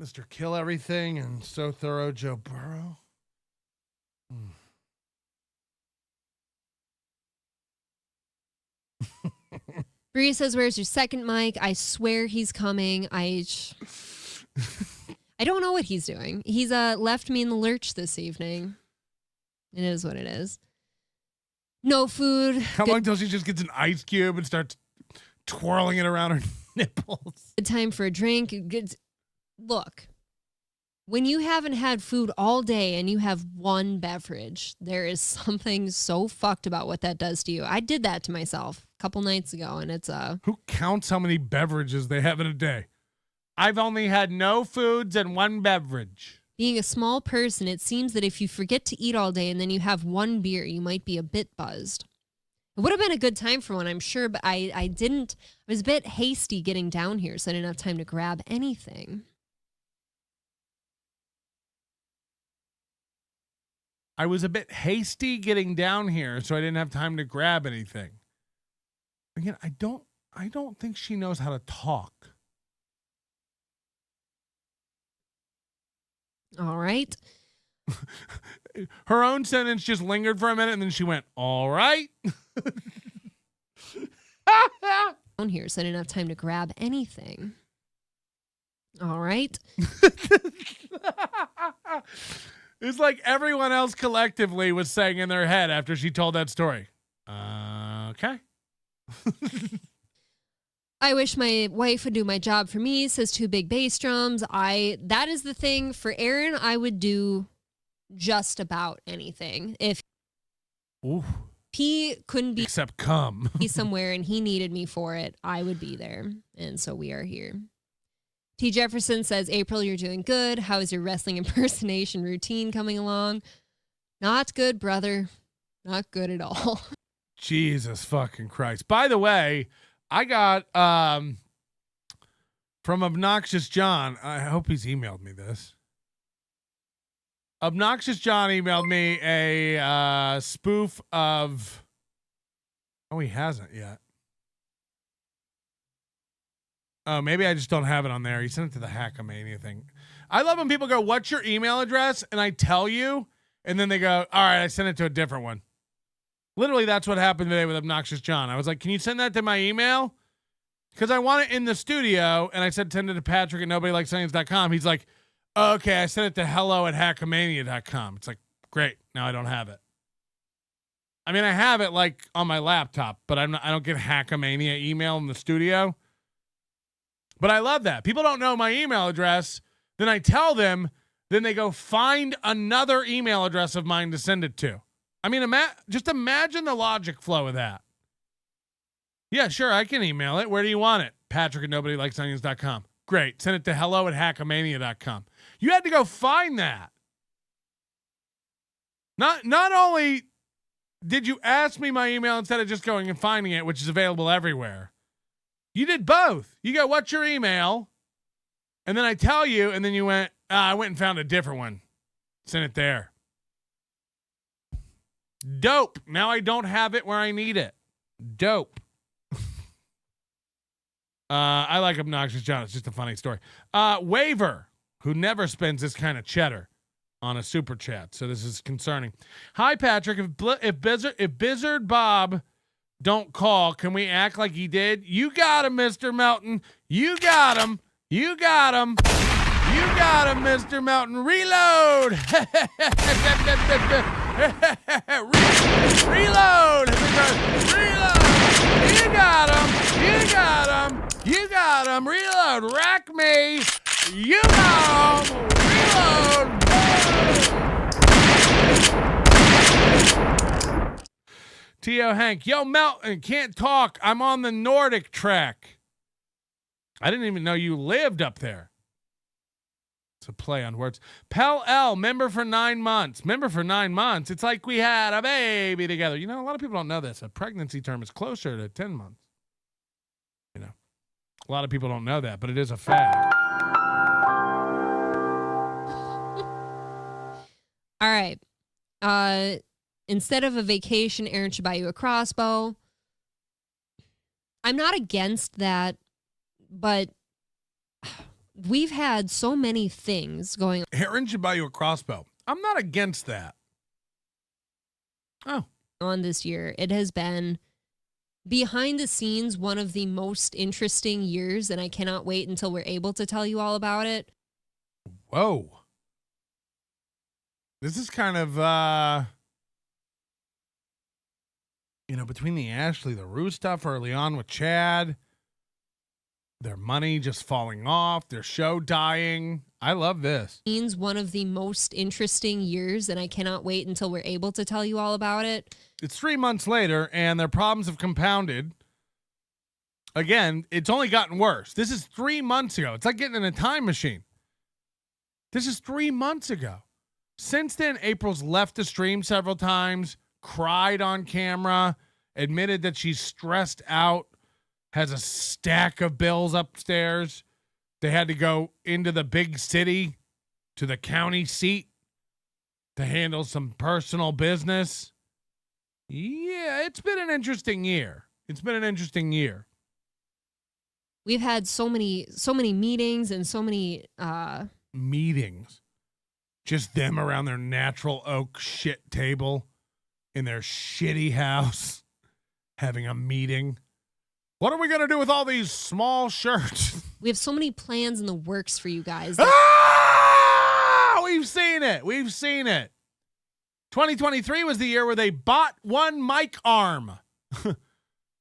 Mr. Kill Everything and So Thorough Joe Burrow. Bree says, where's your second mic? I swear he's coming. I don't know what he's doing. He's left me in the lurch this evening. It is what it is. No food. How long till she just gets an ice cube and starts twirling it around her nipples? Good time for a drink. Look, when you haven't had food all day and you have one beverage, there is something so fucked about what that does to you. I did that to myself a couple nights ago, and it's Who counts how many beverages they have in a day? I've only had no foods and one beverage. Being a small person, it seems that if you forget to eat all day and then you have one beer, you might be a bit buzzed. It would have been a good time for one, I'm sure, but I didn't. I was a bit hasty getting down here, so I didn't have time to grab anything. I was a bit hasty getting down here, so I didn't have time to grab anything. Again, I don't think she knows how to talk. All right. Her own sentence just lingered for a minute, and then she went, all right. Down here, so I didn't have time to grab anything. All right. It's like everyone else collectively was saying in their head after she told that story. Okay. I wish my wife would do my job for me, says Two Big Bass Drums. That is the thing for Aaron. I would do just about anything. If he couldn't be except come somewhere and he needed me for it, I would be there. And so we are here. T. Jefferson says, April, you're doing good. How is your wrestling impersonation routine coming along? Not good, brother. Not good at all. Jesus fucking Christ. By the way, I got from Obnoxious John. I hope he's emailed me this. Obnoxious John emailed me a spoof of... Oh, he hasn't yet. Oh, maybe I just don't have it on there. He sent it to the Hackamania thing. I love when people go, what's your email address? And I tell you, and then they go, all right, I sent it to a different one. Literally, that's what happened today with Obnoxious John. I was like, can you send that to my email? Because I want it in the studio, and I said send it to Patrick at nobodylikescience.com. He's like, oh, okay, I sent it to hello@hackamania.com. It's like, great, now I don't have it. I mean, I have it like on my laptop, but I don't get Hackamania email in the studio. But I love that. People don't know my email address. Then I tell them. Then they go find another email address of mine to send it to. I mean, just imagine the logic flow of that. Yeah, sure, I can email it. Where do you want it? Patrick at nobodylikesonions.com. Great. Send it to hello@hackamania.com. You had to go find that. Not only did you ask me my email instead of just going and finding it, which is available everywhere. You did both. You go, what's your email? And then I tell you, and then you went, I went and found a different one. Send it there. Dope. Now I don't have it where I need it. Dope. I like Obnoxious John. It's just a funny story. Waver, who never spends this kind of cheddar on a super chat. So this is concerning. Hi, Patrick. If Bizzard Bob don't call, can we act like he did? You got him, Mr. Melton. You got him. You got him. You got him, Mr. Melton. Reload. Reload. Reload. You got him. You got him. You got him. Reload. Rack me. You got him. Reload. T.O. Hank. Yo, Melton. Can't talk. I'm on the Nordic track. I didn't even know you lived up there. It's a play on words. Pell L, member for 9 months. Member for 9 months. It's like we had a baby together. You know, a lot of people don't know this. A pregnancy term is closer to 10 months. You know, a lot of people don't know that, but it is a fact. All right. Instead of a vacation, Aaron should buy you a crossbow. I'm not against that, but we've had so many things going Aaron should buy you a crossbow. I'm not against that. on this year. It has been behind the scenes one of the most interesting years, and I cannot wait until we're able to tell you all about it. Whoa. This is kind of, between the Ashley, the Rue stuff early on with Chad, their money just falling off, their show dying. I love this. One of the most interesting years, and I cannot wait until we're able to tell you all about it. It's 3 months later, and their problems have compounded. Again, it's only gotten worse. This is 3 months ago. It's like getting in a time machine. This is 3 months ago. Since then, April's left the stream several times, cried on camera, admitted that she's stressed out, has a stack of bills upstairs. They had to go into the big city to the county seat to handle some personal business. Yeah, it's been an interesting year. We've had so many meetings and so many meetings. Just them around their natural oak shit table in their shitty house having a meeting. What are we going to do with all these small shirts? We have so many plans in the works for you guys. We've seen it. 2023 was the year where they bought one mic arm.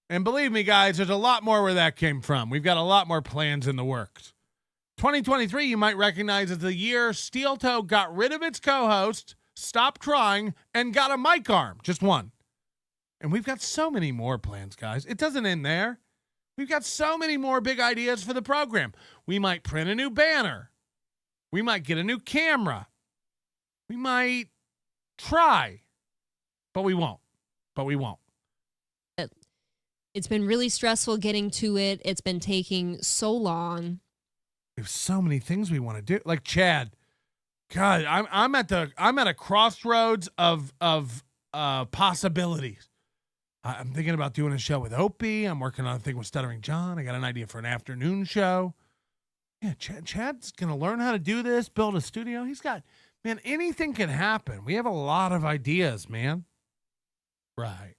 And believe me, guys, there's a lot more where that came from. We've got a lot more plans in the works. 2023, you might recognize as the year Steel Toe got rid of its co-host, stopped trying, and got a mic arm. Just one. And we've got so many more plans, guys. It doesn't end there. We've got so many more big ideas for the program. We might print a new banner. We might get a new camera. We might try. But we won't. It's been really stressful getting to it. It's been taking so long. There's so many things we want to do. Like Chad. God, I'm at a crossroads of possibilities. I'm thinking about doing a show with Opie. I'm working on a thing with Stuttering John. I got an idea for an afternoon show. Yeah, Chad's going to learn how to do this, build a studio. He's got, man, anything can happen. We have a lot of ideas, man. Right.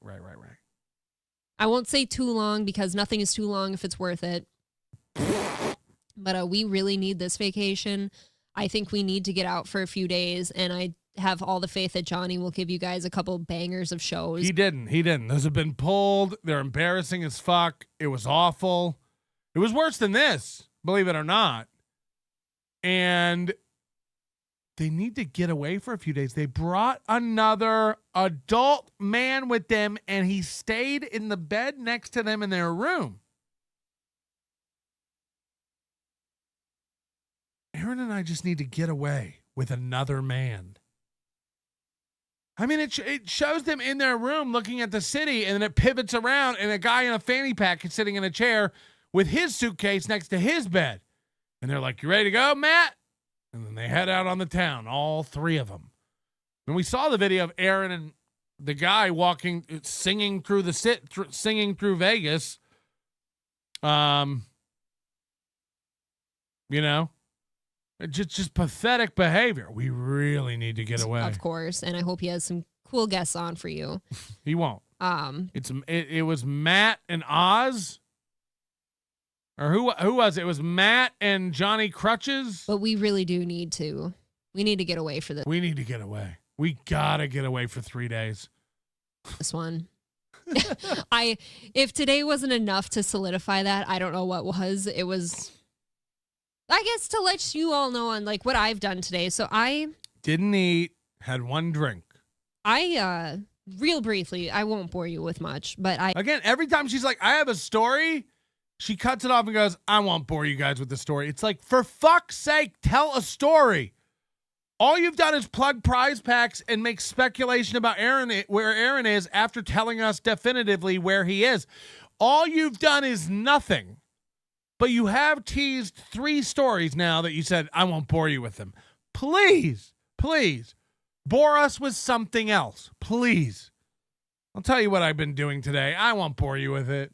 I won't say too long because nothing is too long if it's worth it. But we really need this vacation. I think we need to get out for a few days, and I have all the faith that Johnny will give you guys a couple bangers of shows. He didn't. Those have been pulled. They're embarrassing as fuck. It was awful. It was worse than this, believe it or not. And they need to get away for a few days. They brought another adult man with them, and he stayed in the bed next to them in their room. Aaron and I just need to get away with another man. I mean, it shows them in their room looking at the city, and then it pivots around, and a guy in a fanny pack is sitting in a chair with his suitcase next to his bed. And they're like, "You ready to go, Matt?" And then they head out on the town, all three of them. And we saw the video of Aaron and the guy singing through Vegas. Just pathetic behavior. We really need to get away. Of course, and I hope he has some cool guests on for you. He won't. It was Matt and Oz, or who was it? It was Matt and Johnny Crutches. But we really do need to. We need to get away for this. We need to get away. We gotta get away for 3 days. This one. If today wasn't enough to solidify that, I don't know what was. It was, I guess, to let you all know on like what I've done today. So I didn't eat, had one drink. Real briefly, I won't bore you with much, but again, every time she's like, I have a story, She cuts it off and goes, I won't bore you guys with the story. It's like, for fuck's sake, tell a story. All you've done is plug prize packs and make speculation about where Aaron is after telling us definitively where he is. All you've done is nothing. But you have teased 3 stories now that you said, I won't bore you with them. Please, please, bore us with something else. Please. I'll tell you what I've been doing today. I won't bore you with it.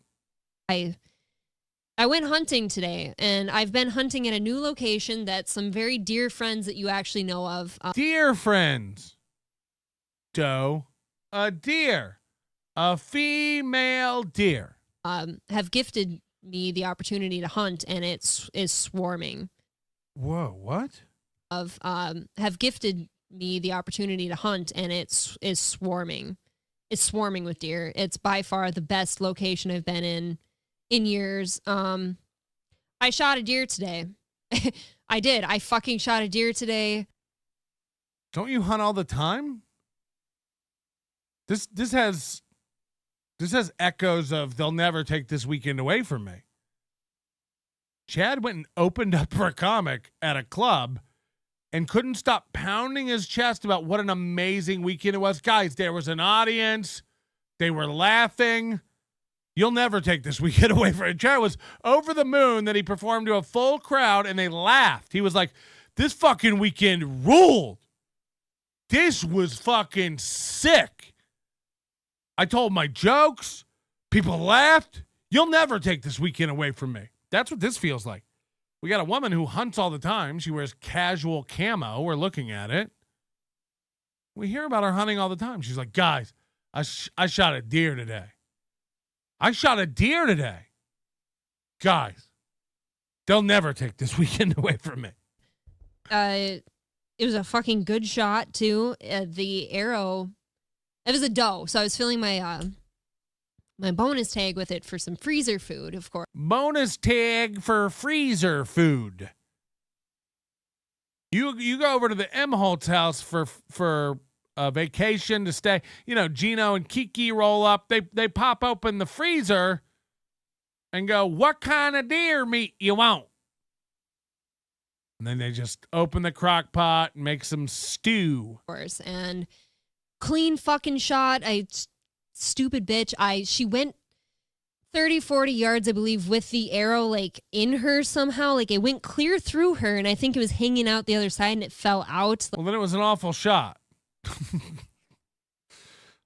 I went hunting today, and I've been hunting at a new location that some very dear friends that you actually know of. Dear friends. Doe. A deer. A female deer. Have gifted me the opportunity to hunt, and is swarming. Whoa, what? Have gifted me the opportunity to hunt, and is swarming. It's swarming with deer. It's by far the best location I've been in years. I shot a deer today. I did. I fucking shot a deer today. Don't you hunt all the time? This has echoes of they'll never take this weekend away from me. Chad went and opened up for a comic at a club and couldn't stop pounding his chest about what an amazing weekend it was. Guys, there was an audience. They were laughing. You'll never take this weekend away from it. Chad was over the moon that he performed to a full crowd and they laughed. He was like, this fucking weekend ruled. This was fucking sick. I told my jokes. People laughed. You'll never take this weekend away from me. That's what this feels like. We got a woman who hunts all the time. She wears casual camo. We're looking at it. We hear about her hunting all the time. She's like, guys, I shot a deer today. I shot a deer today. Guys, they'll never take this weekend away from me. It was a fucking good shot, too. The arrow, it was a doe, so I was filling my my bonus tag with it for some freezer food, of course. Bonus tag for freezer food. You go over to the Imholte's house for a vacation to stay. You know, Gino and Kiki roll up. They pop open the freezer and go, what kind of deer meat you want? And then they just open the crock pot and make some stew. Of course, and clean fucking shot. Stupid bitch. She went 30, 40 yards, I believe, with the arrow, like, in her somehow. Like, it went clear through her, and I think it was hanging out the other side, and it fell out. Well, then it was an awful shot.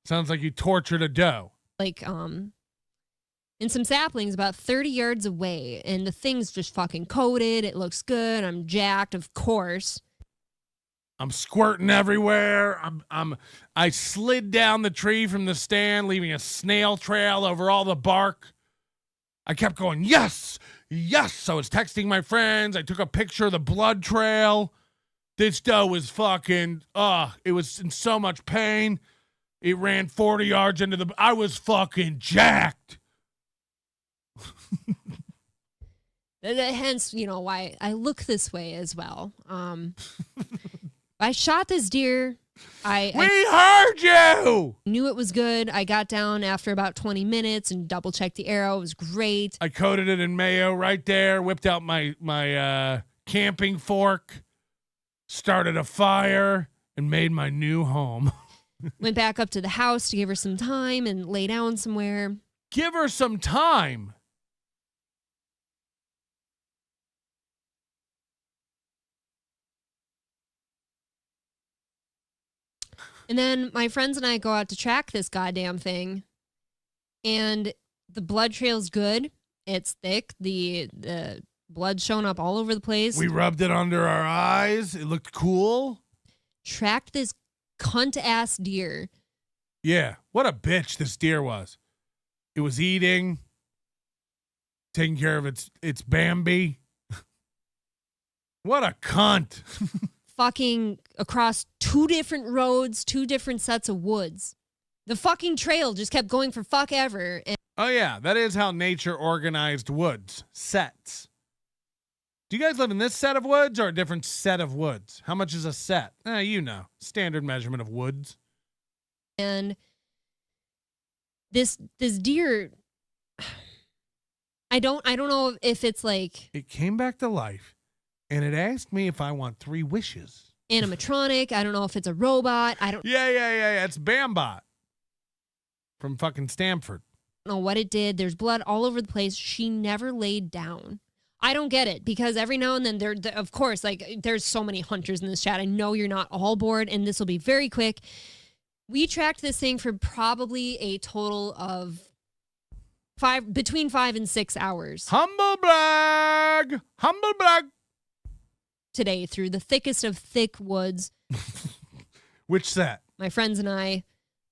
Sounds like you tortured a doe. Like, in some saplings about 30 yards away, and the thing's just fucking coated. It looks good. I'm jacked, of course. I'm squirting everywhere. I slid down the tree from the stand, leaving a snail trail over all the bark. I kept going, yes, yes. I was texting my friends. I took a picture of the blood trail. This doe was fucking, it was in so much pain. It ran 40 yards into the, I was fucking jacked. Hence, you know, why I look this way as well. I shot this deer. We heard you! Knew it was good. I got down after about 20 minutes and double checked the arrow. It was great. I coated it in mayo right there, whipped out my camping fork, started a fire, and made my new home. Went back up to the house to give her some time and lay down somewhere. Give her some time? And then my friends and I go out to track this goddamn thing. And the blood trail's good. It's thick. The blood's showing up all over the place. We rubbed it under our eyes. It looked cool. Tracked this cunt-ass deer. Yeah, what a bitch this deer was. It was eating, taking care of its Bambi. What a cunt. Fucking across 2 different roads, 2 different sets of woods. The fucking trail just kept going for fuck ever. And oh, yeah, that is how nature organized woods. Sets. Do you guys live in this set of woods or a different set of woods? How much is a set? You know, standard measurement of woods. And this deer, I don't know if it's like It came back to life, and it asked me if I want 3 wishes. animatronic. I don't know if it's a robot. I don't Yeah. It's Bambot from fucking Stanford. know what it did. There's blood all over the place. She never laid down. I don't get it because every now and then of course, like there's so many hunters in this chat. I know you're not all bored, and this will be very quick. We tracked this thing for probably a total of between 5 and 6 hours. Humble brag Today through the thickest of thick woods. Which set? My friends and I,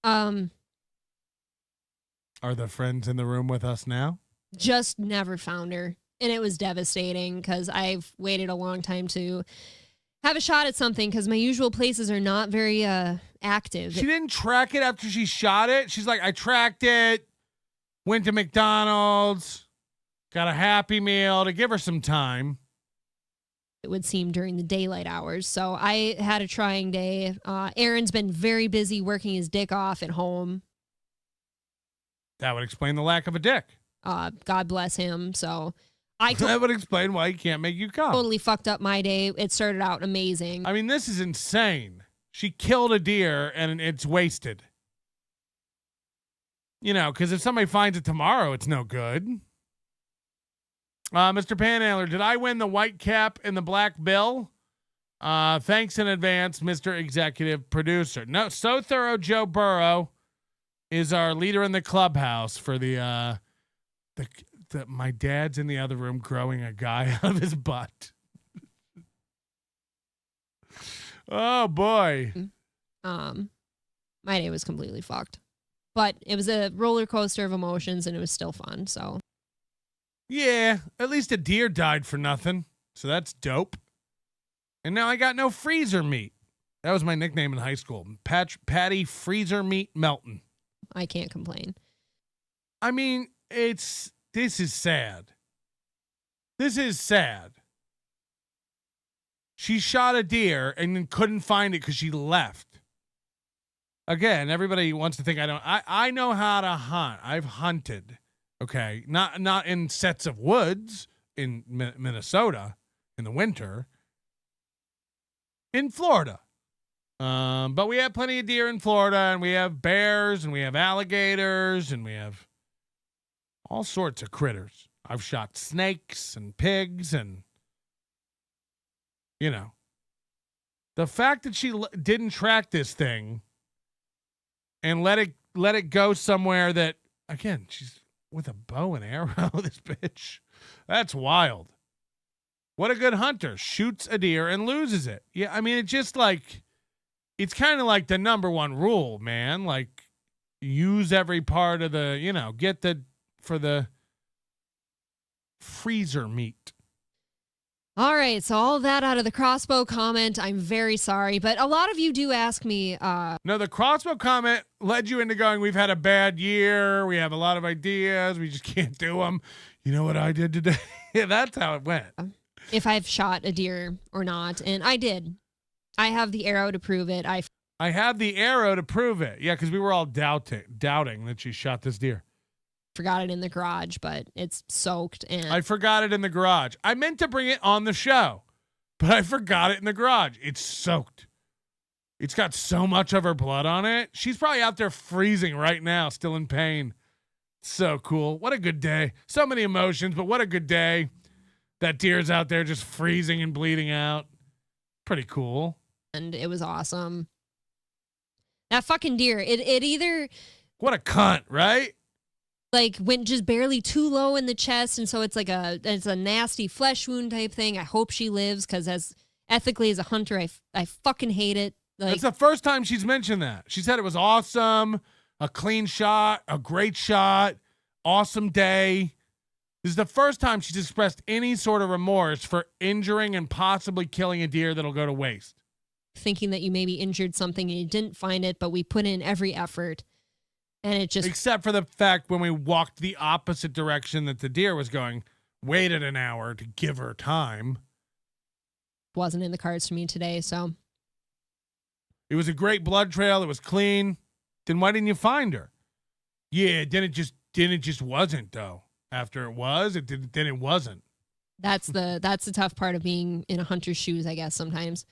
Are the friends in the room with us now? just never found her. And it was devastating because I've waited a long time to have a shot at something because my usual places are not very active. She didn't track it after she shot it. She's like, I tracked it, went to McDonald's, got a Happy Meal to give her some time. It would seem during the daylight hours. So I had a trying day. Aaron's been very busy working his dick off at home. That would explain the lack of a dick. God bless him. So that would explain why he can't make you come. Totally fucked up my day. It started out amazing. I mean, this is insane. She killed a deer and it's wasted. You know, because if somebody finds it tomorrow, it's no good. Mr. Panhandler, did I win the white cap and the black bill? Thanks in advance, Mr. Executive Producer. No, So Thorough Joe Burrow is our leader in the clubhouse for the my dad's in the other room growing a guy out of his butt. Oh boy. My day was completely fucked. But it was a roller coaster of emotions and it was still fun, so. Yeah, at least a deer died for nothing. So that's dope. And now I got no freezer meat. That was my nickname in high school. Patty Freezer Meat Melton. I can't complain. I mean, this is sad. This is sad. She shot a deer and then couldn't find it because she left. Again, everybody wants to think I don't. I know how to hunt. I've hunted. Okay, not in sets of woods in Minnesota in the winter. In Florida. But we have plenty of deer in Florida, and we have bears, and we have alligators, and we have all sorts of critters. I've shot snakes and pigs, and, you know. The fact that she didn't track this thing and let it go somewhere that, again, she's with a bow and arrow, this bitch. That's wild. What a good hunter. Shoots a deer and loses it. Yeah, I mean, it's just like, it's kind of like the number one rule, man. Like, use every part of the, get for the freezer meat. All right, so all that out of the crossbow comment, I'm very sorry, but a lot of you do ask me. No, the crossbow comment led you into going, we've had a bad year, we have a lot of ideas, we just can't do them. You know what I did today? Yeah, that's how it went. If I've shot a deer or not, and I did. I have the arrow to prove it. I have the arrow to prove it. Yeah, because we were all doubting that she shot this deer. Forgot it in the garage, but it's soaked. And I forgot it in the garage. I meant to bring it on the show, but I forgot it in the garage. It's soaked. It's got so much of her blood on it. She's probably out there freezing right now, still in pain. So cool. What a good day. So many emotions, but what a good day. That deer's out there just freezing and bleeding out. Pretty cool. And it was awesome. That fucking deer, it either... What a cunt, right? Like went just barely too low in the chest, and so it's a nasty flesh wound type thing. I hope she lives because as ethically as a hunter, I fucking hate it. Like, that's the first time she's mentioned that. She said it was awesome, a clean shot, a great shot, awesome day. This is the first time she's expressed any sort of remorse for injuring and possibly killing a deer that'll go to waste. Thinking that you maybe injured something and you didn't find it, but we put in every effort. And it just... Except for the fact when we walked the opposite direction that the deer was going, waited an hour to give her time. Wasn't in the cards for me today, so... It was a great blood trail. It was clean. Then why didn't you find her? Yeah, then it just wasn't, though. After it was, then it wasn't. That's the tough part of being in a hunter's shoes, I guess, sometimes.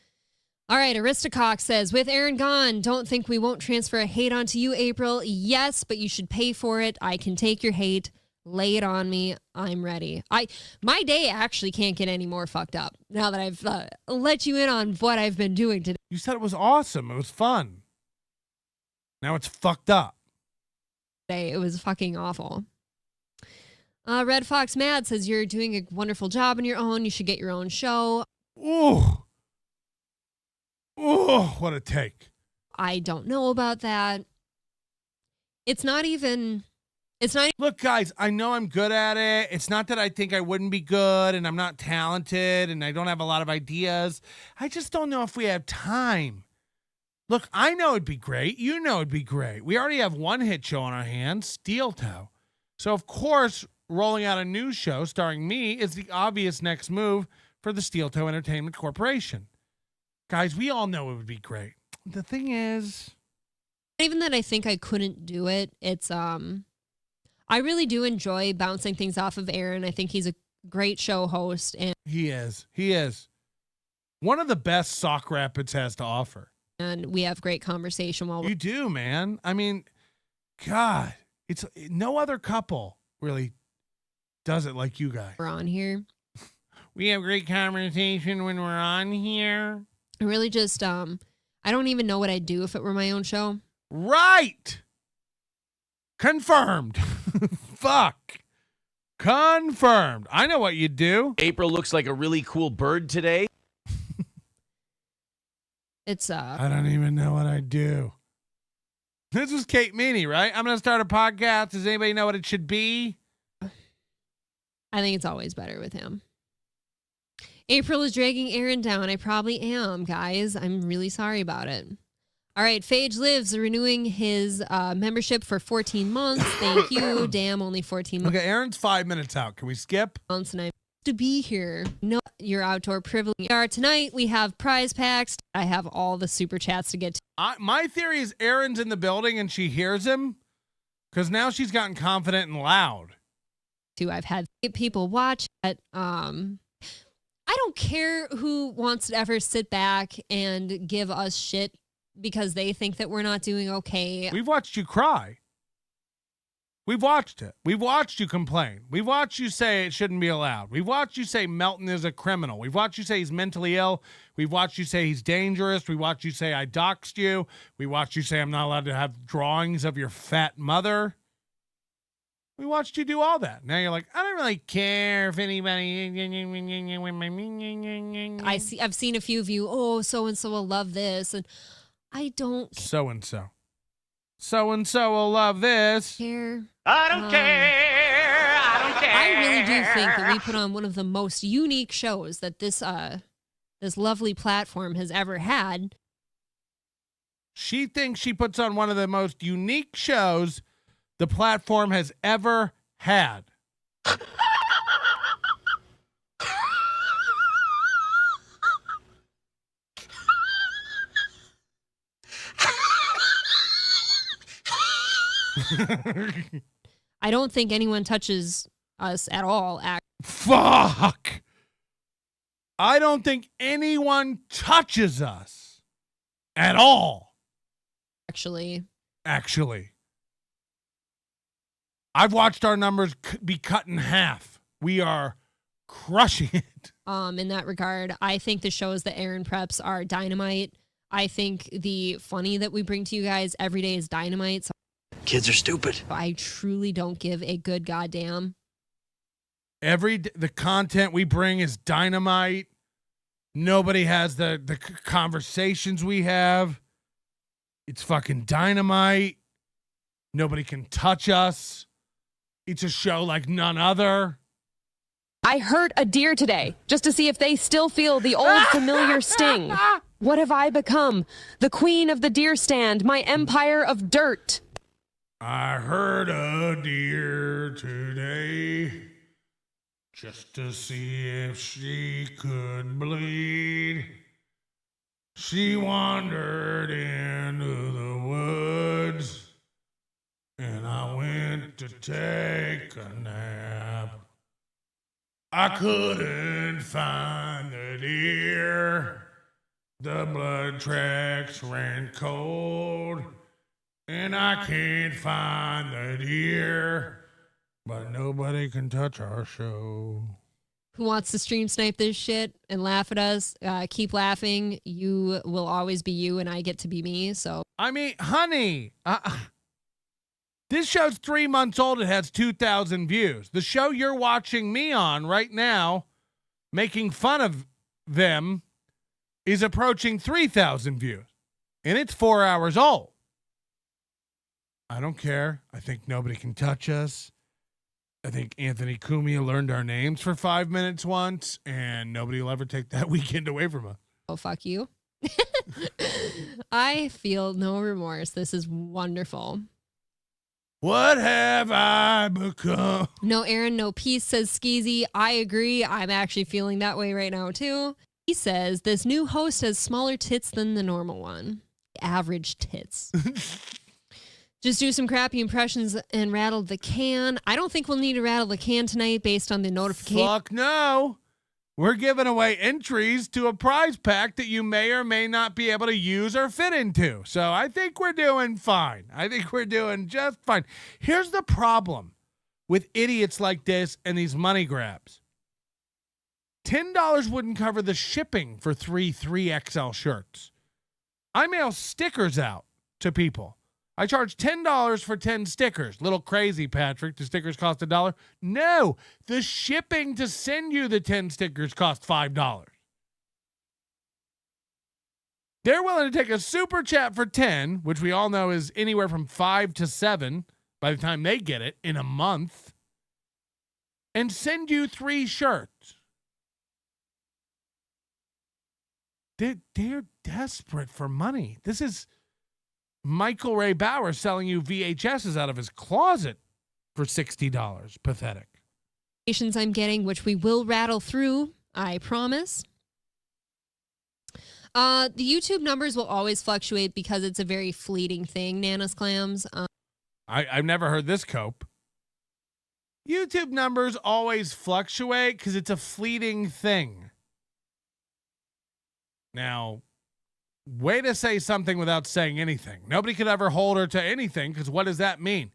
All right, Aristocox says, with Aaron gone, don't think we won't transfer a hate onto you, April. Yes, but you should pay for it. I can take your hate. Lay it on me. I'm ready. My day actually can't get any more fucked up now that I've let you in on what I've been doing today. You said it was awesome. It was fun. Now it's fucked up. It was fucking awful. Red Fox Mad says, you're doing a wonderful job on your own. You should get your own show. Ooh, what a take. I don't know about that. It's not even... Look, guys, I know I'm good at it. It's not that I think I wouldn't be good and I'm not talented and I don't have a lot of ideas. I just don't know if we have time. Look, I know it'd be great. You know it'd be great. We already have one hit show on our hands, Steel Toe. So, of course, rolling out a new show starring me is the obvious next move for the Steel Toe Entertainment Corporation. Guys, we all know it would be great. The thing is... Even that I think I couldn't do it, it's... I really do enjoy bouncing things off of Aaron. I think he's a great show host. And He is. One of the best Sock Rapids has to offer. And we have great conversation while You do, man. I mean, God, it's no other couple really does it like you guys. we're on here. We have great conversation when we're on here. I really just, I don't even know what I'd do if it were my own show. Right. Confirmed. Fuck. Confirmed. I know what you'd do. April looks like a really cool bird today. It's I don't even know what I'd do. This is Kate Meany, right? I'm going to start a podcast. Does anybody know what it should be? I think it's always better with him. April is dragging Aaron down. I probably am, guys. I'm really sorry about it. All right, Phage Lives renewing his membership for 14 months. Thank you. Damn, only 14 months. Okay, Aaron's 5 minutes out. Can we skip? And I'm to be here. No, your outdoor privilege. Tonight we have prize packs. I have all the super chats to get to. My theory is Aaron's in the building and she hears him because now she's gotten confident and loud. I've had people watch it. I don't care who wants to ever sit back and give us shit because they think that we're not doing okay. We've watched you cry. We've watched it. We've watched you complain. We've watched you say it shouldn't be allowed. We've watched you say Melton is a criminal. We've watched you say he's mentally ill. We've watched you say he's dangerous. We watched you say I doxed you. We watched you say I'm not allowed to have drawings of your fat mother. We watched you do all that. Now you're like, I don't really care if anybody. I've seen a few of you. Oh, so and so will love this, and I don't. So and so will love this. Care. I don't care. I don't care. I really do think that we put on one of the most unique shows that this lovely platform has ever had. She thinks she puts on one of the most unique shows the platform has ever had. I don't think anyone touches us at all. Fuck! I don't think anyone touches us at all. Actually. I've watched our numbers be cut in half. We are crushing it. In that regard, I think the shows that Aaron preps are dynamite. I think the funny that we bring to you guys every day is dynamite. So Kids are stupid. I truly don't give a good goddamn. The content we bring is dynamite. Nobody has the conversations we have. It's fucking dynamite. Nobody can touch us. It's a show like none other. I hurt a deer today just to see if they still feel the old familiar sting. What have I become? The queen of the deer stand, my empire of dirt. I hurt a deer today just to see if she could bleed. She wandered into the woods and I went to take a nap. I couldn't find the deer. The blood tracks ran cold. And I can't find the deer. But nobody can touch our show. Who wants to stream snipe this shit and laugh at us? Keep laughing. You will always be you, and I get to be me. So I mean, honey, this show's 3 months old. It has 2,000 views. The show you're watching me on right now, making fun of them, is approaching 3,000 views, and it's 4 hours old. I don't care. I think nobody can touch us. I think Anthony Cumia learned our names for 5 minutes once, and nobody will ever take that weekend away from us. oh, fuck you. I feel no remorse. This is wonderful. What have I become? No Aaron, no peace, says Skeezy. I agree. I'm actually feeling that way right now, too. He says this new host has smaller tits than the normal one. Average tits. Just do some crappy impressions and rattle the can. I don't think we'll need to rattle the can tonight based on the notification. Fuck no. We're giving away entries to a prize pack that you may or may not be able to use or fit into. So I think we're doing fine. I think we're doing just fine. Here's the problem with idiots like this and these money grabs. $10 wouldn't cover the shipping for 3XL shirts. I mail stickers out to people. I charge $10 for 10 stickers. Little crazy, Patrick. The stickers cost $1. No, the shipping to send you the 10 stickers cost $5. They're willing to take a super chat for 10, which we all know is anywhere from 5 to 7 by the time they get it in a month, and send you 3 shirts. They're desperate for money. This is Michael Ray Bauer selling you VHSs out of his closet for $60. Pathetic. I'm getting, which we will rattle through, I promise. The YouTube numbers will always fluctuate because it's a very fleeting thing, Nana's Clams. I've never heard this cope. YouTube numbers always fluctuate because it's a fleeting thing. Now, way to say something without saying anything. Nobody could ever hold her to anything, because what does that mean?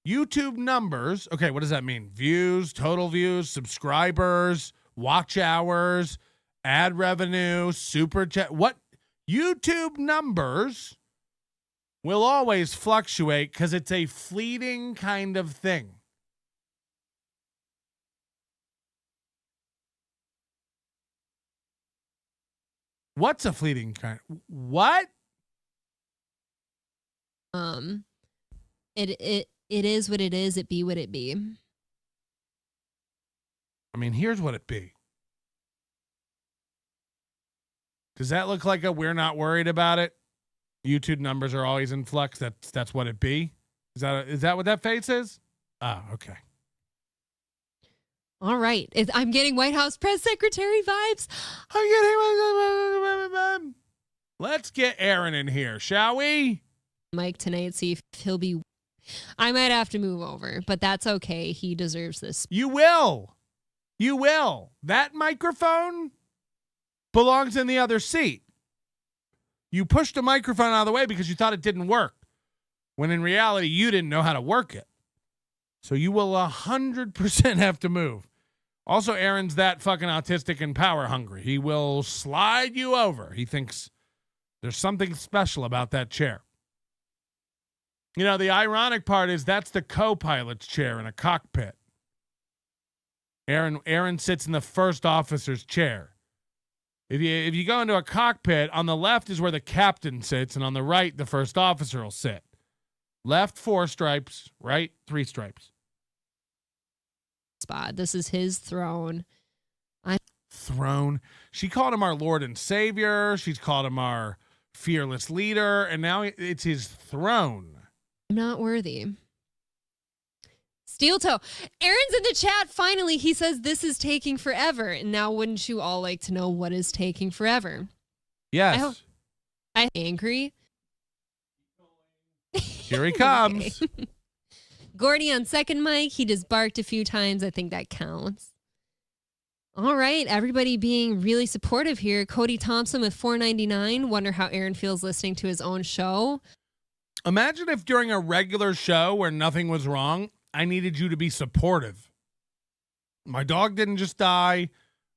YouTube numbers, okay, what does that mean? Views, total views, subscribers, watch hours, ad revenue, super chat. What? YouTube numbers will always fluctuate because it's a fleeting kind of thing. What's a fleeting kind? What? It is what it is. It be what it be. I mean, here's what it be. Does that look like a we're not worried about it? YouTube numbers are always in flux. That's what it be. Is that what that face is? Oh, okay. All right. I'm getting White House press secretary vibes. Let's get Aaron in here, shall we? Mike tonight, see if he'll be. I might have to move over, but that's okay. He deserves this. You will. You will. That microphone belongs in the other seat. You pushed the microphone out of the way because you thought it didn't work, when in reality, you didn't know how to work it. So you will 100% have to move. Also, Aaron's that fucking autistic and power hungry. He will slide you over. He thinks there's something special about that chair. You know, the ironic part is that's the co-pilot's chair in a cockpit. Aaron sits in the first officer's chair. If you go into a cockpit, on the left is where the captain sits, and on the right, the first officer will sit. Left, 4 stripes. Right, 3 stripes. Spot. This is his throne. Throne. She called him our Lord and Savior. She's called him our fearless leader, and now it's his throne. I'm not worthy. Steel toe. Aaron's in the chat. Finally, he says this is taking forever. And now, wouldn't you all like to know what is taking forever? Yes. I'm angry. Here he comes. Gordy on second mic. He just barked a few times. I think that counts. All right, everybody being really supportive here. Cody Thompson with $4.99. Wonder how Aaron feels listening to his own show. Imagine if during a regular show where nothing was wrong, I needed you to be supportive. My dog didn't just die.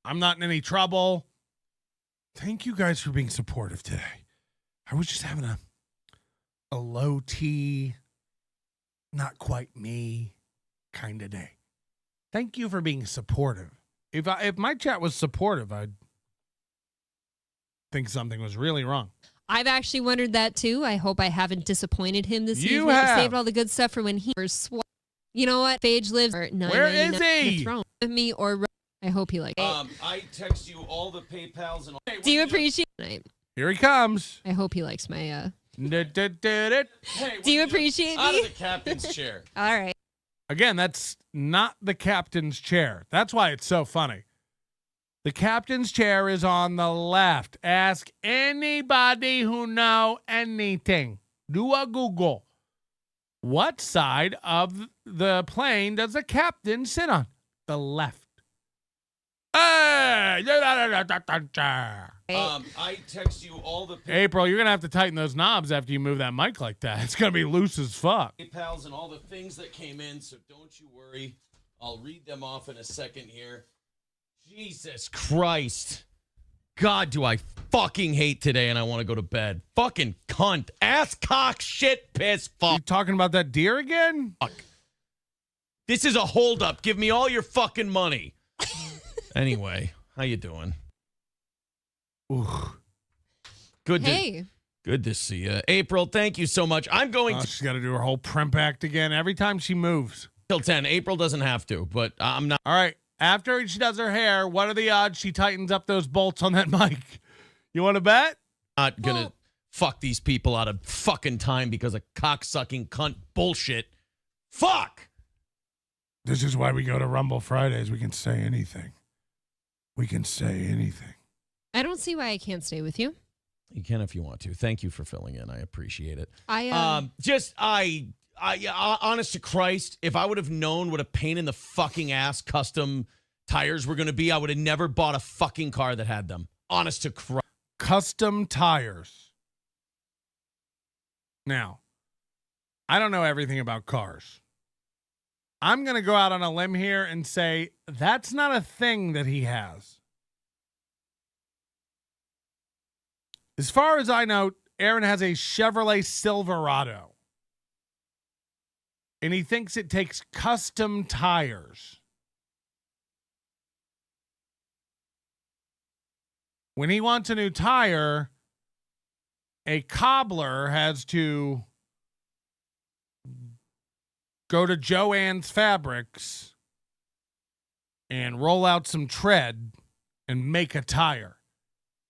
I'm not in any trouble. Thank you guys for being supportive today. I was just having a low T, not quite me kind of day. Thank you for being supportive. If my chat was supportive, I'd think something was really wrong. I've actually wondered that too. I hope I haven't disappointed him this You evening. have. Saved all the good stuff for when he was You know what? Phage lives at Where is he? With me or I hope he likes it. I text you all the PayPals and all. Do you appreciate it? Here he comes. I hope he likes my Hey, Do you appreciate out me? of the captain's chair? All right. Again, that's not the captain's chair. That's why it's so funny. The captain's chair is on the left. Ask anybody who know anything. Do a Google. What side of the plane does the captain sit on? The left. Hey! I text you all the April, you're going to have to tighten those knobs after you move that mic like that. It's going to be loose as fuck. PayPals and all the things that came in, so don't you worry. I'll read them off in a second here. Jesus Christ. God, do I fucking hate today and I want to go to bed. Fucking cunt. Ass, cock, shit, piss, fuck. You talking about that deer again? Fuck. This is a holdup. Give me all your fucking money. Anyway, how you doing? Ooh. Good Hey. Good to see you. April, thank you so much. I'm going to... She's got to do her whole primp act again every time she moves. Till 10. April doesn't have to, but I'm not... All right. After she does her hair, what are the odds she tightens up those bolts on that mic? You want to bet? Not gonna fuck these people out of fucking time because of cock-sucking cunt bullshit. Fuck! This is why we go to Rumble Fridays. We can say anything. We can say anything. I don't see why I can't stay with you. You can if you want to. Thank you for filling in. I appreciate it. I honest to Christ, if I would have known what a pain in the fucking ass custom tires were going to be, I would have never bought a fucking car that had them. Honest to Christ. Custom tires. Now, I don't know everything about cars. I'm going to go out on a limb here and say that's not a thing that he has. As far as I know, Aaron has a Chevrolet Silverado. And he thinks it takes custom tires. When he wants a new tire, a cobbler has to go to Joann's Fabrics and roll out some tread and make a tire.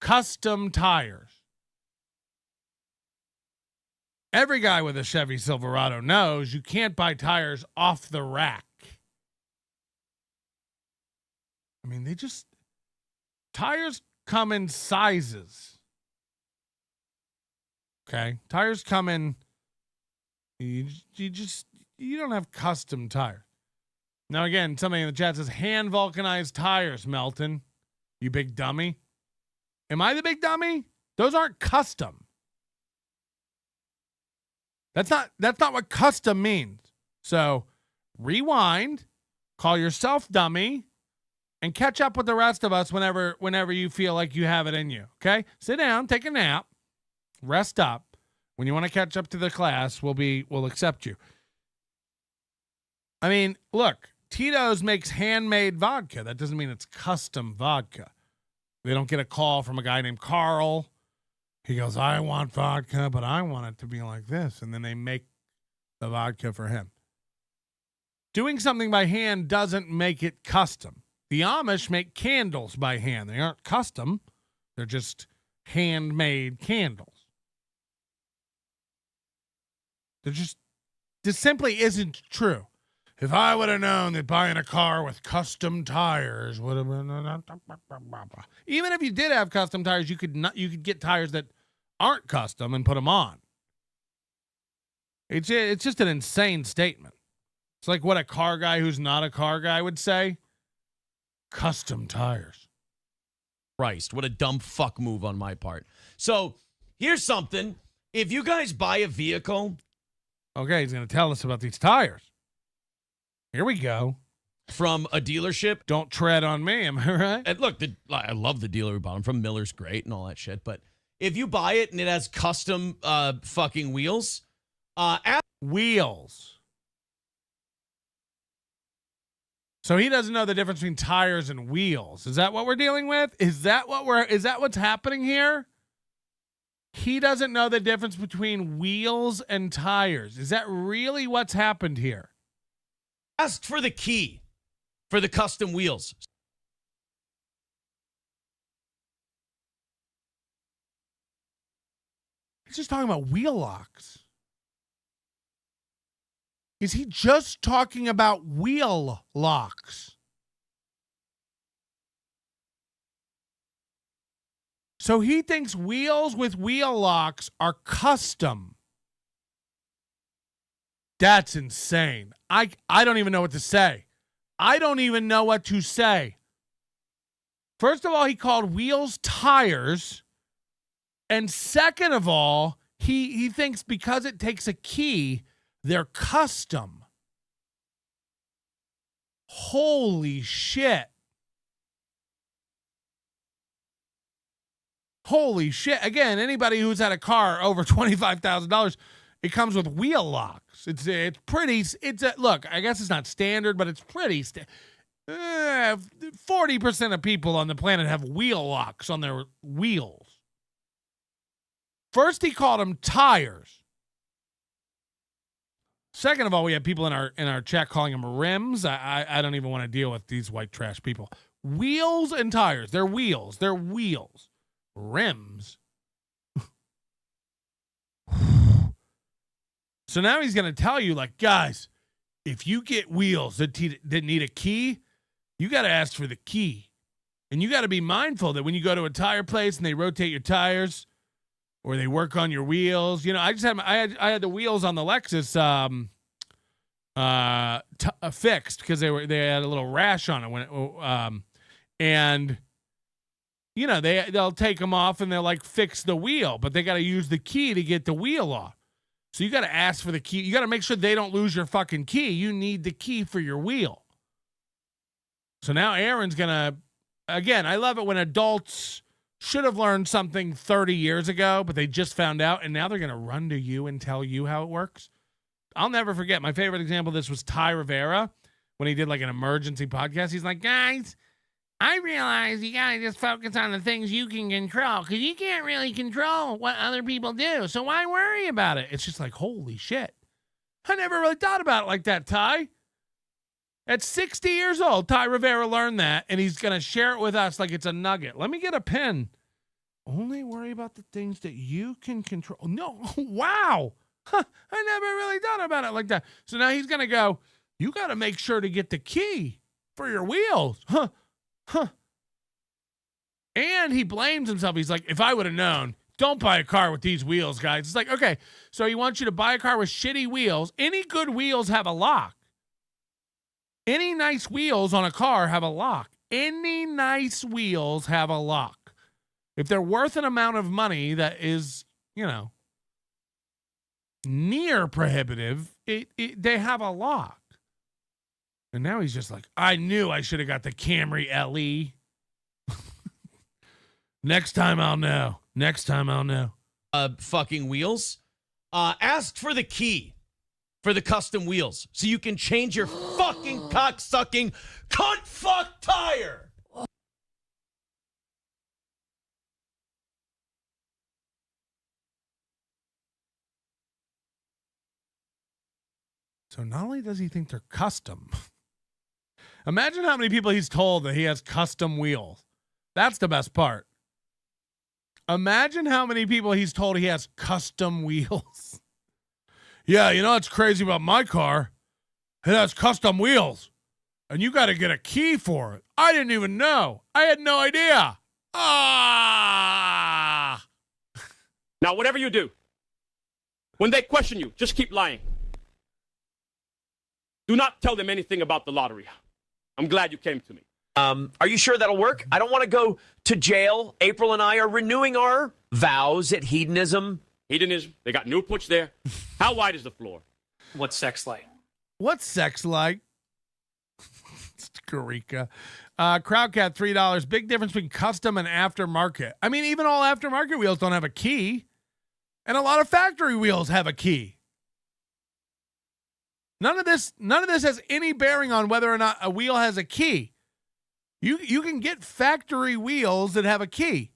Custom tires. Every guy with a Chevy Silverado knows you can't buy tires off the rack. I mean, tires come in sizes. Okay? Tires come in, you don't have custom tires. Now, again, somebody in the chat says, hand vulcanized tires, Melton. You big dummy. Am I the big dummy? Those aren't custom. That's not what custom means. So rewind, call yourself dummy, and catch up with the rest of us whenever you feel like you have it in you. Okay? Sit down, take a nap, rest up. When you want to catch up to the class, we'll accept you. I mean, look, Tito's makes handmade vodka. That doesn't mean it's custom vodka. They don't get a call from a guy named Carl. He goes, I want vodka, but I want it to be like this. And then they make the vodka for him. Doing something by hand doesn't make it custom. The Amish make candles by hand. They aren't custom. They're just handmade candles. This simply isn't true. If I would have known that buying a car with custom tires would have been... Even if you did have custom tires, you could get tires that aren't custom and put them on. It's just an insane statement. It's like what a car guy who's not a car guy would say. custom tires. Christ, what a dumb fuck move on my part. So here's something. If you guys buy a vehicle. Okay, he's going to tell us about these tires. Here we go. From a dealership. Don't tread on me, am I right? And look, I love the dealer we bought them from. Miller's great and all that shit. But if you buy it and it has custom fucking wheels. Wheels. So he doesn't know the difference between tires and wheels. Is that what we're dealing with? Is that what's happening here? He doesn't know the difference between wheels and tires. Is that really what's happened here? Ask for the key for the custom wheels. He's just talking about wheel locks. Is he just talking about wheel locks? So he thinks wheels with wheel locks are custom. That's insane. I don't even know what to say. I don't even know what to say. First of all, he called wheels tires. And second of all, he thinks because it takes a key, they're custom. Holy shit. Holy shit. Again, anybody who's had a car over $25,000, it comes with wheel locks. It's pretty, look, I guess it's not standard, but it's pretty 40% of people on the planet have wheel locks on their wheels. First, he called them tires. Second of all, we have people in our chat calling them rims. I don't even want to deal with these white trash people. Wheels and tires. They're wheels. They're wheels. Rims. So now he's going to tell you, like, guys, if you get wheels that need a key, you got to ask for the key. And you got to be mindful that when you go to a tire place and they rotate your tires or they work on your wheels, you know, I had the wheels on the Lexus fixed because they had a little rash on it and you know, they'll take them off and they'll like fix the wheel, but they got to use the key to get the wheel off. So you got to ask for the key. You got to make sure they don't lose your fucking key. You need the key for your wheel. So now Aaron's going to, again, I love it when adults should have learned something 30 years ago, but they just found out, and now they're going to run to you and tell you how it works. I'll never forget. My favorite example of this was Ty Rivera when he did like an emergency podcast. He's like, guys, I realize you got to just focus on the things you can control because you can't really control what other people do. So why worry about it? It's just like, holy shit. I never really thought about it like that, Ty. At 60 years old, Ty Rivera learned that, and he's going to share it with us like it's a nugget. Let me get a pen. Only worry about the things that you can control. No, wow. Huh, I never really thought about it like that. So now he's going to go, you got to make sure to get the key for your wheels. Huh. And he blames himself. He's like, if I would have known, don't buy a car with these wheels, guys. It's like, okay, so he wants you to buy a car with shitty wheels. Any good wheels have a lock. Any nice wheels on a car have a lock. Any nice wheels have a lock. If they're worth an amount of money that is, you know, near prohibitive, they have a lock. And now he's just like, I knew I should have got the Camry LE. Next time I'll know. Next time I'll know. Fucking wheels. Ask for the key for the custom wheels so you can change your fucking cock-sucking cunt fuck tire. So not only does he think they're custom, imagine how many people he's told that he has custom wheels. That's the best part. Imagine how many people he's told he has custom wheels. Yeah, you know what's crazy about my car? It has custom wheels. And you got to get a key for it. I didn't even know. I had no idea. Ah! Now, whatever you do, when they question you, just keep lying. Do not tell them anything about the lottery. I'm glad you came to me. Are you sure that'll work? I don't want to go to jail. April and I are renewing our vows at hedonism. Hedonism. They got new push there. How wide is the floor? What's sex like? What's sex like? It's Karika. Crowdcat, $3. Big difference between custom and aftermarket. I mean, even all aftermarket wheels don't have a key. And a lot of factory wheels have a key. None of this has any bearing on whether or not a wheel has a key. You can get factory wheels that have a key.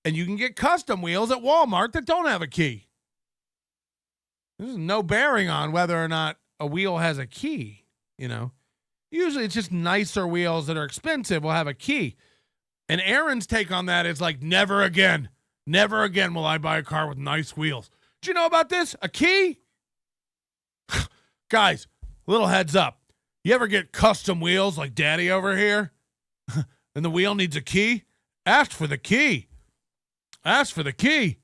And you can get custom wheels at Walmart that don't have a key. There's no bearing on whether or not a wheel has a key, you know. Usually it's just nicer wheels that are expensive will have a key. And Aaron's take on that is like, never again. Never again will I buy a car with nice wheels. Did you know about this? A key? Guys, little heads up. You ever get custom wheels like Daddy over here? And the wheel needs a key? Ask for the key. Ask for the key.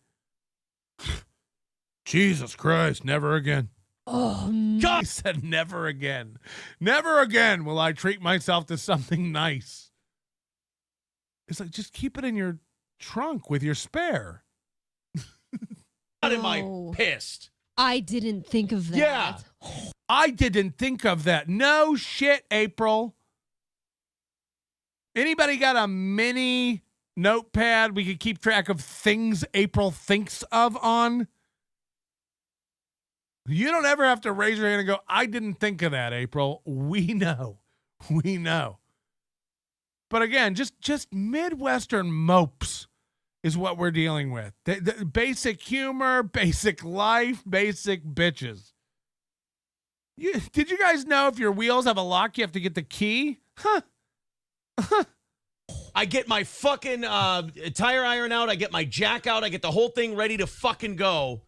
Jesus Christ, never again. Oh, God, he said never again. Never again will I treat myself to something nice. It's like, just keep it in your trunk with your spare. Not am I pissed? I didn't think of that. Yeah. I didn't think of that. No shit, April. Anybody got a mini notepad we could keep track of things April thinks of on? You don't ever have to raise your hand and go, I didn't think of that, April. We know. We know. But again, just Midwestern mopes is what we're dealing with. The basic humor, basic life, basic bitches. Did you guys know if your wheels have a lock, you have to get the key? Huh. I get my fucking tire iron out. I get my jack out. I get the whole thing ready to fucking go.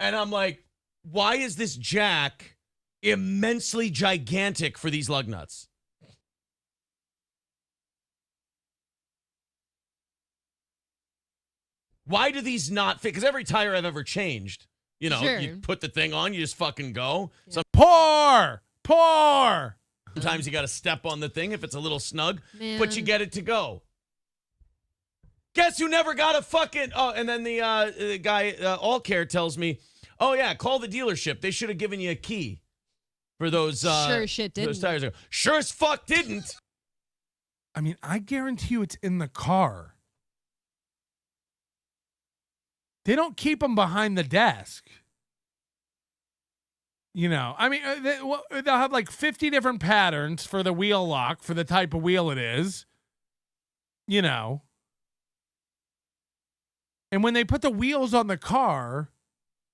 And I'm like, why is this jack immensely gigantic for these lug nuts? Why do these not fit? Because every tire I've ever changed, you know, Sure. you put the thing on, you just fucking go. Yeah. Pour. Sometimes you got to step on the thing if it's a little snug, but you Man. get it to go. Guess who never got a fucking... Oh, and then the guy, All Care, tells me, oh, yeah, call the dealership. They should have given you a key for those... Sure shit those didn't. tires. Sure as fuck didn't. I mean, I guarantee you it's in the car. They don't keep them behind the desk. You know, I mean, they'll have like 50 different patterns for the wheel lock for the type of wheel it is. You know. And when they put the wheels on the car,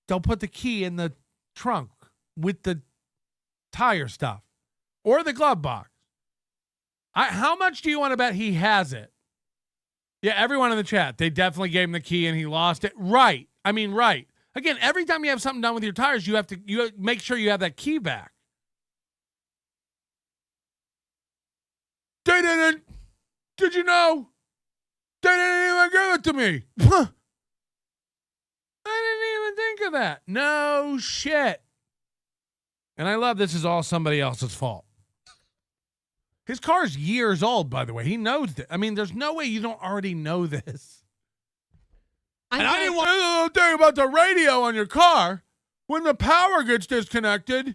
they'll put the key in the trunk with the tire stuff or the glove box. How much do you want to bet he has it? Yeah, everyone in the chat, they definitely gave him the key and he lost it. Right. I mean, right. Again, every time you have something done with your tires, you have to make sure you have that key back. They didn't. Did you know? They didn't even give it to me. I didn't even think of that. No shit. And I love this is all somebody else's fault. His car's years old, by the way. He knows it. I mean, there's no way you don't already know this. I didn't want to thing about the radio on your car. When the power gets disconnected,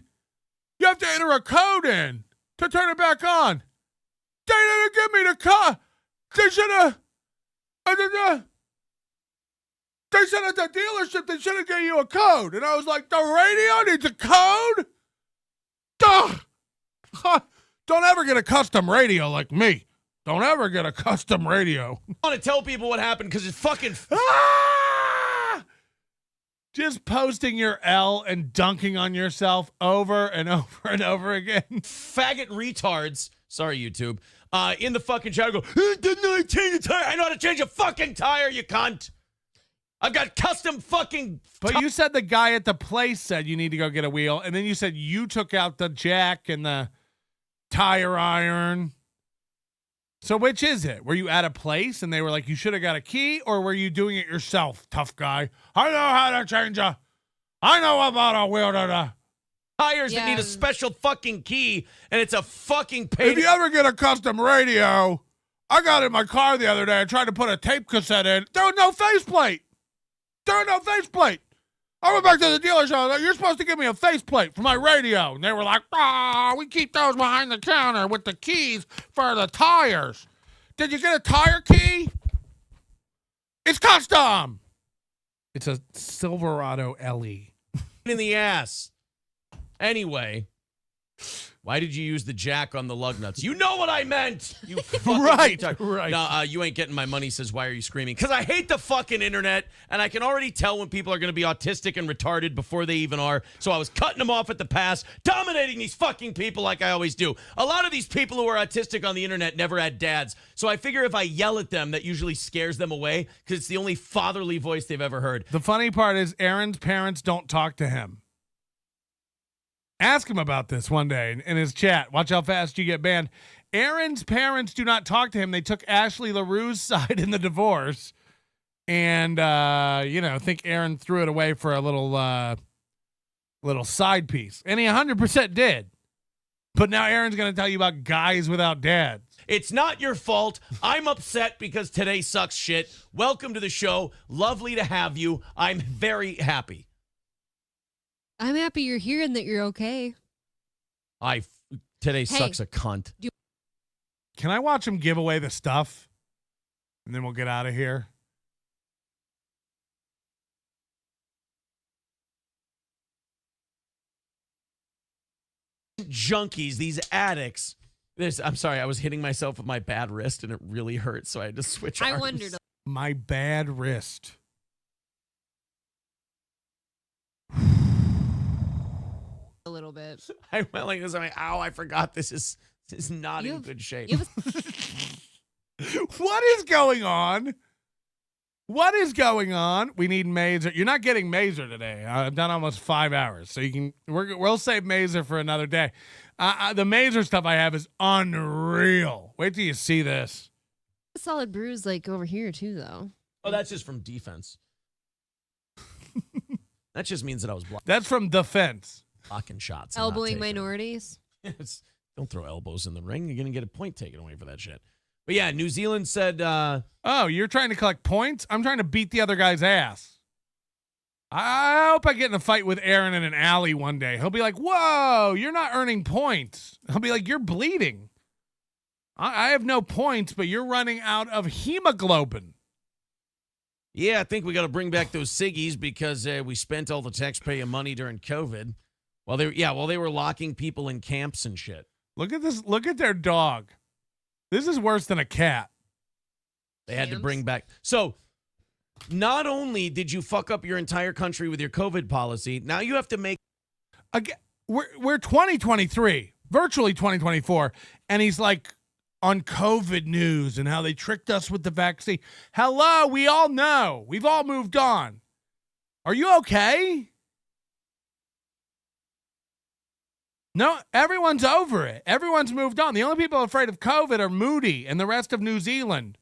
you have to enter a code in to turn it back on. They didn't give me the car. They should have. They said at the dealership they should have gave you a code. And I was like, the radio needs a code? Duh. Don't ever get a custom radio like me. Don't ever get a custom radio. I want to tell people what happened because it's fucking... Just posting your L and dunking on yourself over and over and over again. Faggot retards. Sorry, YouTube. In the fucking chat, go, didn't I change a tire? I know how to change a fucking tire, you cunt. I've got custom fucking... But you said the guy at the place said you need to go get a wheel. And then you said you took out the jack and the tire iron. So which is it? Were you at a place and they were like, you should have got a key, or were you doing it yourself, tough guy? I know how to change I know about a wheel. tires that need a special fucking key, and it's a fucking pain. If you ever get a custom radio, I got in my car the other day. I tried to put a tape cassette in. There was no faceplate. I went back to the dealership. I was like, you're supposed to give me a faceplate for my radio. And they were like, we keep those behind the counter with the keys for the tires. Did you get a tire key? It's custom. It's a Silverado LE. In the ass. Anyway, why did you use the jack on the lug nuts? You know what I meant. You fucking retard. Right. No, you ain't getting my money. Says, why are you screaming? Because I hate the fucking internet, and I can already tell when people are going to be autistic and retarded before they even are. So I was cutting them off at the pass, dominating these fucking people like I always do. A lot of these people who are autistic on the internet never had dads. So I figure if I yell at them, that usually scares them away because it's the only fatherly voice they've ever heard. The funny part is Aaron's parents don't talk to him. Ask him about this one day in his chat. Watch how fast you get banned. Aaron's parents do not talk to him. They took Ashley LaRue's side in the divorce. And, think Aaron threw it away for a little side piece. And he 100% did. But now Aaron's going to tell you about guys without dads. It's not your fault. I'm upset because today sucks shit. Welcome to the show. Lovely to have you. I'm very happy. I'm happy you're here and that you're okay. Today sucks a cunt. Can I watch him give away the stuff? And then we'll get out of here. Junkies, these addicts. I'm sorry, I was hitting myself with my bad wrist and it really hurt, so I had to switch arms. I wondered. My bad wrist. A little bit. I went like this. I'm like, ow, I forgot this is not in good shape. What is going on? What is going on? We need Mazer. You're not getting Mazer today. I've done almost 5 hours, so we'll save Mazer for another day. The Mazer stuff I have is unreal. Wait till you see this. A solid bruise like over here too, though. Oh, that's just from defense. That just means that I was blocked. That's from defense. Blocking shots. Elbowing minorities. Don't throw elbows in the ring. You're going to get a point taken away for that shit. But yeah, New Zealand said... oh, you're trying to collect points? I'm trying to beat the other guy's ass. I hope I get in a fight with Aaron in an alley one day. He'll be like, whoa, you're not earning points. I'll be like, you're bleeding. I have no points, but you're running out of hemoglobin. Yeah, I think we got to bring back those ciggies because we spent all the taxpayer money during COVID. While they were locking people in camps and shit. Look at this. Look at their dog. This is worse than a cat. They had to bring back. So not only did you fuck up your entire country with your COVID policy, now you have to make. Again, we're 2023, virtually 2024, and he's like on COVID news and how they tricked us with the vaccine. Hello, we all know. We've all moved on. Are you okay? No, everyone's over it. Everyone's moved on. The only people afraid of COVID are Mooby and the rest of New Zealand,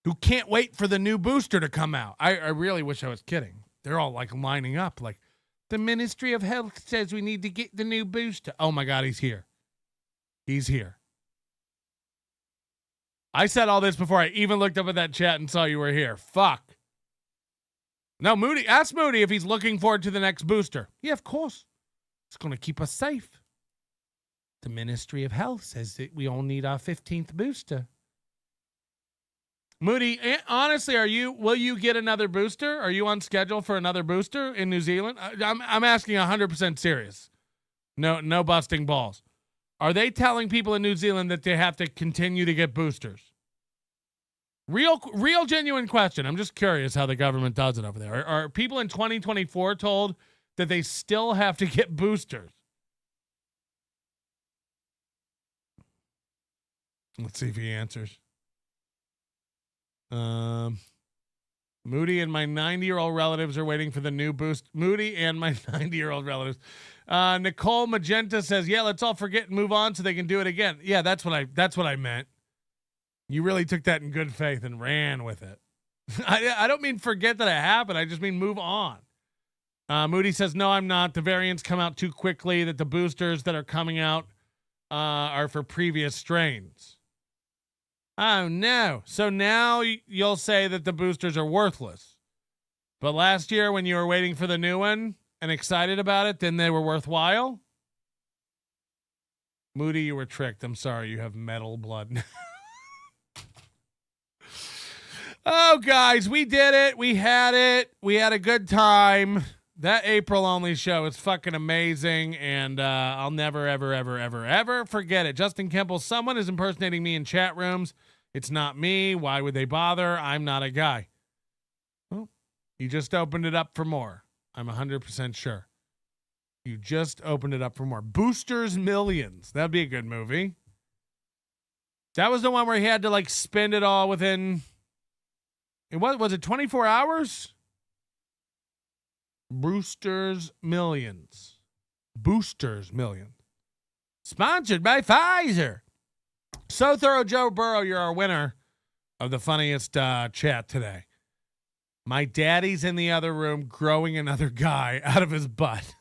who can't wait for the new booster to come out. I really wish I was kidding. They're all like lining up like, the Ministry of Health says we need to get the new booster. Oh my God, he's here. He's here. I said all this before I even looked up at that chat and saw you were here. Fuck. No, Mooby, ask Mooby if he's looking forward to the next booster. Yeah, of course. It's going to keep us safe. The Ministry of Health says that we all need our 15th booster. Mooby, honestly, will you get another booster? Are you on schedule for another booster in New Zealand? I'm asking 100% serious. No busting balls. Are they telling people in New Zealand that they have to continue to get boosters? Real genuine question. I'm just curious how the government does it over there. Are people in 2024 told that they still have to get boosters? Let's see if he answers. Moody and my 90-year-old relatives are waiting for the new boost. Moody and my 90-year-old relatives. Nicole Magenta says, yeah, let's all forget and move on so they can do it again. Yeah, that's what I meant. You really took that in good faith and ran with it. I don't mean forget that it happened. I just mean move on. Moody says, no, I'm not. The variants come out too quickly, that the boosters that are coming out are for previous strains. Oh, no. So now you'll say that the boosters are worthless. But last year when you were waiting for the new one and excited about it, then they were worthwhile? Moody, you were tricked. I'm sorry. You have metal blood. Oh, guys, we did it. We had it. We had a good time. That April-only show is fucking amazing, and I'll never, ever, ever, ever, ever forget it. Justin Kemple, someone is impersonating me in chat rooms. It's not me. Why would they bother? I'm not a guy. Well, you just opened it up for more. I'm 100% sure. You just opened it up for more. Boosters Millions. That'd be a good movie. That was the one where he had to, like, spend it all within... Was it 24 hours? Boosters Millions. Boosters Millions. Sponsored by Pfizer. So thorough, Joe Burrow, you're our winner of the funniest chat today. My daddy's in the other room growing another guy out of his butt.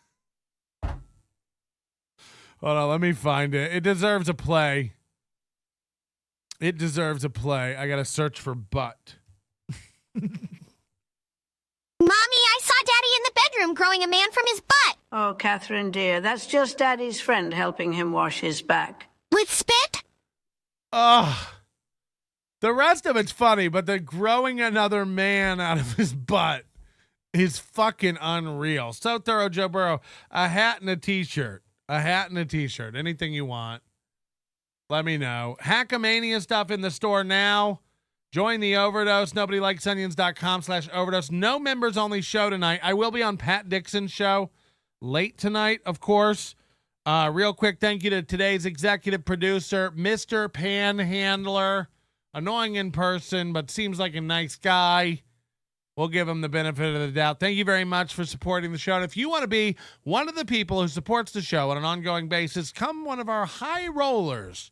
Hold on, let me find it. It deserves a play. It deserves a play. I got to search for butt. Mommy, I saw Daddy in the bedroom growing a man from his butt. Oh, Catherine, dear, that's just Daddy's friend helping him wash his back. With spit? Ugh. The rest of it's funny, but the growing another man out of his butt is fucking unreal. So thorough, Joe Burrow. A hat and a t-shirt. A hat and a t-shirt. Anything you want. Let me know. Hackamania stuff in the store now. Join the Overdose. NobodyLikesOnions.com/overdose. No members only show tonight. I will be on Pat Dixon's show late tonight, of course. Real quick, thank you to today's executive producer, Mr. Panhandler. Annoying in person, but seems like a nice guy. We'll give him the benefit of the doubt. Thank you very much for supporting the show. And if you want to be one of the people who supports the show on an ongoing basis, come one of our high rollers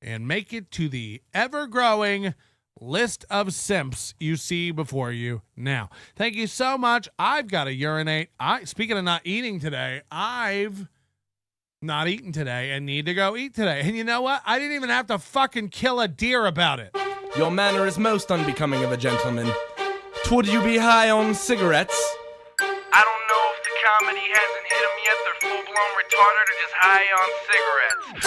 and make it to the ever-growing list of simps you see before you now. Thank you so much. I've got to urinate. Speaking of not eating today, I've not eaten today and need to go eat today. And you know what? I didn't even have to fucking kill a deer about it. Your manner is most unbecoming of a gentleman. Would you be high on cigarettes? I don't know if the comedy hasn't hit them yet. They're full-blown retarded or just high on cigarettes.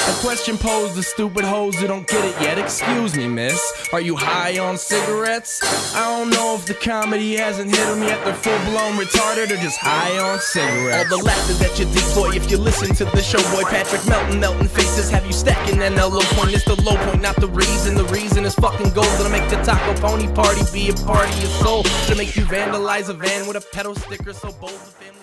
A question posed to stupid hoes who don't get it yet. Excuse me, miss. Are you high on cigarettes? I don't know if the comedy hasn't hit them yet. They're full-blown retarded or just high on cigarettes. All the laughter that you dig, boy, if you listen to the show, boy. Patrick melting faces. Have you stacking an low point? It's the low point, not the reason. The reason is fucking gold. Gonna make the taco pony party be a party of soul. To make you vandalize a van with a pedal sticker so bold the family.